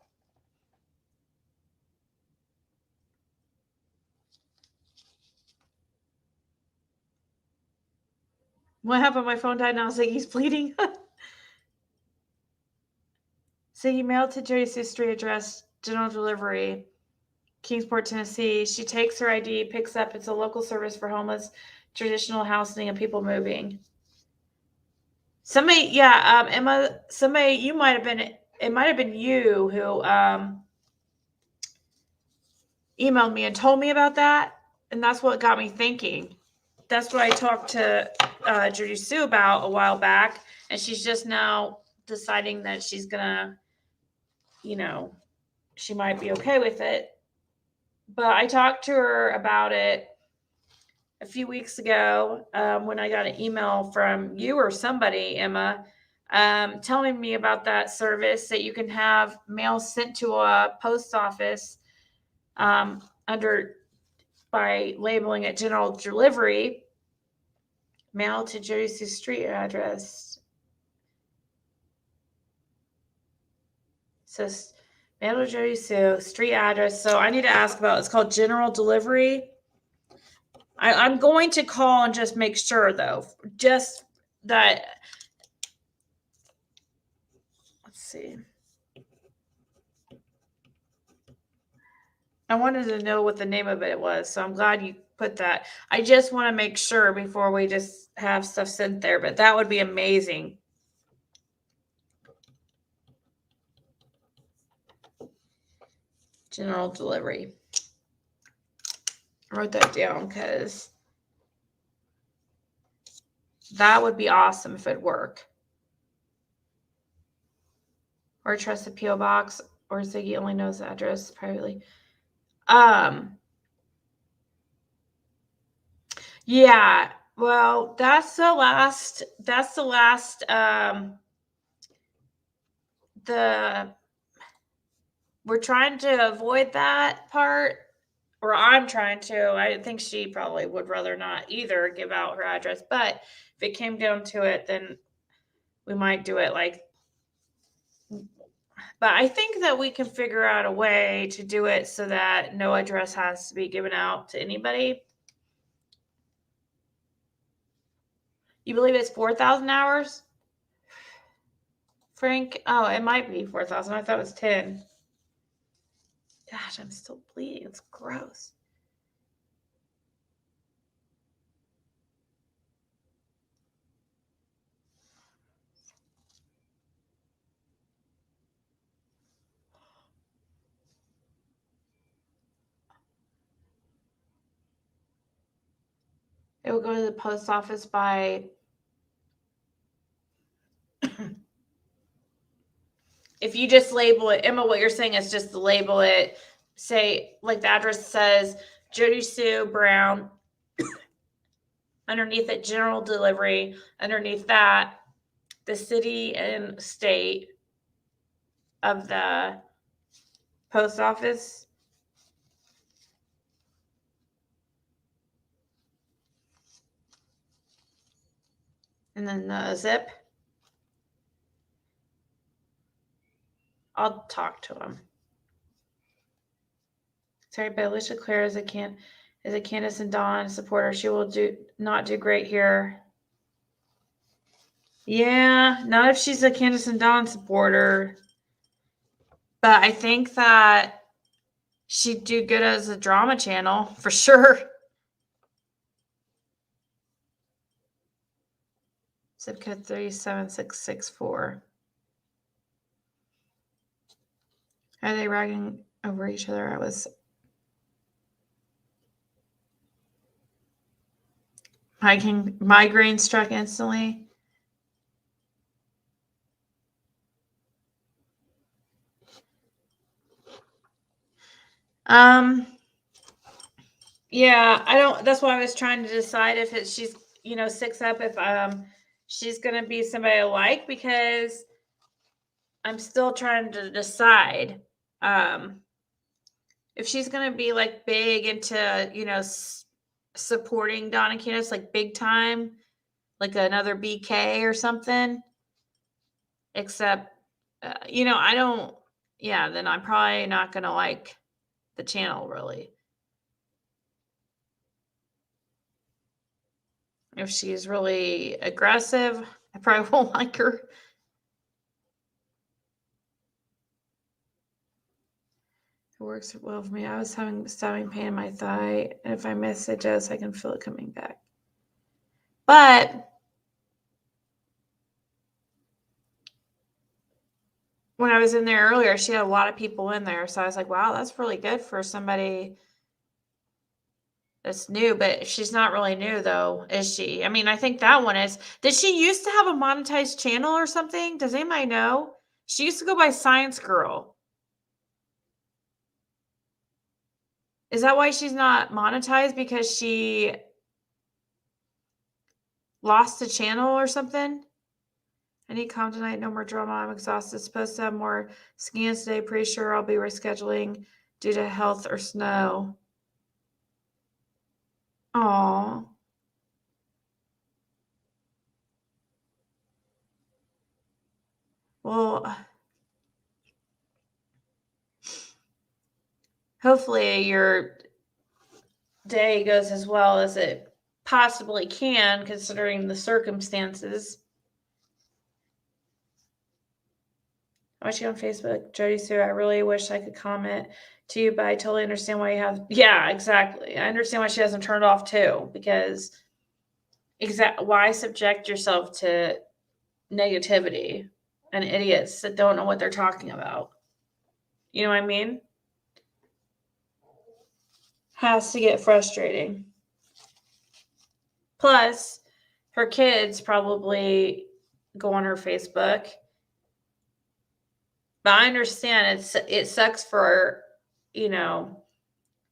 What happened? My phone died now. Ziggy's bleeding. Ziggy mailed to Jody's street address, general delivery, Kingsport, Tennessee. She takes her ID, picks up. It's a local service for homeless, traditional housing, and people moving. Somebody, yeah, Emma, you might have been, it might have been you who emailed me and told me about that. And that's what got me thinking. That's what I talked to Judy Sue about a while back. And she's just now deciding that she's going to, she might be okay with it. But I talked to her about it a few weeks ago when I got an email from you or somebody, Emma, telling me about that service that you can have mail sent to a post office by labeling it general delivery, mail to Jody Sue's street address. So mail to Jody Sue, street address. So I need to ask about, it's called general delivery. I'm going to call and just make sure though, just that, let's see. I wanted to know what the name of it was, so I'm glad you put that. I just want to make sure before we just have stuff sent there, but that would be amazing. General delivery. I wrote that down because that would be awesome if it worked. Or trust the P.O. box, or Ziggy only knows the address privately. Yeah, well, we're trying to avoid that part, or I'm trying to. I think she probably would rather not either give out her address, but if it came down to it, then we might do it but I think that we can figure out a way to do it so that no address has to be given out to anybody. You believe it's 4,000 hours? Frank? Oh, it might be 4,000. I thought it was 10. Gosh, I'm still bleeding. It's gross. It will go to the post office by if you just label it, Emma, what you're saying is just to label it, say, like the address says Jody Sue Brown, underneath it, general delivery, underneath that, the city and state of the post office. And then the zip. I'll talk to him. Sorry, but Alicia Claire is a Candus and Dawn supporter. She will not do great here. Yeah, not if she's a Candus and Dawn supporter. But I think that she'd do good as a drama channel for sure. Zip code 37664. Are they ragging over each other? Migraine struck instantly. Yeah, I don't. That's why I was trying to decide if she's 6 up, if she's gonna be somebody I like, because I'm still trying to decide if she's gonna be like big into supporting Donna Candus like big time, like another BK or something. Except, I don't. Yeah, then I'm probably not gonna like the channel really. If she's really aggressive, I probably won't like her. It works well for me. I was having stabbing pain in my thigh, and if I miss a dose, I can feel it coming back. But when I was in there earlier, she had a lot of people in there, so I was like, wow, that's really good for somebody that's new. But she's not really new, though, is she? I mean, I think that one is. Did she used to have a monetized channel or something? Does anybody know? She used to go by Science Girl. Is that why she's not monetized? Because she lost the channel or something? I need calm tonight. No more drama. I'm exhausted. Supposed to have more scans today. Pretty sure I'll be rescheduling due to health or snow. Aw. Well, hopefully your day goes as well as it possibly can, considering the circumstances. I watch you on Facebook, Jody Sue. I really wish I could comment to you, but I totally understand why you have. Yeah, exactly. I understand why she hasn't turned off too, because why subject yourself to negativity and idiots that don't know what they're talking about? You know what I mean? Has to get frustrating. Plus, her kids probably go on her Facebook. But I understand it sucks for,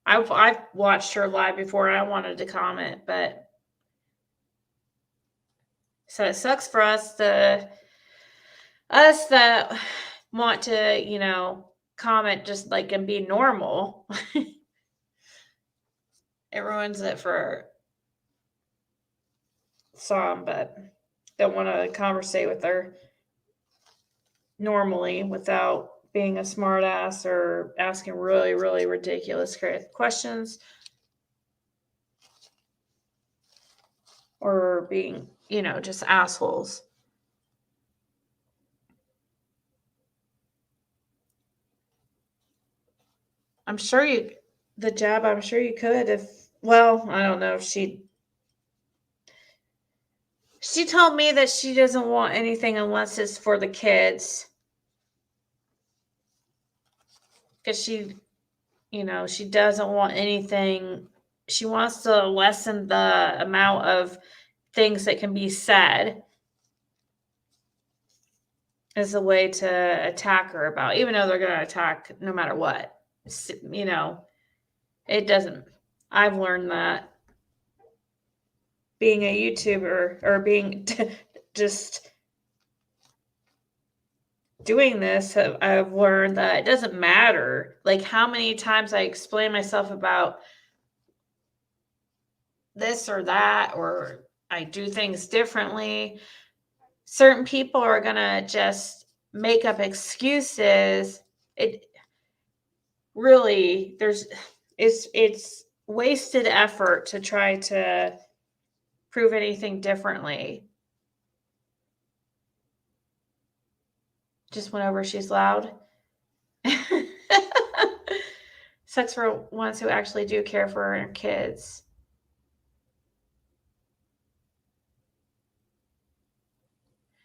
I've watched her live before and I wanted to comment, but so it sucks for us that want to, comment just like and be normal. It ruins it for some, but don't want to conversate with her normally without being a smart ass or asking really, really ridiculous questions or being, just assholes. I'm sure you could I don't know if she told me that she doesn't want anything unless it's for the kids. Because she doesn't want anything. She wants to lessen the amount of things that can be said as a way to attack her about, even though they're going to attack no matter what. It doesn't. I've learned that being a YouTuber or being just doing this, I've learned that it doesn't matter like how many times I explain myself about this or that, or I do things differently. Certain people are going to just make up excuses. It really, it's wasted effort to try to prove anything differently. Just went over. She's loud. Sucks for ones who actually do care for her kids.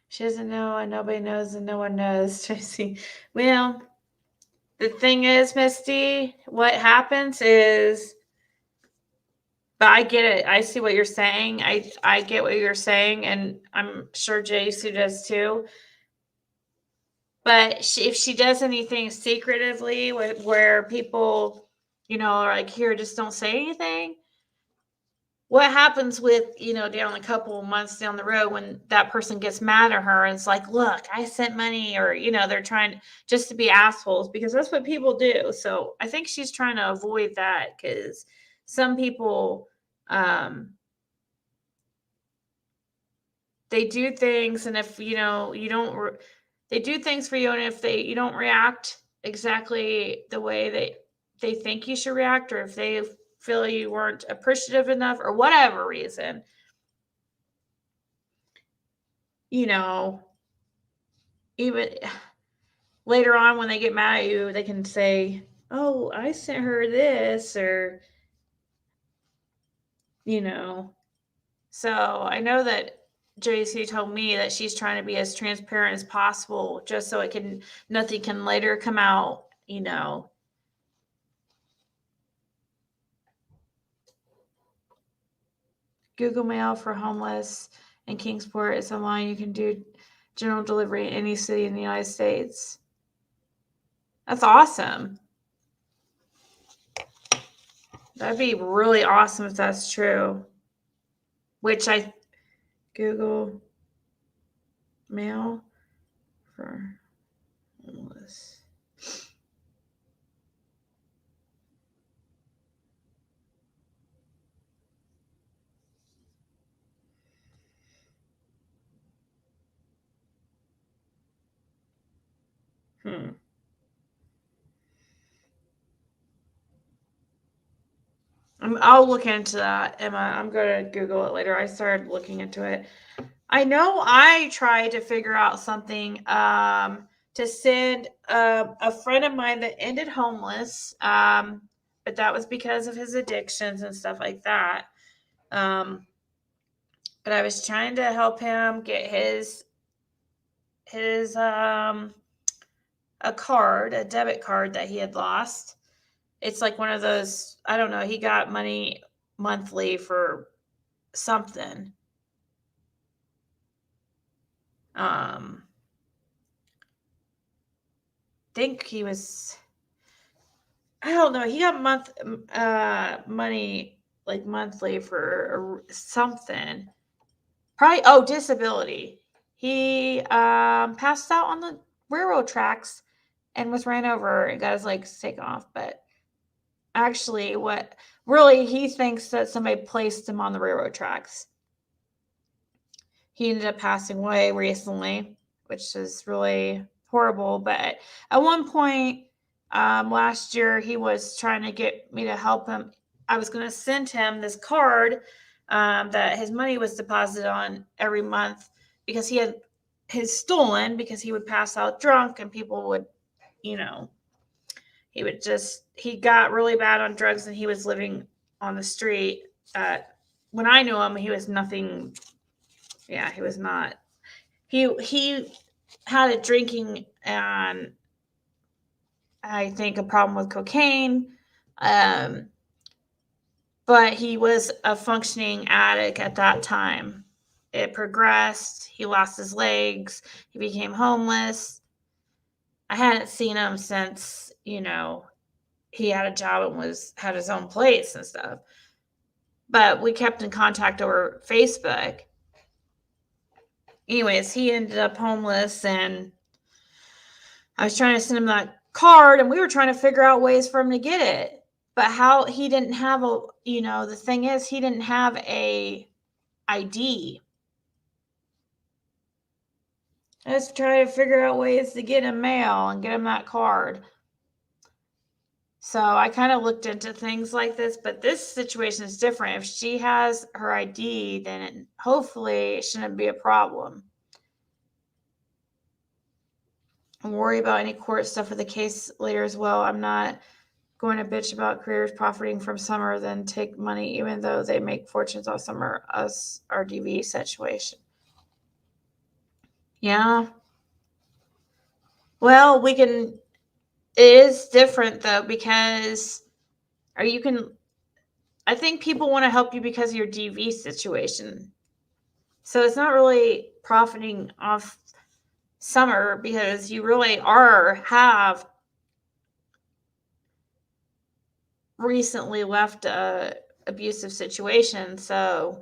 She doesn't know, and nobody knows, and no one knows. Tracy. Well, the thing is, Misty, what happens is But I get it. I see what you're saying. I get what you're saying, and I'm sure JC does too. But if she does anything secretively where people, are like, here, just don't say anything. What happens with, down a couple of months down the road when that person gets mad at her and it's like, look, I sent money, or, they're trying just to be assholes, because that's what people do. So I think she's trying to avoid that, because some people, they do things, and if, you don't, they do things for you, and if you don't react exactly the way they think you should react, or if they feel you weren't appreciative enough, or whatever reason, even later on when they get mad at you, they can say, oh, I sent her this, or, so I know that JC told me that she's trying to be as transparent as possible, just so nothing can later come out, Google Mail for homeless in Kingsport is online. You can do general delivery in any city in the United States. That's awesome. That'd be really awesome if that's true. Google Mail for homeless. I'll look into that, Emma. I'm going to Google it later. I started looking into it. I know I tried to figure out something to send a friend of mine that ended homeless, but that was because of his addictions and stuff like that. But I was trying to help him get his a debit card that he had lost. It's like one of those, I don't know, he got money monthly for something. Think he was, I don't know, he got money like monthly for something. Probably disability. He passed out on the railroad tracks and was ran over and got his legs taken off. But actually, he thinks that somebody placed him on the railroad tracks. He ended up passing away recently, which is really horrible. But at one point last year, he was trying to get me to help him. I was going to send him this card that his money was deposited on every month, because he had his stolen, because he would pass out drunk and people would, he got really bad on drugs, and he was living on the street. When I knew him, he was nothing. Yeah, he was not. He had a drinking and I think a problem with cocaine. But he was a functioning addict at that time. It progressed. He lost his legs. He became homeless. I hadn't seen him since, he had a job and had his own place and stuff. But we kept in contact over Facebook. Anyways, he ended up homeless, and I was trying to send him that card, and we were trying to figure out ways for him to get it. But how he didn't have the thing is, he didn't have a ID. I was trying to figure out ways to get him mail and get him that card. So I kind of looked into things like this, but this situation is different. If she has her ID, then hopefully it shouldn't be a problem. I'm worried about any court stuff for the case later as well. I'm not going to bitch about careers profiting from summer, then take money, even though they make fortunes off summer, our DV situation. Yeah. Well, it is different though, because I think people want to help you because of your DV situation. So it's not really profiting off Summer because you really have recently left a abusive situation. So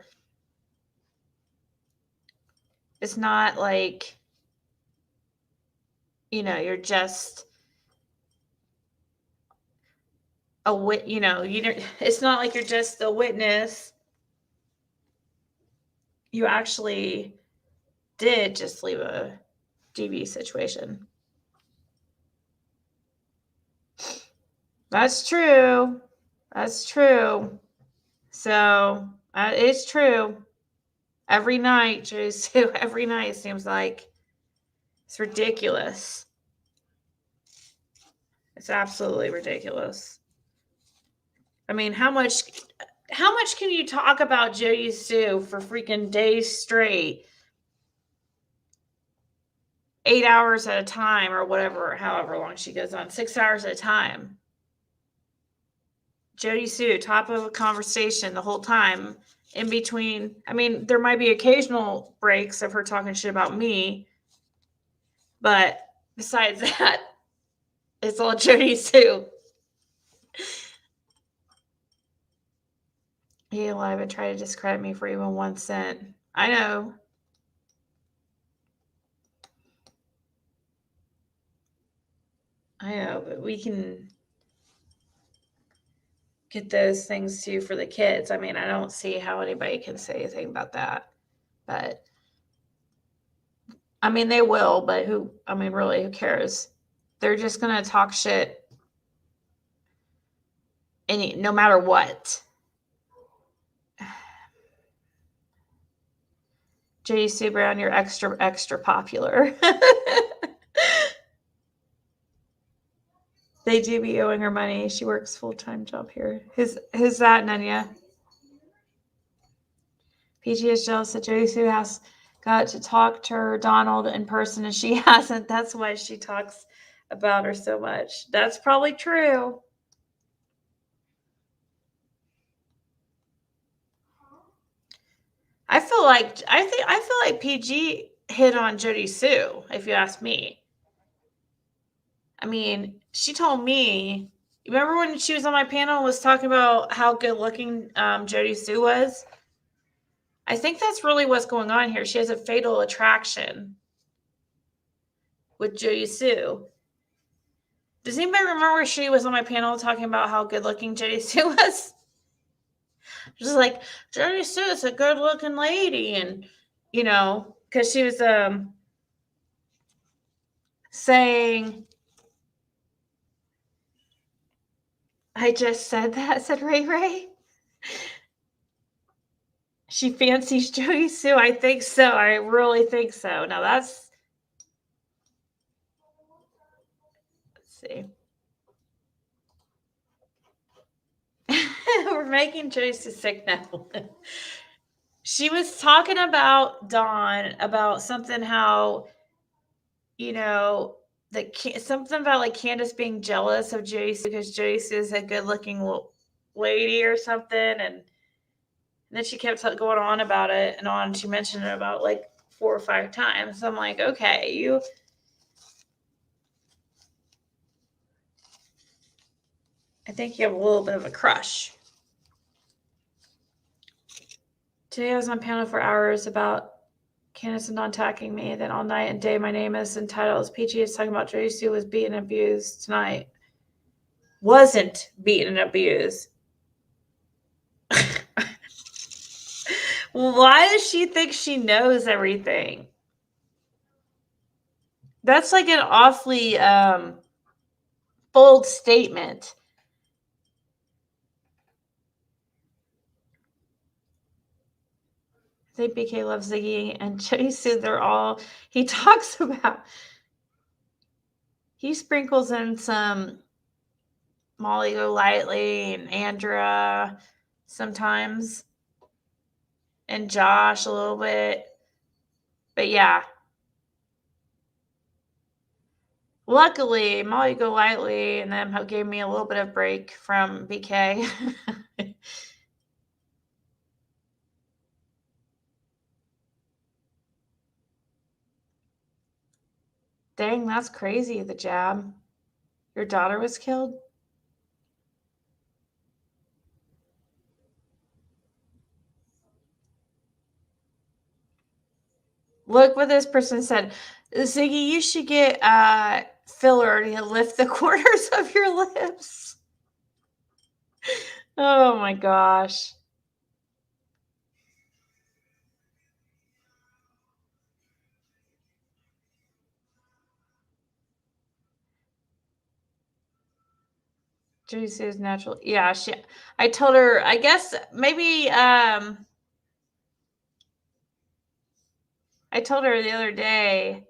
it's not like, you're just it's not like you're just a witness. You actually did just leave a DV situation. That's true. That's true. So it's true. Every night, Sue, every night it seems like it's ridiculous. It's absolutely ridiculous. I mean, how much can you talk about Jody Sue for freaking days straight? 8 hours at a time or whatever, however long she goes on, 6 hours at a time. Jody Sue, top of a conversation the whole time. In between, I mean, there might be occasional breaks of her talking shit about me, but besides that, it's all Jody Sue. He alive and try to discredit me for even 1 cent. I know. I know, but we can get those things too for the kids. I mean, I don't see how anybody can say anything about that. But I mean, they will, but really, who cares? They're just going to talk shit no matter what. J. Sue Brown, you're extra, extra popular. They do be owing her money. She works full-time job here. Who's that, Nanya? PG is jealous that Jody Sue has got to talk to her Donald in person and she hasn't. That's why she talks about her so much. That's probably true. I feel like PG hit on Jody Sue, if you ask me. I mean, she told me, you remember when she was on my panel and was talking about how good looking Jody Sue was? I think that's really what's going on here. She has a fatal attraction with Jody Sue. Does anybody remember she was on my panel talking about how good looking Jody Sue was? Just like, Jody Sue is a good looking lady. And, because she was saying, I just said that, said Ray Ray. She fancies Jody Sue. I think so. I really think so. Now let's see. We're making Jody Sue sick now. She was talking about Dawn about something how, something about like Candus being jealous of Jody Sue because Jody Sue is a good looking lady or something. And then she kept going on about it and on. She mentioned it about like 4 or 5 times. So I'm like, okay, I think you have a little bit of a crush. Today I was on panel for hours about Candus and Dawn attacking me. Then all night and day my name is entitled as PG is talking about Jody Sue was beaten and abused tonight. Wasn't beaten and abused. Why does she think she knows everything? That's like an awfully bold statement. I think BK loves Ziggy and Jody Sue. He talks about. He sprinkles in some Molly Golightly and Andra sometimes. And Josh a little bit. But yeah. Luckily, Molly Golightly and them gave me a little bit of break from BK. Dang, that's crazy, the jab. Your daughter was killed? Look what this person said. Ziggy, you should get filler to lift the corners of your lips. Oh my gosh. Juicy is natural. Yeah, I told her, I guess maybe I told her the other day.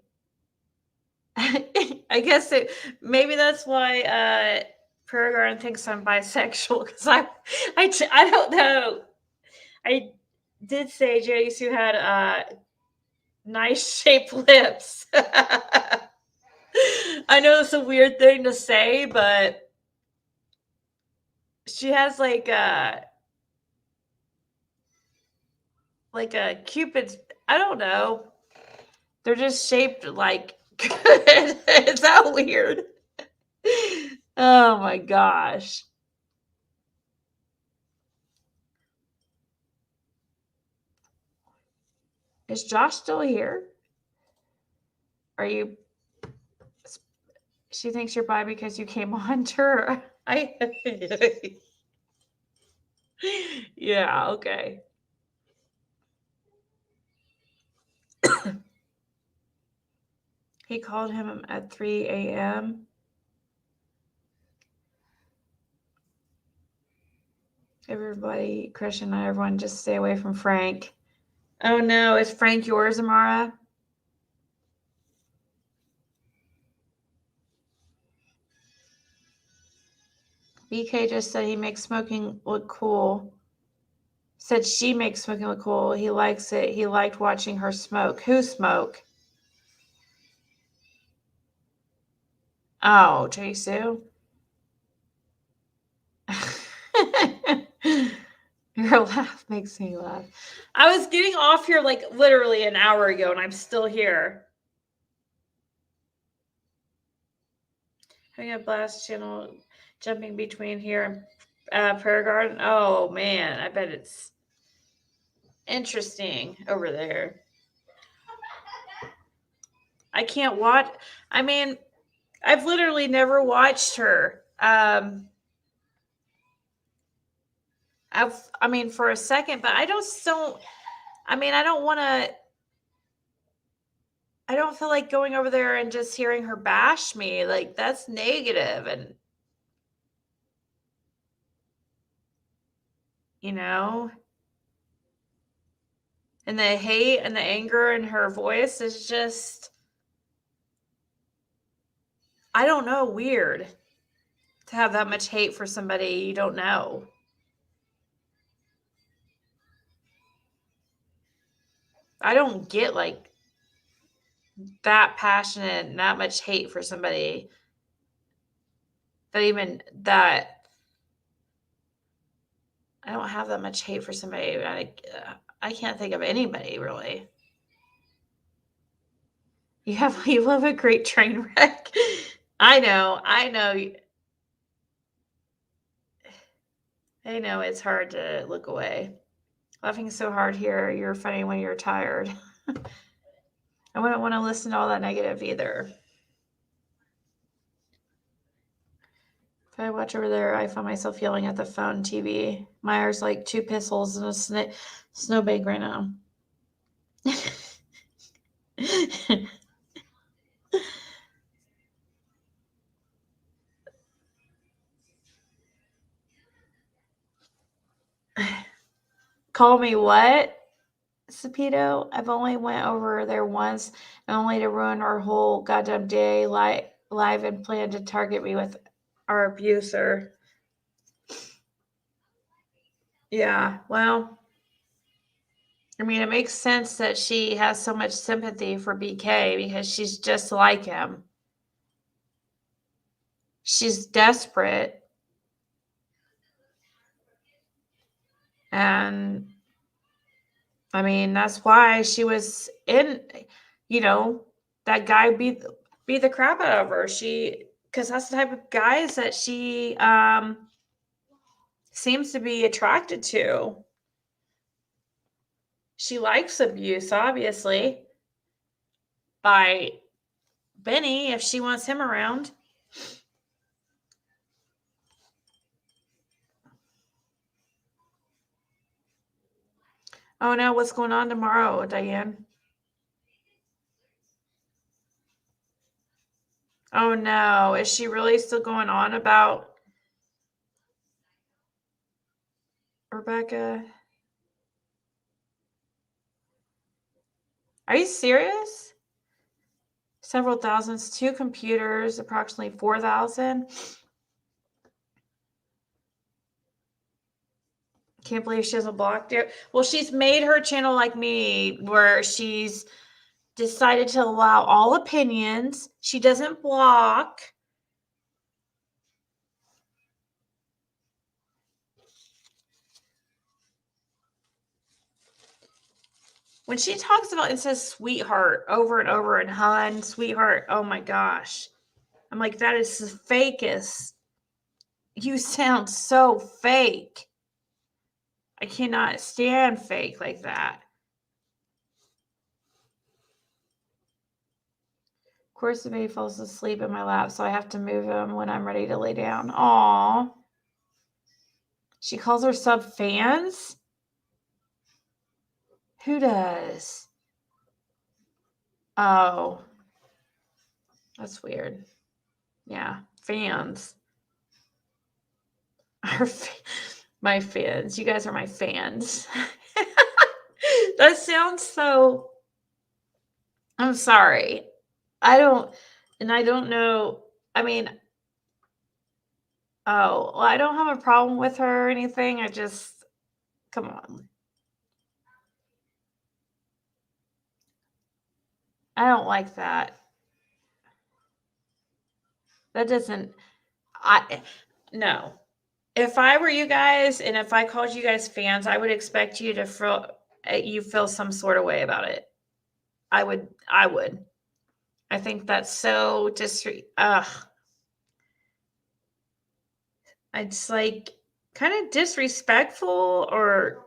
I guess maybe that's why Peregrine thinks I'm bisexual, because I don't know. I did say Jisoo had nice shaped lips. I know it's a weird thing to say, but she has like a Cupid's. I don't know. They're just shaped like good. Is that weird? Oh my gosh. Is Josh still here? Are you? She thinks you're bi because you came on to her. Yeah, okay. He called him at 3 a.m. Everybody, Christian and everyone, just stay away from Frank. Oh no, is Frank yours, Amara? BK just said he makes smoking look cool. Said she makes smoking look cool. He likes it. He liked watching her smoke. Who smoke? Oh, Jisoo. Your laugh makes me laugh. I was getting off here like literally an hour ago and I'm still here. Having a blast channel jumping between here and Prayer Garden. Oh man, I bet it's interesting over there. I can't watch. I mean, I've literally never watched her. I mean, for a second, but I don't. I mean, I don't want to. I don't feel like going over there and just hearing her bash me. Like that's negative, and you know, and the hate and the anger in her voice is just, I don't know, weird to have that much hate for somebody you don't know. I don't get like that passionate and that much hate for somebody. But even that, I don't have that much hate for somebody. I can't think of anybody really. You love a great train wreck. I know. I know it's hard to look away. Laughing so hard here. You're funny when you're tired. I wouldn't want to listen to all that negative either. If I watch over there, I find myself yelling at the phone TV. Myers like 2 pistols and a snowbank right now. Call me what? Sapito? I've only went over there once, and only to ruin our whole goddamn day live and plan to target me with our abuser. Yeah, well, I mean, it makes sense that she has so much sympathy for BK because she's just like him. She's desperate. And I mean, that's why she was in, that guy beat the crap out of her. Because that's the type of guys that she seems to be attracted to. She likes abuse, obviously, by Benny if she wants him around. Oh no, what's going on tomorrow, Diane? Oh no, is she really still going on about Rebecca? Are you serious? Several thousands, 2 computers, approximately 4,000. Can't believe she hasn't blocked it. Well, she's made her channel like me, where she's decided to allow all opinions. She doesn't block. When she talks about and says sweetheart over and over and hun, sweetheart, oh my gosh. I'm like, that is the fakest. You sound so fake. I cannot stand fake like that. Of course, the baby falls asleep in my lap, so I have to move him when I'm ready to lay down. Aw. She calls her sub fans? Who does? Oh. That's weird. Yeah, fans. My fans. You guys are my fans. That sounds so... I'm sorry. I don't know. I mean, oh, well, I don't have a problem with her or anything. I just, come on. I don't like that. That doesn't, no. If I were you guys and if I called you guys fans, I would expect you to feel some sort of way about it. I would. I think that's so it's like kind of disrespectful or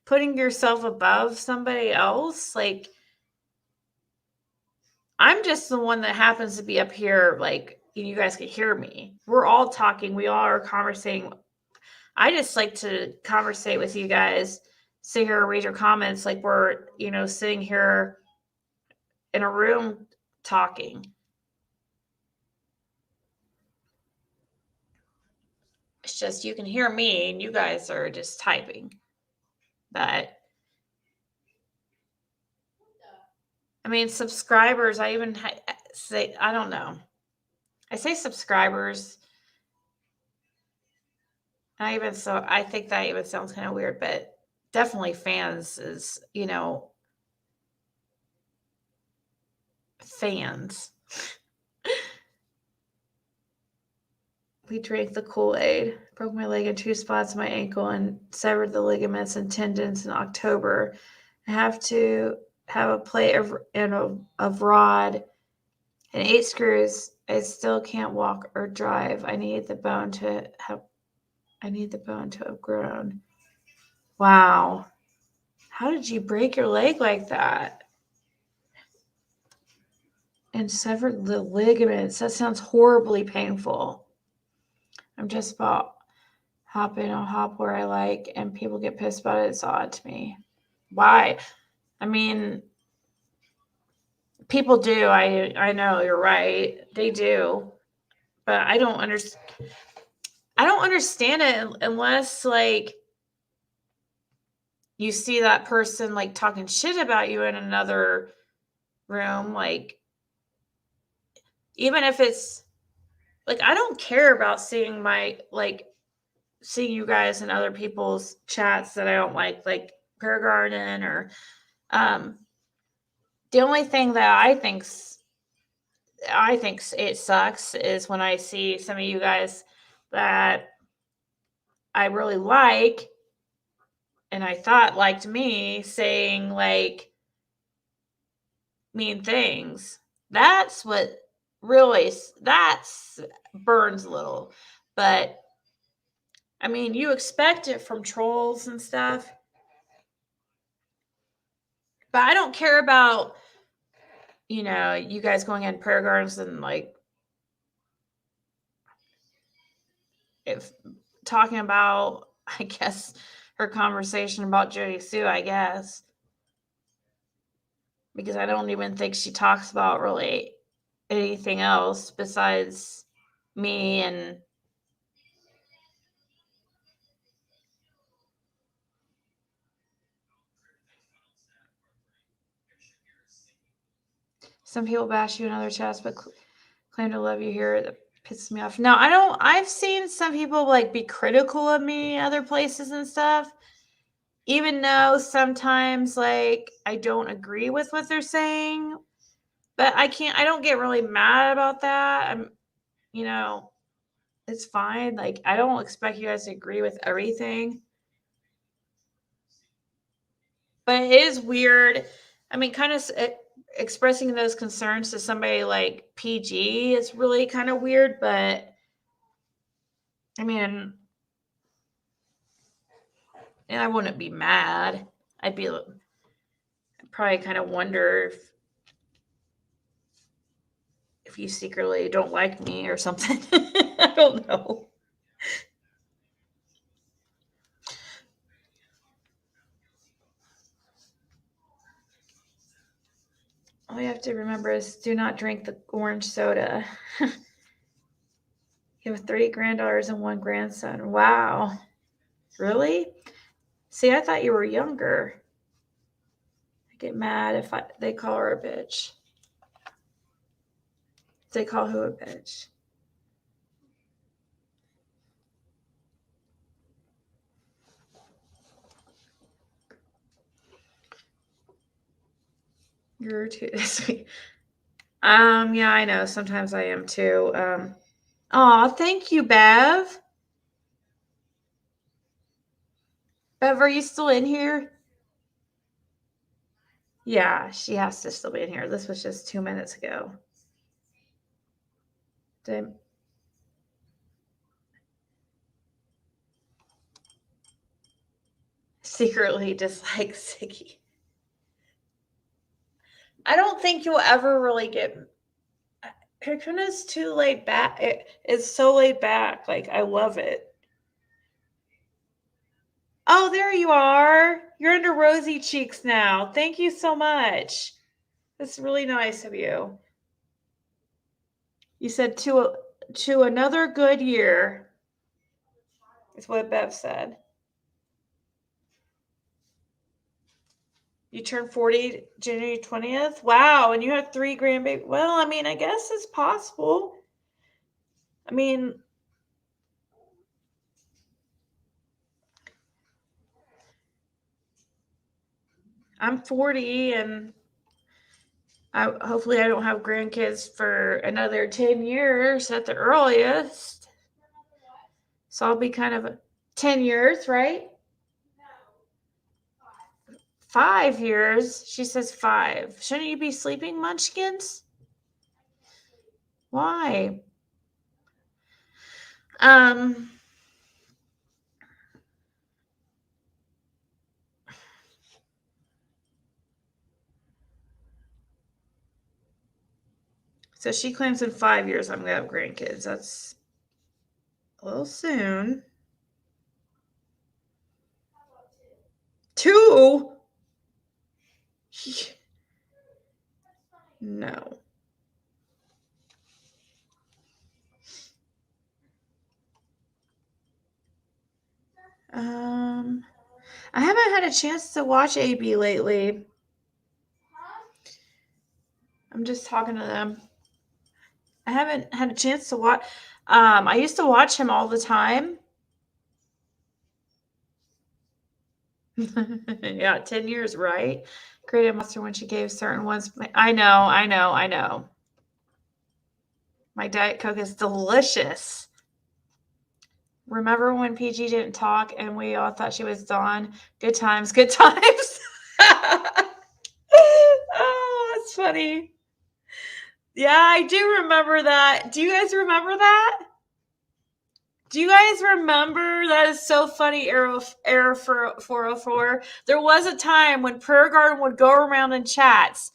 putting yourself above somebody else. Like, I'm just the one that happens to be up here, like, you guys can hear me. We're all talking. We all are conversing. I just like to conversate with you guys, sit here, read your comments like we're, sitting here in a room talking. It's just you can hear me and you guys are just typing. But I mean, subscribers, I even say, I don't know. I say subscribers. I think that even sounds kind of weird, but definitely fans is, fans. We drank the Kool-Aid, broke my leg in 2 spots in my ankle and severed the ligaments and tendons in October. I have to have a plate of rod and 8 screws. I still can't walk or drive. I need the bone to have grown. Wow. How did you break your leg like that? And severed the ligaments. That sounds horribly painful. I'm just about hopping. I'll hop where I like, and people get pissed about it. It's odd to me. Why? I mean, people do. I know you're right. They do. But I don't understand. I don't understand it unless, like, you see that person, like, talking shit about you in another room. Like, even if it's, like, I don't care about seeing you guys in other people's chats that I don't like Prayer Garden or, the only thing that I think it sucks is when I see some of you guys that I really like and I thought liked me saying, like, mean things. That's what really, that's burns a little. But I mean, you expect it from trolls and stuff. But I don't care about, you know, you guys going in prayer gardens and like, if talking about, I guess, her conversation about Jody Sue, I guess. Because I don't even think she talks about really anything else besides me and some people bash you in other chats, but claim to love you here. That pisses me off. No, I don't. I've seen some people like be critical of me other places and stuff, even though sometimes like I don't agree with what they're saying. But I don't get really mad about that. You know, it's fine. Like, I don't expect you guys to agree with everything. But it is weird. I mean, kind of expressing those concerns to somebody like PG is really kind of weird, but I mean, and I wouldn't be mad. I'd probably kind of wonder if you secretly don't like me or something. I don't know. All you have to remember is do not drink the orange soda. You have 3 granddaughters and 1 grandson. Wow. Really? See, I thought you were younger. I get mad if they call her a bitch. They call who a bitch? You're too sweet. Yeah, I know. Sometimes I am too. Thank you, Bev. Bev, are you still in here? Yeah, she has to still be in here. This was just 2 minutes ago. Secretly dislike Ziggy. I don't think you'll ever really get. Kakuna's too laid back. It's so laid back. Like, I love it. Oh, there you are. You're under rosy cheeks now. Thank you so much. That's really nice of you. You said to another good year. Is what Bev said. You turned 40 January 20th? Wow, and you had 3 grandbabies. Well, I mean, I guess it's possible. I mean, I'm 40 and hopefully I don't have grandkids for another 10 years at the earliest. So I'll be kind of 10 years, right? 5 years. She says 5. Shouldn't you be sleeping, munchkins? Why? So she claims in 5 years I'm going to have grandkids. That's a little soon. 2? No. I haven't had a chance to watch AB lately. I'm just talking to them. I haven't had a chance to watch. I used to watch him all the time. Yeah, 10 years, right? Created a monster when she gave certain ones. I know. My Diet Coke is delicious. Remember when PG didn't talk and we all thought she was Dawn? Good times, good times. Oh, that's funny. Yeah, I do remember that. Do you guys remember that? Do you guys remember? That is so funny, Arrow 404. There was a time when Prayer Garden would go around in chats,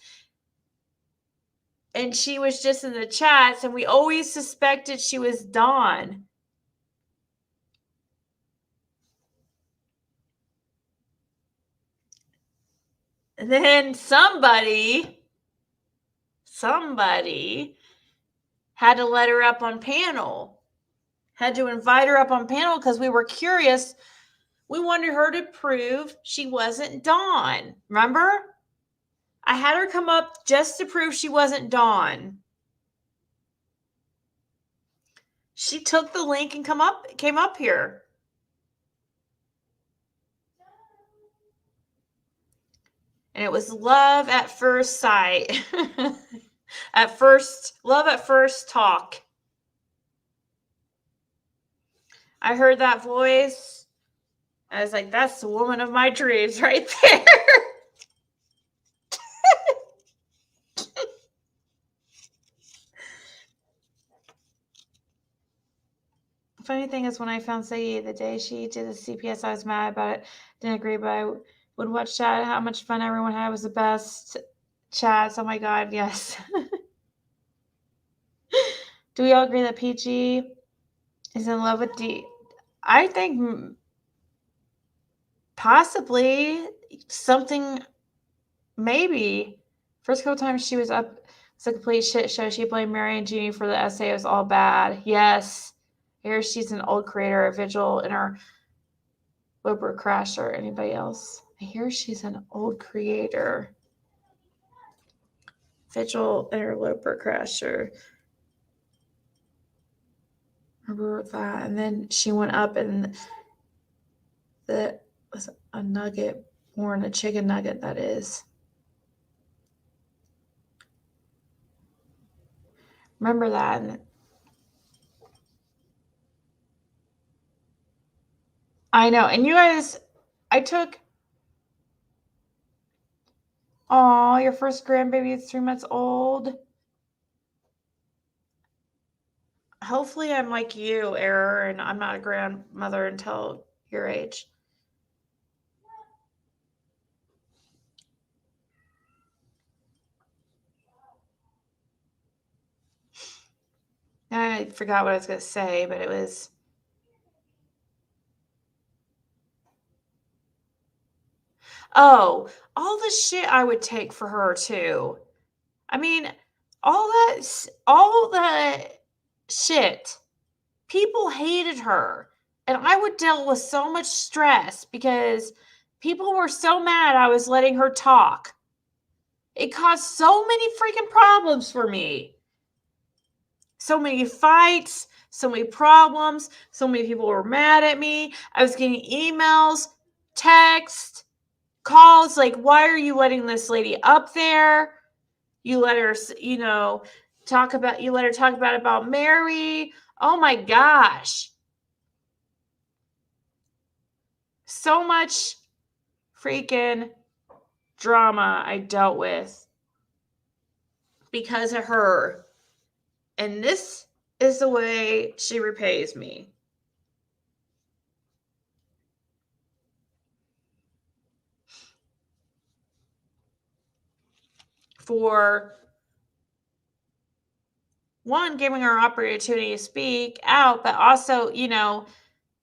and she was just in the chats, and we always suspected she was Dawn. And then somebody had to let her up on panel. Had to invite her up on panel because we were curious. We wanted her to prove she wasn't Dawn. Remember? I had her come up just to prove she wasn't Dawn. She took the link and came up here. And it was love at first sight. Love at first talk. I heard that voice. I was like, that's the woman of my dreams right there. Funny thing is, when I found Ziggy the day she did the CPS, I was mad about it. Didn't agree, but I would watch chat. How much fun everyone had. Was the best chats. Oh my God, yes. Do we all agree that PG is in love with D? I think possibly something, maybe. First couple times she was up, it's a complete shit show. She blamed Mary and Jeannie for the essay. It was all bad. Yes. Here she's an old creator, a vigil in her Wilbur Crasher. Anybody else? I hear she's an old creator. Vigil in her Wilbur Crasher. Remember that? And then she went up and the was a nugget, more than a chicken nugget, that is. Remember that? I know. And you guys, I took, oh, your first grandbaby is 3 months old. Hopefully I'm like you, Error, and I'm not a grandmother until your age. I forgot what I was going to say, but it was... Oh, all the shit I would take for her, too. I mean, all the shit. People hated her. And I would deal with so much stress because people were so mad I was letting her talk. It caused so many freaking problems for me. So many fights, so many problems, so many people were mad at me. I was getting emails, texts, calls, like, why are you letting this lady up there? You let her, talk about Mary. Oh my gosh. So much freaking drama I dealt with because of her. And this is the way she repays me. For one, giving her an opportunity to speak out, but also, I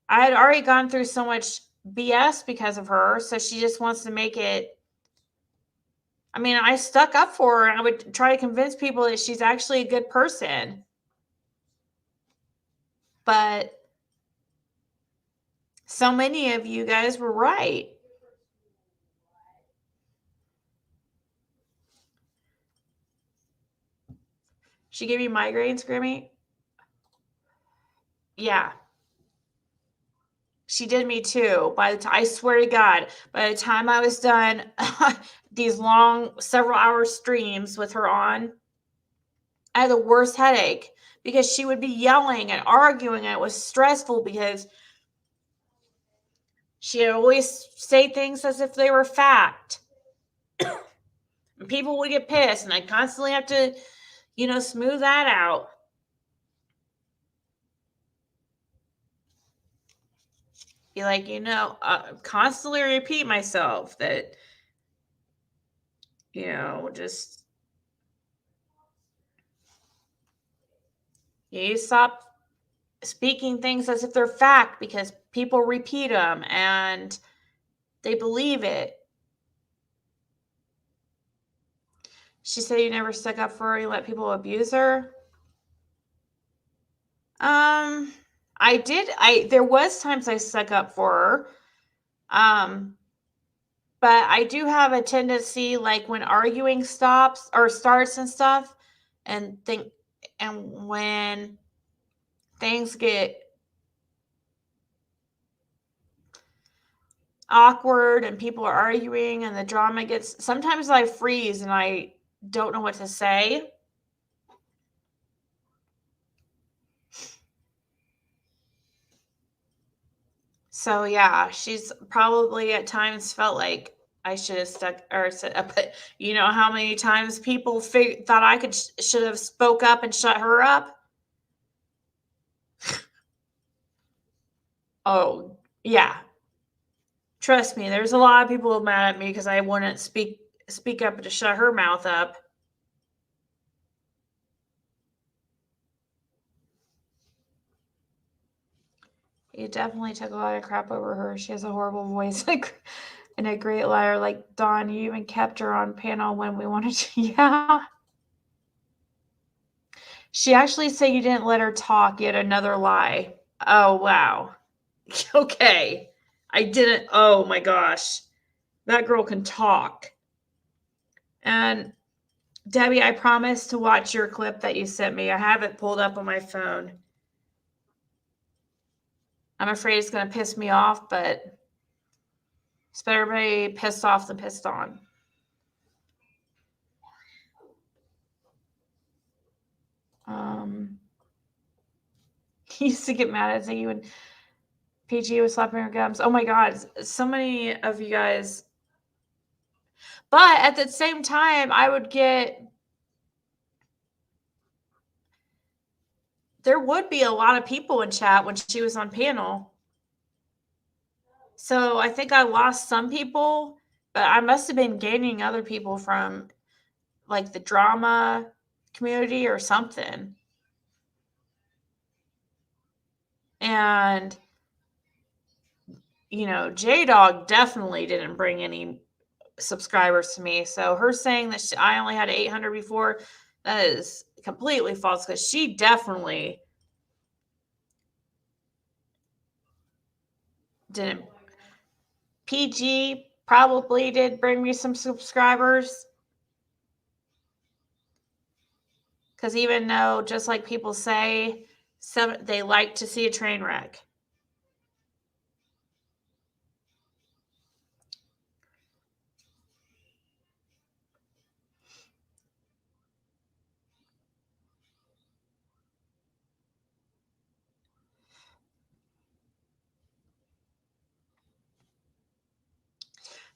had already gone through so much BS because of her, so she just wants to make it. I mean, I stuck up for her, and I would try to convince people that she's actually a good person. But so many of you guys were right. She gave you migraines, Grimmy? Yeah. She did me too. By the time, I swear to God, by the time I was done these long, several hour streams with her on, I had the worst headache because she would be yelling and arguing, and it was stressful because she would always say things as if they were fact. And people would get pissed, and I constantly have to, smooth that out. Be like, constantly repeat myself that, just you stop speaking things as if they're fact because people repeat them and they believe it. She said you never stuck up for her, you let people abuse her. I did. There was times I stuck up for her. But I do have a tendency, like when arguing stops or starts and stuff, and when things get awkward and people are arguing and the drama gets, sometimes I freeze and I don't know what to say. So yeah, she's probably at times felt like I should have stuck or said, but how many times people thought I should have spoke up and shut her up? Oh yeah, trust me. There's a lot of people mad at me because I wouldn't speak up to shut her mouth up. You definitely took a lot of crap over her. She has a horrible voice and a great liar. Like Dawn, you even kept her on panel when we wanted to. Yeah. She actually said you didn't let her talk. Yet another lie. Oh, wow. Okay. I didn't. Oh, my gosh. That girl can talk. And Debbie, I promise to watch your clip that you sent me. I have it pulled up on my phone. I'm afraid it's going to piss me off, but it's better be pissed off than pissed on. He used to get mad at Ziggy when PG was slapping her gums. Oh my God, so many of you guys. But at the same time, there would be a lot of people in chat when she was on panel. So I think I lost some people, but I must have been gaining other people from like the drama community or something. And, J-Dog definitely didn't bring any subscribers to me. So her saying that I only had 800 before, that is completely false because she definitely didn't. PG probably did bring me some subscribers. Because even though, just like people say, they like to see a train wreck.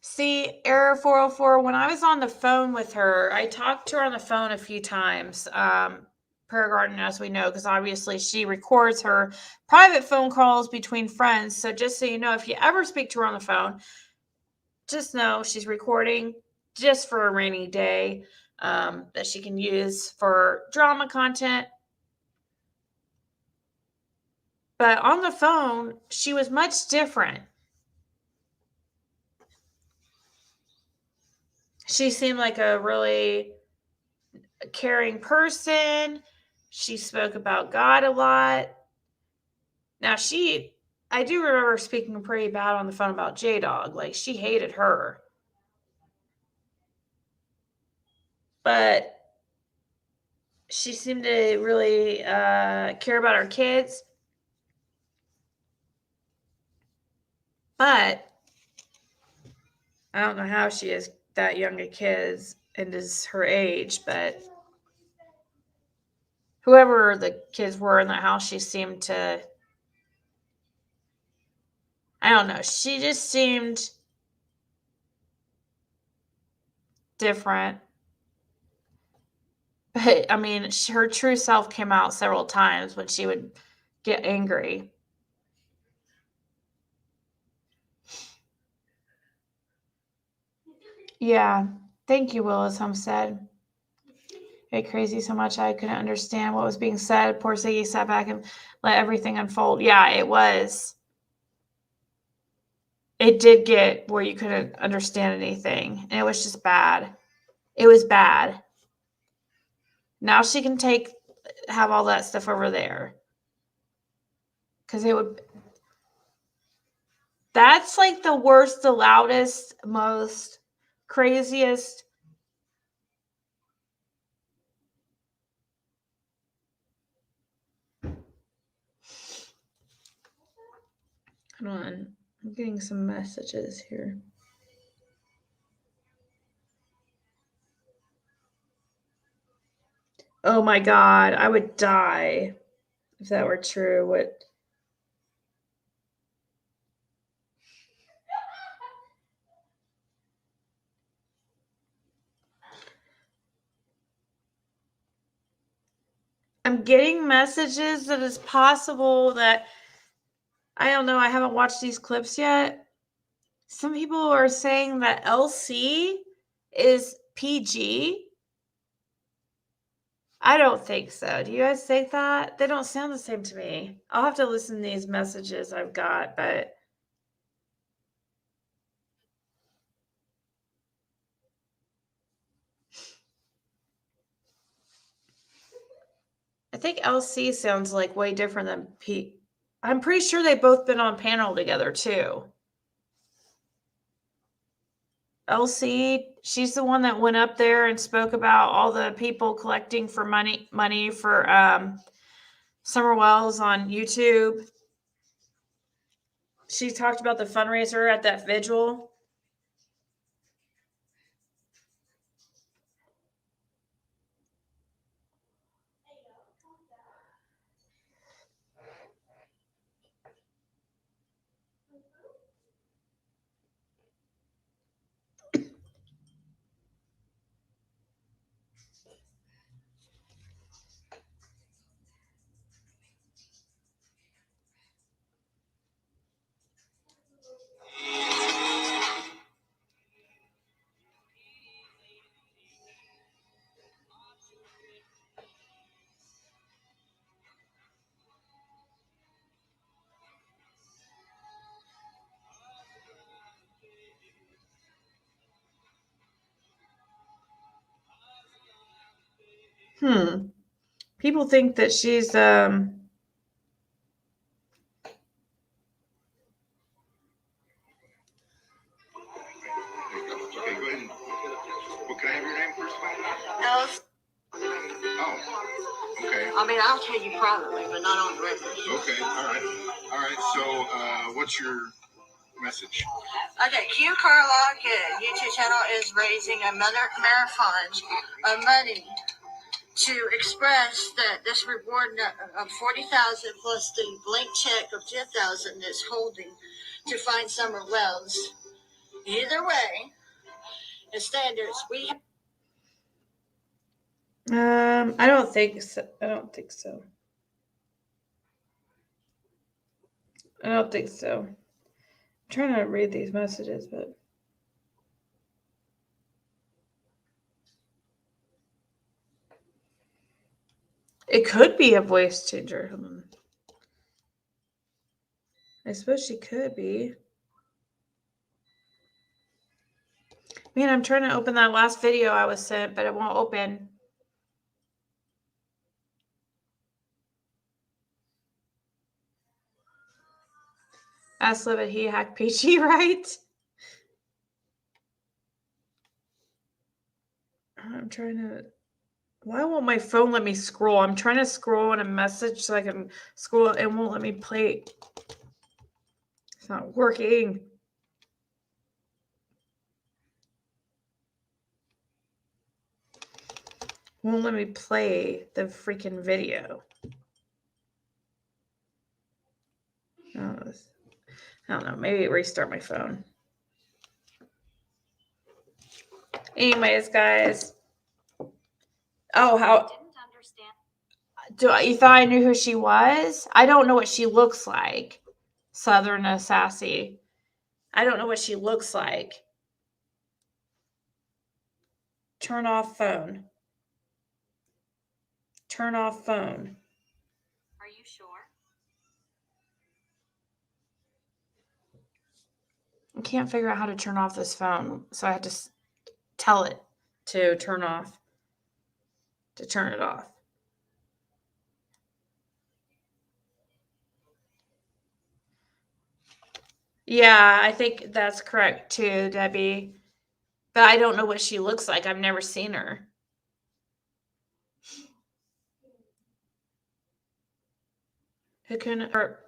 See, Error 404, when I was on the phone with her, I talked to her on the phone a few times. Prayer Garden, as we know, because obviously she records her private phone calls between friends. So just so you know, if you ever speak to her on the phone, just know she's recording just for a rainy day that she can use for drama content. But on the phone, she was much different. She seemed like a really caring person. She spoke about God a lot. Now I do remember speaking pretty bad on the phone about J-Dog. Like she hated her. But she seemed to really care about her kids. But I don't know how she is that young a kid and is her age, but whoever the kids were in the house, she seemed to, I don't know, she just seemed different. I mean, her true self came out several times when she would get angry. Yeah. Thank you, Willis Homestead. It crazy so much I couldn't understand what was being said. Poor Ziggy sat back and let everything unfold. Yeah, it was. It did get where you couldn't understand anything. And it was just bad. It was bad. Now she can have all that stuff over there. Because that's like the worst, the loudest, most craziest. Hold on. I'm getting some messages here. Oh my God. I would die if that were true. I'm getting messages that it's possible that, I don't know, I haven't watched these clips yet. Some people are saying that LC is PG. I don't think so. Do you guys think that? They don't sound the same to me. I'll have to listen to these messages I've got, but I think LC sounds like way different than P. I'm pretty sure they've both been on panel together too. LC, she's the one that went up there and spoke about all the people collecting for money for Summer Wells on YouTube. She talked about the fundraiser at that vigil. People think that she's Okay, go ahead. Well, can I have your name first? Else, Oh, okay. I mean, I'll tell you privately, but not on the record. Okay, all right. So, what's your message? Okay, Q Carlock YouTube channel is raising a marathon of money to express that this reward of 40,000 plus the blank check of 10,000 is holding to find Summer Wells. Either way, the standards we have. I don't think so. I don't think so. I'm trying to read these messages, but it could be a voice changer. Hold on. I suppose she could be. Man, I'm trying to open that last video I was sent, but it won't open. Ask Livet, he hacked PG, right? I'm trying to. Why won't my phone let me scroll? I'm trying to scroll in a message so I can scroll. It won't let me play. It's not working. Won't let me play the freaking video. I don't know. Maybe restart my phone. Anyways, guys. Oh, how? You thought I knew who she was? I don't know what she looks like. Southern Sassy. I don't know what she looks like. Turn off phone. Turn off phone. Are you sure? I can't figure out how to turn off this phone, so I had to tell it to turn off. To turn it off. Yeah, I think that's correct too, Debbie. But I don't know what she looks like. I've never seen her. Who can or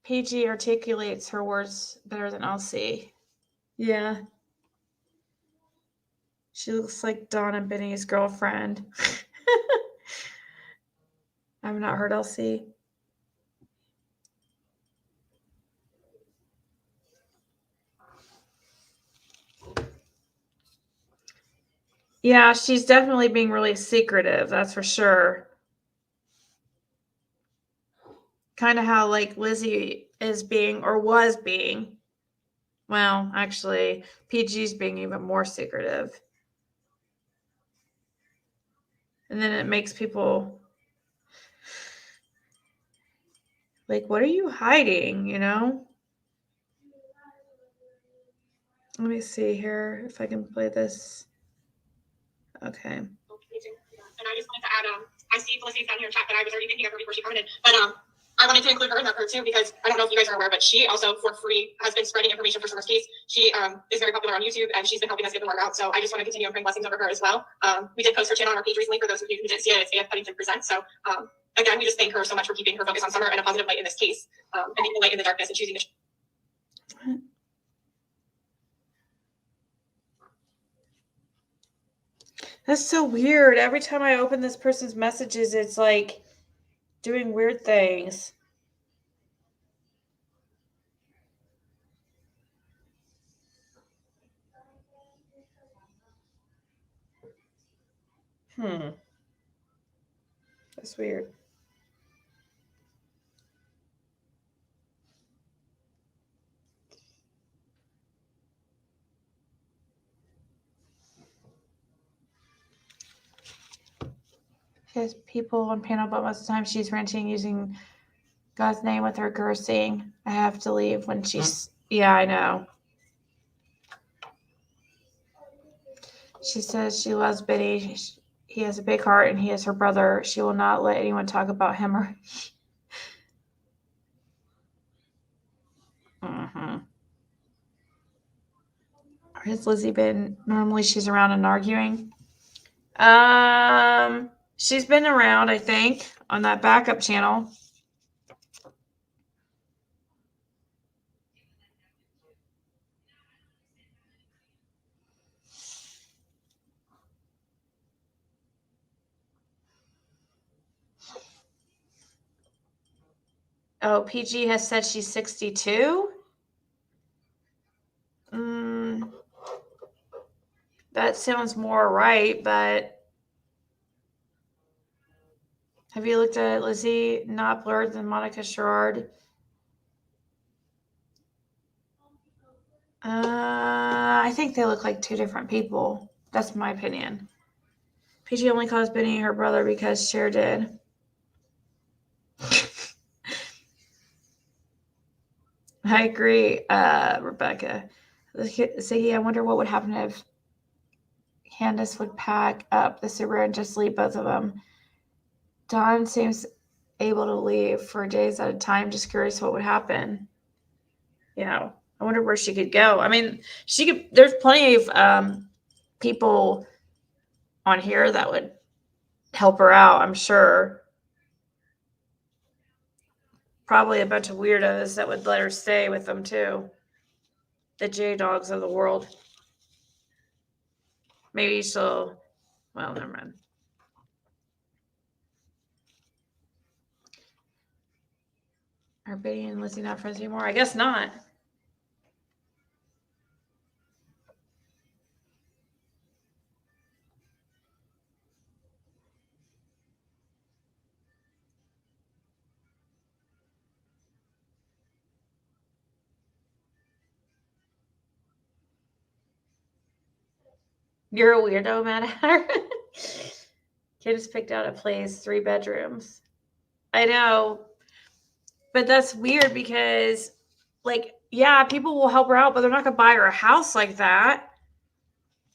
PG articulates her words better than LC. Yeah. She looks like Dawn and Benny's girlfriend. I've not heard LC. Yeah, she's definitely being really secretive, that's for sure. Kind of how like Lizzie is being or was being. Well, actually, PG's being even more secretive. And then it makes people like, what are you hiding, you know? Let me see here if I can play this. Okay. And I just wanted to add, I see Felicity's down here in chat, but I was already thinking of her before she commented. But I wanted to include her in that group too, because I don't know if you guys are aware, but she also for free has been spreading information for Summer's case. She is very popular on YouTube, and she's been helping us get the word out. So I just want to continue praying blessings over her as well. We did post her channel on our page recently for those of you who didn't see it. It's AF Pennington Presents. So again, we just thank her so much for keeping her focus on Summer and a positive light in this case, and being the light in the darkness and choosing to. That's so weird. Every time I open this person's messages, it's like doing weird things. That's weird. She has people on panel, but most of the time she's ranting using God's name with her cursing. I have to leave when she's. Yeah, I know. She says she loves Benny. He has a big heart and he is her brother. She will not let anyone talk about him or. Has Lizzie been? Normally she's around and arguing. She's been around, I think, on that backup channel. Oh, PG has said she's 62. That sounds more right, but have you looked at Lizzie not blurred than Monica Sherrard? I think they look like two different people. That's my opinion. PG only calls Benny her brother because Cher did. I agree, Rebecca. Ziggy, I wonder what would happen if Candus would pack up the Subaru and just leave both of them. Dawn seems able to leave for days at a time. Just curious what would happen. Yeah, I wonder where she could go. I mean, she could. There's plenty of people on here that would help her out, I'm sure. Probably a bunch of weirdos that would let her stay with them too. The J-Dogs of the world. Maybe she'll. Well, never mind. Are Betty and Lizzie not friends anymore? I guess not. You're a weirdo, Mad Hatter. Kid just picked out a place, 3 bedrooms. I know. But that's weird because, like, yeah, people will help her out, but they're not going to buy her a house like that.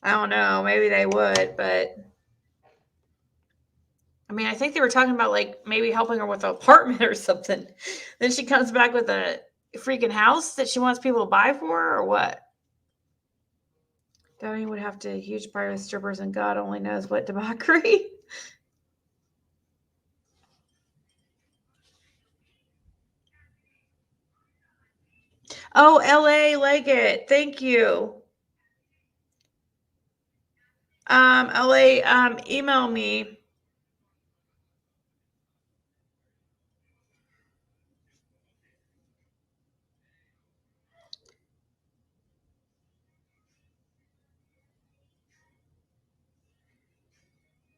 I don't know. Maybe they would, but I mean, I think they were talking about, like, maybe helping her with an apartment or something. Then she comes back with a freaking house that she wants people to buy for her, or what? Donnie would have to huge party with strippers, and God only knows what debauchery. Oh, LA Leggett. Thank you. LA, email me.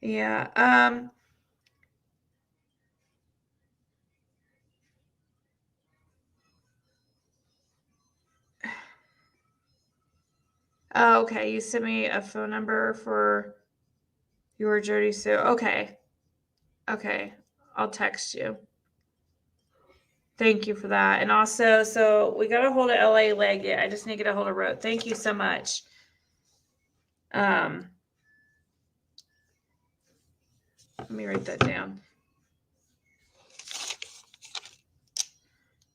Yeah. Oh, okay. You sent me a phone number for your Jody Sue. Okay. Okay. I'll text you. Thank you for that. And also, so we got a hold of LA Leggett. I just need to get a hold of Road. Thank you so much. Let me write that down.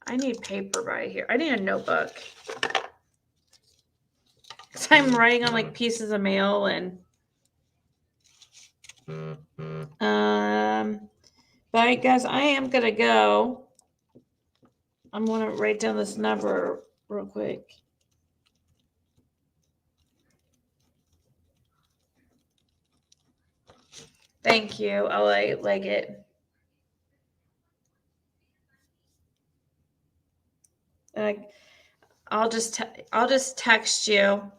I need paper right here. I need a notebook. Because I'm writing on like pieces of mail and but guys, I am gonna go. I'm gonna write down this number real quick. Thank you, LA Leggett. I'll just text you.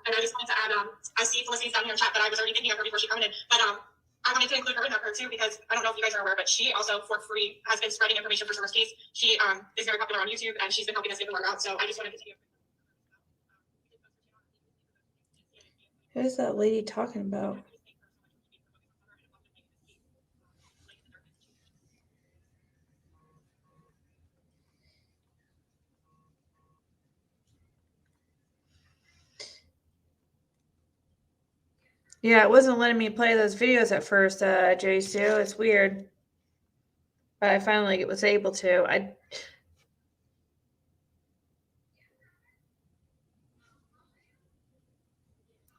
And I just wanted to add, I see Felicity's down here in chat, but I was already thinking of her before she commented. But I wanted to include her in that part too, because I don't know if you guys are aware, but she also for free has been spreading information for Summer's case. She is very popular on YouTube, and she's been helping us get the word out. So I just wanted to continue. Who's that lady talking about? Yeah, it wasn't letting me play those videos at first, Jay Sue. It's weird. But I finally was able to.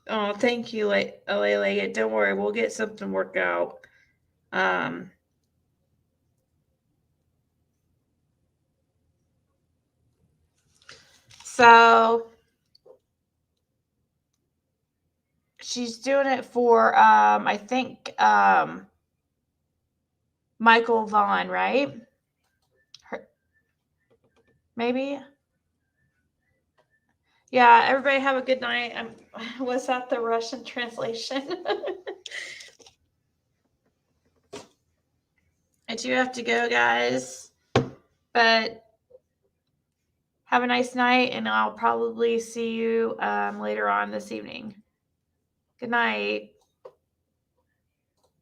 Oh, thank you, LA Leggett. Don't worry, we'll get something worked out. So she's doing it for I think Michael Vaughn, right? Maybe. Yeah, everybody have a good night. Was that the Russian translation? I do have to go, guys. But have a nice night, and I'll probably see you later on this evening. Good night.